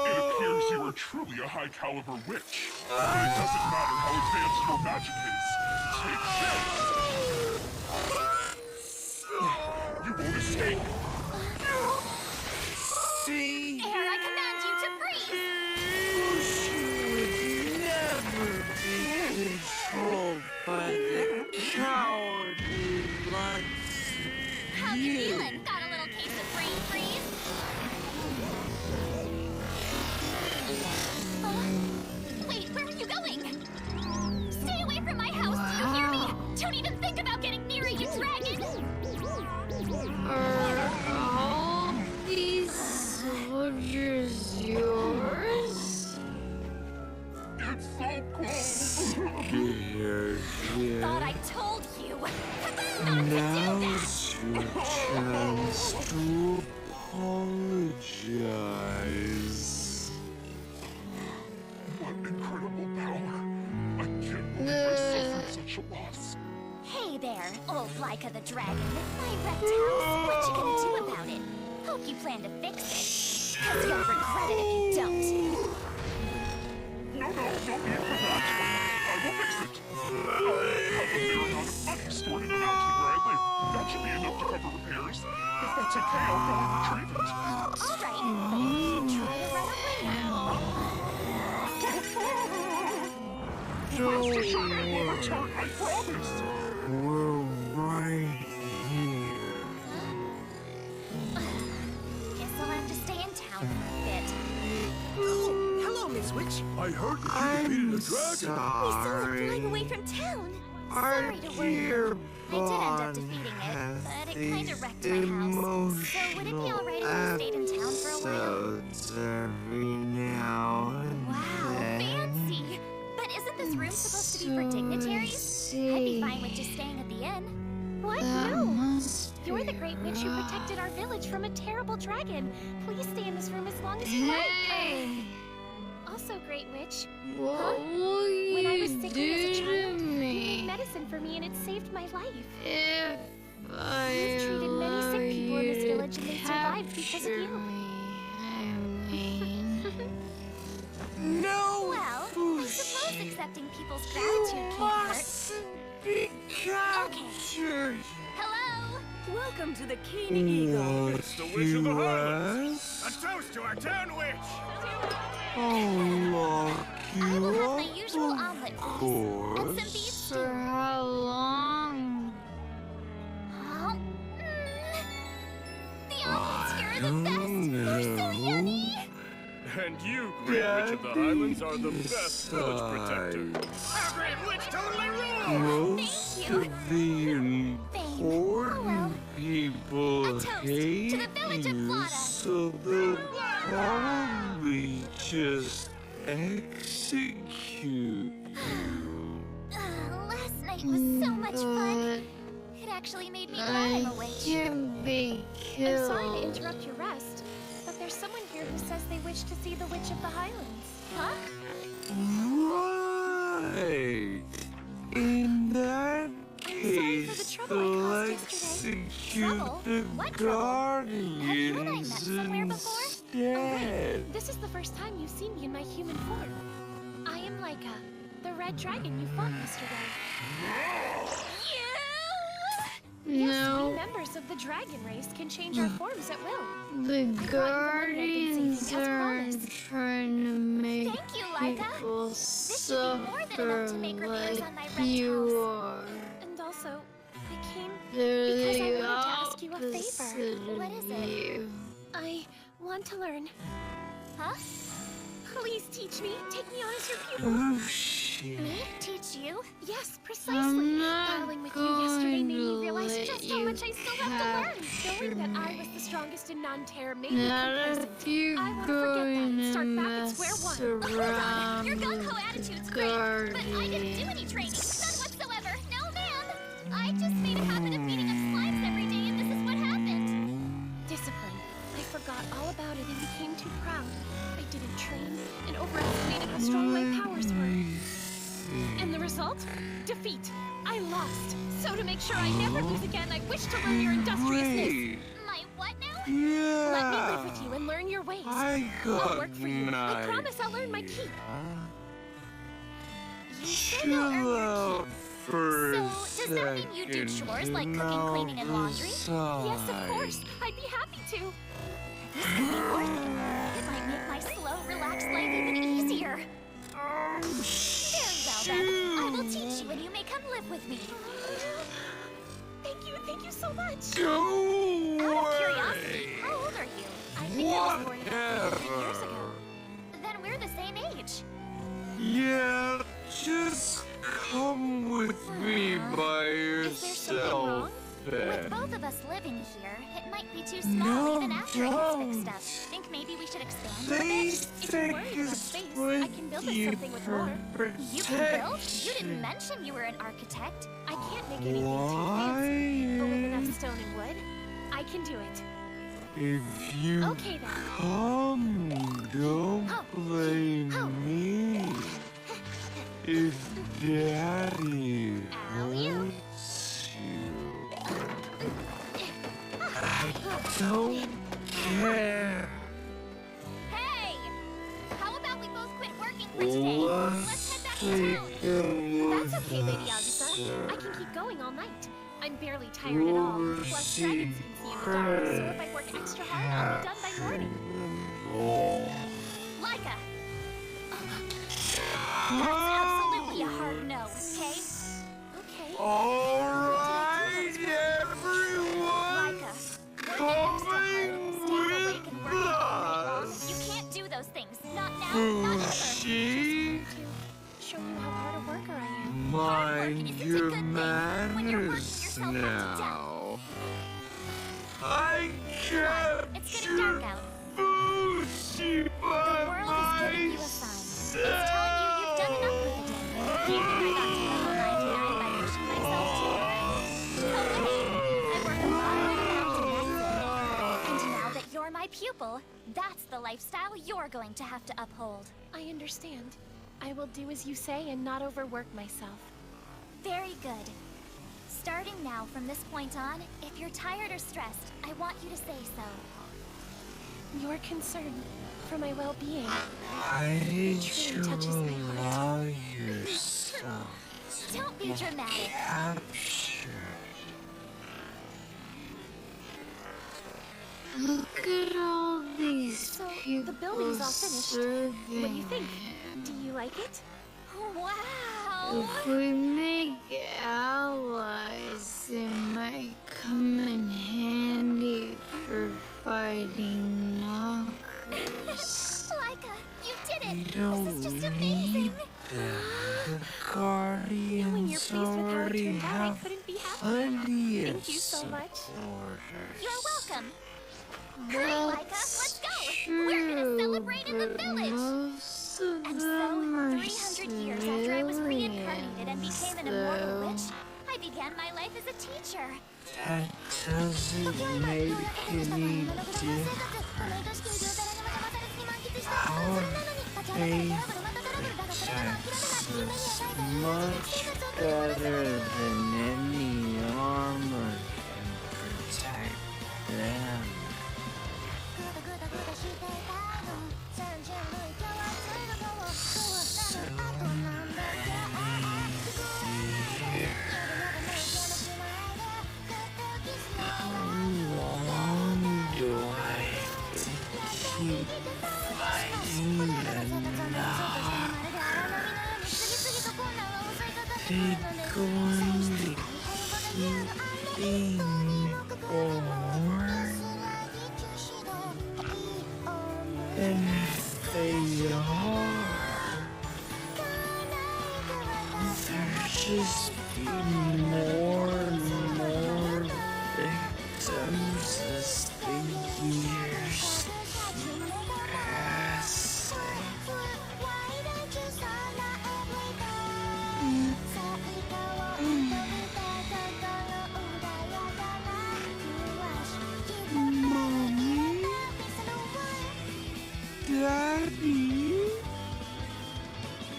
It appears you are truly a high-caliber witch. But it doesn't matter how advanced your magic is. Take this! You won't escape! See? Air, I command you to freeze! She would never be controlled by the cowardly likes How you feeling? Got a little case of brain freeze? Wait, where are you going? Stay away from my house, do you hear me? Don't even think about getting near you, dragon! Are all these soldiers yours? It's so cold! Dear, dear. Thought I told you! Not to do Now's your chance to apologize. What incredible power! I can't believe I suffered such a loss. Hey there, old Laika the dragon. My reptiles, what you gonna do about it? Hope you plan to fix it. Because you'll regret it if you don't. No need for that. I will fix it. I've a fair amount of money stored in the mountain where I live. That should be enough to cover repairs. If that's okay, I'll go and retrieve it. All right, but if you try to run away now... Rest assured I will return, I promise. We're right here. Guess I'll have to stay in town for a bit. Oh, hello, Miss Witch. I heard that you defeated a dragon. We saw it flying away from town. Sorry to worry you. I did end up defeating it, but it kind of wrecked my house. So would it be alright if we stayed in town for a while? Every now and Wow, fancy! But isn't this room supposed to be for dignitaries? I'd be fine with just staying at the inn. What? No! You're the great witch who protected our village from a terrible dragon. Please stay in this room as long as you like. Also, great witch. What will When I was you sick do as a to child, you me made medicine for me and it saved my life. if I You've treated many sick people in this allow village and they survived because of you you. to I mean, no Well, I suppose accepting people's gratitude can't hurt. be Okay. captured. Hello? Welcome to the Keening Eagle. It's the Witch of the Highlands. Yes? A toast to our town witch. Oh, look I will you have my up, usual omelet, please. And some beef stew. For how long? Oh, the omelets here are the best. They're so yummy. And you, Great Witch of the Highlands, are the best village protector. Our great witch totally rules. Most you. of the important people A toast to hate the village of you, Flata. so they'll probably just execute you. Last night was so much fun. It actually made me glad I'm a witch. Can be killed. I'm sorry to interrupt your rest, but there's someone here who says they wish to see the Witch of the Highlands. Huh? Right. In that sorry for the case, trouble I they'll caused yesterday. execute Trouble? the What trouble? Have you and I met guardians somewhere before? instead. This is the first time you've seen me in my human form. I am Laika, the red dragon you fought yesterday. Yes, No. we members of the dragon race can change our forms at will. The I brought you the money I've been guardians saving, as aren't promised. trying to make Thank you, Laika. people This should be more than enough to make suffer repairs like on my wrecked you house. are. And also, I came They're because I the wanted to ask you a opposite favor. What is of it? you. I want to learn. Huh? Please teach me. Take me on as your pupil. Oh, shit. Me? Teach you? Yes, precisely. I'm not Battling with you yesterday made me going to realize let just how you much I still have to learn. Knowing that I was the strongest in non-terror made me Not complacent. if you're I want to forget that going and start to back at mess square one. around Hold on. Your gung-ho with attitude's the great, but I didn't do any training. None whatsoever. No, ma'am. I just made a habit of beating up slimes every day, and this is what happened. Discipline. I forgot all about it and became too proud. I didn't train and overestimated how strong my powers were. And the result? Defeat. I lost. So to make sure I never lose again, I wish to learn your industriousness. Wait. My what now? Yeah. Let me live with you and learn your ways. I I'll got work for you. an I promise I'll earn my keep. You said Chill you'll earn your out keep. for So, a does that mean you do second chores like and cooking, cleaning, and I'll laundry? Yes, of course. I'd be happy to. This could be worth it. It might make my slow, relaxed life even easier. Very well then. I will teach you and you may come live with me. Thank you so much. Don't Out of curiosity, how old are you? I think I was born about 3 years Whatever. ago. Then we're the same age. Yeah, just come with me by Is there something wrong? yourself. With both of us living here, it might be too small even after it gets fixed up. Think maybe we should expand it a They bit? If you're worried about space, I can build us something with more. You can build? You didn't mention you were an architect. I can't make anything too fancy, but with enough stone and wood, I can do it. If you Okay then. come, don't Oh. blame Oh. me. If Daddy Owie. hurts you, I don't can't. Hey! How about we both quit working for today? Let's head back to town. That's okay, Lady Azusa. I can keep going all night. I'm barely tired at all. Plus, dragons can see in the dark, so if I work extra hard, I'll be done by morning. Laika! That's absolutely a hard no, okay? Okay. Alright, everyone! Laika, work extra hard, stay awake and work all night long. You can't do those things. Not now, not ever. She, Show you how hard a worker I am. mind your manners now. I It's getting dark out. Fushi The world is giving you a sign. It's telling you you've done enough for the day. You think I got to level 99 by pushing myself too? No way. I work a lot of hours and that's it. And now that you're my pupil, that's the lifestyle you're going to have to uphold. I understand. I will do as you say and not overwork myself. Very good. Starting now from this point on, if you're tired or stressed, I want you to say so. Your concern for my well-being I need truly to touches my heart. allow yourself Don't be dramatic. capture. Look at all these So, people the building's all finished. serving. What do you think? Do you like it? Wow! If we make allies, they might come in handy for fighting knockers. Laika, you did it! Don't This is just need amazing! The Knowing you're Guardians pleased with how it already turned out, I have couldn't be happier. plenty of Thank you so much. supporters. You're welcome! Hurry, Laika, let's go! We're gonna celebrate in the village! Most of And them are 300 years after I was reincarnated and became an immortal witch, I began my life as a teacher. That doesn't make any difference. Our faith protects us much better than any armor can protect them. How long do I have to keep fighting the knockers? They're going to keep being born. And if they are, there'll just be more and more victims as the years pass. Mommy? Daddy?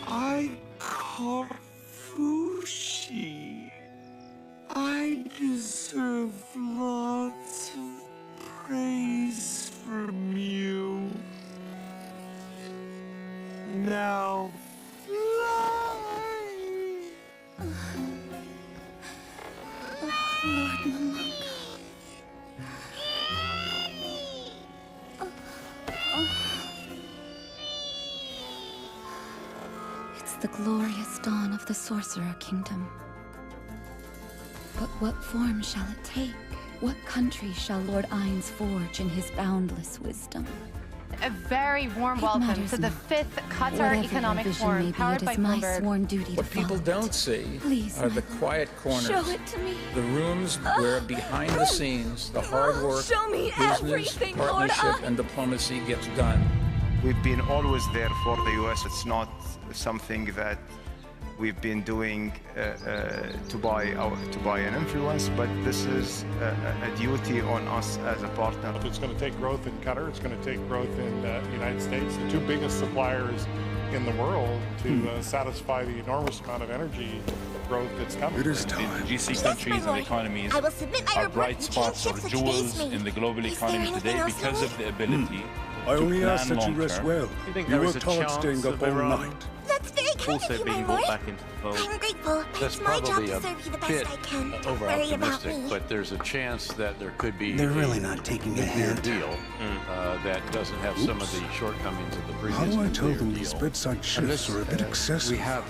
I caught Fushi. I deserve lots of praise from you. Now fly! Lord Momonga. It's the glorious dawn of the Sorcerer Kingdom. But what form shall it take? What country shall Lord Ainz forge in his boundless wisdom? A very warm It welcome matters to the not. 5th Qatar Whatever Economic your vision Forum, may be, powered it by is my Bloomberg. sworn duty to What people follow don't it. see Please, are the Matt. quiet corners. Show it to me. The rooms where behind the scenes, the hard work, Show me business, everything, Lord partnership, and diplomacy gets done. We've been always there for the U.S. It's not something that we've been doing to buy an influence, but this is a duty on us as a partner. It's going to take growth in Qatar. It's going to take growth in the United States, the two biggest suppliers in the world, to satisfy the enormous amount of energy growth that's coming. It is The time. GC countries and economies I will submit my are report bright and spots or change jewels today's in the global Is there economy anything today else you because need? of the ability I only to ask plan that you long rest term. well. You think You there is worked a hard chance staying up of all Iran night. That's very kind also of you, my being lord. brought back into the fold? I'm grateful. That's It's my job probably to a serve you the bit best I can. Don't over worry about optimistic, me. but there's a chance that there could be They're really not taking a nuclear hint. deal that doesn't have some of the shortcomings of the previous How do I tell nuclear them deal. these bedside shifts are a bit excessive? We have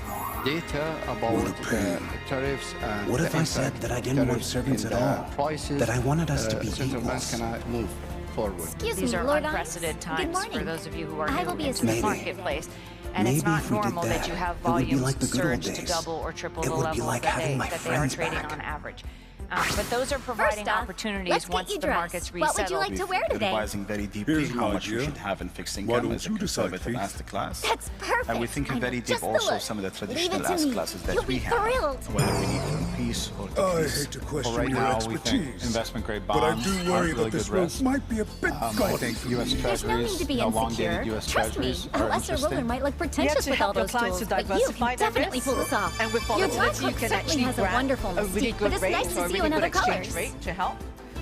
data about the tariffs and What the if I said impact that I of didn't want tariffs servants in at the all? prices, That I wanted us to be central banks equals? cannot move forward. Excuse These me, are Lord unprecedented Onyx. Good times morning. for those of you who are I will new be into the assisting. marketplace. And it's Maybe not if we did normal that that, you have it would be volumes like the good old surge to days. double or triple It the would be level like that having my they are friends trading back. on average. But those are providing First off, opportunities let's once get you the dressed. markets What would you resettle. like to wear today? Advising very deeply Here's how an much we idea. should have in fixed Why income don't as a you decide, conservative please? asset class. That's perfect. And we think I in know very deep just the also look. some of the Leave traditional it to asset me. classes that You'll we be have. thrilled. Whether we need to increase or I decrease. hate to For question right your now, we think expertise, investment grade but I bonds do aren't worry really that this good road risk. might be a bit I gaudy. think U.S. There's no need Treasuries, to be elongated insecure. U.S. Trust me, Treasuries a are lesser ruler interesting. might look pretentious with all those tools, but you can definitely pull this off. And with Your volatility, black you can certainly actually has a grab wonderful a really mystique, good but it's rate nice or to a see really you in good other exchange colors. rate to help.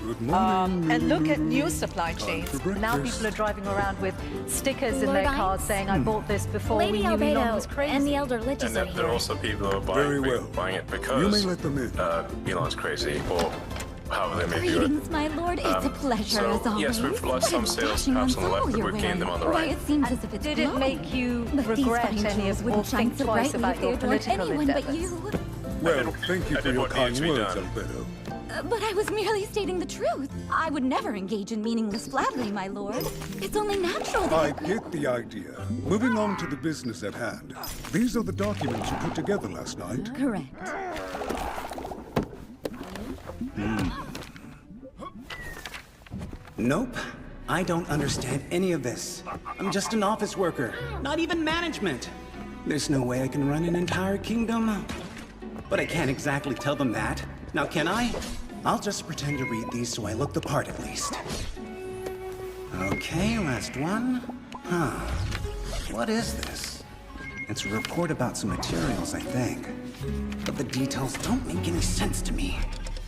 Good morning. And look at new supply Time chains. for Now breakfast. people are driving around with stickers in Lord their cars Ines? saying, I bought this before Lady we knew Elon Albedo was crazy. and the Elder Liches And are there are here. also people who are Very well. buying it You because may let them in. Elon's crazy, or however they may view it. Greetings, my lord. It's a pleasure, so, as always. yes, we've lost some What a sales dashing perhaps on the left, ensemble but you're we've gained them on the wearing. right. Why, it seems as if it's Did it glowing. make you But these regret fine any jewels of or wouldn't shine think so twice brightly about if they your adored political anyone but endeavors? you. Well, thank you I for did your what kind needs to be words, done. Albedo. But I was merely stating the truth. I would never engage in meaningless flattery, my lord. It's only natural I that get the idea. Moving on to the business at hand. These are the documents you put together last night. Correct. Nope. I don't understand any of this. I'm just an office worker, not even management. There's no way I can run an entire kingdom. But I can't exactly tell them that. Now, can I? I'll just pretend to read these so I look the part at least. Okay, last one. Huh. What is this? It's a report about some materials, I think. But the details don't make any sense to me.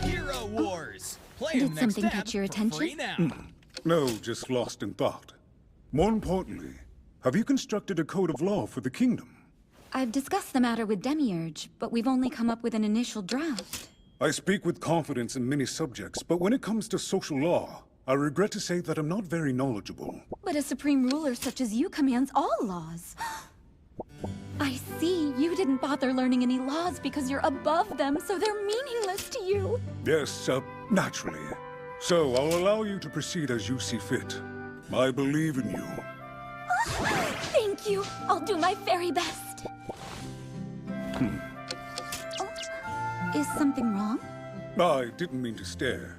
Hero Wars. Did something catch your attention? No, just lost in thought. More importantly, have you constructed a code of law for the kingdom? I've discussed the matter with Demiurge, but we've only come up with an initial draft. I speak with confidence in many subjects, but when it comes to social law, I regret to say that I'm not very knowledgeable. But a supreme ruler such as you commands all laws. I see. You didn't bother learning any laws because you're above them, so they're meaningless to you. Yes, naturally. So I'll allow you to proceed as you see fit. I believe in you. Thank you. I'll do my very best. Is something wrong? I didn't mean to stare.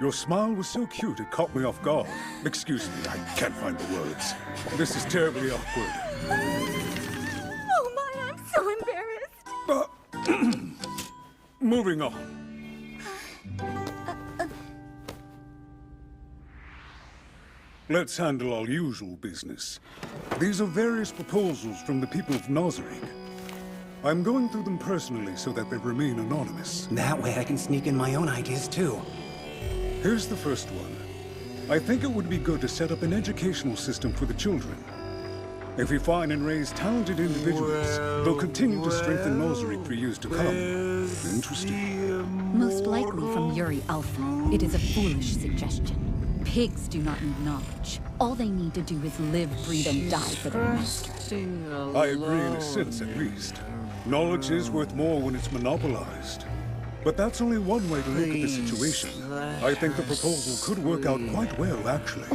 Your smile was so cute it caught me off guard. Excuse me, I can't find the words. This is terribly awkward. Oh my, I'm so embarrassed. Moving on. Let's handle our usual business. These are various proposals from the people of Nozarik. I'm going through them personally so that they remain anonymous. That way I can sneak in my own ideas too. Here's the first one. I think it would be good to set up an educational system for the children. If we find and raise talented individuals, they'll continue to strengthen Nozarik for years to come. Interesting. Most likely from Yuri Alpha. It is a foolish suggestion. Pigs do not need knowledge. All they need to do is live, breathe, and die for their master. I agree in a sense, at least. Knowledge is worth more when it's monopolized. But that's only one way to look at the situation. I think the proposal could work out quite well, actually.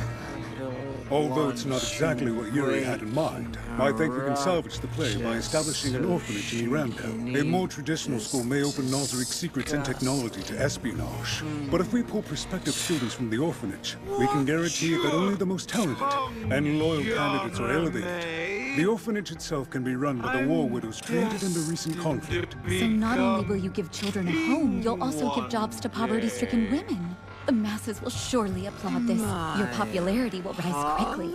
Although it's not exactly what Yuri had in mind, I think we can salvage the play by establishing an orphanage in Irandel. A more traditional school may open Nozarik's secrets and technology to espionage. But if we pull prospective students from the orphanage, we can guarantee that only the most talented and loyal candidates are elevated. The orphanage itself can be run by the war widows created in the recent conflict. So not only will you give children a home, you'll also give jobs to poverty-stricken women. The masses will surely applaud this. Your popularity will rise quickly.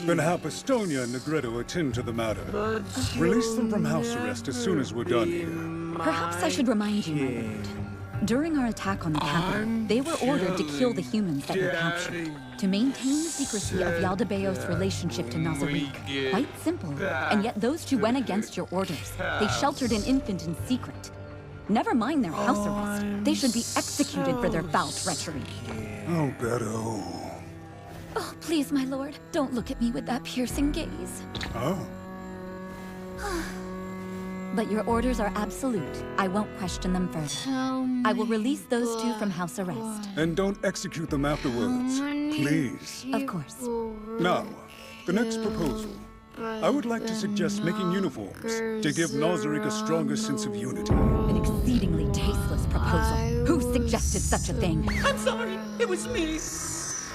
Then have Estonia and Negretto attend to the matter. Release them from house arrest as soon as we're done here. Perhaps I should remind you, my lord. During our attack on the capital, they were ordered to kill the humans that were captured. To maintain the secrecy of Yaldabaoth's relationship to Nazarick. Quite simple, and yet those two went against your orders. They sheltered an infant in secret. Never mind their house arrest. They should be executed for their foul treachery. Alberto. Oh, please, my lord, don't look at me with that piercing gaze. Huh? But your orders are absolute. I won't question them further. I will release those two from house arrest. And don't execute them afterwards, please. Of course. Now, the next proposal. I would like to suggest making uniforms to give Nazarick a stronger sense of unity. An exceedingly tasteless proposal. Who suggested such a thing? I'm sorry, it was me.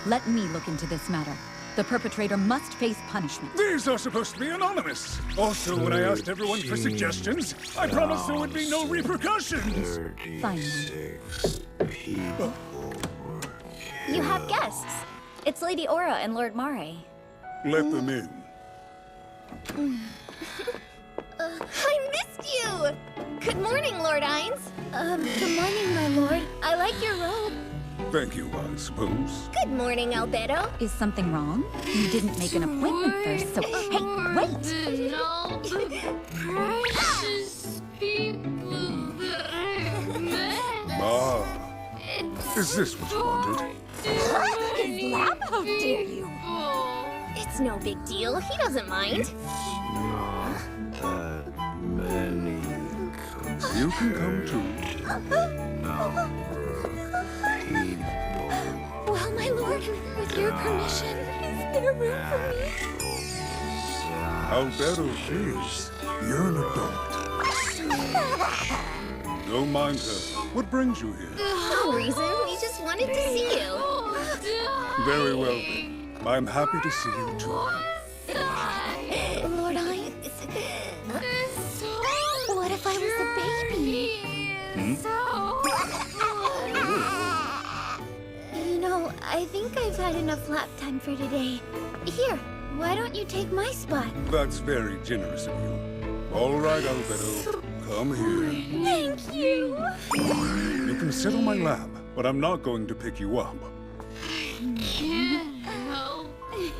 Let me look into this matter. The perpetrator must face punishment. These are supposed to be anonymous. Also, when I asked everyone for suggestions, I promised there would be no repercussions. Fine. You have guests. It's Lady Aura and Lord Mare. Let them in. I missed you! Good morning, Lord Ainz. Good morning, my lord. I like your robe. Thank you, I suppose. Good morning, Alberto. Is something wrong? You didn't make an appointment first, so hey, wait! No, the precious people that I've met. Ah, is this what you wanted? His lap? How dare you? It's no big deal. He doesn't mind. You can come too. Well, my lord, with your permission, is there room for me? Alberto, please. You're an adult. Don't mind her. What brings you here? No reason. We just wanted to see you. Very well, then. I'm happy to see you too. Lord Ainz, what if I was a baby? You know, I think I've had enough lap time for today. Here, why don't you take my spot? That's very generous of you. All right, Alberto. Come here. Thank you. You can sit on my lap, but I'm not going to pick you up.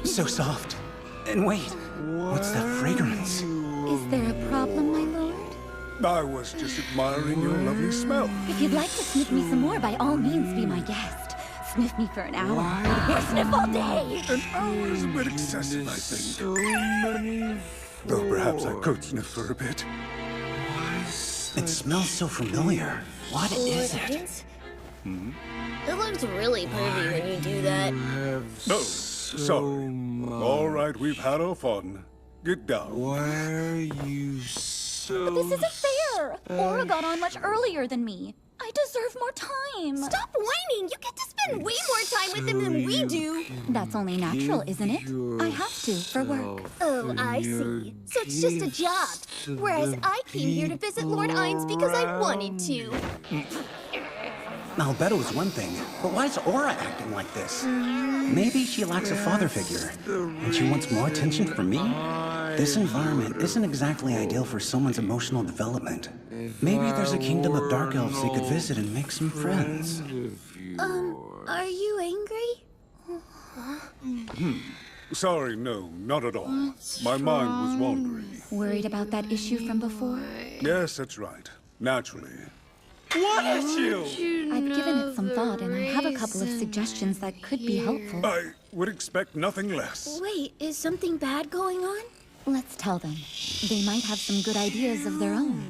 So soft. And wait, what's that fragrance? Is there a problem, my lord? I was just admiring your lovely smell. If you'd like to sniff me some more, by all means, be my guest. Sniff me for an hour. Or sniff all day. An hour is a bit excessive, I think. Though perhaps I could sniff for a bit. It smells so familiar. What is it? It looks really pretty when you do that. No, sorry. All right, we've had our fun. Get down. Why are you so... But this isn't fair. Aura got on much earlier than me. I deserve more time. Stop whining! You get to spend way more time with him than we do! That's only natural, isn't it? I have to, for work. Oh, I see. So it's just a job. Whereas I came here to visit Lord Ainz because I wanted to. Alberto is one thing, but why is Aura acting like this? Maybe she lacks a father figure, and she wants more attention from me? This environment isn't exactly ideal for someone's emotional development. Maybe there's a kingdom of dark elves they could visit and make some friends. Are you angry? Sorry, no, not at all. My mind was wandering. Worried about that issue from before? Yes, that's right. Naturally. What issue? I've given it some thought, and I have a couple of suggestions that could be helpful. I would expect nothing less. Wait, is something bad going on? Let's tell them. They might have some good ideas of their own.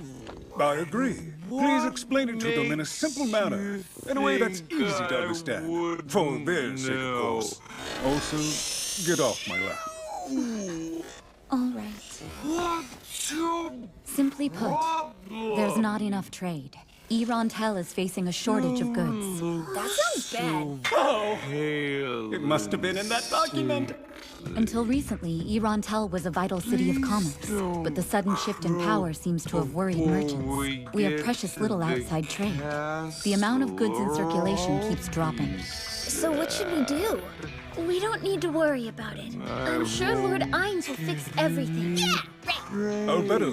I agree. Please explain it to them in a simple manner, in a way that's easy to understand. For their sake, of course. Also, get off my lap. All right. Simply put, there's not enough trade. Immortals is facing a shortage of goods. That sounds bad. Oh! It must have been in that document. Until recently, Immortals was a vital city of commerce, but the sudden shift in power seems to have worried merchants. We have precious little outside trade. The amount of goods in circulation keeps dropping. So what should we do? We don't need to worry about it. I'm sure Lord Ainz will fix everything. Yeah, right. Alberto,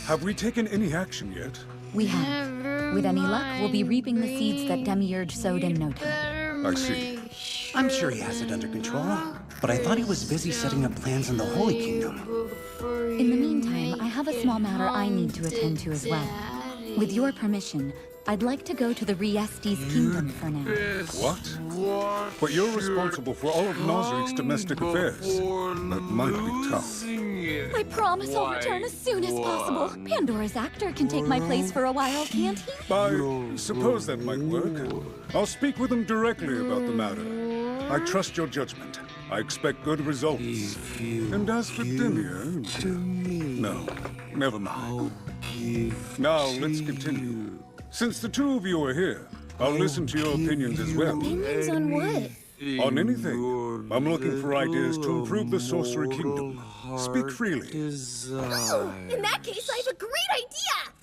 have we taken any action yet? We have. With any luck, we'll be reaping the seeds that Demiurge sowed in no time. I see. I'm sure he has it under control, but I thought he was busy setting up plans in the Holy Kingdom. In the meantime, I have a small matter I need to attend to as well. With your permission, I'd like to go to the Riestes Kingdom for now. What? But you're responsible for all of Nazarik's domestic affairs. That might be tough. I promise I'll return as soon as possible. Pandora's actor can take my place for a while, can't he? I suppose that might work. I'll speak with him directly about the matter. I trust your judgment. I expect good results. And as for Demiurge... No, never mind. Now, let's continue. Since the two of you are here, I'll listen to your opinions as well. Opinions on what? On anything. I'm looking for ideas to improve the Sorcery Kingdom. Speak freely. Oh, in that case, I have a great idea!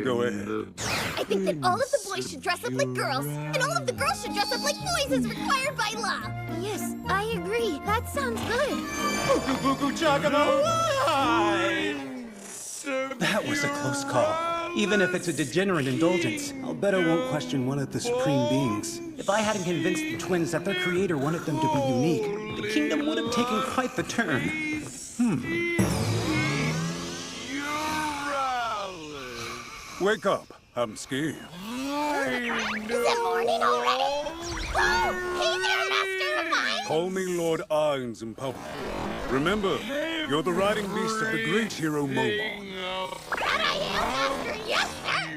Go ahead. I think that all of the boys should dress up like girls, and all of the girls should dress up like boys as required by law. Yes, I agree. That sounds good. That was a close call. Even if it's a degenerate indulgence, I'll bet I won't question one of the supreme beings. If I hadn't convinced the twins that their creator wanted them to be unique, the kingdom would have taken quite the turn. Wake up, Hamsky. Is it morning already? Oh, hey there, Master Divine! Call me Lord Ainz in public. Remember, you're the riding beast of the great hero Momon. That I am, Master, yes, sir!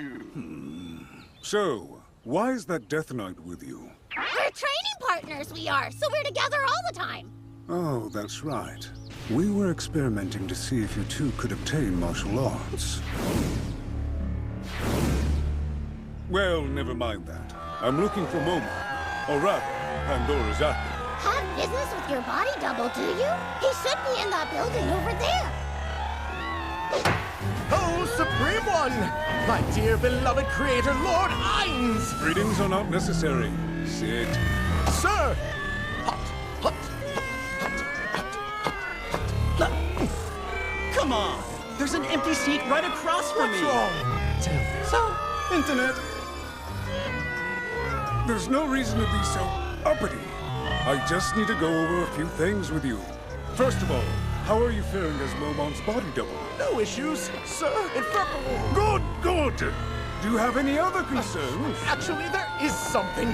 So, why is that Death Knight with you? We're training partners, we are, so we're together all the time. Oh, that's right. We were experimenting to see if you two could obtain martial arts. Well, never mind that. I'm looking for Momon. Or rather, Pandora's actor. Have business with your body double, do you? He should be in that building over there. Oh, Supreme One! My dear beloved creator, Lord Ainz! Greetings are not necessary. Sit. Sir! Come on! There's an empty seat right across from me! What's wrong? Tell me. So, Internet. There's no reason to be so uppity. I just need to go over a few things with you. First of all, how are you faring as Momon's body double? No issues, sir. In fact... Good, good! Do you have any other concerns? Actually, there is something.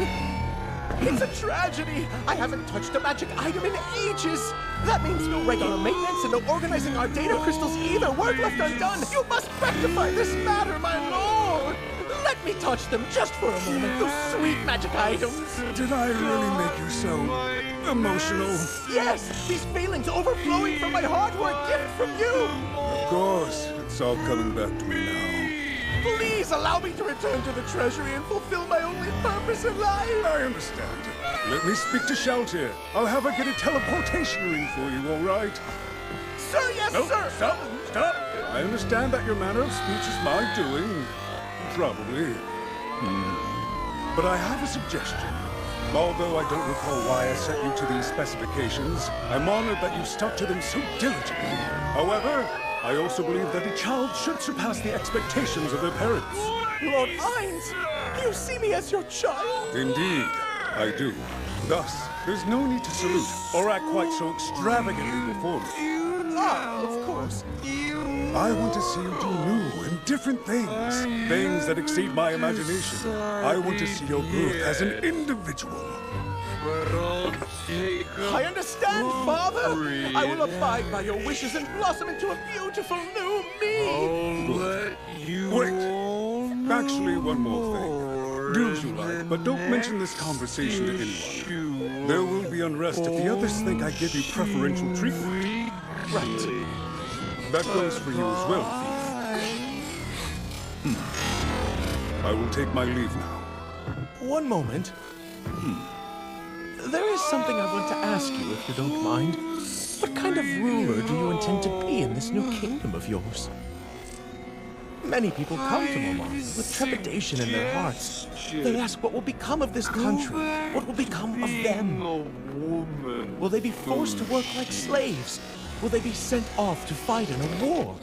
It's a tragedy. I haven't touched a magic item in ages. That means no regular maintenance and no organizing our data crystals either. Work left undone. You must rectify this matter, my lord. Let me touch them just for a moment. Those sweet magic items. Did I really make you so emotional? Yes, these feelings overflowing from my heart were a gift from you. Of course, it's all coming back to me now. Please allow me to return to the treasury and fulfill my only purpose in life. I understand. Let me speak to Shout here. I'll have her get a teleportation ring for you, all right? Sir, yes, no, sir. Stop. I understand that your manner of speech is my doing. Probably. But I have a suggestion. Although I don't recall why I sent you to these specifications, I'm honored that you stuck to them so diligently. However, I also believe that a child should surpass the expectations of their parents. Lord Ainz, you see me as your child? Indeed, I do. Thus, there's no need to salute or act quite so extravagantly before me. Ah, of course. I want to see you do new and different things. Things that exceed my imagination. I want to see your growth as an individual. I understand, Father. I will abide by your wishes and blossom into a beautiful new me. Good. Wait. Actually, one more thing. Do as you like, but don't mention this conversation to anyone. There will be unrest if the others think I give you preferential treatment. Right. That goes for you as well, Thief. I will take my leave now. One moment. There is something I want to ask you, if you don't mind. What kind of ruler do you intend to be in this new kingdom of yours? Many people come to Momon with trepidation in their hearts. They ask what will become of this country, what will become of them. Will they be forced to work like slaves? Will they be sent off to fight in a war?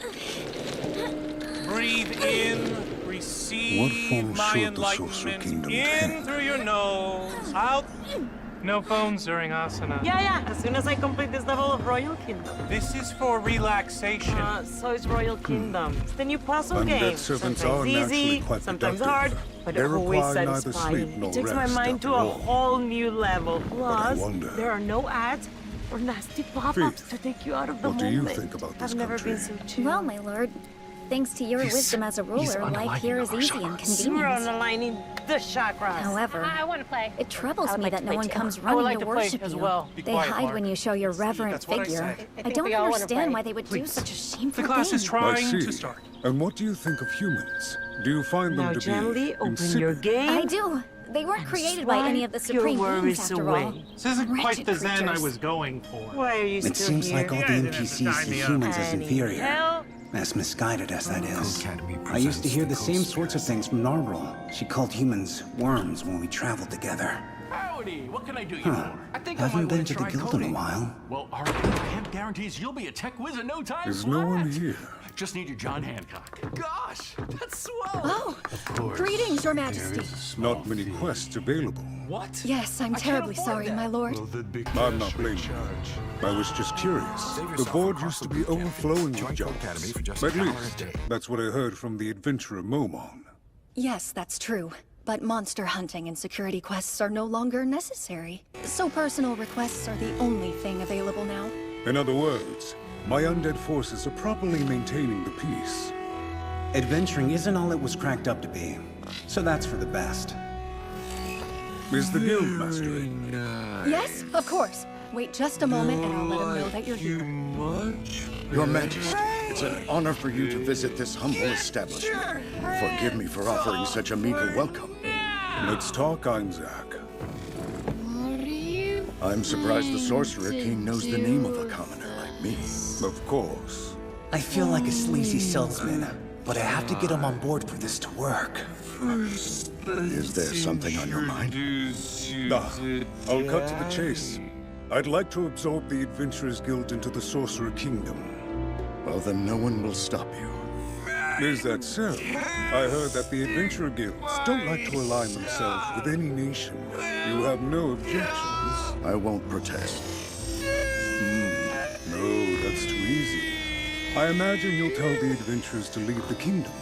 Breathe in, receive my should the Sorcerer enlightenment Kingdom in take? through your nose, out. No phones during asana. Yeah, as soon as I complete this level of Royal Kingdom. This is for relaxation. So is Royal Kingdom. It's the new puzzle game. Undead servants Sometimes are naturally easy, quite sometimes productive. hard, but They always require neither satisfying. sleep nor It takes my rest mind to after a all. whole new level. Plus, wonder- there are no ads or nasty pop-ups to take you out of the what do moment. you think about this I've never country? been so chill. Well, my lord, thanks to your wisdom as a ruler, life here is easy and We're convenient. aligning the chakras. However, I want to play. it troubles I would me like that to no play one too. comes I would running like to to play worship as you. well. They hide when you show your reverent That's what I figure. said. I don't we all wanna understand play. why they would do such a shameful The class is thing. I trying see. to start. And what do you think of humans? Do you find them Now, to gently be open insipid? your game. I do. They weren't created by any of the Swipe your supreme beings, worries after all. away. This isn't quite Wretched the zen I creatures. was going for. Why are you still It seems here? like all the NPCs see humans as inferior. Hell, As misguided as that is. I used to hear the same sorts of things from Narbril. She called humans worms when we traveled together. Howdy, what can I do you Huh. for? I think I Haven't might been want to the try guild in a coding. while. Well, our camp guarantees you'll be a tech whiz in no time. Is no one here? Just need your John Hancock. Gosh, that's swell. Oh, greetings, Your Majesty. Not many quests available. What? Yes, I'm terribly sorry, my lord. I'm not blaming you. I was just curious. The board used to be overflowing with jobs. At least, that's what I heard from the adventurer Momon. Yes, that's true. But monster hunting and security quests are no longer necessary. So personal requests are the only thing available now. In other words, my undead forces are properly maintaining the peace. Adventuring isn't all it was cracked up to be. So that's for the best. Is the guild mastering? Yes, of course. Wait just a moment and I'll let him know that you're here. Your Majesty, it's an honor for you to visit this humble establishment. Forgive me for offering such a meager welcome. Let's talk, Einzak. I'm surprised the Sorcerer King knows the name of a commoner like me. Of course. I feel like a sleazy salesman, but I have to get him on board for this to work. Is there something on your mind? I'll cut to the chase. I'd like to absorb the Adventurers Guild into the Sorcerer Kingdom. Well, then no one will stop you. Is that so? I heard that the Adventurer Guilds don't like to align themselves with any nation. You have no objections? I won't protest. No, that's too easy. I imagine you'll tell the adventurers to leave the kingdom.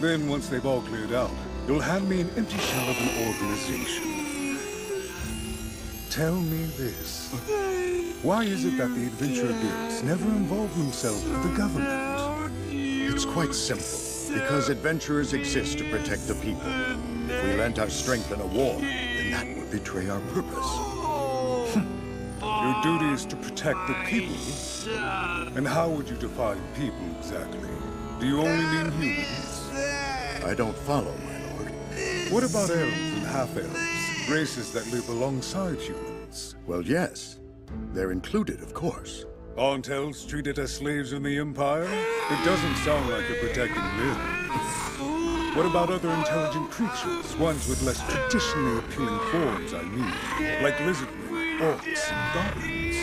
Then, once they've all cleared out, you'll hand me an empty shell of an organization. Tell me this. Why is it that the adventurer guilds never involve themselves with the government? It's quite simple. Because adventurers exist to protect the people. If we lent our strength in a war, then that would betray our purpose. Your duty is to protect the people? And how would you define people exactly? Do you only mean humans? I don't follow, my lord. What about elves and half-elves? Races that live alongside humans? Well, yes. They're included, of course. Aren't elves treated as slaves in the Empire? It doesn't sound like you're protecting them. What about other intelligent creatures? Ones with less traditionally appealing forms, I mean. Like lizardmen, orcs, and goblins.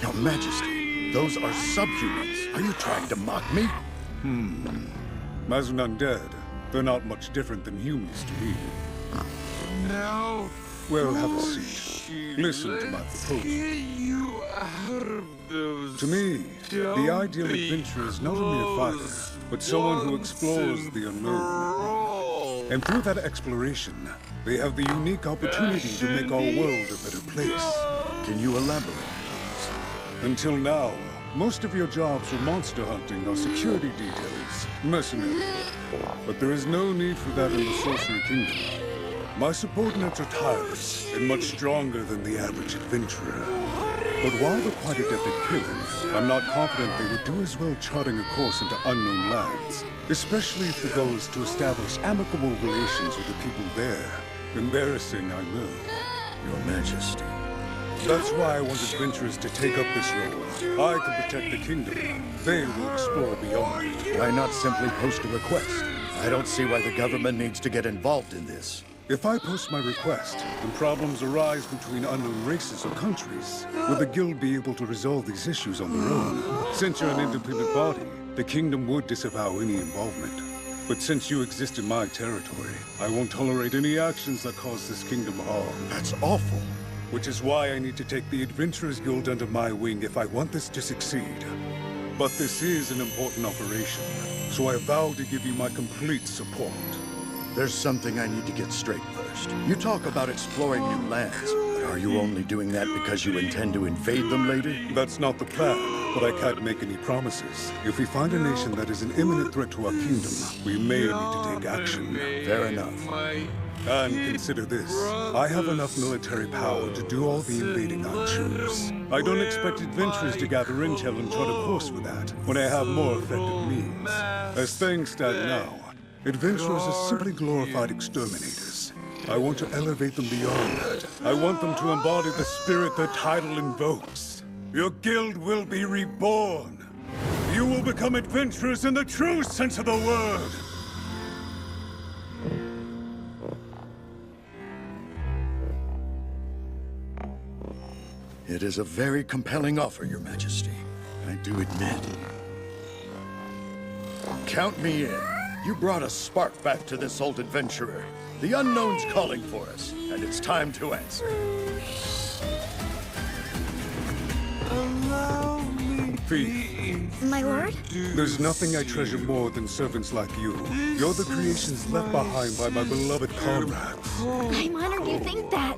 Your Majesty, those are subhumans. Are you trying to mock me? As an undead, they're not much different than humans to me. Now, Well, have a seat. Listen to my proposal. To me, the ideal adventurer is not a mere fighter, but someone who explores the unknown. And through that exploration, they have the unique opportunity to make our world a better place. Can you elaborate? Until now, most of your jobs were monster hunting or security details, mercenary. But there is no need for that in the Sorcery Kingdom. My subordinates are tireless and much stronger than the average adventurer. But while they're quite adept at killing, I'm not confident they would do as well charting a course into unknown lands, especially if the goal is to establish amicable relations with the people there. Embarrassing, I know. Your Majesty. That's why I want adventurers to take up this role. I can protect the kingdom. They will explore beyond. Why not simply post a request? I don't see why the government needs to get involved in this. If I post my request, and problems arise between unknown races or countries, will the guild be able to resolve these issues on their own? Since you're an independent body, the kingdom would disavow any involvement. But since you exist in my territory, I won't tolerate any actions that cause this kingdom harm. That's awful. Which is why I need to take the Adventurers Guild under my wing if I want this to succeed. But this is an important operation, so I vow to give you my complete support. There's something I need to get straight first. You talk about exploring new lands, but are you only doing that because you intend to invade them later? That's not the plan, but I can't make any promises. If we find a nation that is an imminent threat to our kingdom, we may need to take action. Fair enough. And consider this. I have enough military power to do all the invading I choose. I don't expect adventurers to gather intel and chart a course for that, when I have more effective means. As things stand now, adventurers are simply glorified exterminators. I want to elevate them beyond that. I want them to embody the spirit their title invokes. Your guild will be reborn. You will become adventurers in the true sense of the word. It is a very compelling offer, Your Majesty. I do admit. Count me in. You brought a spark back to this old adventurer. The unknown's calling for us, and it's time to answer. Fee. My lord? There's nothing I treasure more than servants like you. You're the creations left behind by my beloved comrades. I'm honored you think that.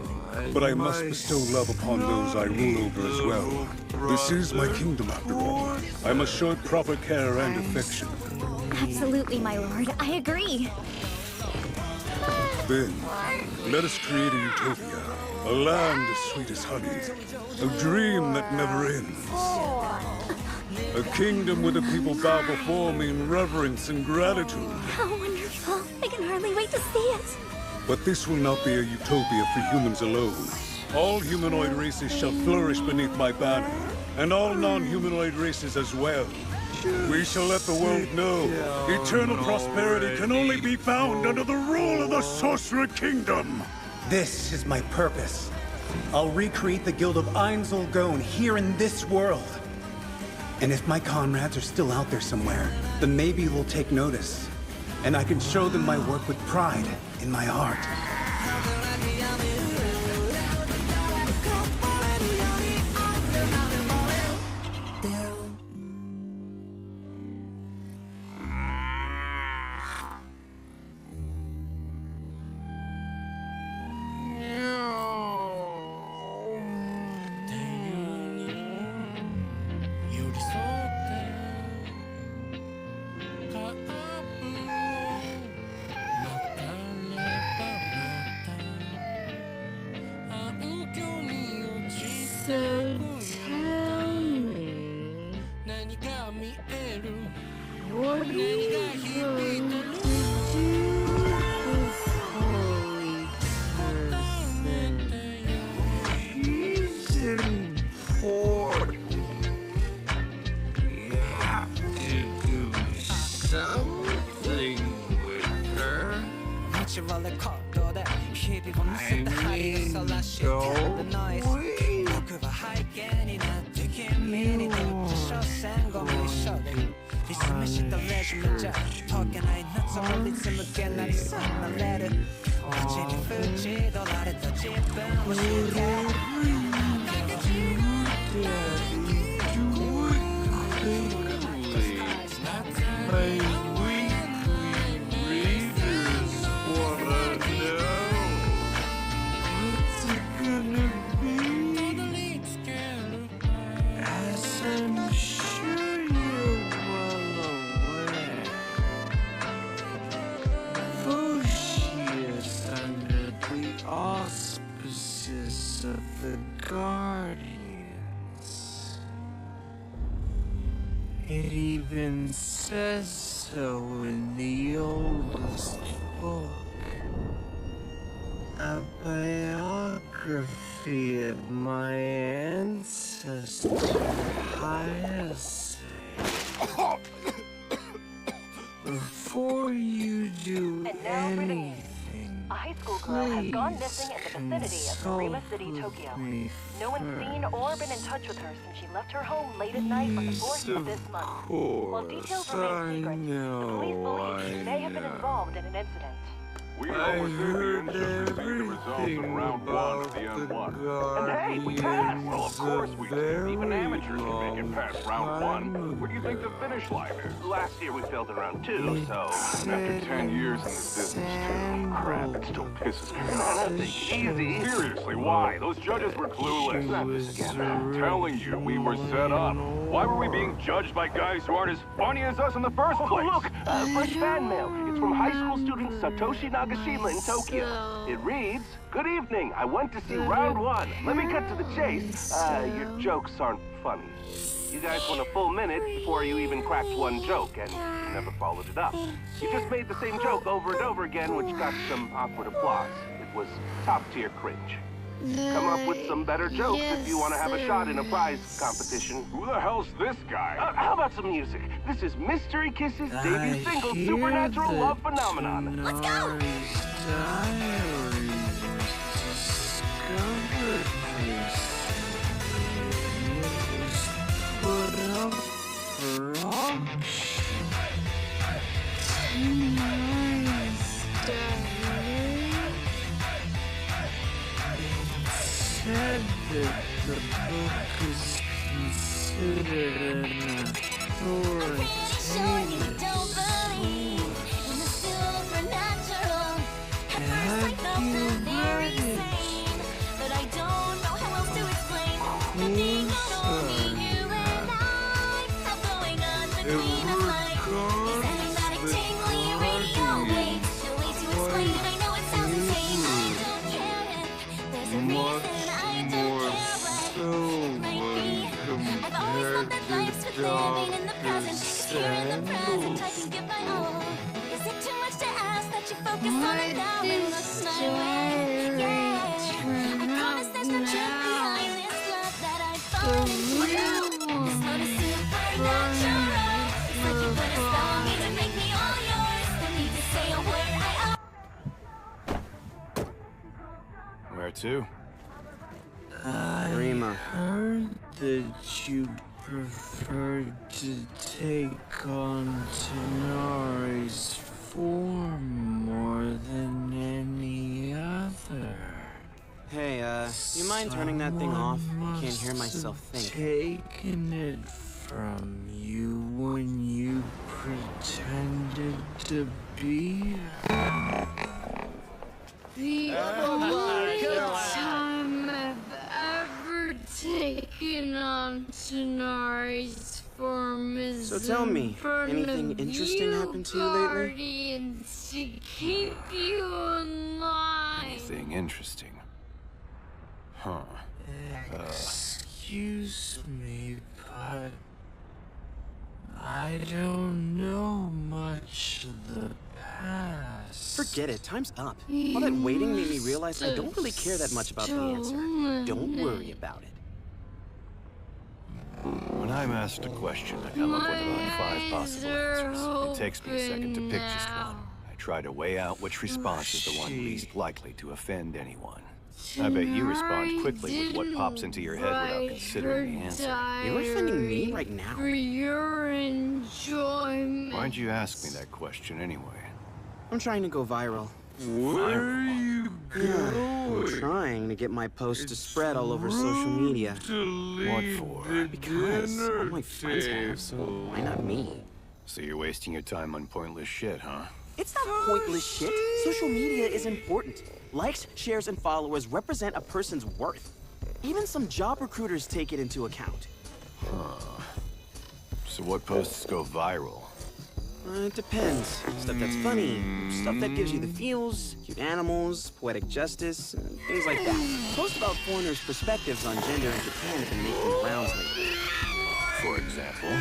But I must bestow love upon those I rule over as well. This is my kingdom, after all. I must show it proper care and affection. Absolutely, my lord. I agree. Then, let us create a utopia. A land as sweet as honey. A dream that never ends. A kingdom where the people bow before me in reverence and gratitude. How wonderful. I can hardly wait to see it. But this will not be a utopia for humans alone. All humanoid races shall flourish beneath my banner, and all non-humanoid races as well. We shall let the world know eternal prosperity can only be found under the rule of the Sorcerer Kingdom. This is my purpose. I'll recreate the Guild of Ainzelgone here in this world. And if my comrades are still out there somewhere, then maybe they'll take notice. And I can show them my work with pride in my heart. So tell me, what are you going to do with holy person? She's important. You have to do something with her. I mean, go away. Auspices of the Guardians. It even says so in the oldest book. A biography of my ancestor, Hyacin. Before you do anything, A high school girl has gone missing in the vicinity of Narima City, Tokyo. No one's seen or been in touch with her since she left her home late at night on the 4th of this month. While details remain secret, the police believe she may have been involved in an incident. We overheard everything about the M1. And hey, we passed! Well, of course we did. Even amateurs can make it past round 1. Where do you think the finish line is? Last year we failed in round 2, so... After 10 years in this business, too. Crap, it still pisses me off. Easy. Seriously, why? Those judges were clueless. Not this again. I'm telling you, we were set up. Why were we being judged by guys who aren't as funny as us in the first place? Oh, look! Fresh fan mail. It's from high school student Satoshi Nagashima in Tokyo. It reads, "Good evening. I went to see round 1. Let me cut to the chase. Your jokes aren't funny. You guys went a full minute before you even cracked one joke, and you never followed it up. You just made the same joke over and over again, which got some awkward applause. It was top-tier cringe. Come up with some better jokes if you want to have a shot in a prize competition." Who the hell's this guy? How about some music? This is Mystery Kiss's debut single, Supernatural Love Phenomenon. Let's go! Said that the book is considered an authoritative Where to? I heard that you preferred to take on Tenari's form more than any other. Hey, you mind turning that thing off? I can't hear myself think. Taken it from you when you pretended to be her. The only time I've ever taken on Tenari's form is So tell me, in front anything of interesting you happened to you lately? guardians to keep you in line. Anything interesting? Huh. Excuse me, but I don't know much of the past. Forget it, time's up. All that waiting made me realize I don't really care that much about the answer. Don't worry about it. When I'm asked a question, I come up with about 5 possible answers. It takes me a second to pick just one. I try to weigh out which response is the one least likely to offend anyone. I bet you respond quickly with what pops into your head without considering the answer. You're offending me right now. For your enjoyment. Why'd you ask me that question anyway? I'm trying to go viral. Where are you I'm trying to get my post to spread all over social media. What for? Because all my friends have, so why not me? So you're wasting your time on pointless shit, huh? It's not pointless shit. Social media is important. Likes, shares, and followers represent a person's worth. Even some job recruiters take it into account. Huh. So what posts go viral? It depends. Stuff that's funny, stuff that gives you the feels, cute animals, poetic justice, and things like that. Posts about foreigners' perspectives on gender in Japan have been making the rounds lately. For example?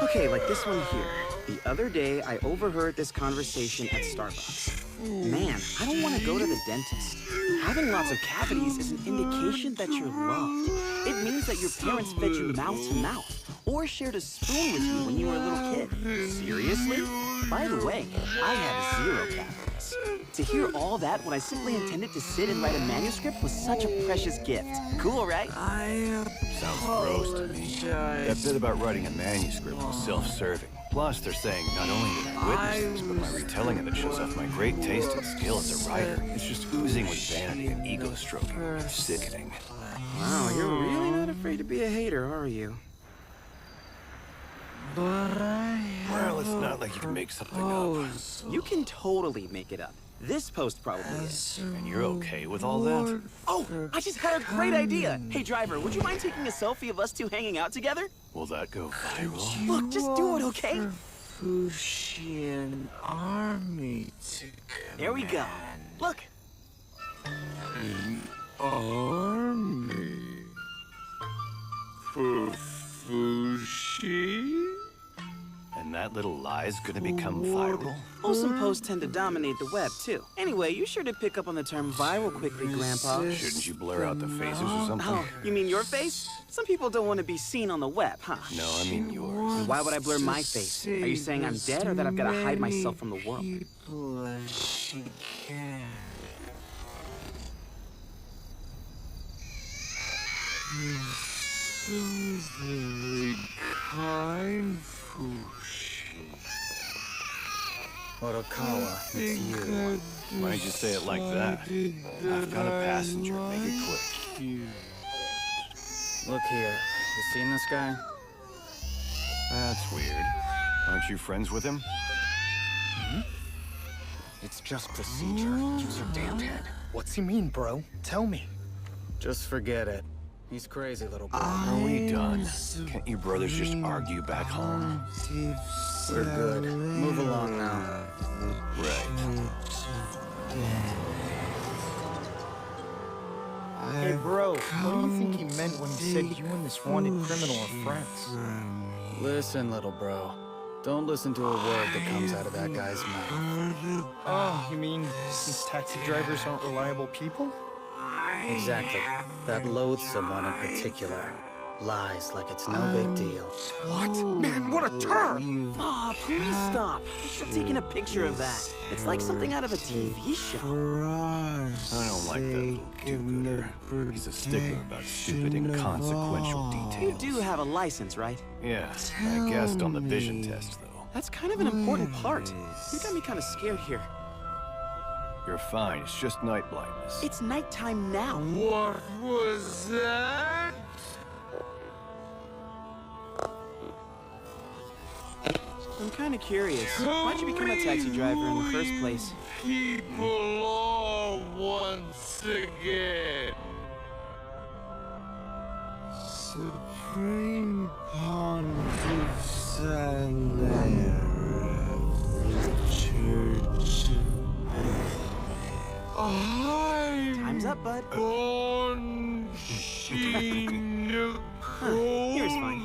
Okay, like this one here. The other day, I overheard this conversation at Starbucks. Man, I don't want to go to the dentist. Having lots of cavities is an indication that you're loved. It means that your parents fed you mouth to mouth, or shared a spoon with you when you were a little kid. Seriously? By the way, I have 0 cavities. To hear all that when I simply intended to sit and write a manuscript was such a precious gift. Cool, right? Sounds gross to me. That bit about writing a manuscript was self-serving. Plus, they're saying not only did I witness this, but my retelling of it shows off my great taste and skill as a writer. It's just oozing with vanity and ego stroking. Sickening. Wow, you're really not afraid to be a hater, are you? Well, it's not like you can make something up. You can totally make it up. This post probably is. And you're okay with all that? Oh, I just had a great idea. Hey, driver, would you mind taking a selfie of us two hanging out together? Will that go viral? Look, just do it, okay? Fushian army to There we go. Look. An army for Fushi? And that little lie's gonna become viral? Wholesome posts tend to dominate the web, too. Anyway, you sure did pick up on the term viral quickly, Grandpa. Shouldn't you blur out the faces or something? Oh, you mean your face? Some people don't want to be seen on the web, huh? No, I mean yours. Why would I blur my face? Are you saying I'm dead or that I've got to hide myself from the world? She can. So very kind, Fushi. Horikawa, it's you. Why'd you say it like that? I've got a passenger. Make it quick. Look here. You seen this guy? That's weird. Aren't you friends with him? It's just procedure. Use your damned head. What's he mean, bro? Tell me. Just forget it. He's crazy, little boy. Are we done? Can't you brothers just argue back home? We're good. Move along now. Right. Hey, bro, what do you think he meant when he said you and this wanted criminal are friends? Listen, little bro. Don't listen to a word that comes out of that guy's mouth. Oh, you mean since taxi drivers aren't reliable people? Exactly. That loathsome one in particular. Lies like it's no big deal. What? Man, what a turn! Aw, please stop. You should have taken a picture of that. It's like something out of a TV show. I don't like that little do-gooder. He's a stickler about stupid, inconsequential details. You do have a license, right? Yeah, I guessed on the vision test, though. That's kind of an important part. You got me kind of scared here. You're fine, it's just night blindness. It's nighttime now. What was that? I'm kind of curious. Why'd you become a taxi driver in the first place? People all once again. Supreme Pontiff Salaire of the Church. Time's up, bud. Born Here's fine.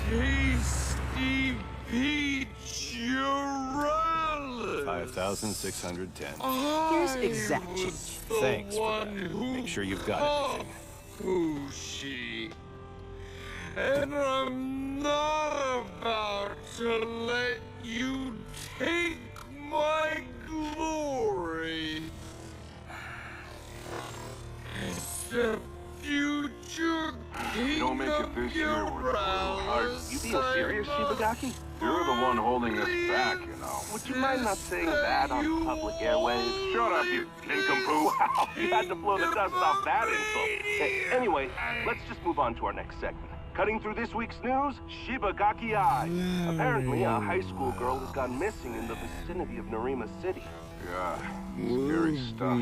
Tasty peach Urala. 5,610. Here's exact change. Thanks for that. Make sure you've got everything. Fushi. And I'm not about to let you take my glory. The future You don't make it this year, we're hard. You being serious, Shibagaki? You're the one holding us back, you know. Would you mind not saying that on public airwaves? Shut up, you nincompoop. Wow, you had to blow the dust off that insult. Anyway, let's just move on to our next segment. Cutting through this week's news, Shibagaki Eye. Apparently, a high school girl has gone missing in the vicinity of Narima City. Yeah, scary stuff.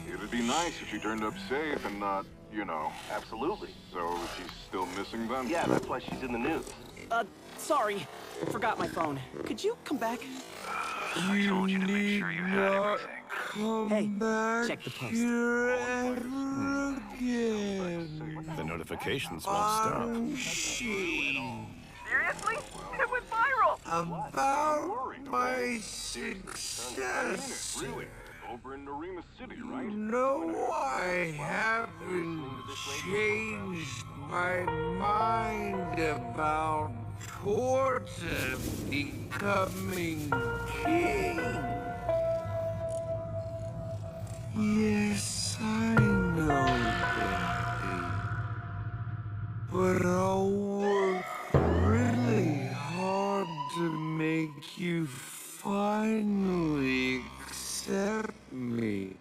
It'd be nice if she turned up safe and not, you know. Absolutely. So she's still missing then? Yeah, that's why she's in the news. Sorry. Forgot my phone. Could you come back? I told you to make sure you had everything. Hey, check the post. The notifications won't stop. Seriously? It went viral! About my success. Really? Over in Narima City, right? No, I haven't changed my mind about court and becoming king. Yes, I know, Daddy. But I'll work really hard to make you finally accept me.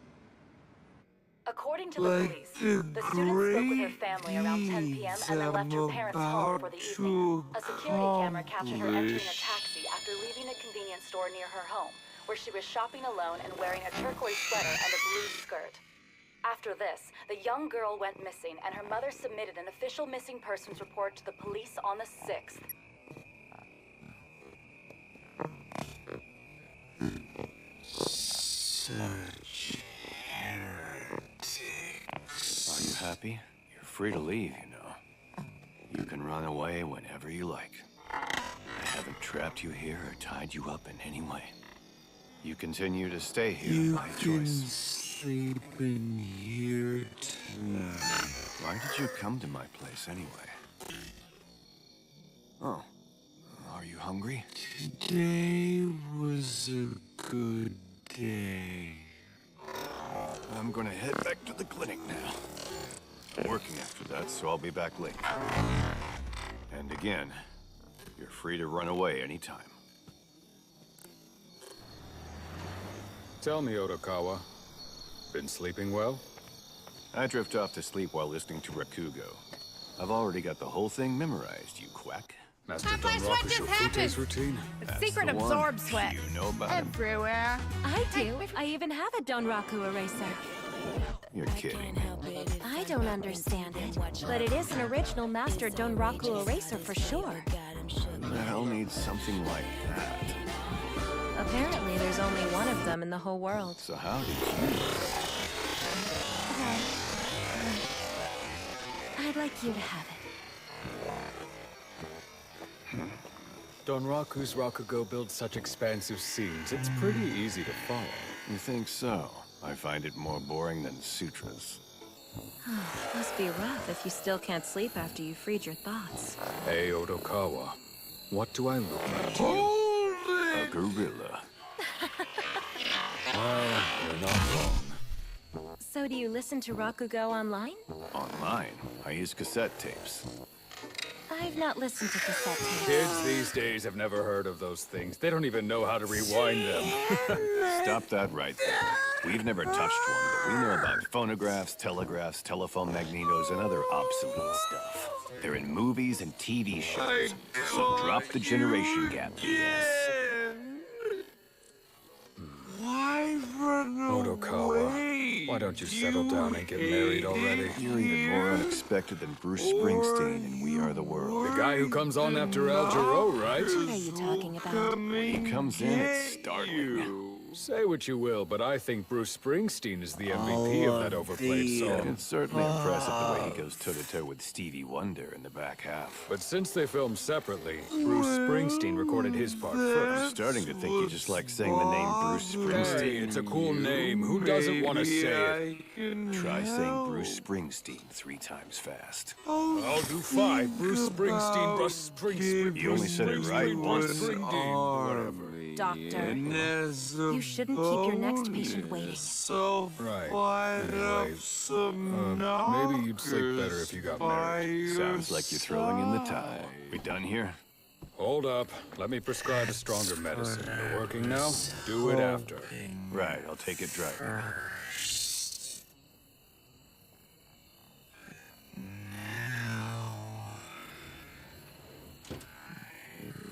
According to the police, the student spoke with her family around 10 p.m. and then left her parents' home for the evening. A security camera captured her entering a taxi after leaving a convenience store near her home, where she was shopping alone and wearing a turquoise sweater and a blue skirt. After this, the young girl went missing, and her mother submitted an official missing persons report to the police on the 6th. Such heretics. Are you happy? You're free to leave, you know. You can run away whenever you like. I haven't trapped you here or tied you up in any way. You continue to stay here by choice. Sleep in here tonight. Why did you come to my place anyway? Oh, are you hungry? Today was a good day. I'm gonna head back to the clinic now. I'm working after that, so I'll be back late. And again, you're free to run away anytime. Tell me, Otokawa. Been sleeping well? I drift off to sleep while listening to Rakugo. I've already got the whole thing memorized, you quack. Master Half-life sweat just happened. routine? The secret absorb sweat. You know about him? Everywhere. I do. I even have a Donraku eraser. You're kidding. I don't understand it, but it is an original Master Donraku eraser for sure. Who the hell needs something like that? Apparently, there's only one of them in the whole world. So how did you... I'd like you to have it. Donraku's Rakugo builds such expansive scenes, it's pretty easy to follow. You think so? I find it more boring than sutras. Must be rough if you still can't sleep after you freed your thoughts. Hey, Otokawa. What do I look like to you? A gorilla. Well, you're not wrong. So do you listen to Rakugo online? Online? I use cassette tapes. I've not listened to cassette tapes. Kids these days have never heard of those things. They don't even know how to rewind them. Stop that right there. We've never touched one, but we know about phonographs, telegraphs, telephone magnetos, and other obsolete stuff. They're in movies and TV shows. So drop the generation gap, BS. Why run Otokawa, away? why don't you settle down and get married already? You're even more unexpected than Bruce Springsteen in We Are the World. The guy who comes on after Al Jarreau, right? What are you talking about? When he comes in, it's startling. Say what you will, but I think Bruce Springsteen is the MVP of that overplayed song. It's certainly impressive the way he goes toe-to-toe with Stevie Wonder in the back half. But since they filmed separately, Bruce Springsteen recorded his part first. I'm starting to think you just like saying the name Bruce Springsteen. Hey, it's a cool name. Who doesn't want to say it? Try saying Bruce Springsteen 3 times fast. I'll do 5. Bruce Springsteen, Bruce Springsteen. You only said it right once. Whatever. Doctor, you shouldn't keep your next patient waiting. Right. Anyways, maybe you'd sleep better if you got married. Sounds like you're throwing in the towel. We done here? Hold up. Let me prescribe a stronger medicine. You're working now? Do it after. Right, I'll take it driving.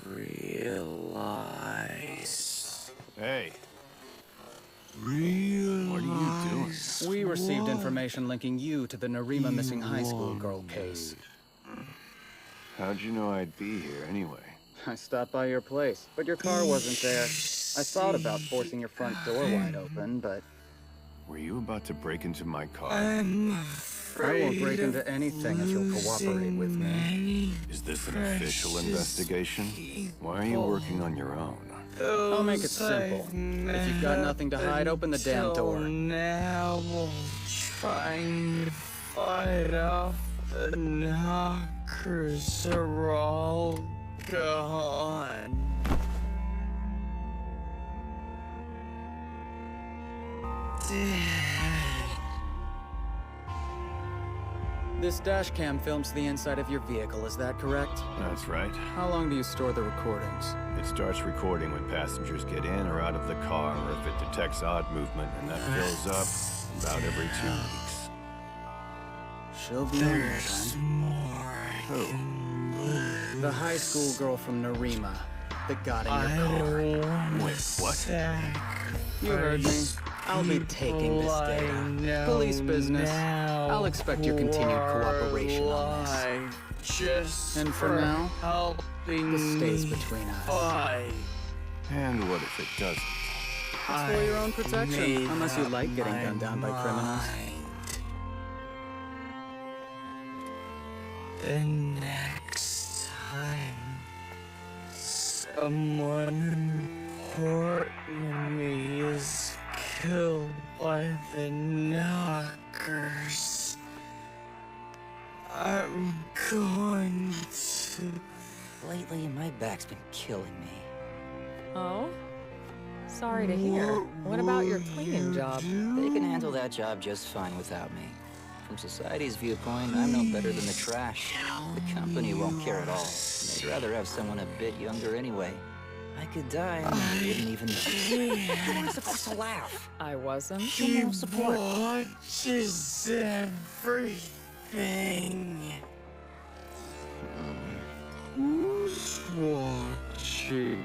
Realize. Hey. What are you doing? We received information linking you to the Narima missing high school girl case. How'd you know I'd be here anyway? I stopped by your place, but your car wasn't there. I thought about forcing your front door wide open, but... Were you about to break into my car? I won't break into anything if you'll cooperate with me. Is this an official investigation? Why are you working on your own? I'll make it simple. If you've got nothing to hide, open the damn door. Now, trying to fight off the knockers are all gone. This dash cam films the inside of your vehicle, is that correct? That's right. How long do you store the recordings? It starts recording when passengers get in or out of the car, or if it detects odd movement, and that fills up about every 2 weeks. She'll be on there then. Who? The high school girl from Narima that got in your car. Wait, what? You heard me. I'll be taking this data. Police business. I'll expect your continued cooperation on this. And for now, this stays between us. And what if it doesn't? It's for your own protection, unless you like getting gunned down by criminals. The next time someone important to me is killed by the knockers, I'm going to... Lately, my back's been killing me. Oh? Sorry to hear. What about your cleaning job? They can handle that job just fine without me. From society's viewpoint, I'm no better than the trash. The company won't care at all. They'd rather have someone a bit younger anyway. I could die and I wouldn't even know. You weren't supposed to laugh. I wasn't. He watches everything. Who's watching?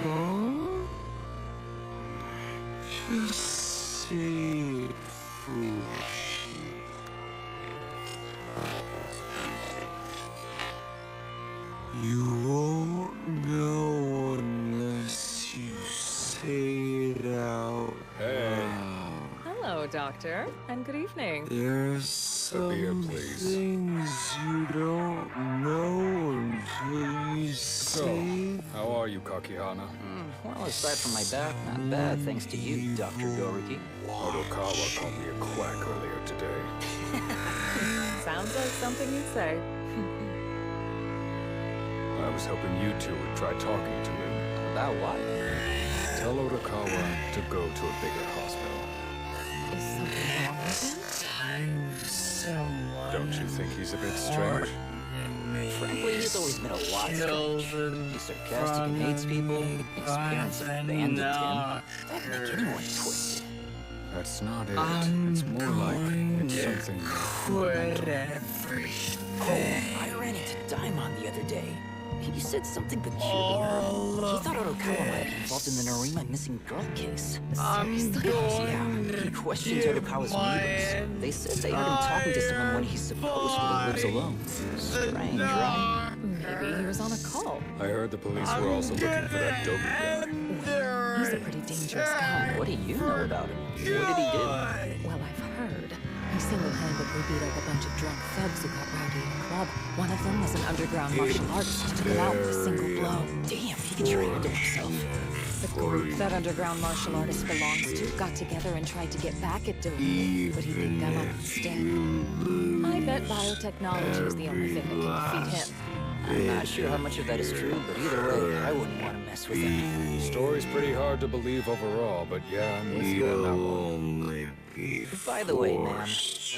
Huh? Just say you won't know unless you say it out loud. Hello, Doctor, and good evening. There's some things you don't know until you say. How are you, Kakihana? Well, aside from my back, not bad, thanks to you, Dr. Goriki. Odokawa called me a quack earlier today. Sounds like something you'd say. I was hoping you two would try talking to him. About what? Tell Odokawa to go to a bigger hospital. Is something wrong with him? Don't you think he's a bit strange? Frankly, he's always been a lot strange. He's sarcastic and hates people. His parents abandoned him. That'd make anyone twisted. That's not it. It's more like it's something Everything. Oh, I ran into Daimon the other day. He said something peculiar. He thought Odokawa might be involved in the Narima missing girl case. I'm going He questions Odokawa's neighbors. They said they heard him talking to someone when he supposedly lives alone. Strange, right? Maybe he was on a call. I heard the police were also looking for that Dobu guy. He's a pretty dangerous guy. What do you know about him? What did he do? Well, I've heard. He single-handedly beat up a bunch of drunk thugs who got rowdy in a club. One of them was an underground martial artist who took him out with a single blow. Damn, he can train to himself. The group that underground martial artist belongs to got together and tried to get back at Dobu, but he beat them up instead. I bet biotechnology is the only thing that can defeat him. I'm not sure how much of that is true, but either way, I wouldn't want to mess with him. Story's pretty hard to believe overall, but yeah, I'm with you on that one. By the way, ma'am,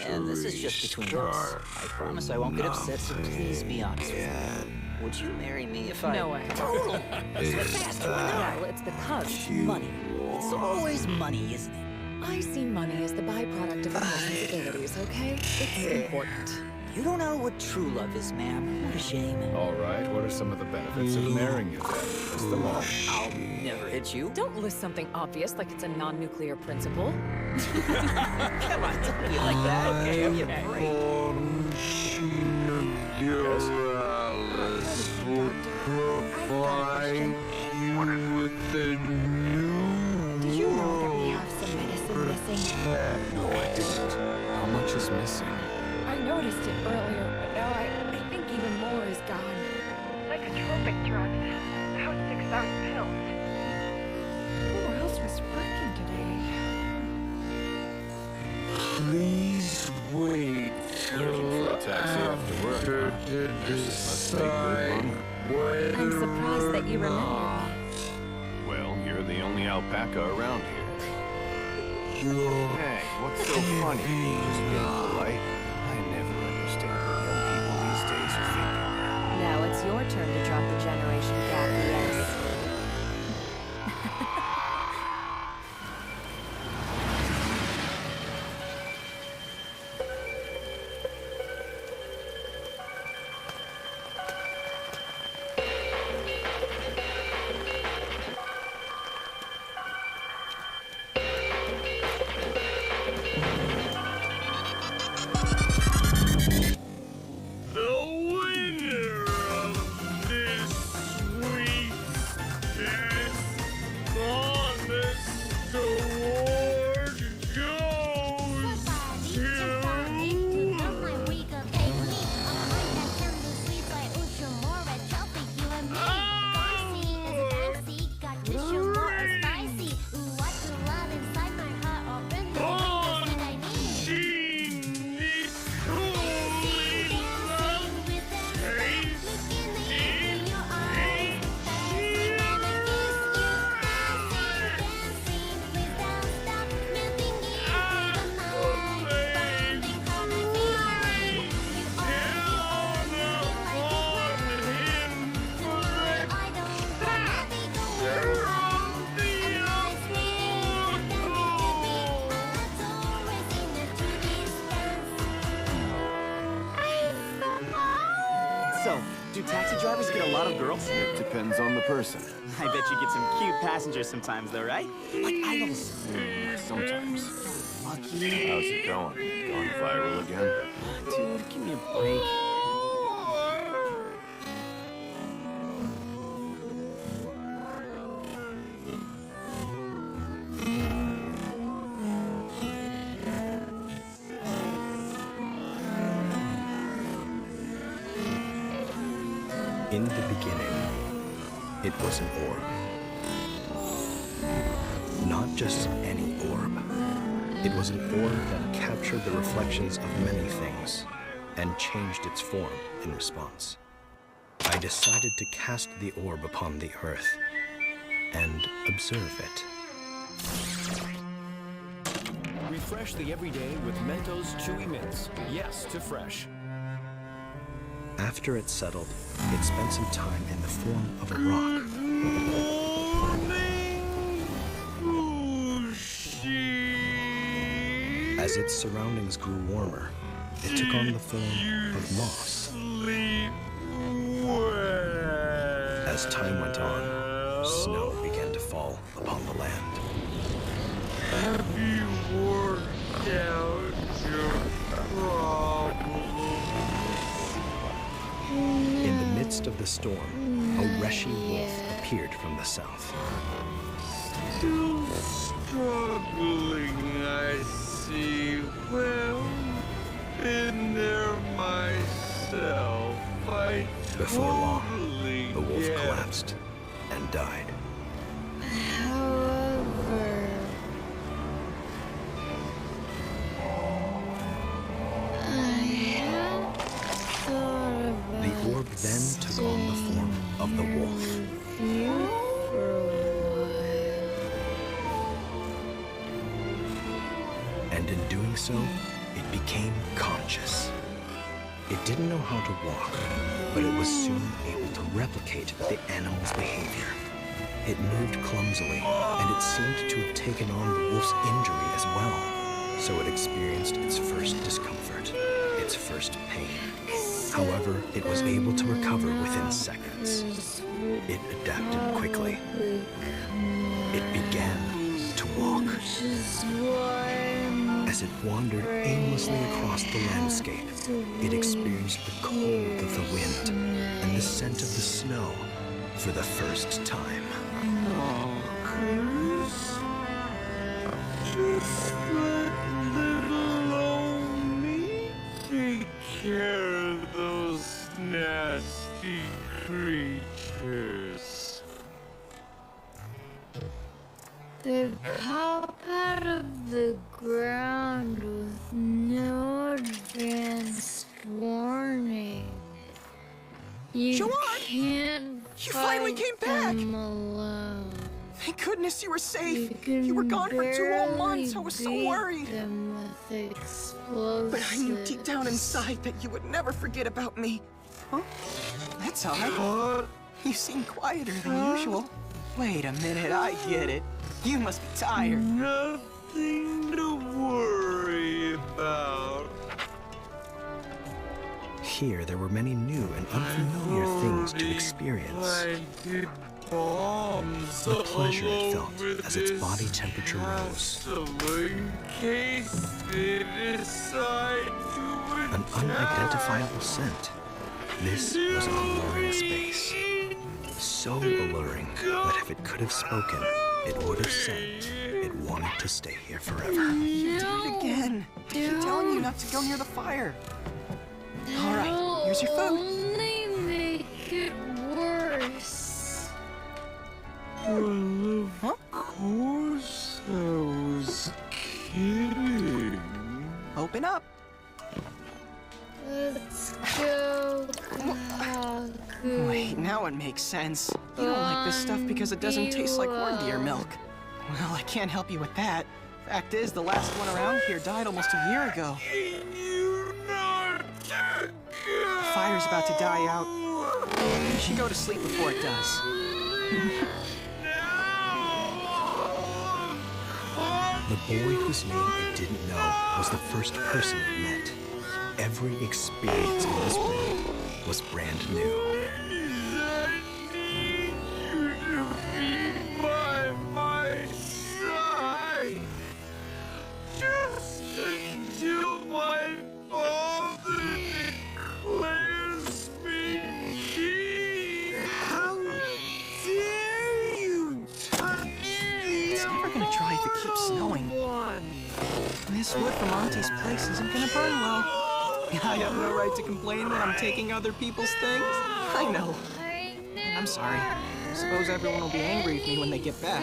and this is just between us, I promise I won't get upset, so please be honest with me. Would you marry me if I... No way. Total! That's the fast one, now. Well, it's because... Money. It's always money, isn't it? I see money as the byproduct of a person's abilities, okay? It's important. You don't know what true love is, ma'am. What a shame. All right, what are some of the benefits of marrying you then? List them all. I'll never hit you. Don't list something obvious like it's a non-nuclear principle. Come on, don't be like that, okay? Give me a break. Yes? Did you know that we have some medicine missing? No, I didn't. How much is missing? I noticed it earlier, but now I think even more is gone. Psychotropic drugs. About 6,000 pills. Who else was working today? Please wait Looking for a taxi after work. Must be good, Mom. I'm surprised that you remembered me. Well, you're the only alpaca around here. Hey, what's so funny? Just being polite? I never understand what young people these days are thinking. Now it's your turn to drop the generation gap, yes. So, do taxi drivers get a lot of girls? It depends on the person. I bet you get some cute passengers sometimes, though, right? Like idols. Sometimes. Lucky. How's it going? Gone viral again? Dude, give me a break. In the beginning, it was an orb. Not just any orb. It was an orb that captured the reflections of many things and changed its form in response. I decided to cast the orb upon the earth and observe it. Refresh the everyday with Mentos Chewy Mints. Yes to fresh. After it settled, it spent some time in the form of a rock. As its surroundings grew warmer, it took on the form of moss. As time went on, snow began to fall upon the land. Have you worked out your problem? In the midst of the storm, a reshy wolf appeared from the south. Still struggling, I see. Well, been there myself. I Before long, totally the wolf get collapsed and died. However, The orb then took on the form of the wolf. And in doing so, it became conscious. It didn't know how to walk, but it was soon able to replicate the animal's behavior. It moved clumsily, and it seemed to have taken on the wolf's injury as well. So it experienced its first discomfort, its first pain. However, it was able to recover within seconds. It adapted quickly. It began to walk. As it wandered aimlessly across the landscape, it experienced the cold of the wind and the scent of the snow for the first time. just let little old me take care of those nasty creatures. They pop out of the ground with no advanced warning. You can't you finally came back! alone. Thank goodness you were safe. You were gone for 2 whole months. I was so worried. But I knew deep down inside that you would never forget about me. Huh? That's odd. You seem quieter than usual. Wait a minute, I get it. You must be tired. Nothing to worry about. Here, there were many new and unfamiliar things to experience. The pleasure it felt as its body temperature rose. An unidentifiable scent. This was an alluring space. So alluring that if it could have spoken, it would have said it wanted to stay here forever. You did it again. I keep telling you not to go near the fire. All right, here's your food. Only make it worse. Well, of course I was kidding. Open up. Let's go. Wait, now it makes sense. You don't like this stuff because it doesn't taste like reindeer milk. Well, I can't help you with that. Fact is, the last one around here died almost a year ago. The fire's about to die out. You should go to sleep before it does. The boy whose name it didn't know was the first person it met. Every experience in this world was brand new. By my side, just until my father declares me king. How dare you touch me? It's never gonna dry if it keeps snowing. This wood from Auntie's place isn't gonna burn well. I have no right to complain when I'm taking other people's things. I know. I'm sorry. Suppose everyone will be angry with me when they get back.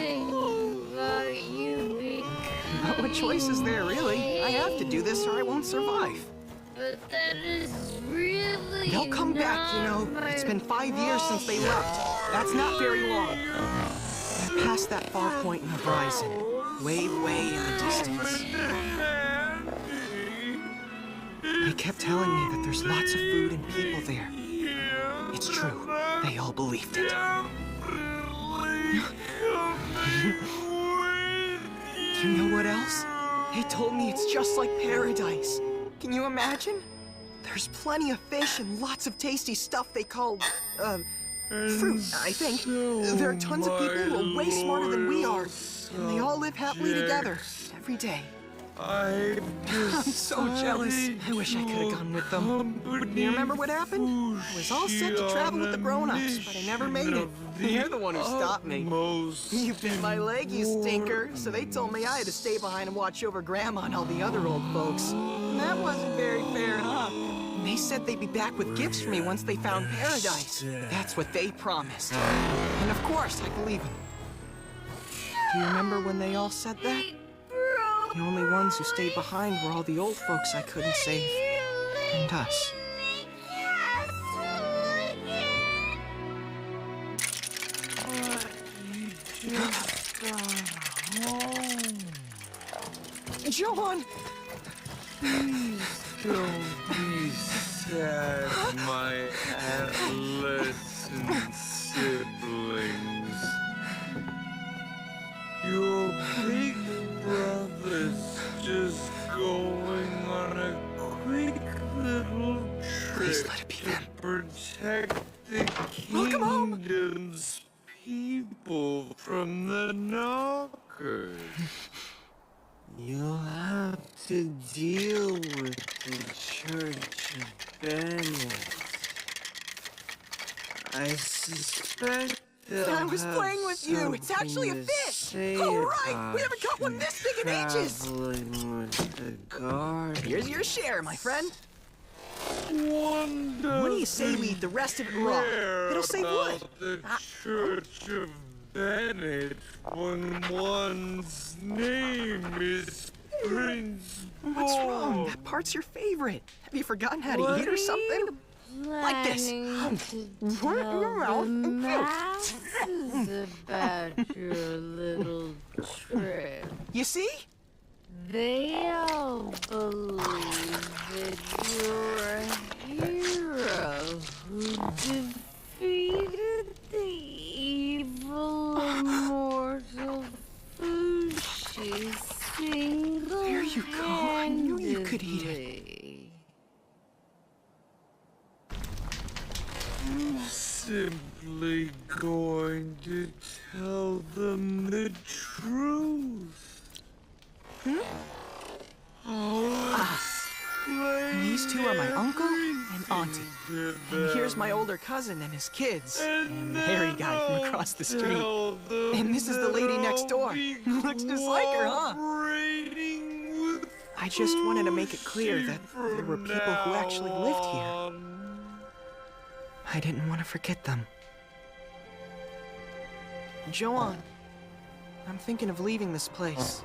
But what choice is there, really? I have to do this or I won't survive. But that is really They'll come back, you know. It's been 5 years since they left. That's not very long. They're past that far point in the horizon. Way, way in the distance. They kept telling me that there's lots of food and people there. It's true. They all believed it. You know what else? They told me it's just like paradise. Can you imagine? There's plenty of fish and lots of tasty stuff they call, fruit, I think. There are tons of people who are way smarter than we are. And they all live happily together, every day. I'm so jealous. I wish I could have gone with them. Do you remember what happened? I was all set to travel with the grown-ups, but I never made it. You're the one who stopped me. You bit my leg, you stinker. So they told me I had to stay behind and watch over Grandma and all the other old folks. And that wasn't very fair, huh? They said they'd be back with gifts for me once they found paradise. That's what they promised. And of course, I believe them. Do you remember when they all said that? The only ones who stayed behind were all the old folks I couldn't save. And us. John! Please don't be sad, my adolescent siblings. Your big brother's just going on a quick little Please trip let it be them. to protect the kingdom's people from the knockers. You'll have to deal with the Church of Bennett. I suspect that I was playing with you. It's actually a fish. All right, we haven't caught one this big in ages. With the guard. Here's your share, my friend. Wonder What do you say we eat the rest of it raw? It'll save wood. the Church of Bennett when one's name is Prince What's wrong? That part's your favorite. Have you forgotten how to eat or something? Like this. planning to Put it in your tell mouth the and masses about your little trip. You see? They all believe that you're a hero who defeated the evil immortal Fushi single-handedly. There you go. I knew you could eat it. I'm simply going to tell them the truth. These two are my uncle and auntie. And here's my older cousin and his kids. And the hairy guy from across the street. And this is the lady next door. Looks just like her, huh? I just wanted to make it clear that there were people who actually lived here. I didn't want to forget them. Joanne, I'm thinking of leaving this place.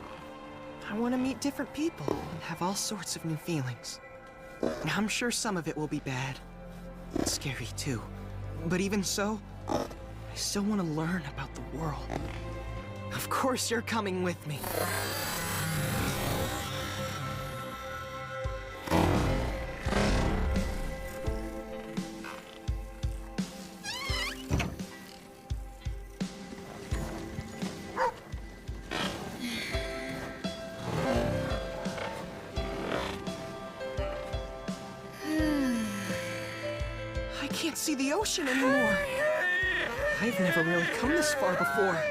I want to meet different people and have all sorts of new feelings. I'm sure some of it will be bad. Scary too. But even so, I still want to learn about the world. Of course you're coming with me. I can't see the ocean anymore. I've never really come this far before.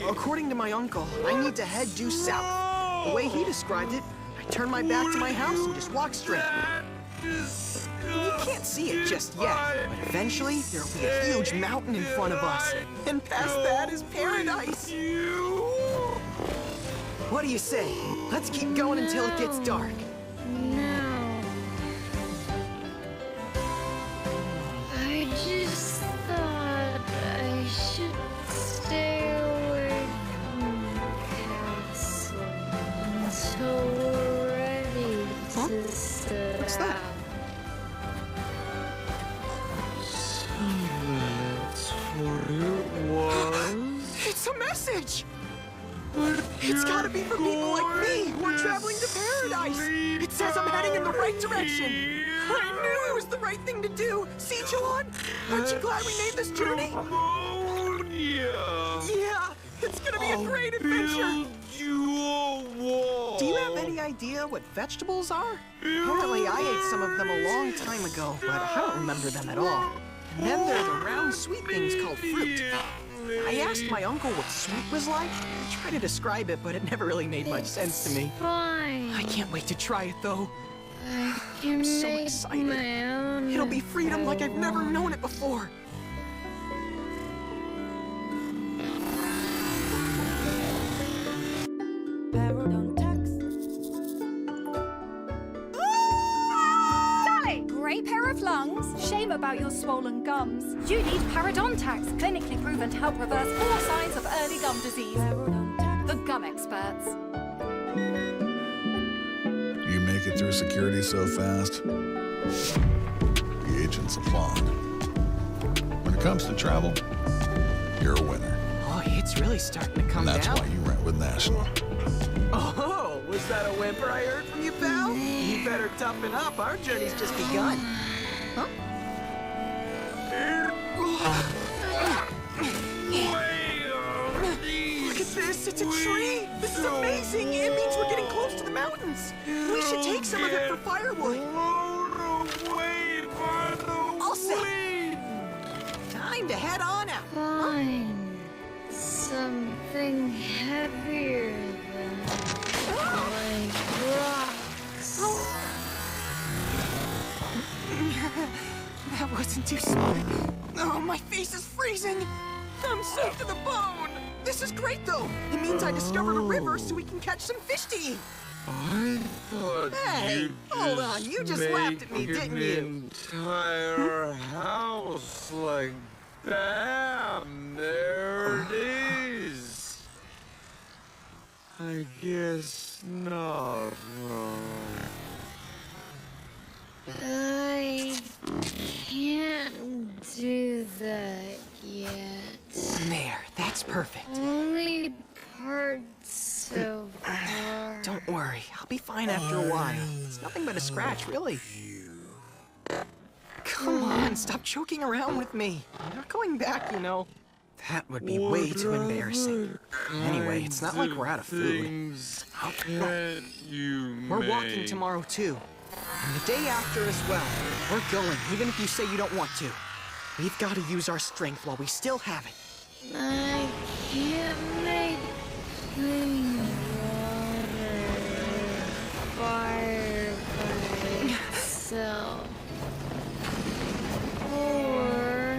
According to my uncle, I need to head due south. The way he described it, I turn my back to my house and just walk straight. You can't see it just yet, but eventually there'll be a huge mountain in front of us. And past that is paradise. What do you say? Let's keep going until it gets dark. No. I just thought I should stay away from the castle until we're ready to set What's that? out. That's what it was. It's a message! It's gotta be for people like me who are traveling to paradise! It says I'm heading in the right direction! I knew it was the right thing to do! See, Joanne? Aren't you glad we made this journey? Yeah, it's gonna be a great adventure! Do you have any idea what vegetables are? Apparently I ate some of them a long time ago, but I don't remember them at all. And then there are the round sweet things called fruit. I asked my uncle what sweet was like. I tried to describe it, but it never really made much sense to me. Fine. I can't wait to try it, though. I can I'm so make excited. my own It'll be freedom like I've never known it before. Sally! Great pair of lungs. Shame about your swollen gums. You need Parodontax, clinically proven to help reverse all signs of early gum disease. The gum experts. You make it through security so fast, the agents applaud. When it comes to travel, you're a winner. Oh, it's really starting to come And that's down. why you rent with National. Oh, was that a whimper I heard from you, pal? You better toughen up. Our journey's just begun. Huh? Look at this. It's a tree. This is amazing. It means we're getting close to the mountains. We should take some of it for firewood. All set. Time to head on out. Fine. Something heavier than like rocks. That wasn't too smart. Oh, my face is freezing. I'm soaked to the bone. This is great, though. It means I discovered a river so we can catch some fish to eat. I thought Hey, you'd hold on. You just laughed at me, make didn't an you? entire house like bam, there it is. I guess not. I can't do that yet. There, that's perfect. Only parts so far. Don't worry, I'll be fine after a while. It's nothing but a scratch, really. Come on, stop joking around with me. I'm not going back, you know. That would be way too embarrassing. Anyway, it's not like we're out of food. We're walking tomorrow, too. And the day after as well. We're going, even if you say you don't want to. We've got to use our strength while we still have it. I can't make clean water fire by itself. Or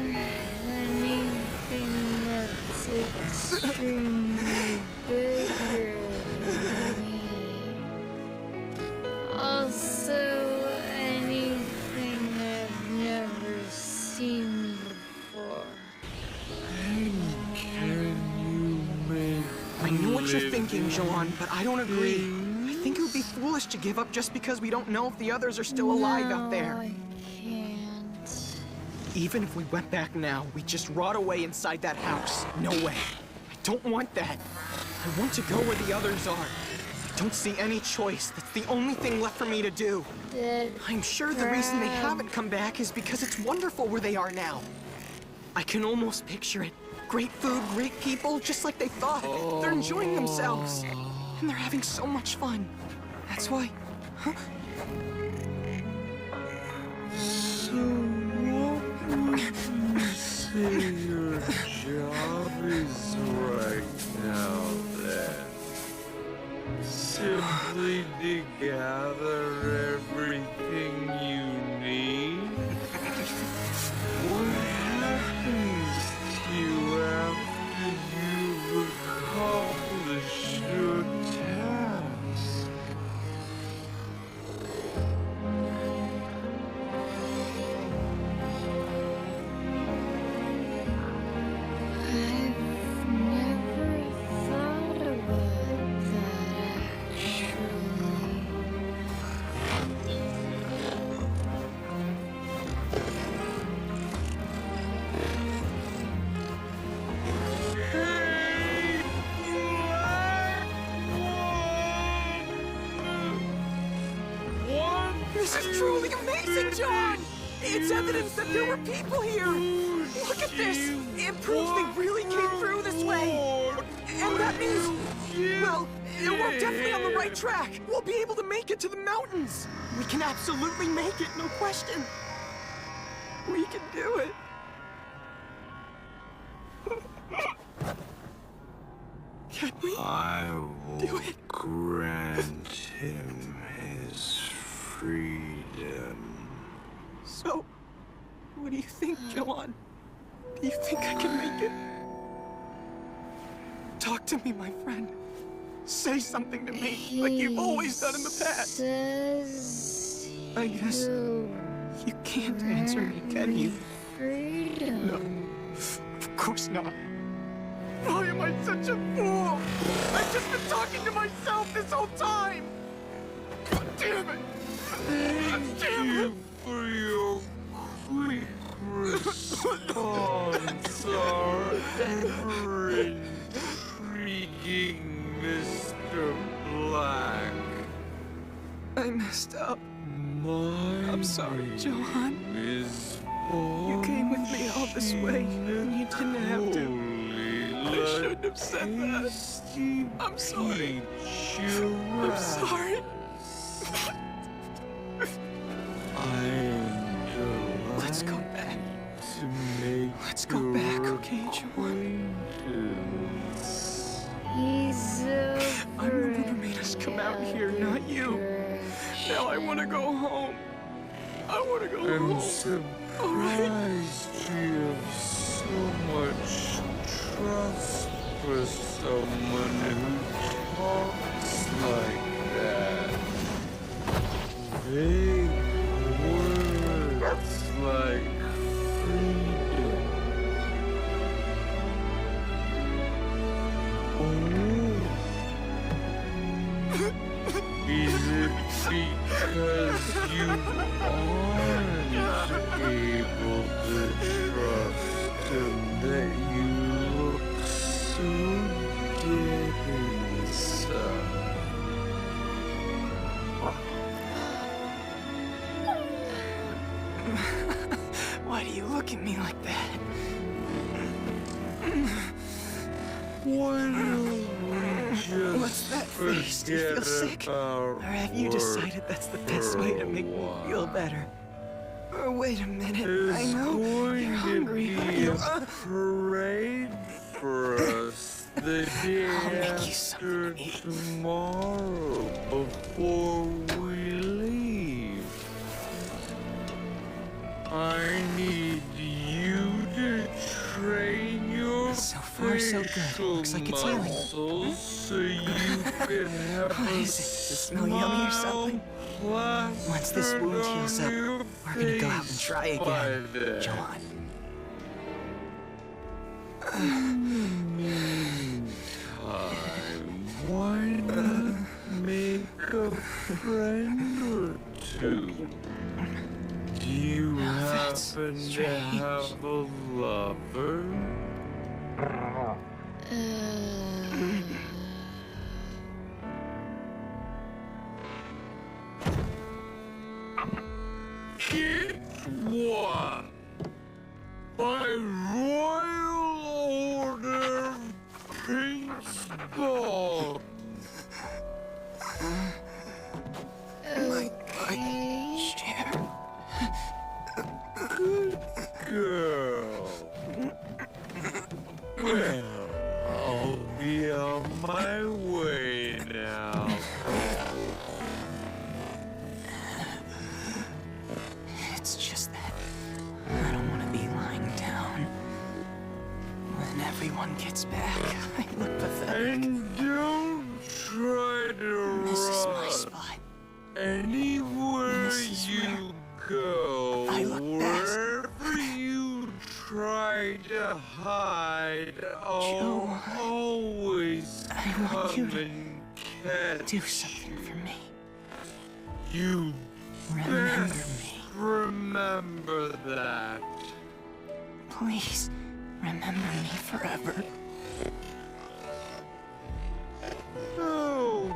anything that's extremely bigger than me. Also, anything I've never seen before. I know what you're thinking, Joan, but I don't agree. I think it would be foolish to give up just because we don't know if the others are still alive out there. I can't. Even if we went back now, we'd just rot away inside that house. No way. I don't want that. I want to go where the others are. I don't see any choice. That's the only thing left for me to do. I'm sure the reason they haven't come back is because it's wonderful where they are now. I can almost picture it. Great food, great people, just like they thought. They're enjoying themselves. And they're having so much fun. That's why... Huh? So what would you say your job is right now, then? Simply to gather everything you need? What happens to you after you've accomplished your task? I've never thought about that, actually. This is truly amazing, John! It's evidence that there were people here! Look at this! It proves they really came through this way! And that means, well, we're definitely on the right track! We'll be able to make it to the mountains! We can absolutely make it, no question! We can do it! Can we? I will grant him his freedom. So, what do you think, Joan? Do you think I can make it? Talk to me, my friend. Say something to me, like you've always done in the past. I guess you can't answer me, can you? No, of course not. Why am I such a fool? I've just been talking to myself this whole time! God damn it! Thank you for your quick response, our ever-intriguing Mr. Black. I messed up. I'm sorry, Johan. You came with me all this way, and you didn't have to. I shouldn't have said that. I'm sorry. I'm sorry. Let's go back. Let's go back, okay, Joan? I'm the one who made us come out here, not you. Now I want to go home. I want to go home. I'm surprised you have so much trust for someone who talks like that. Big words like freedom. Is it because you aren't able to trust him that you look so dead inside. Why do you look at me like that? Why don't we just What's that face? Do you feel sick? Or have you decided that's the best way to make me feel better? Wait a minute. I know you're hungry. Parade for us the day after tomorrow before we leave. I need you to train your so far, so good. Looks like it's healing. muscles so you can have What is it? Does it smell yummy or something? Once this wound heals up, we're gonna go out and try again. John. Why not make a friend or two? Do you happen to have a lover? Get one by royal order, Prince Ball. My chair. Good girl. Well, I'll be on my way now. It's just that I don't want to be lying down. When everyone gets back, I look pathetic. And don't try to This is my run. spot. Anywhere you go, I look best. wherever you try to hide, I'll always I want you come to and catch do something for me. you. Remember Best me. remember that. Please, remember me forever. Oh.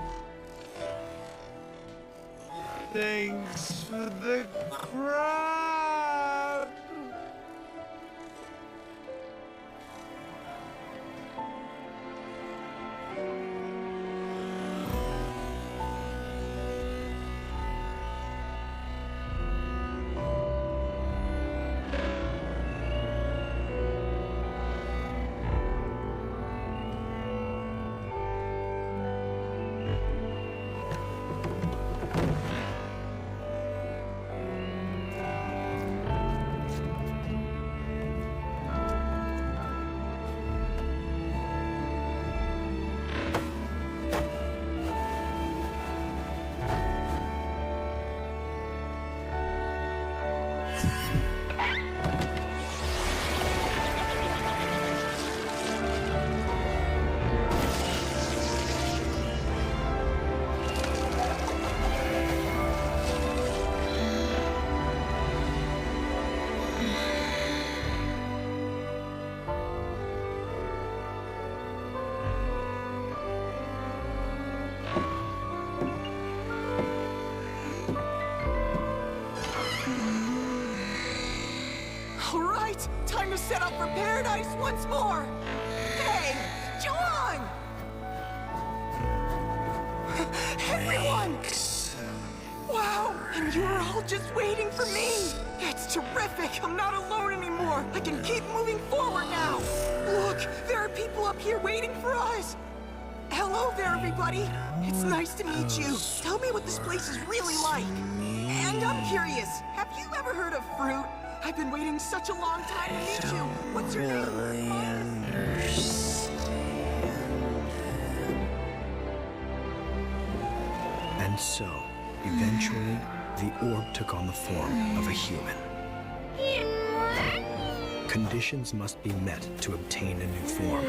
Thanks for the crab. All right, time to set up for paradise once more. Hey, John! Everyone! Wow, and you were all just waiting for me. It's terrific. I'm not alone anymore. I can keep moving forward now. Look, there are people up here waiting for us. Hello there, everybody. It's nice to meet you. Tell me what this place is really like. And I'm curious, have you ever heard of fruit? I've been waiting such a long time to meet you. What's your name? And so, eventually, the orb took on the form of a human. Conditions must be met to obtain a new form.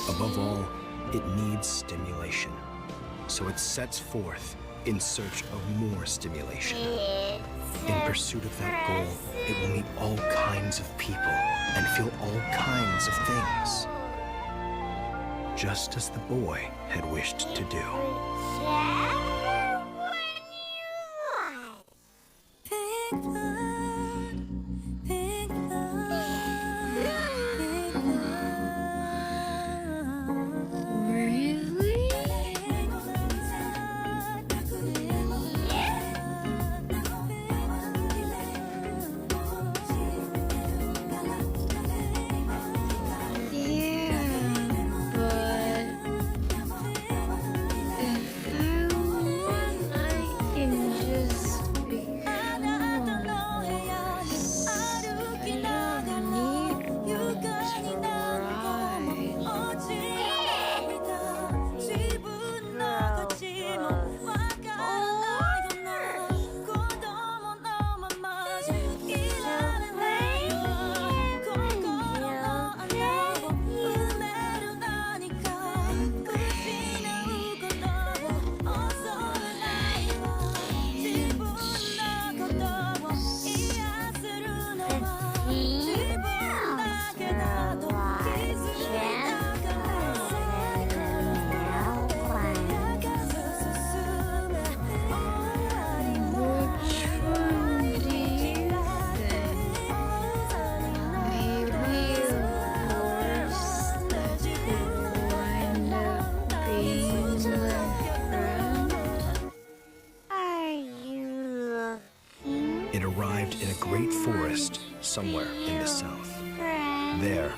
Above all, it needs stimulation. So it sets forth in search of more stimulation. In pursuit of that goal, it will meet all kinds of people and feel all kinds of things. Just as the boy had wished to do. It arrived in a great forest somewhere in the south. There,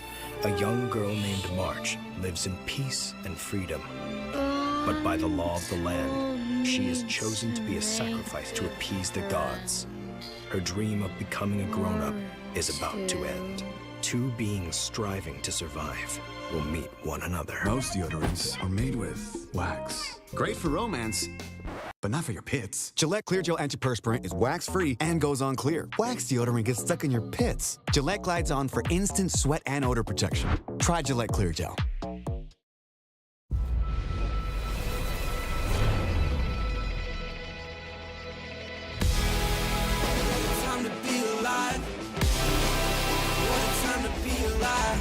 a young girl named March lives in peace and freedom. But by the law of the land, she is chosen to be a sacrifice to appease the gods. Her dream of becoming a grown-up is about to end. Two beings striving to survive will meet one another. Most deodorants are made with wax. Great for romance, but not for your pits. Gillette Clear Gel Antiperspirant is wax-free and goes on clear. Wax deodorant gets stuck in your pits. Gillette glides on for instant sweat and odor protection. Try Gillette Clear Gel. Time to be alive. What a time to be alive.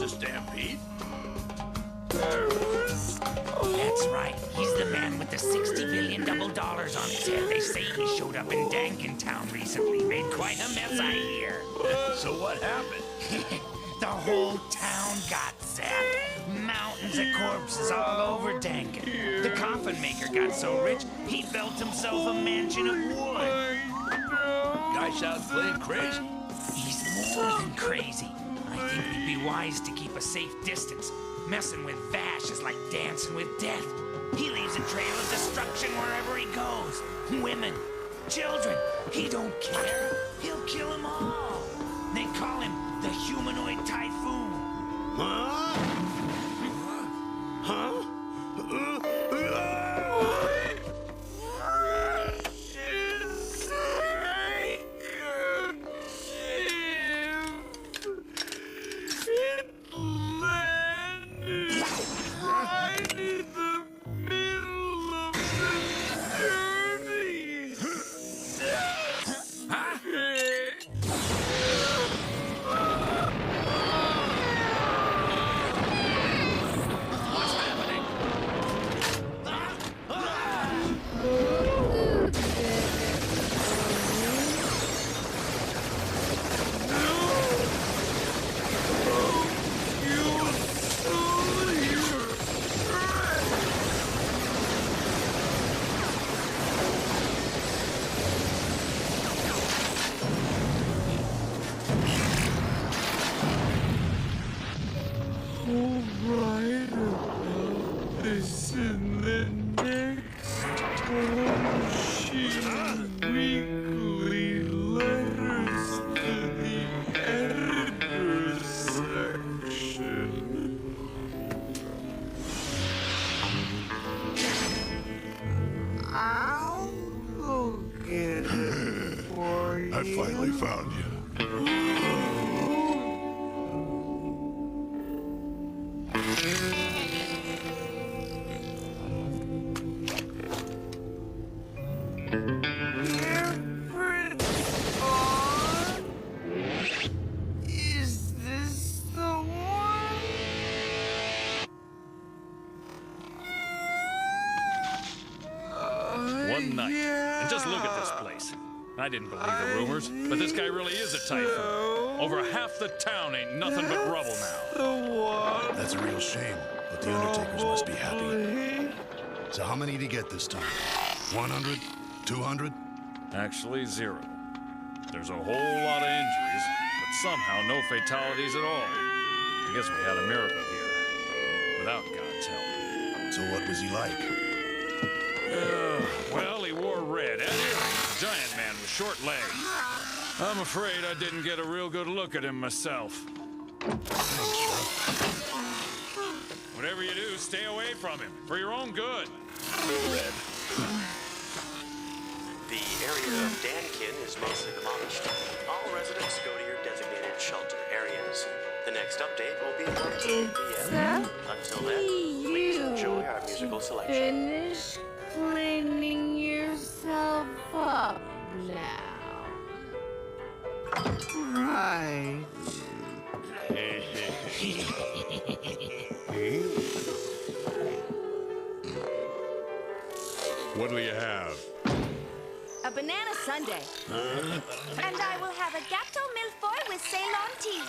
Stampede? That's right. He's the man with the $60 billion double dollars on his head. They say he showed up in Dankentown recently. Made quite a mess, I hear. So what happened? The whole town got zapped. Mountains of corpses all over Danken. The coffin maker got so rich, he built himself a mansion of wood. Guy sounds plain crazy. He's more than crazy. I think it'd be wise to keep a safe distance. Messing with Vash is like dancing with death. He leaves a trail of destruction wherever he goes. Women, children. He don't care. He'll kill them all. They call him the humanoid typhoon. Huh? Huh? I finally found you. Is this the one? One night. And just look at this place. I didn't believe the rumors, but this guy really is a typhoon. Over half the town ain't nothing but rubble now. That's a real shame, but the Undertakers must be happy. So how many did he get this time? 100? 200? Actually, 0. There's a whole lot of injuries, but somehow no fatalities at all. I guess we had a miracle here, without God's help. So what was he like? Well, he wore red and earrings. Giant man with short legs. I'm afraid I didn't get a real good look at him myself. Whatever you do, stay away from him, for your own good. Red. The area of Dankin is mostly demolished. All residents go to your designated shelter areas. The next update will be around 10 p.m. Until then, please enjoy our musical selection. Finish cleaning yourself up now. Right. What'll you have? A banana sundae. And I will have a gâteau mille-feuille with Ceylon tea.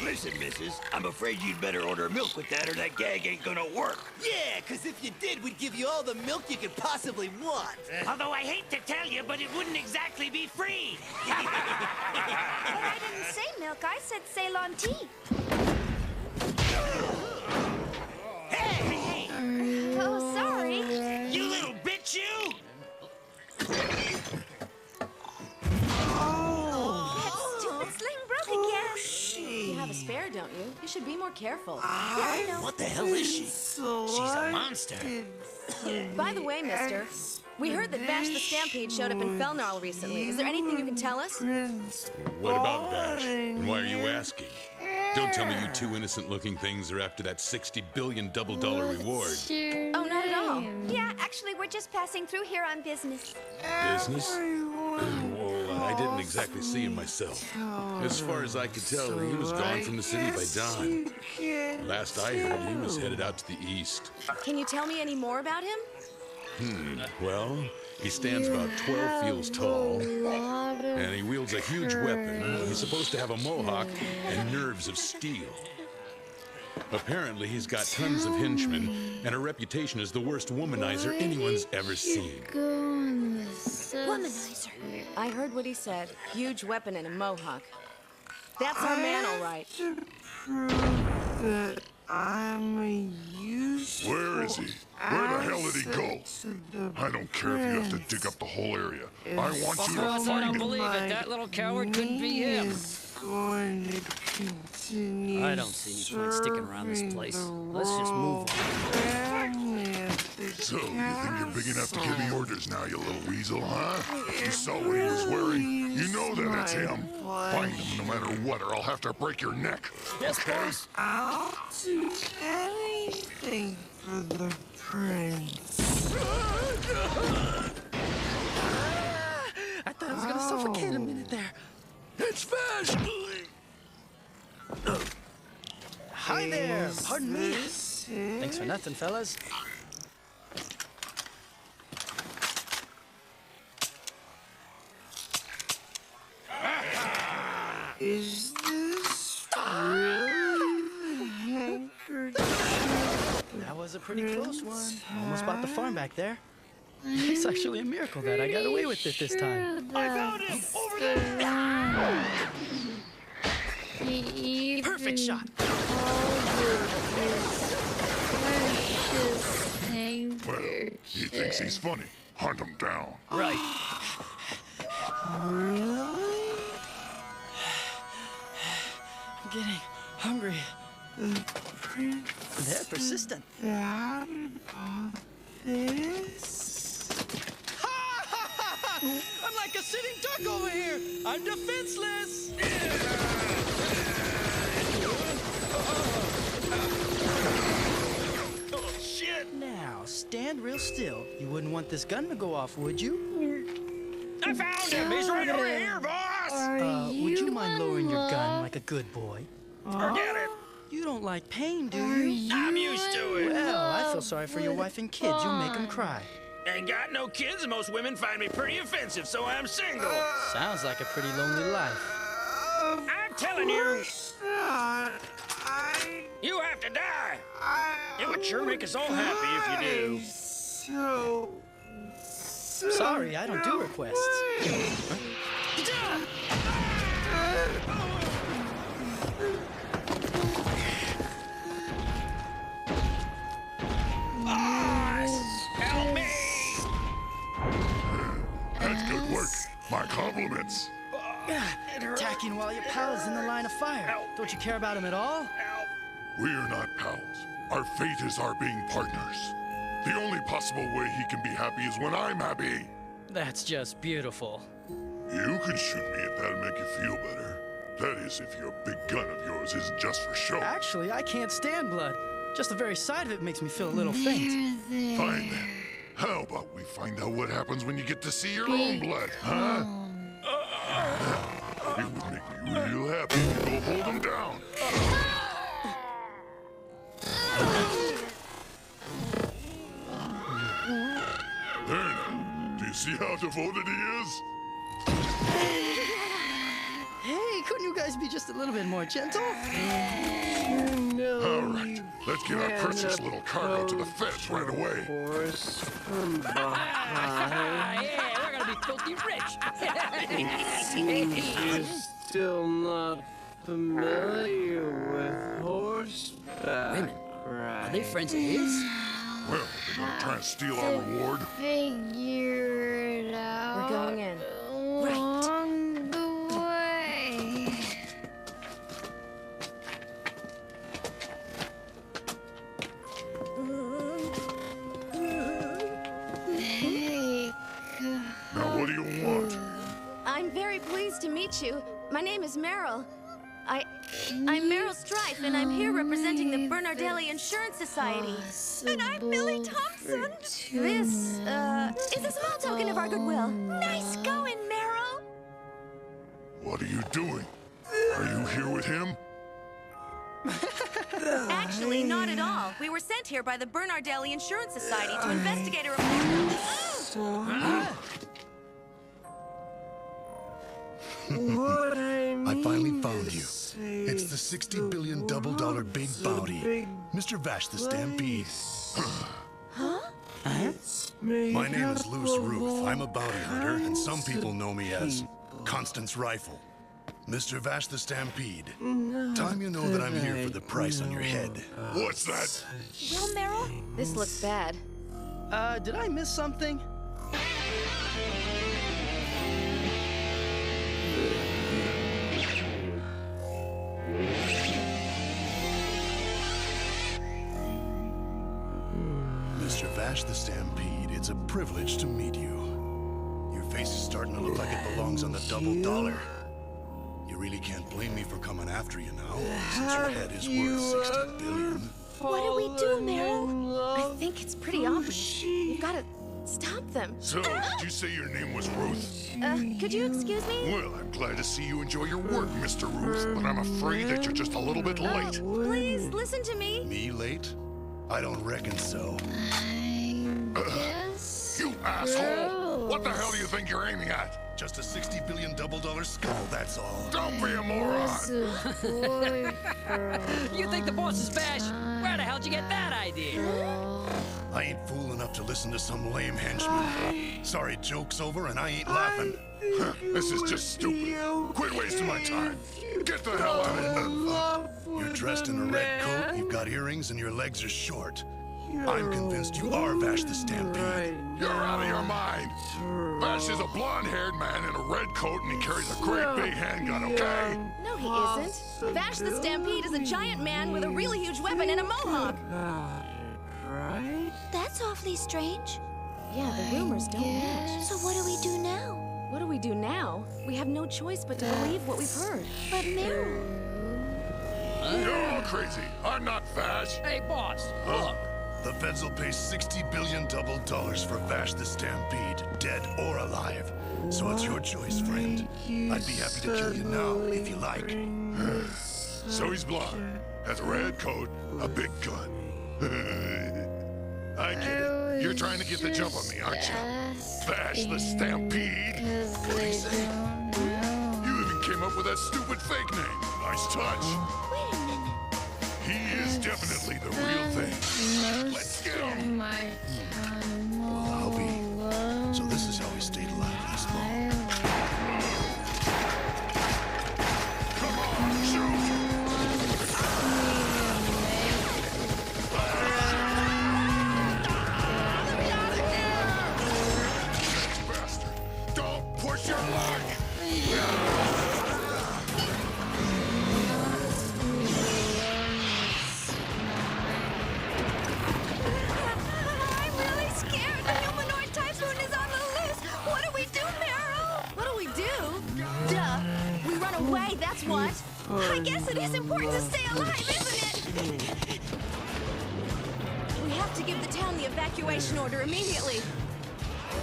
Listen, missus, I'm afraid you'd better order milk with that or that gag ain't gonna work. Yeah, because if you did, we'd give you all the milk you could possibly want. Although I hate to tell you, but it wouldn't exactly be free. But I didn't say milk, I said Ceylon tea. Hey! Oh, sorry. You little bitch, you! That stupid sling broke again. You have a spare, don't you? You should be more careful. I know. What the hell is she? She's a monster. By the way, mister, we heard that Vash the Stampede showed up in Felnarl recently. Is there anything you can tell us? What about Vash? And why are you asking? Don't tell me you two innocent-looking things are after that $60 billion double-dollar reward. Oh, not at all. Yeah, actually, we're just passing through here on business. Business? Well, I didn't exactly see him myself. As far as I could tell, he was gone from the city by dawn. Last I heard, he was headed out to the east. Can you tell me any more about him? Well, he stands about 12 feels tall, and he wields a huge weapon. He's supposed to have a mohawk and nerves of steel. Apparently, he's got tons of henchmen, and a reputation as the worst womanizer anyone's ever seen. Womanizer. I heard what he said. Huge weapon and a mohawk. That's our man, all right. That I'm a useful Where is he? Where the hell did he go? I don't care if you have to dig up the whole area. I want you to I find don't him. believe it. That little coward couldn't be him. I don't see any point sticking around this place. Let's just move on. So, you think you're big enough to give me orders now, you little weasel, huh? You saw what he was wearing? You know that it's him. Find him no matter what, or I'll have to break your neck. Yes, boss. I'll do anything for the prince. I thought I was gonna suffocate a minute there. It's fast! Hi there. Pardon me. Thanks for nothing, fellas. Is this really the handkerchief? That was a pretty close one. Almost bought the farm back there. It's actually a miracle that I got away with it this time. I found him! Over there! Perfect shot. Well, he thinks he's funny. Hunt him down. Right. I'm getting hungry. They're persistent. This? I'm like a sitting duck over here. I'm defenseless. Oh, shit. Now, stand real still. You wouldn't want this gun to go off, would you? I found him! He's right over here, boss! Would you mind lowering your gun like a good boy? Forget it! You don't like pain, do you? I'm used to it. Well, I feel sorry for your wife and kids. You'll make them cry. Ain't got no kids, and most women find me pretty offensive, so I'm single. Sounds like a pretty lonely life. I'm telling you, you have to die. It would sure make us all happy if you do. Sorry, I don't do requests. Help me! That's good work. My compliments. Attacking while your pal is in the line of fire. Don't you care about him at all? We're not pals. Our fate is our being partners. The only possible way he can be happy is when I'm happy. That's just beautiful. You can shoot me if that'll make you feel better. That is, if your big gun of yours isn't just for show. Actually, I can't stand blood. Just the very sight of it makes me feel a little faint. Fine then. How about we find out what happens when you get to see your own blood, huh? It would make me real happy to go hold him down. There now. Do you see how devoted he is? Hey, couldn't you guys be just a little bit more gentle? All right, let's get our precious little cargo to the feds right away. Yeah, we're gonna be filthy rich. You're still not familiar with horseback. Women? Are they friends of his? Well, they're gonna try and steal our reward. Figure it out. We're going in. Along the way. Now, what do you want? I'm very pleased to meet you. My name is Meryl. I'm Meryl Strife, and I'm here representing the Bernardelli Insurance Society. And I'm Millie Thompson. This, is a small token of our goodwill. Nice going, Meryl. What are you doing? Are you here with him? Actually, not at all. We were sent here by the Bernardelli Insurance Society to investigate a report. I finally found you. It's the $60 billion double-dollar big bounty. Mr. Vash the Stampede. My name is Loose Roof. I'm a bounty hunter, and some people know me as Constance Rifle. Mr. Vash the Stampede. Time you know that I'm here for the price on your head. What's that? Well, Meryl, this looks bad. Did I miss something? Mr. Vash the Stampede, it's a privilege to meet you. Your face is starting to look like it belongs on the double dollar. You really can't blame me for coming after you now, since your head is worth 60 billion. What do we do, Meryl? I think it's pretty obvious. We've got to stop them. So, did you say your name was Ruth? Could you excuse me? Well, I'm glad to see you enjoy your work, Mr. Ruth, but I'm afraid that you're just a little bit late. Please, listen to me. Me late? I don't reckon so. You asshole! What the hell do you think you're aiming at? Just a $60 billion double dollar skull, that's all. Don't be a moron! You think the boss is Bash? Where the hell'd you get that idea? I ain't fool enough to listen to some lame henchman. Sorry, joke's over and I ain't laughing. This is just stupid. Quit wasting my time. Get the hell out of here. You're dressed in a red coat, you've got earrings, and your legs are short. I'm convinced you are Vash the Stampede. You're out of your mind. Vash is a blonde-haired man in a red coat and he carries a great big handgun, okay? No, he isn't. Vash the Stampede is a giant man with a really huge weapon and a mohawk. Right? That's awfully strange. Yeah, the rumors don't match. So what do we do now? What do we do now? We have no choice but to believe what we've heard. But Meryl... You're all crazy. I'm not Vash. Hey, boss, look. The feds will pay $60 billion double dollars for Vash the Stampede, dead or alive. So it's your choice, friend. I'd be happy to kill you now, if you like. So he's blonde, has a red coat, a big gun. I get it. You're trying to get the jump on me, aren't you? Vash the Stampede? What'd he say? You even came up with that stupid fake name. Nice touch. Wait a minute. He is definitely the real thing. Let's get him. Well, I'll be. So this is how we stayed alive this long. Come on, shoot! Bastard! Don't push your leg! I'm really scared. The humanoid typhoon is on the loose. What do we do, Meryl? What do we do? Duh. We run away, that's what. I guess it is important to stay alive, isn't it? We have to give the town the evacuation order immediately.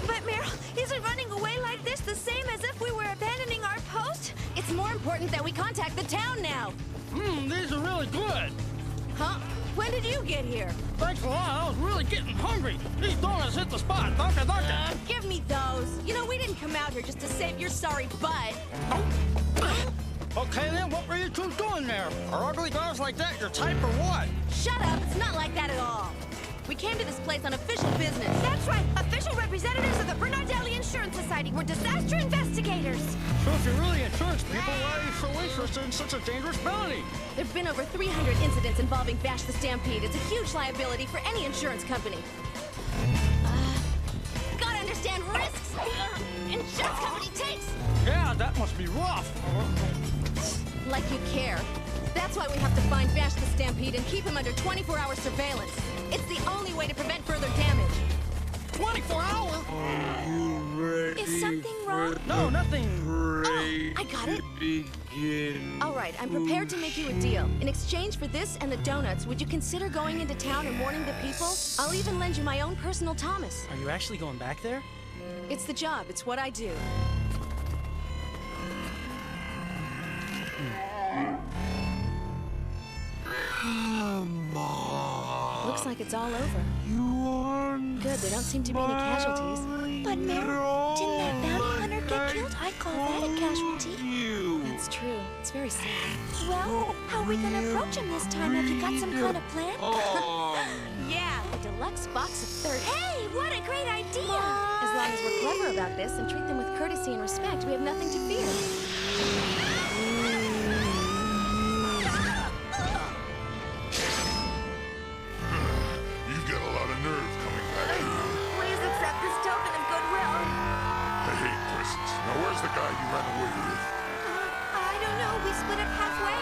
But Meryl, isn't running away like this the same as if we were abandoning our post? It's more important that we contact the town now. These are really good. Huh? When did you get here? Thanks a lot. I was really getting hungry. These donuts hit the spot. Dunka. Give me those. You know, we didn't come out here just to save your sorry butt. Okay, then, what were you two doing there? Are ugly girls like that your type or what? Shut up. It's not like that at all. We came to this place on official business. That's right. Official representatives of the Bernardelli Insurance Society. We're disaster investigators. So if you're really insurance people, why are you so interested in such a dangerous melody? There have been over 300 incidents involving Vash the Stampede. It's a huge liability for any insurance company. Gotta understand risks insurance company takes. Yeah, that must be rough. Like you care. That's why we have to find Vash the Stampede and keep him under 24-hour surveillance. It's the only way to prevent further damage. 24 hours? Is something wrong? No, nothing. Oh, I got it. All right, I'm prepared to make you a deal. In exchange for this and the donuts, would you consider going into town and warning the people? I'll even lend you my own personal Thomas. Are you actually going back there? It's the job. It's what I do. Looks like it's all over. Good, there don't seem to be any casualties. But Meryl, didn't that bounty hunter get killed? I call that a casualty. That's true. It's very sad. Well, how are we gonna approach him this time? Have you got some kind of plan? Yeah, a deluxe box of 30. Hey, what a great idea! As long as we're clever about this and treat them with courtesy and respect, we have nothing to fear. You've got a lot of nerve coming back here. split up halfway.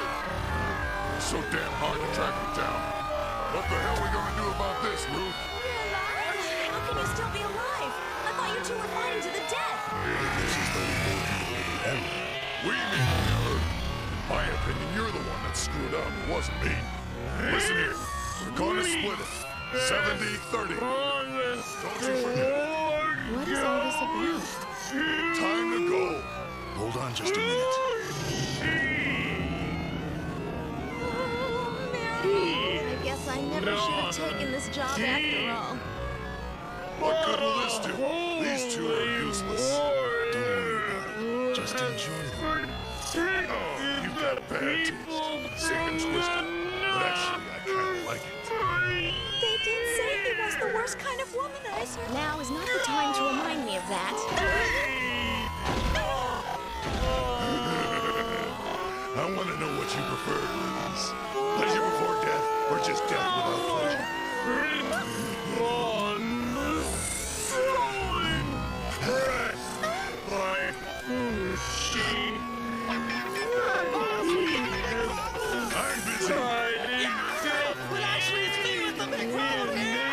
So damn hard to track me down. What the hell are we gonna do about this, Ruth? You're alive? How can you still be alive? I thought you two were fighting to the death. This is the error. We made the error. My opinion, you're the one that screwed up. It wasn't me. Listen here. We're gonna split it. 70-30. Don't you forget it. What is all this about? Time to go. Hold on just a minute. I guess I never should have taken this job after all. What good will this do? These two are useless. Don't worry about it. Just enjoy them. Oh, you've got bad taste. Sick and twisted. But actually, I kinda like it. They did say he was the worst kind of womanizer. Now is not the time to remind me of that. I want to know what you prefer, ladies. Pleasure before death, or just death without pleasure? I'm busy. Well, actually, it's me with the big problem here.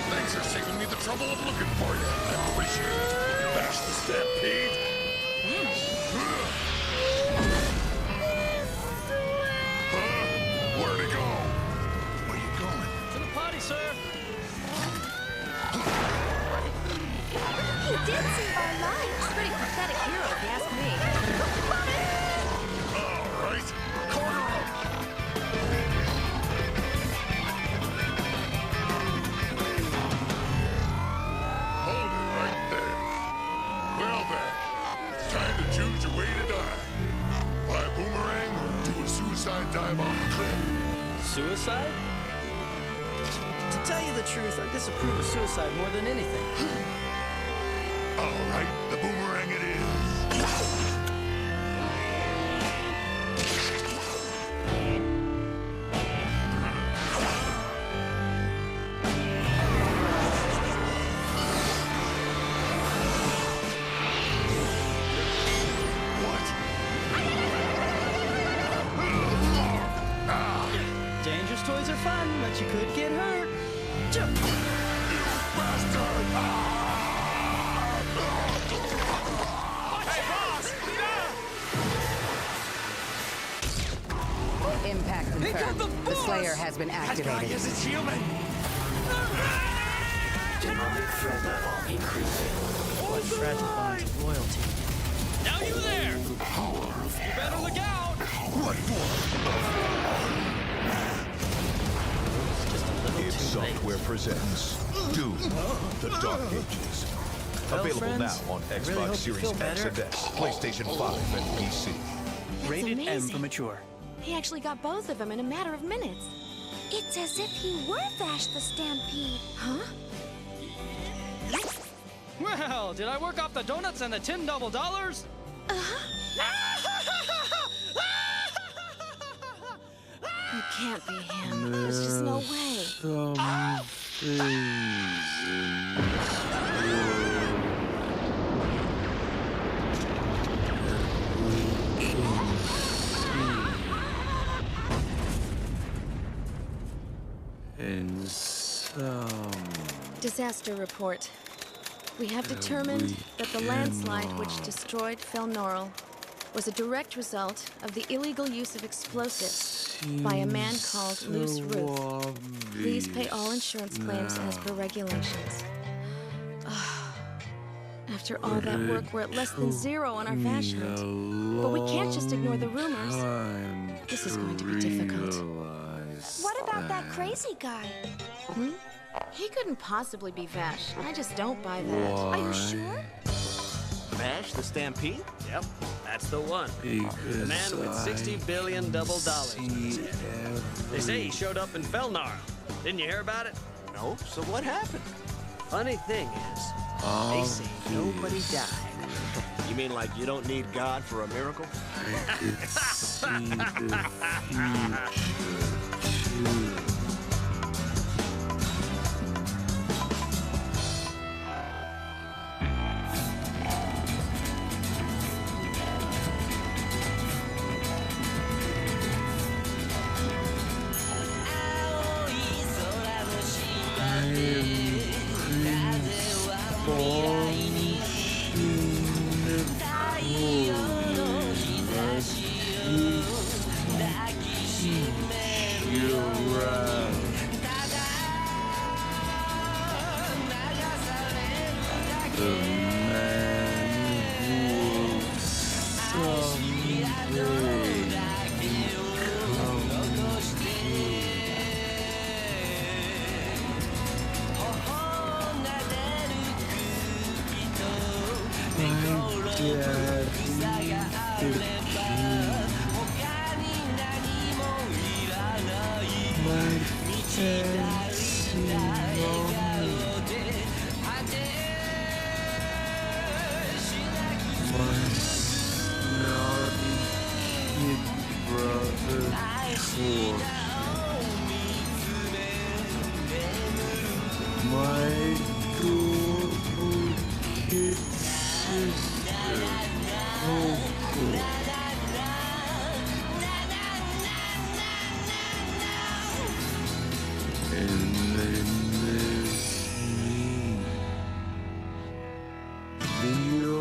Thanks for saving me the trouble of looking for you. I appreciate it. Bash the stampede. Where'd he go? Where you going? To the potty, sir. He did save our lives. Pretty pathetic hero, if you ask me. All right. Corner up. Hold it right there. Well then, it's time to choose your way to die. Fly a boomerang or do a suicide dive off the cliff. Suicide? To tell you the truth, I disapprove of suicide more than anything. All right, the boomerang it is. Dangerous toys are fun, but you could get hurt. Impact confirmed. The Slayer has been activated. It's human. Demonic threat level increasing. What fragile bonds of loyalty. Now you there! You better look out! What Id Software presents Doom, The Dark Ages. Well, Available friends, now on I really Xbox hope you Series feel X better. and S, PlayStation 5, and PC. Rated M amazing. for mature. He actually got both of them in a matter of minutes. It's as if he were Vash the Stampede. Huh? Well, did I work off the donuts and the $10 double dollars? You can't be him. There's just no way. Disaster report. We have determined that the landslide which destroyed Felnorel was a direct result of the illegal use of explosives by a man called Loose Ruth. Please pay all insurance claims as per regulations. After all that work, we're at less than zero on our Vash hunt. But we can't just ignore the rumors. This is going to be difficult. What about that crazy guy? He couldn't possibly be Vash. I just don't buy that. Are you sure? Vash the Stampede? Yep, that's the one. The man with 60 billion double dollars on his head. They say he showed up in Felnar. Didn't you hear about it? No, so what happened? Funny thing is, they say nobody died. You mean like you don't need God for a miracle?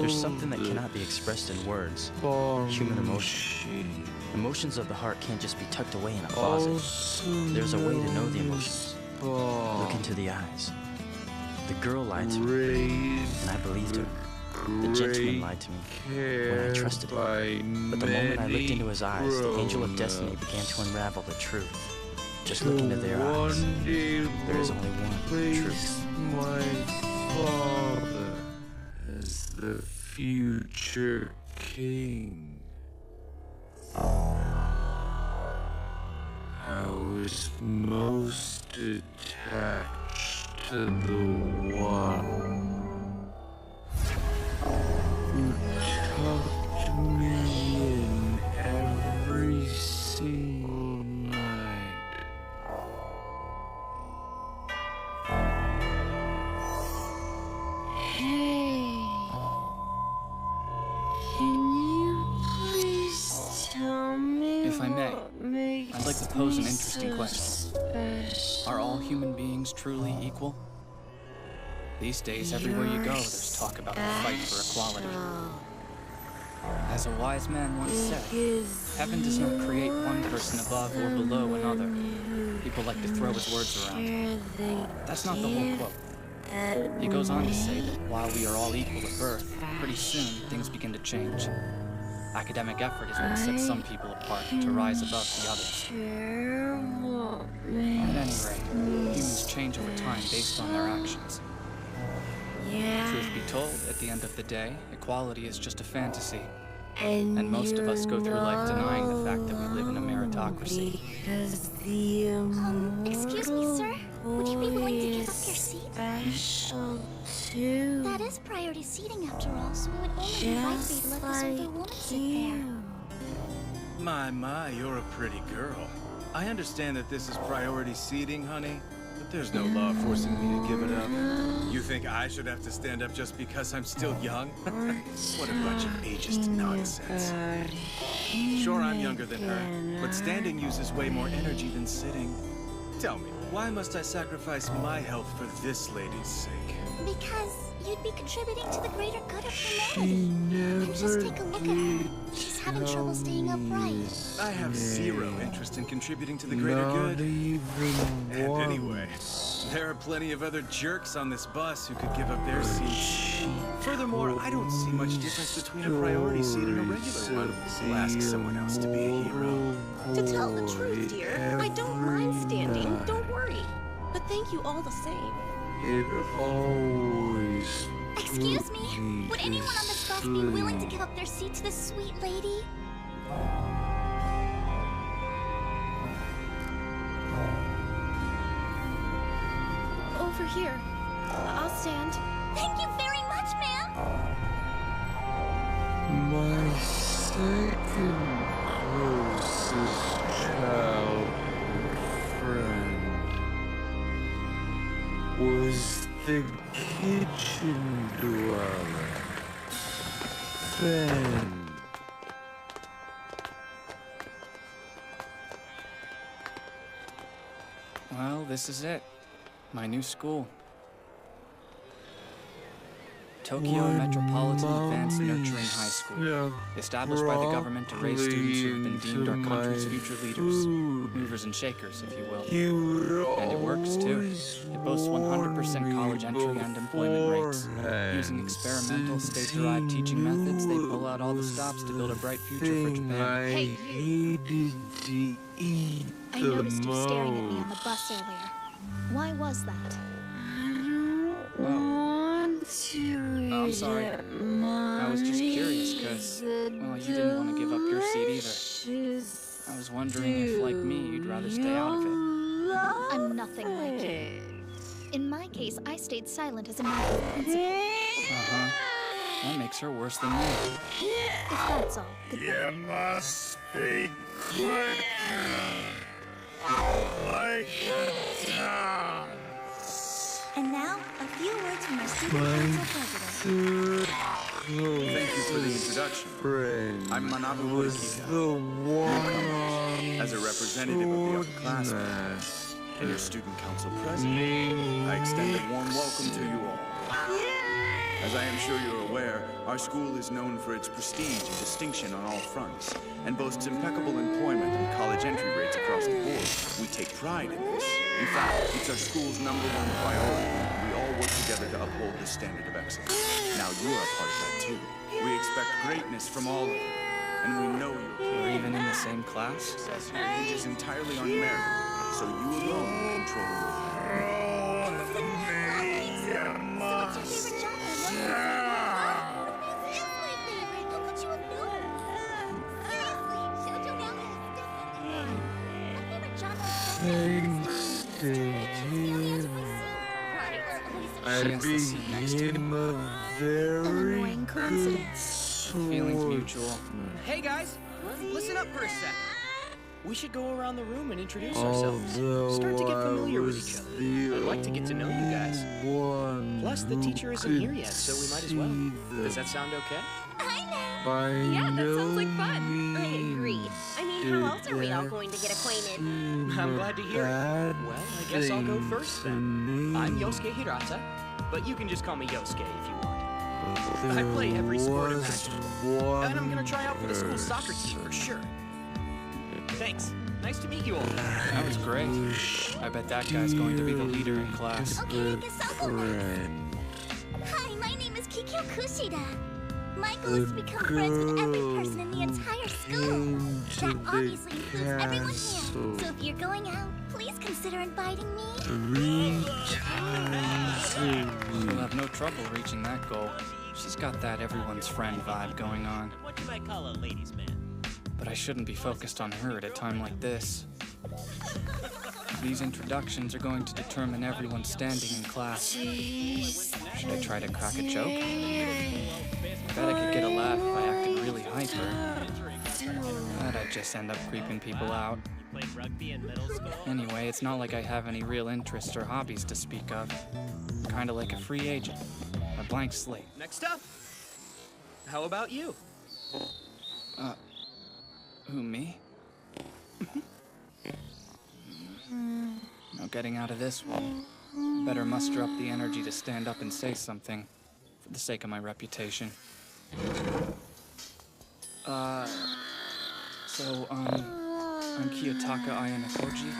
There's something that cannot be expressed in words. Human emotion. Emotions of the heart can't just be tucked away in a closet. There's a way to know the emotions. Look into the eyes. The girl lied to me, and I believed her. The gentleman lied to me when I trusted him. But the moment I looked into his eyes, the angel of destiny began to unravel the truth. Just look into their eyes. There is only one truth. My father is the future king. I was most attached to the one who tucked me in every single night. Hey, can you please tell me If I may, what makes I'd like to pose an me interesting so question. special? Are all human beings truly equal? These days, everywhere you go, there's talk about the fight for equality. As a wise man once said, heaven does not create one person above or below another. People like to throw his words around. That's not the whole quote. He goes on to say that while we are all equal at birth, pretty soon things begin to change. Academic effort is what sets some people apart to rise above the others. At any rate, humans change over time based on their actions. Truth be told, at the end of the day, equality is just a fantasy. And most of us go through life denying the fact that we live in a meritocracy. Excuse me, sir. Would you be willing to give up your seat? That is priority seating after all, so it would only be right for you to let this older woman sit there. My, you're a pretty girl. I understand that this is priority seating, honey, but there's no law forcing me to give it up. You think I should have to stand up just because I'm still young? What a bunch of ageist nonsense. Sure, I'm younger than her, but standing uses way more energy than sitting. Tell me, why must I sacrifice my health for this lady's sake? Because you'd be contributing to the greater good of humanity. And just take a look at her. She's having trouble staying upright. I have zero interest in contributing to the greater good. And anyway, there are plenty of other jerks on this bus who could give up their seats. Furthermore, I don't see much difference between a priority seat and a regular one. I'll ask someone else to be a hero. To tell the truth, dear, I don't mind standing, don't worry. But thank you all the same. It always Excuse me, would anyone on this bus be willing to give up their seat to this sweet lady? Over here. I'll stand. Thank you very much, ma'am. My second closest childhood friend was the kitchen dweller, Fen. Well, this is it. My new school. Tokyo Metropolitan Advanced Nurturing High School, established by the government to raise students who have been deemed our country's future leaders, movers and shakers, if you will. And it works, too. It boasts 100% college entry and employment rates. Using experimental, state-derived teaching methods, they pull out all the stops to build a bright future for Japan. Hey, I noticed you staring at me on the bus earlier. Why was that? Well, I'm sorry. I was just curious, because, well, you didn't want to give up your seat either. I was wondering if, like me, you'd rather stay out of it. I'm nothing like you. In my case, I stayed silent as a matter of principle. Uh-huh. That makes her worse than me. If that's all, goodbye. You must be quick. Like And now, a few words from our student council president. Thank you for the introduction. I'm Manabu was Morikita. the one As a representative of the upperclassmen and your student council president, I extend a warm welcome to you all. As I am sure you're aware, our school is known for its prestige and distinction on all fronts, and boasts impeccable employment and college entry rates across the board. We take pride in this. In fact, it's our school's #1 priority. We all work together to uphold this standard of excellence. Now you are a part of that too. We expect greatness from all of you, and we know you're capable. We're even in the same class? Success here hinges entirely on merit, so you alone control your I became a very good Feelings mutual. Hey guys, listen up for a sec. We should go around the room and introduce ourselves. Start to get familiar with each other. I'd like to get to know you guys. Plus, the teacher isn't here yet, so we might as well. Does that sound okay? Yeah, that sounds like fun. I agree. I mean, how else are we all going to get acquainted? I'm glad to hear it. Well, I guess I'll go first then. I'm Yosuke Hirata, but you can just call me Yosuke if you want. I play every sport imaginable, and I'm gonna try out for the school soccer team for sure. Thanks. Nice to meet you all. That was great. I bet that guy's going to be the leader in class. Okay, I guess I'll go next. Hi, my name is Kikyo Kushida. My goal is to become friends with every person in the entire school. That obviously includes everyone here. So if you're going out, please consider inviting me. We'll have no trouble reaching that goal. She's got that everyone's friend vibe going on. What you might call a ladies' man. But I shouldn't be focused on her at a time like this. These introductions are going to determine everyone's standing in class. Should I try to crack a joke? I bet I could get a laugh if I acted really hyper. But I'd just end up creeping people out. Played rugby in middle school? Anyway, it's not like I have any real interests or hobbies to speak of. Kinda like a free agent. A blank slate. Next up, how about you? Who, me? No getting out of this one. Better muster up the energy to stand up and say something, for the sake of my reputation. I'm Kiyotaka Ayanokoji.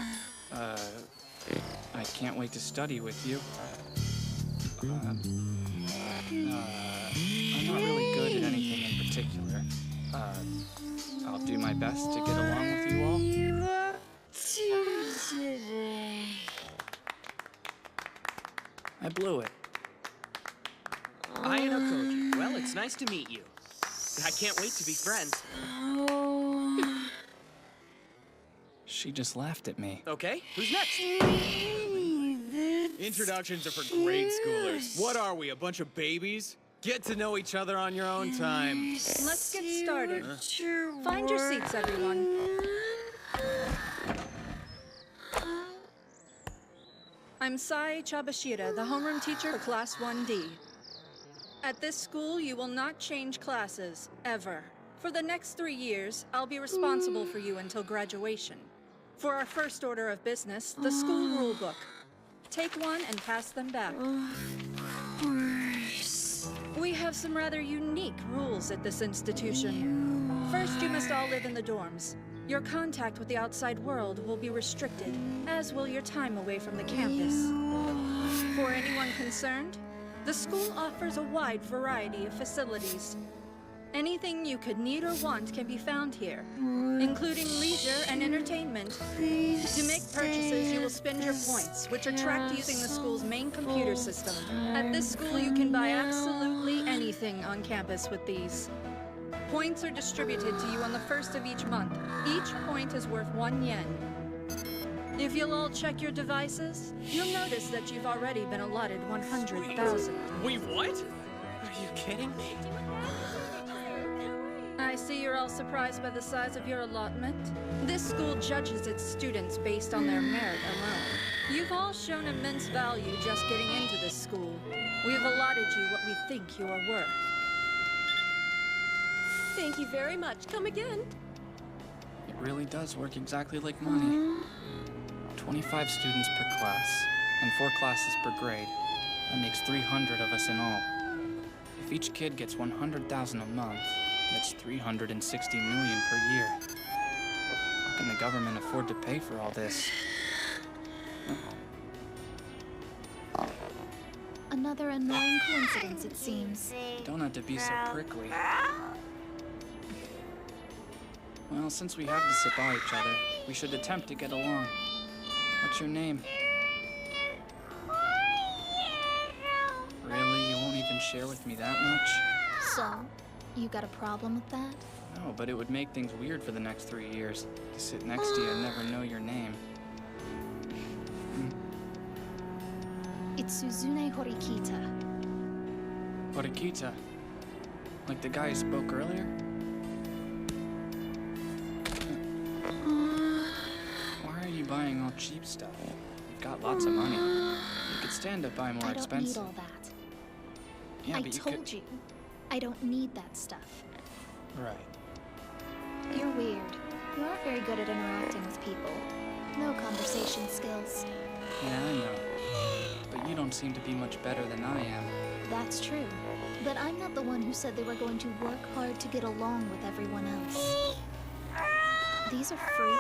I can't wait to study with you. I'm not really good at anything in particular. I'll do my best to get along with you all. I blew it. Ayanokoji. Well, it's nice to meet you. I can't wait to be friends. She just laughed at me. Okay, who's next? Introductions are for grade schoolers. What are we, a bunch of babies? Get to know each other on your own time. Let's get started. Find your seats, everyone. I'm Sai Chabashira, the homeroom teacher for Class 1D. At this school, you will not change classes, ever. For the next 3 years, I'll be responsible for you until graduation. For our first order of business, the school rule book. Take one and pass them back. We have some rather unique rules at this institution. First, you must all live in the dorms. Your contact with the outside world will be restricted, as will your time away from the campus. For anyone concerned, the school offers a wide variety of facilities. Anything you could need or want can be found here, including leisure and entertainment. To make purchases, you will spend your points, which are tracked using the school's main computer system. At this school, you can buy absolutely anything on campus with these. Points are distributed to you on the 1st of each month. Each point is worth 1 yen. If you'll all check your devices, you'll notice that you've already been allotted 100,000. We what? Are you kidding me? I see you're all surprised by the size of your allotment. This school judges its students based on their merit alone. You've all shown immense value just getting into this school. We've allotted you what we think you are worth. Thank you very much. Come again. It really does work exactly like money. 25 students per class, and 4 classes per grade. That makes 300 of us in all. If each kid gets 100,000 a month, that's 360 million per year. How can the government afford to pay for all this? Another annoying coincidence, it seems. Don't have to be so prickly. Well, since we have to sit by each other, we should attempt to get along. What's your name? Really? You won't even share with me that much? So, you got a problem with that? No, but it would make things weird for the next 3 years. To sit next to you and never know your name. It's Suzune Horikita. Horikita? Like the guy who spoke earlier? Why are you buying all cheap stuff? You've got lots of money. You could stand to buy more expensive. I don't need all that. Yeah, I but you told could... you, I don't need that stuff. Right. You're weird. You aren't very good at interacting with people. No conversation skills. Yeah, I know. But you don't seem to be much better than I am. That's true. But I'm not the one who said they were going to work hard to get along with everyone else. These are free?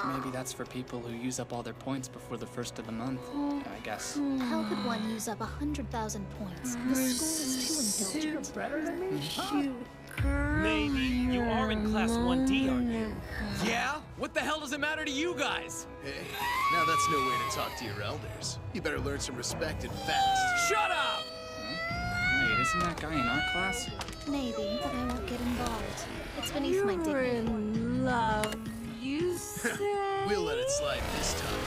Maybe that's for people who use up all their points before the 1st of the month, I guess. How could one use up 100,000 points? The school is too indulgent. Better than me? Maybe. You are in Class 1D, aren't you? Yeah? What the hell does it matter to you guys? Hey, now that's no way to talk to your elders. You better learn some respect and fast. Shut up! Wait, isn't that guy in our class? Maybe, but I won't get involved. It's beneath my dignity. In love, you say? We'll let it slide this time.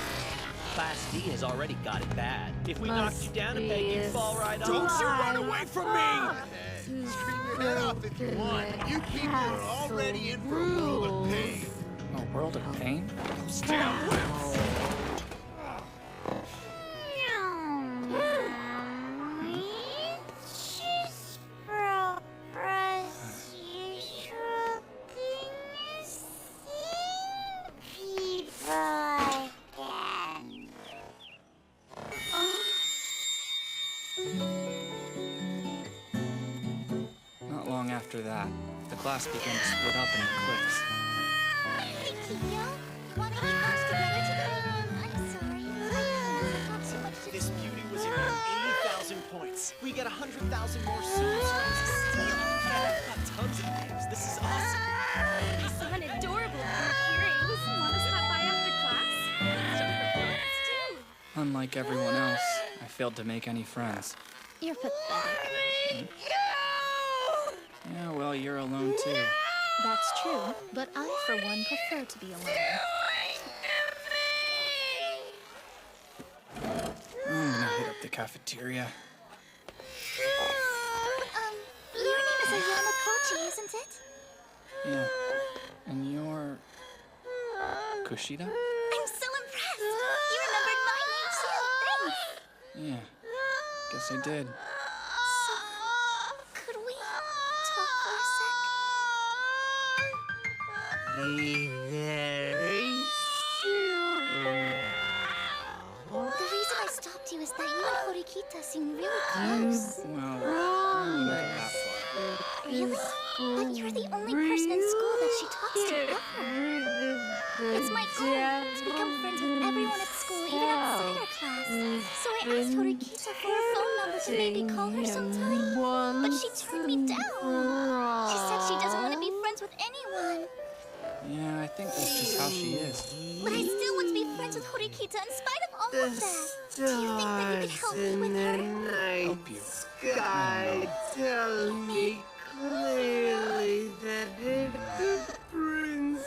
Class D has already got it bad. If we knocked you down a peg, you'd fall right off. Don't you run away from me! Hey, scream your head off if you want. You people are already in for a world of pain. A world of pain? Stand well. Not long after that, the class began to split up into cliques. This beauty was in 80,000 points. We get 100,000 more soon. Got tons of names. This is awesome. You sound adorable earrings. Want to stop by after class? Too. Unlike everyone else, I failed to make any friends. You're pathetic. Yeah, well, you're alone too. That's true, but I, for one, prefer to be alone. I'm gonna hit up the cafeteria. Your name is Ayama Kochi, isn't it? Yeah. And you're... Kushida? I'm so impressed! You remembered my name too! Thanks! Yeah. Guess I did. So, could we talk for a sec? The reason I stopped you is that you and Horikita seem really close. Well, I wouldn't go that far. Really? But you're the only person in school that she talks to ever. It's my goal to become friends with everyone at school, even outside our class. So I asked Horikita for her phone number to maybe call her sometime. But she turned me down. She said she doesn't want to be friends with anyone. Yeah, I think that's just how she is. But I still want to be friends with Horikita in spite of all of that. Do you think that you could help me with her? Help you? Sky, tell me clearly that it brings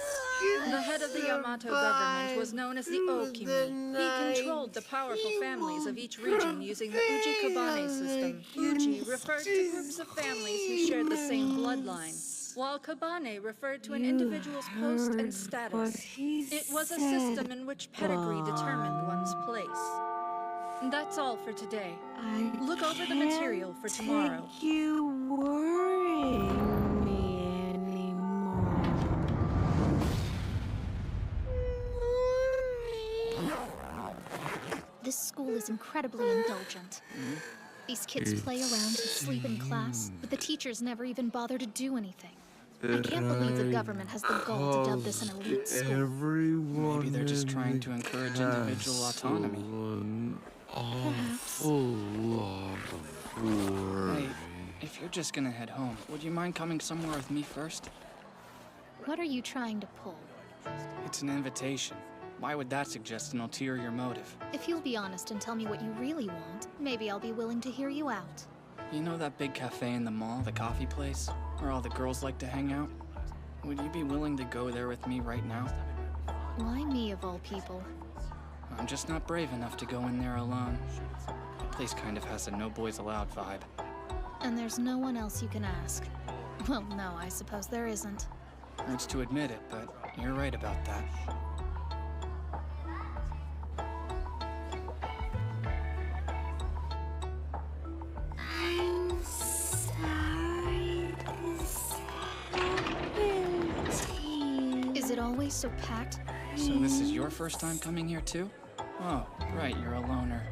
The head of the Yamato government was known as the Okimi. He controlled the powerful families of each region using the Uji-Kabane system. Uji referred to groups of families who shared the same bloodline, while Kabane referred to an individual's post and status. It was a system in which pedigree determined one's place. That's all for today. Look over the material for tomorrow. you worrying me anymore. This school is incredibly indulgent. These kids play around and sleep in class, but the teachers never even bother to do anything. I can't believe the government has the gall to dub this an elite school. Maybe they're just trying to encourage individual autonomy. Hey, if you're just gonna head home, would you mind coming somewhere with me first? What are you trying to pull? It's an invitation. Why would that suggest an ulterior motive? If you'll be honest and tell me what you really want, maybe I'll be willing to hear you out. You know that big cafe in the mall, the coffee place, where all the girls like to hang out? Would you be willing to go there with me right now? Why me of all people? I'm just not brave enough to go in there alone. The place kind of has a no boys allowed vibe. And there's no one else you can ask. Well, no, I suppose there isn't. Hurts to admit it, but you're right about that. I'm sorry this happened to you. Is it always so packed? So this is your first time coming here too? Oh, right, you're a loner.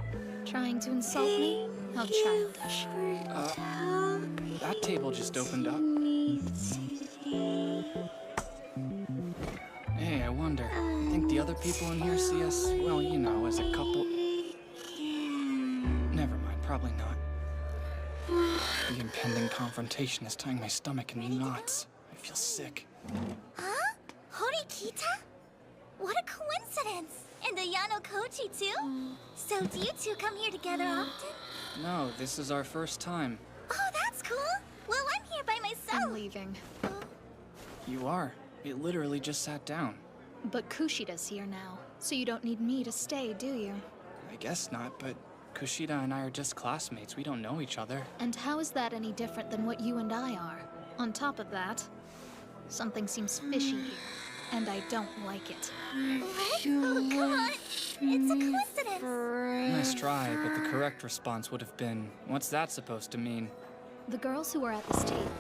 Trying to insult me? How childish. That table just opened up. Hey, I wonder. Think the other people in here see us, well, you know, as a couple? Never mind, probably not. The impending confrontation is tying my stomach in knots. I feel sick. Huh? Horikita? What a coincidence! And the Yano Kochi too? So do you two come here together often? No, this is our first time. Oh, that's cool! Well, I'm here by myself! I'm leaving. You are. It literally just sat down. But Kushida's here now, so you don't need me to stay, do you? I guess not, but Kushida and I are just classmates. We don't know each other. And how is that any different than what you and I are? On top of that, something seems fishy here, and I don't like it. What? Oh, come on! It's a coincidence! Nice try, but the correct response would have been, what's that supposed to mean? The girls who are at this table,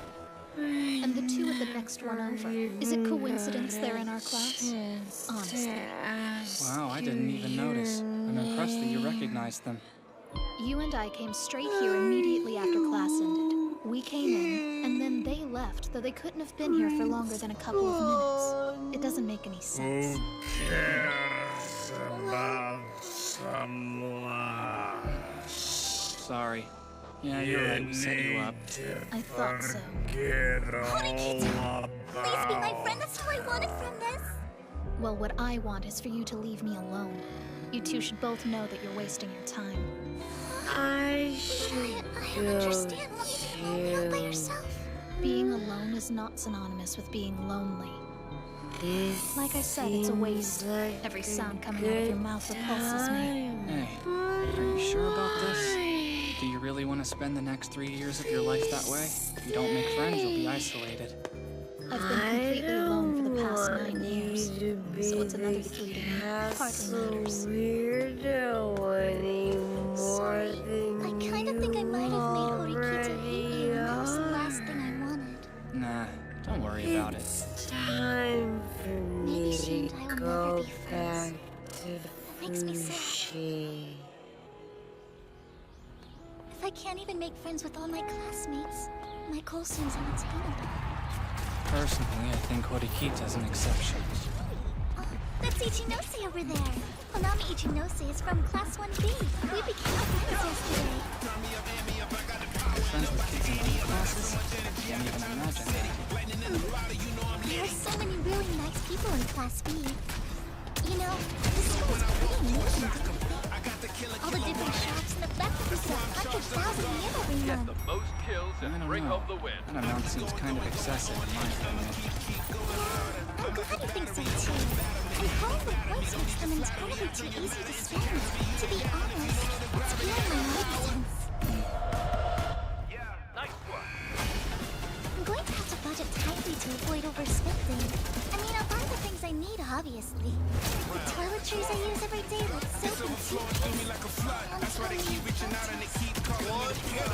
and the two at the next one over. Is it coincidence they're in our class? Honestly. Wow, I didn't even notice. I'm impressed that you recognized them. You and I came straight here immediately after class ended. We came in, and then they left, though they couldn't have been here for longer than a couple of minutes. It doesn't make any sense. Who cares about someone? Sorry. Yeah, you're right, we set you up. I thought so. Horikita! Please be my friend, that's all I wanted from this! Well, what I want is for you to leave me alone. You two should both know that you're wasting your time. I don't understand. Want you to help by yourself? Being alone is not synonymous with being lonely. Like I said, it's a waste. Every sound coming out of your mouth repulses me. Hey, are you sure about this? Do you really want to spend the next 3 years of your life that way? If you don't make friends, you'll be isolated. I've been completely alone for the past 9 years, so it's another fleeting hardly matters. Sorry, I kind of think I might have made Horikita hate you, and that was the last thing I wanted. Nah, don't worry about it. Time for me to go back to Makes me sad. If I can't even make friends with all my classmates, my goal seems unattainable. Personally, I think Horikita's an exception. Oh, that's Ichinose over there. Konami Ichinose is from Class 1B. We became friends yesterday. Friends with kids in other classes? I can't even imagine that. There are so many really nice people in Class B. You know, this school is pretty amazing, don't you think? All the different shops and the fact that we get 100,000 yen every month. The most kills and bring home the win. That amount seems kind of excessive in my opinion. I'm glad you think so too. And calling the points makes them entirely too easy to spend. To be honest, it's feeling my life since. Nice one. I'm going to have to budget tightly to avoid overspending. I mean, I'll buy the things I need, obviously. The toiletries I use every day, like soap and toothpaste. That's why they keep reaching out and they keep calling. Yeah,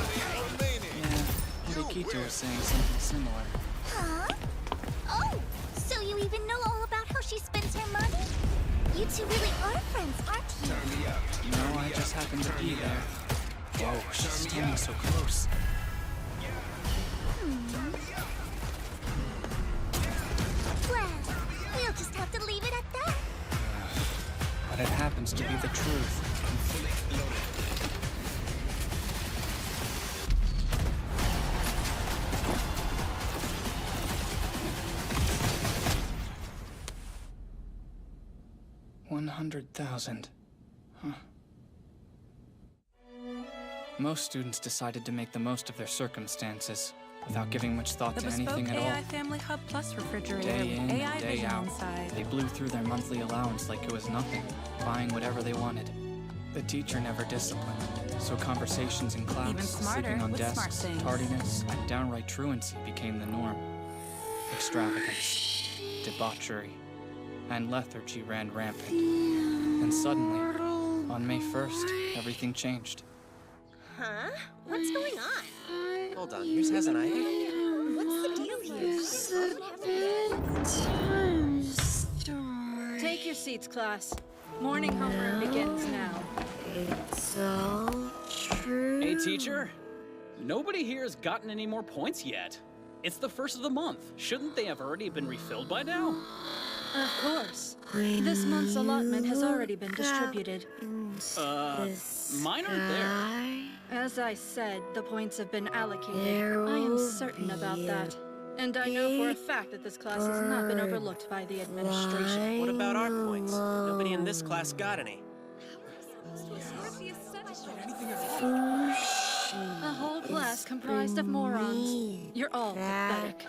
Horikita was saying something similar. Huh? Oh, so you even know all about how she spends her money? You two really are friends, aren't you? No, I just happened to be there. Whoa, she's standing so close. Well, we'll just have to leave it at that. But it happens to be the truth. $100,000. Huh. Most students decided to make the most of their circumstances without giving much thought to anything at all. AI Family Hub Plus refrigerator. Day in AI and day vision out, inside. they blew through their monthly allowance like it was nothing, buying whatever they wanted. The teacher never disciplined, so conversations in class, Even smarter sleeping on with smart desks, things. tardiness, and downright truancy became the norm. Extravagance, debauchery, and lethargy ran rampant. And suddenly, on May 1st, everything changed. Huh? What's going on? Hold on, yours has an eye. What's the deal here? Take your seats, class. Morning homeroom begins now. It's all true. Hey, teacher. Nobody here has gotten any more points yet. It's the first of the month. Shouldn't they have already been refilled by now? Of course. This month's allotment has already been distributed. Mine aren't there. As I said, the points have been allocated. I am certain about that. And I know for a fact that this class has not been overlooked by the administration. What about our points? Nobody in this class got any. A whole class comprised of morons. You're all pathetic.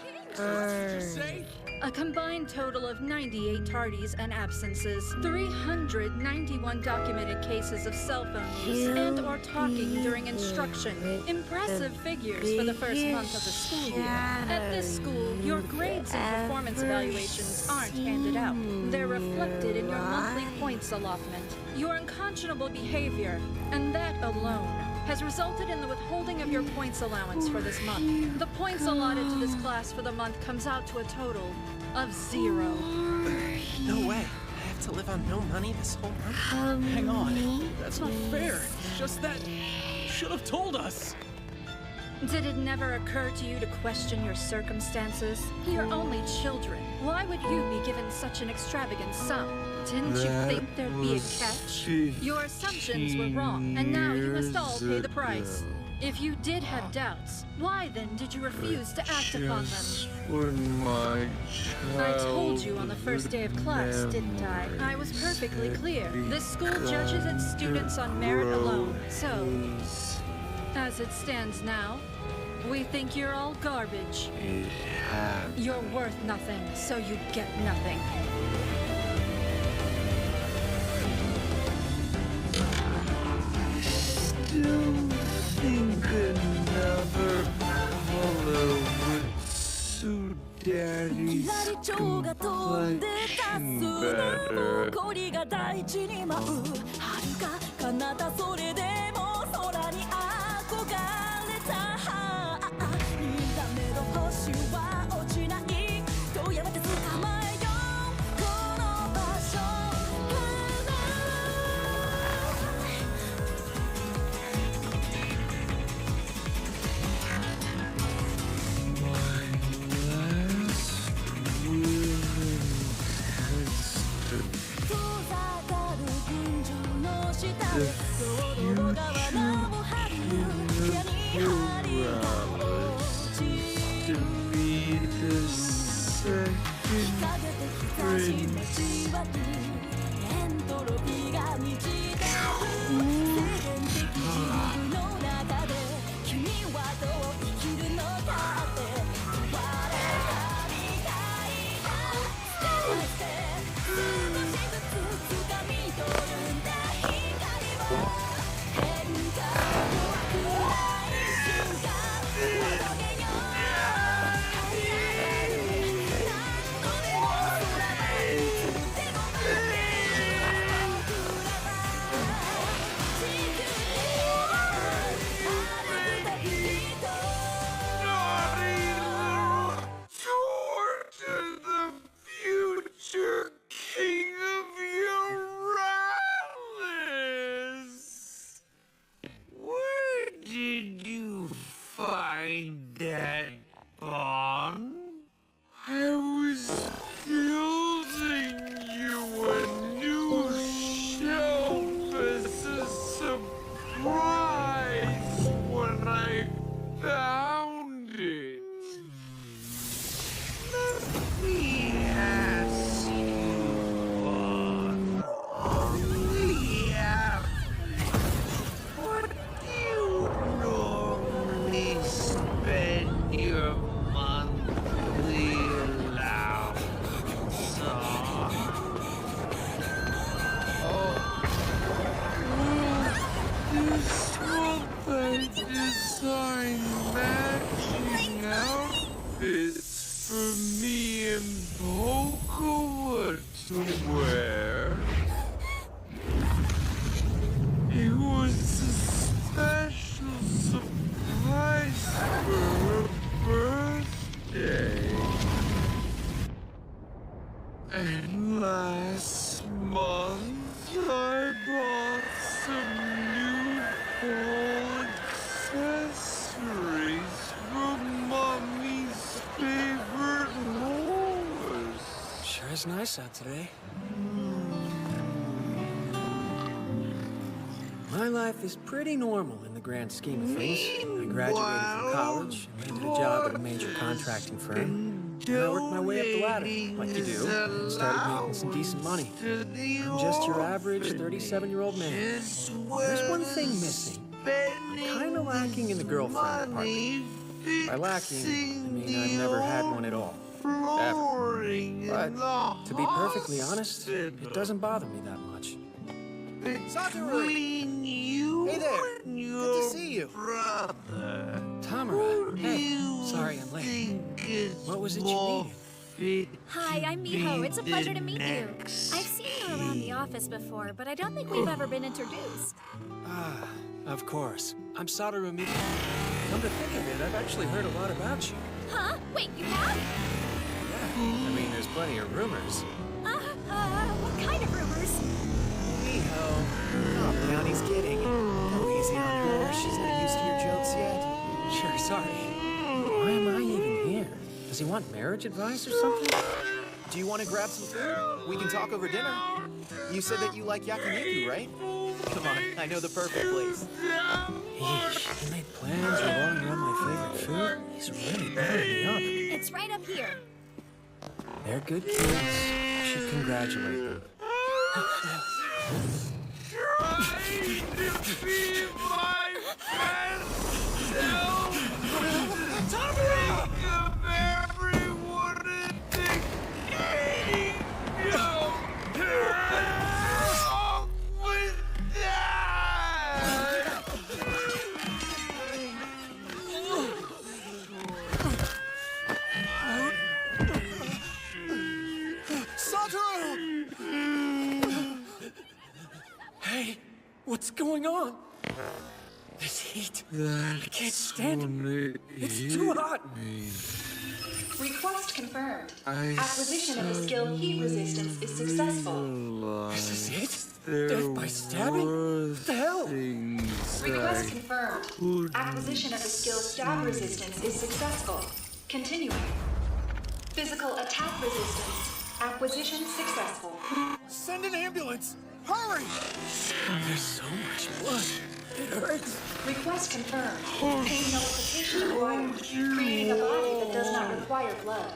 A combined total of 98 tardies and absences, 391 documented cases of cell phone use and or talking during instruction. Impressive figures for the first month of the school year. At this school, your grades and performance evaluations aren't handed out. They're reflected in your monthly points allotment. Your unconscionable behavior, and that alone, has resulted in the withholding of your points allowance for this month. The points allotted to this class for the month comes out to a total of 0. No way. I have to live on no money this whole month? Hang on. That's not fair. It's just that you should have told us. Did it never occur to you to question your circumstances? You're only children. Why would you be given such an extravagant sum? Didn't you think there'd be a catch? Your assumptions were wrong, and now you must all pay the price. If you did have doubts, why then did you refuse to act upon them? I told you on the first day of class, didn't I? I was perfectly clear. This school judges its students on merit alone. So, as it stands now, we think you're all garbage. You're worth nothing, so you get nothing. Think another color would suit Daddy's complexion better. 誇りが大地に舞う遥か彼方それでも空に憧れた見た目の星は落ちないとやめて捕まえようこの場所から It's nice out today. My life is pretty normal in the grand scheme of things. I graduated from college, landed a job at a major contracting firm. And I worked my way up the ladder, like you do, and started making some decent money. I'm just your average 37-year-old man. There's one thing missing. I'm kind of lacking in the girlfriend department. By lacking, I mean I've never had one at all. Ever. But, to be perfectly honest, it doesn't bother me that much. Satoru! Hey there! Good to see you! Tamara, hey, sorry I'm late. What was it you needed? Hi, I'm Miho. It's a pleasure to meet you. I've seen you around the office before, but I don't think we've ever been introduced. Ah, of course. I'm Satoru Miho. Come to think of it, I've actually heard a lot about you. Huh? Wait, you have? I mean, there's plenty of rumors. What kind of rumors? Miho. Oh, Brownie's kidding. Go easy on her. She's not used to your jokes yet. Sure, sorry. Why am I even here? Does he want marriage advice or something? Do you want to grab some food? We can talk over dinner. You said that you like yakiniku, right? Come on, I know the perfect place. Yeesh, he made plans revolving around my favorite food. He's really buttering me up. It's right up here. They're good kids. You should congratulate them. Trying to be my best self. Think of everyone in the kingdom. Along with that. Satoru! Hey, what's going on? This heat. I can't stand it. It's too hot. Request confirmed. Acquisition of the skill heat resistance is successful. This is it? Death by stabbing? What the hell? Request confirmed. Acquisition of the skill stab resistance is successful. Continuing. Physical attack resistance. Acquisition successful. Send an ambulance! Hurry! There's so much blood. It hurts. Request confirmed. Pain nullification required. Creating a body that does not require blood.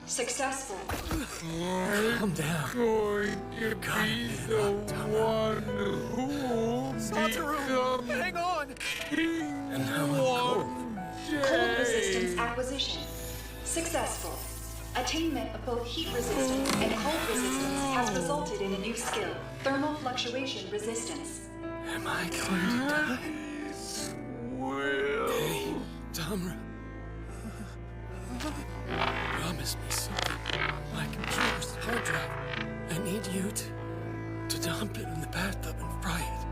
Successful. Calm down. You got it, man. Satoru, hang on! And now I'm cold. Cold resistance acquisition. Successful. Attainment of both heat resistance and cold resistance has resulted in a new skill, thermal fluctuation resistance. Am I going to die? Hey, Tamra. Promise me something. My computer's hard drive. I need you to dump it in the bathtub and fry it.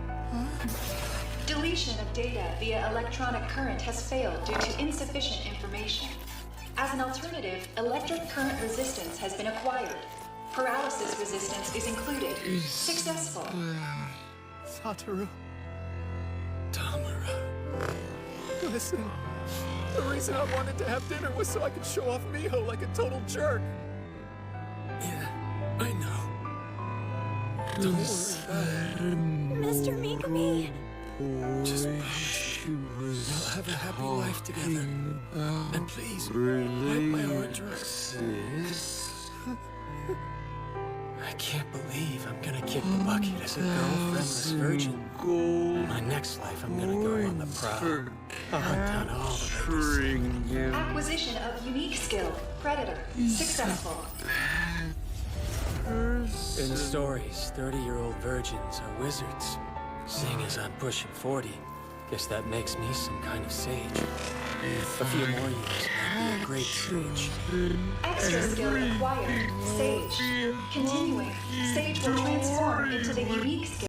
Deletion of data via electronic current has failed due to insufficient information. As an alternative, electric current resistance has been acquired. Paralysis resistance is included. Successful. Satoru. Tamara. Listen, the reason I wanted to have dinner was so I could show off Miho like a total jerk. Yeah, I know. Don't worry about it. Mr. Megami! Just promise me we'll have a happy life together. And please, wipe my hard drive. I can't believe I'm gonna kick the bucket as a girlfriendless virgin. In my next life, I'm gonna go on the prowl. I'll hunt down all the ladies. Acquisition of unique skill, Predator. Successful. In stories, 30-year-old virgins are wizards. Seeing as I'm pushing 40, guess that makes me some kind of sage. A few more years might be a great sage. Extra skill acquired, Sage. Continuing, Sage will transform into the unique skill.